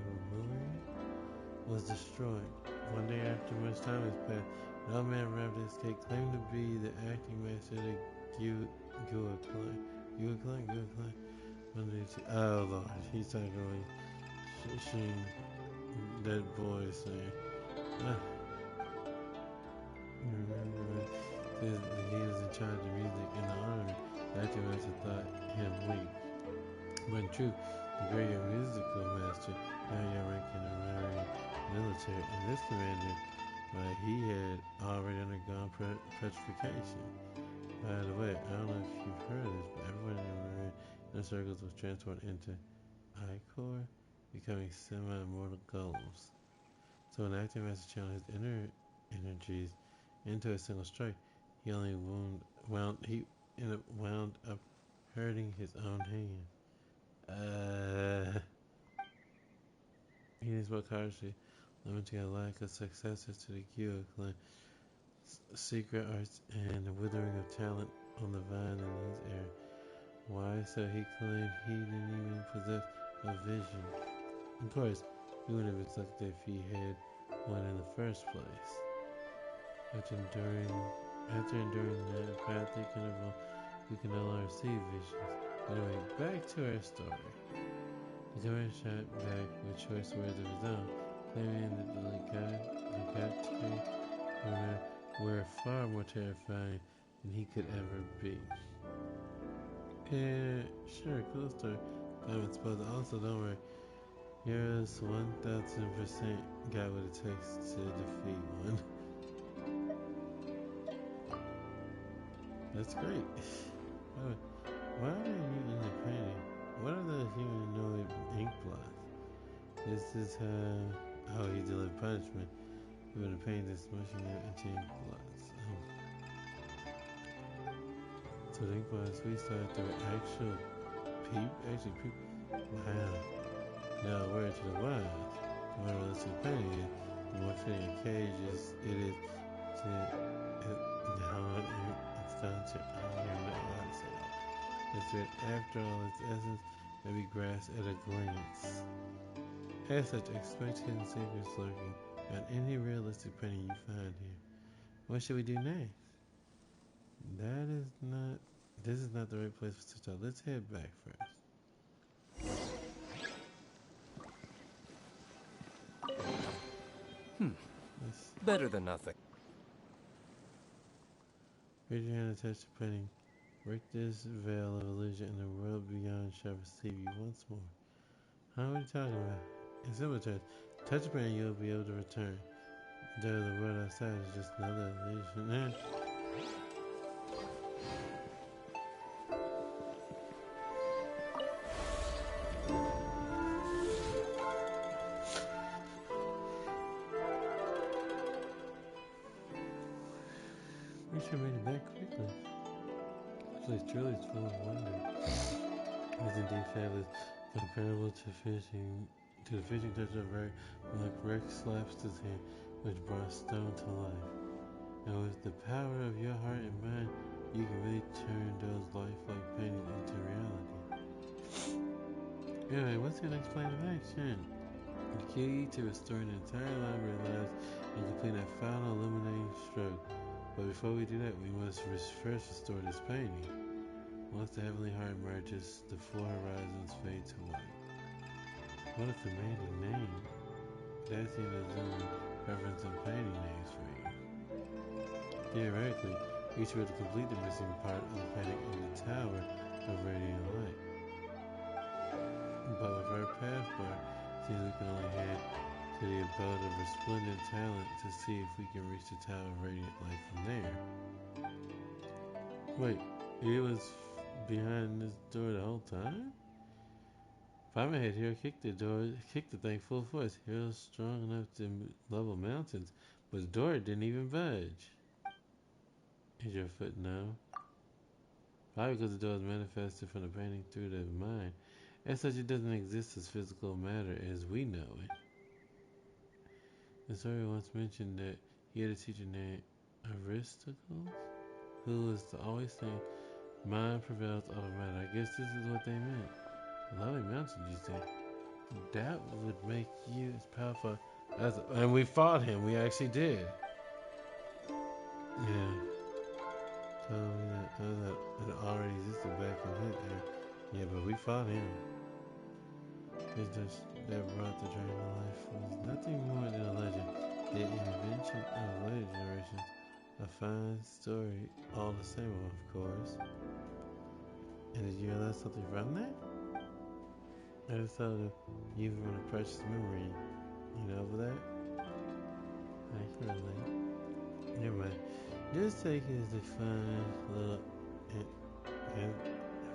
was destroyed. One day after much time has passed, an old man arrived at escape, claimed to be the acting master of the Gua Clan. Oh Lord, he's talking about that boy saying. Remember he was in charge of music in the army. The acting master thought him weak. But in truth, the great musical master, now your rank in the Marine military, and this commander, he had already undergone petrification. By the way, I don't know if you've heard of this, but everyone in the Marine inner circles was transformed into I-Core, becoming semi-immortal golems. So when the acting master channeled his inner energies into a single strike, he only wound up hurting his own hand. He spoke harshly, lamenting a lack of successors to the guild clan, secret arts, and the withering of talent on the vine in his era. Why? So he claimed he didn't even possess a vision. Of course, he would have been sucked if he had one in the first place. After enduring that pathetic interval, we can no longer see visions. Anyway, back to our story. The commander shot back with choice words of his own, claiming that the Legate were far more terrifying than he could ever be. Yeah, sure, cool story. I suppose also, don't worry, heroes 1000% got what it takes to defeat one. That's great. Why are you in the painting? What are the humanoid ink blots? This is how he delivered punishment. He would have painted this smushing it into ink blots. So the ink blots we started through actual peep. Wow. Now a word to the wise. The more realistic the painting is, the more fitting a cage it is to down and stance your it's that after all its essence may be grasped at a glance. As such, expect hidden secrets lurking on any realistic painting you find here. What should we do next? This is not the right place to start. Let's head back first. Better than nothing. Raise your hand and touch the painting. Break this veil of illusion and the world beyond shall receive you once more. How are you talking about? In simple terms, touch the painting, you'll be able to return. Though the world outside is just another illusion. We should make it back quickly. This place truly is full of wonder. It is indeed fabulous, comparable to the fishing touch of like Rex slaps his hand, which brought stone to life. And with the power of your heart and mind, you can really turn those lifelike paintings into reality. Anyway, what's your next plan of action? The key to restoring the entire library lies in completing that final illuminating stroke. But before we do that, we must first restore this painting. Once the heavenly heart emerges, the four horizons fade to white. What a commanding name. That's in the zone reference and painting names for you. Theoretically, each were to complete the missing part of the painting in the tower of radiant light. But with our path bar, seems we can only head to the abode of resplendent talent to see if we can reach the tower of radiant light from there. Wait, it was behind this door the whole time? If I'm a head hero, kick the thing full force. Hero's strong enough to level mountains, but the door didn't even budge. Is your foot numb? Probably because the door is manifested from the painting through the mind. As such, it doesn't exist as physical matter as we know it. The story once mentioned that he had a teacher named Aristocles, who was to always saying, mind prevails over matter. I guess this is what they meant. Lovely mountains, you say? That would make you as powerful as... And we fought him. We actually did. Yeah. Told me that it already existed back in his era. Yeah, but we fought him. It's just that brought the dragon to life was nothing more than a legend. The invention of later generations. A fine story, all the same, of course. And did you realize something from that? I just told him you want a precious memory. You know over that? I can relate. Never mind. Just take it as a fun little and I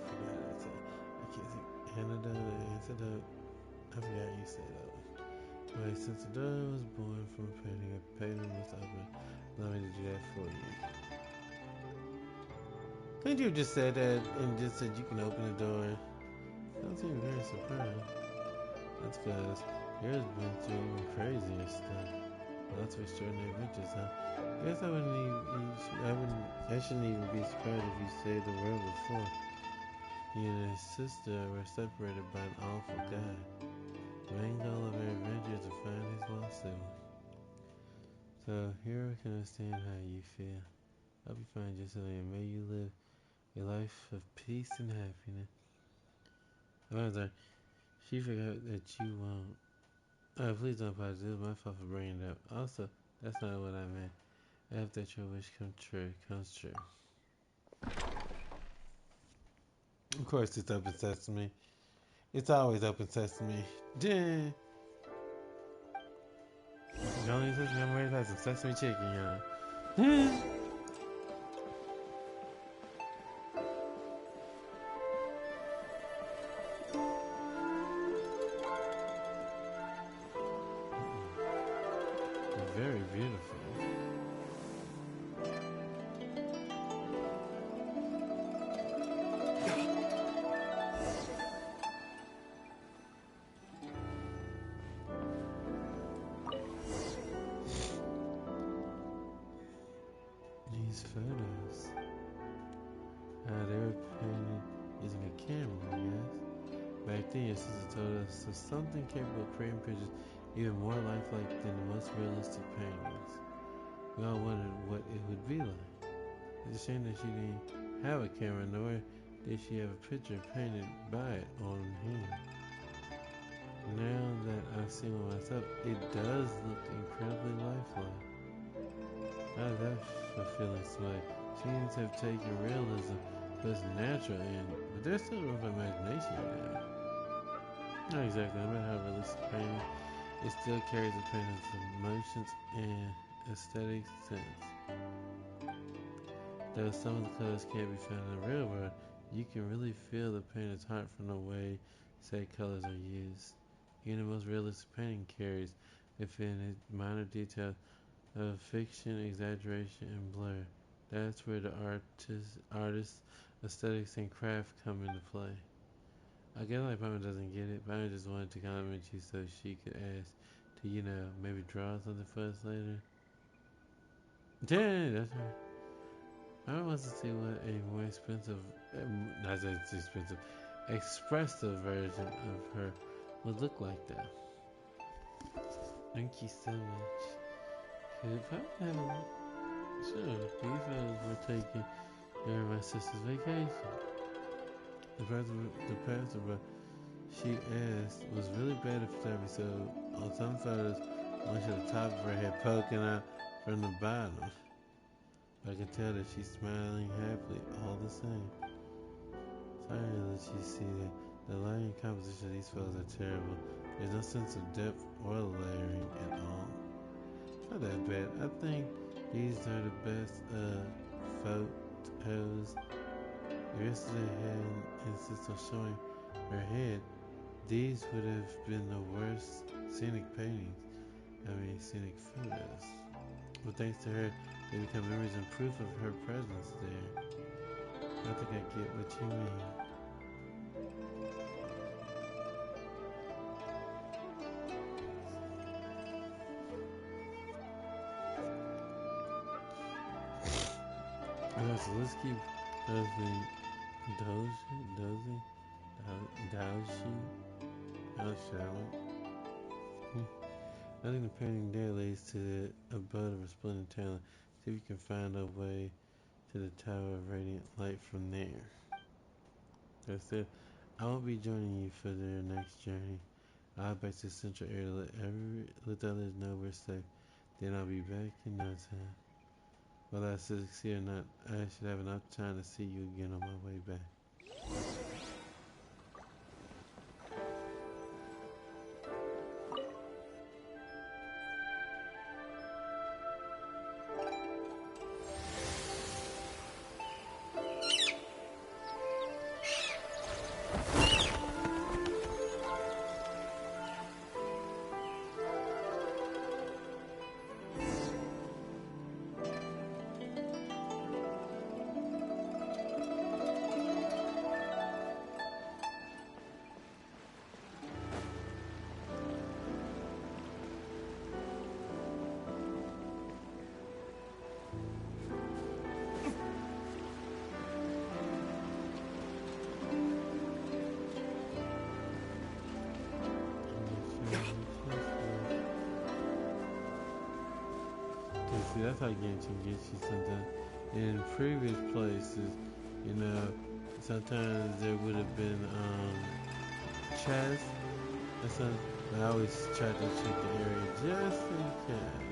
forgot it. I can't think. Antidote. I forgot you said that. Right, since the daughter was born from a painting, a painting must open. Allow me to do that for you. Couldn't you just said that and just said you can open the door? I don't seem very surprised. That's because yours been through even crazier stuff. Lots of extraordinary adventures, huh? Guess I shouldn't even be surprised if you saved the world before. You and his sister were separated by an awful guy. The main goal of our adventure is to find his lost sibling. So here I can understand how you feel. I'll be fine, just and may you live a life of peace and happiness. Oh, I'm sorry. She forgot that you won't. Oh, please don't apologize. It was my fault for bringing it up. Also, that's not what I meant. I hope that your wish comes true. Of course, it's open sesame. It's always open sesame. Dang. The only sesame I'm ready to have some sesame chicken, y'all. Very beautiful. These photos. They were painted using a camera, I guess. Back then, your sister told us of something capable of creating pictures even more lifelike than the most realistic paintings. We all wondered what it would be like. It's a shame that she didn't have a camera, nor did she have a picture painted by it on hand. Now that I've seen it myself, it does look incredibly lifelike. How does that fulfilling smile? She seems to have taken realism, but it's natural, but there's still room for imagination there. Not exactly, no matter how realistic painting, it still carries the painter's emotions and aesthetic sense. Though some of the colors can't be found in the real world, you can really feel the painter's heart from the way, say, colors are used. Even the most realistic painting carries within it minor details of fiction, exaggeration, and blur. That's where the artist's aesthetics and craft come into play. I guess like Pama doesn't get it. Pama just wanted to compliment you so she could ask to, maybe draw something for us later. Yeah, that's right. I wants to see what a more expensive, not that it's expensive, expressive version of her would look like though. Thank you so much. If I have sure, these fellas were taking during my sister's vacation. The pastor, she asked, was really bad at photography, so on some photos, one should the top of her head poking out from the bottom. I can tell that she's smiling happily all the same. Sorry to let you see that the lighting composition of these photos are terrible. There's no sense of depth or layering at all. Not that bad. I think these are the best photos. If yesterday hadn't insisted on showing her head, these would have been the worst scenic photos. But thanks to her, they become memories and proof of her presence there. I think I get what you mean. Alright, so let's keep dozing. How shall I think the painting there leads to the abode of resplendent talent. See if you can find a way to the tower of radiant light from there. That's it. I won't be joining you for their next journey. I'll head back to the central area to let the others know we're safe. Then I'll be back in no time. Whether I succeed or not, I should have enough time to see you again on my way back. that's how game can get you sometimes. In previous places, you know, sometimes there would have been chests. And so I always try to check the area just in case.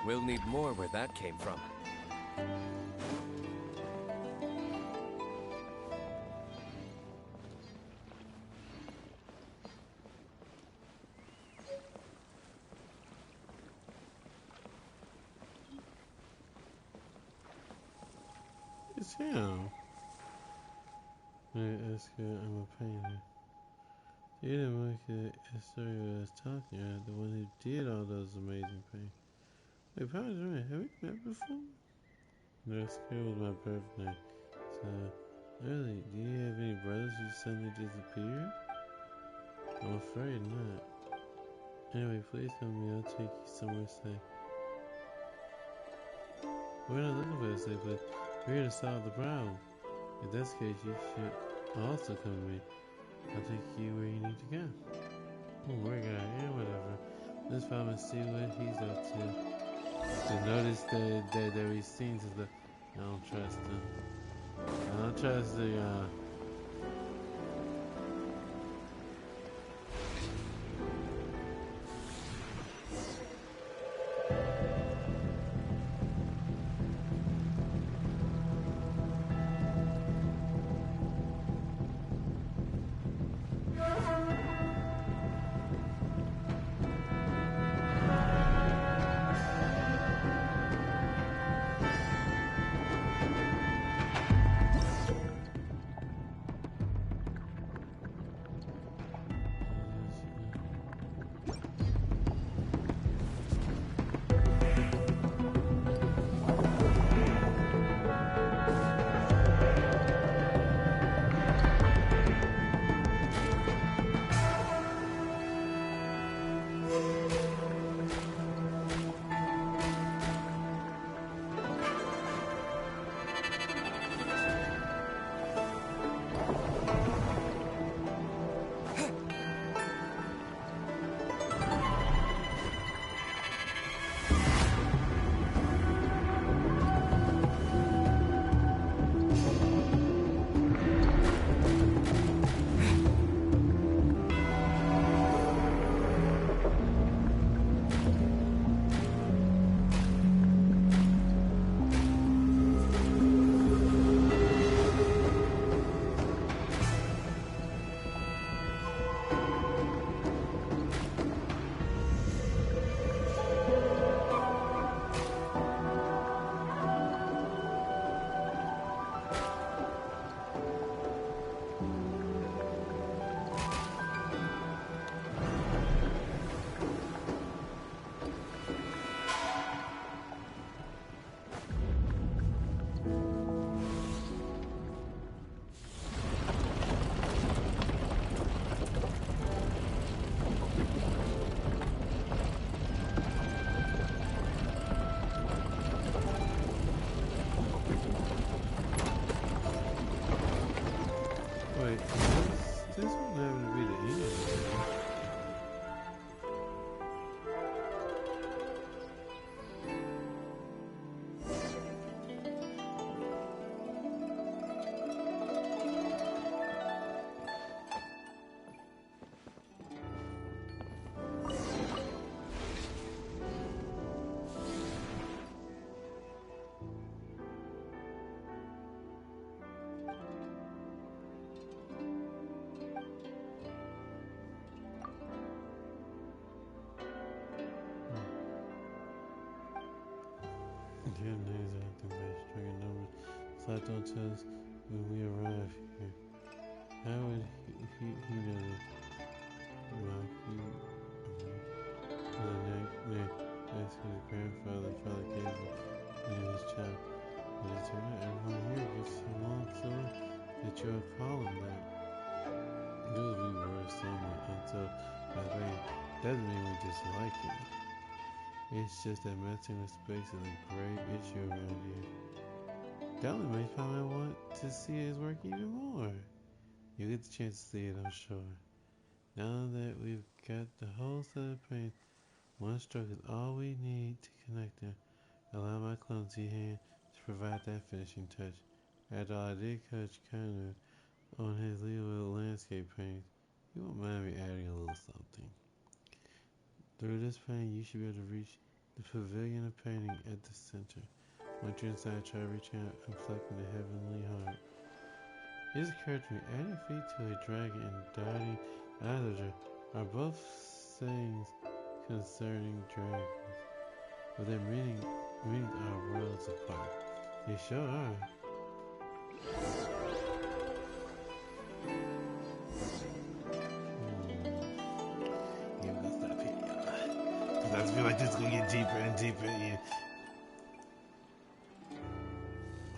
We'll need more where that came from. It's him. Hey, that's good. I'm a painter. You didn't make it a story I was talking about, the one who did all those amazing paintings. Wait, Powder's right. Have we met before? Next year was my birthday. So, really, do you have any brothers who suddenly disappeared? I'm afraid not. Anyway, please come with me. I'll take you somewhere safe. We're not looking for a safe place. We're here to solve the problem. If that's the case, you should also come with me. I'll take you where you need to go. Oh, we're guy. Yeah, whatever. Let's follow and see what he's up to. To notice that he's seen stuff. I don't trust him. I don't trust the His names are acting very string numbers. So I don't tell us when we arrive here. How would he know that? Well, that's his grandfather probably gave him when he was a child. But it's alright, everyone here gets so long so that you'll call him that. Those we were somewhat until by the way, doesn't mean we dislike him. It's just that messing with space is a great issue around here. That only makes me want to see his work even more. You get the chance to see it, I'm sure. Now that we've got the whole set of paints, one stroke is all we need to connect them. Allow my clumsy hand to provide that finishing touch. After all, I did coach Connor on his little landscape paints. You won't mind me adding a little something. Through this paint, you should be able to reach the pavilion of painting at the center. Once you're inside, try reaching out and plucking the heavenly heart. It occurred to me, adding feet to a dragon and darting Islander are both sayings concerning dragons, but their meanings are worlds apart. They sure are. Yeah, we're gonna stop here, y'all. Because I feel like this is gonna get deeper and deeper. Yeah.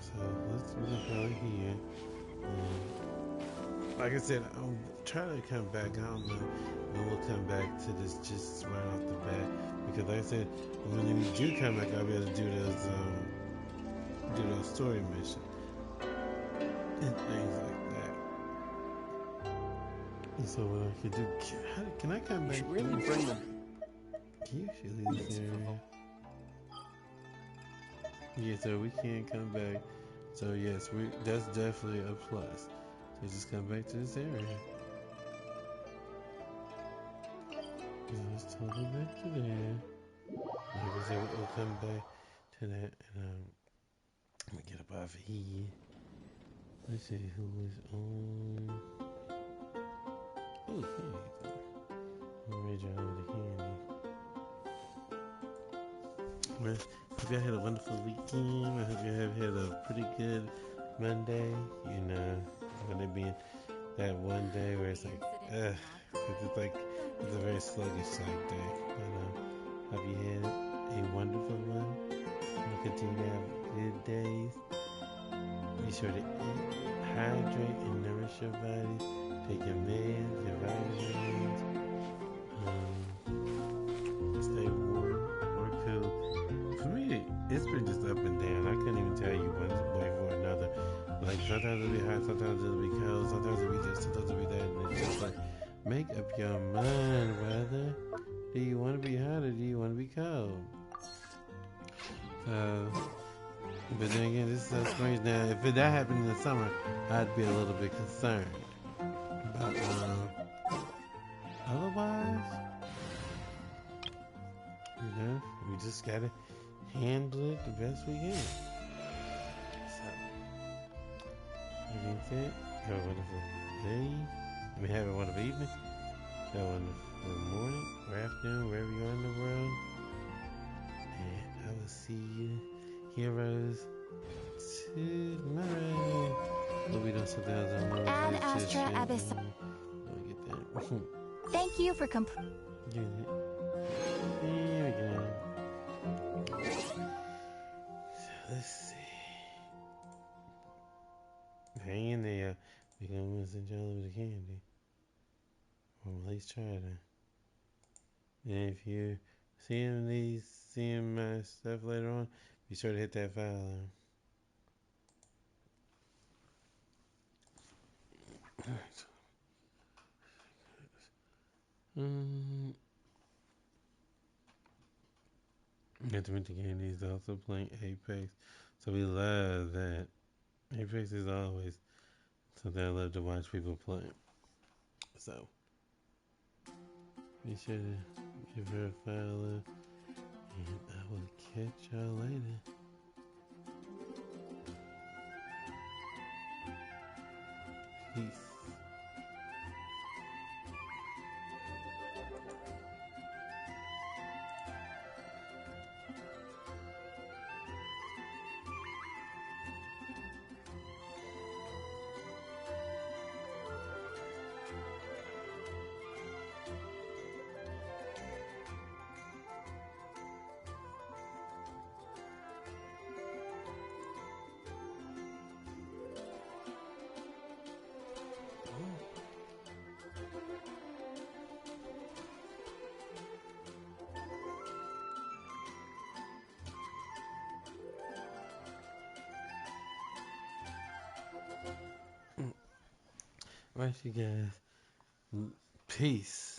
So let's go here. Like I said, I'm trying to come back. I don't know when we'll come back to this just right off the bat. Because like I said, when we do come back, I'll be able to do those story missions and things like that. And so what I can do, can I come back? You should really bring them. Can you actually leave this area? Yeah, so we can't come back. So yes, that's definitely a plus. So just come back to this area. Let's totally back to there. Like I said, we'll come back to that, and I'm gonna get up off here. Let's see who is on. Oh, candy. I'm gonna read you all the candy. Well, hope y'all had a wonderful weekend. I hope you have had a pretty good Monday. You know, when it being that one day where it's like, it's a very sluggish like day. But hope you had a wonderful one. You continue to have good days. Be sure to eat, hydrate, and nourish your body. Take your meds, your vitamins. Stay warm or cool. For me, it's been just up and down. I couldn't even tell you one way or another. Like sometimes it'll be hot, sometimes it'll be cold, sometimes it'll be this, sometimes it'll be that, and it's just like, make up your mind, whether do you want to be hot or do you want to be cold? But then again, this is so strange. Now, if that happened in the summer, I'd be a little bit concerned. But otherwise, you know, we just gotta handle it the best we can. So, that being said, have a wonderful day. Have a wonderful evening. Have a wonderful morning or afternoon, wherever you are in the world. And I will see you, heroes, tomorrow. Hope we don't sit down on Ad Astra Abyss. Let me get that. Thank you for Get it. Here we go. So let's see. Hang in there. We're gonna send y'all a little bit of candy. Or at least try to. And if you seeing my stuff later on, be sure to hit that follow. Alright. Not to mention Candy is also playing Apex, so we love that. Apex is always something I love to watch people play. So be sure to give her a follow, and I will catch y'all later. Peace. Alright, you guys. Peace.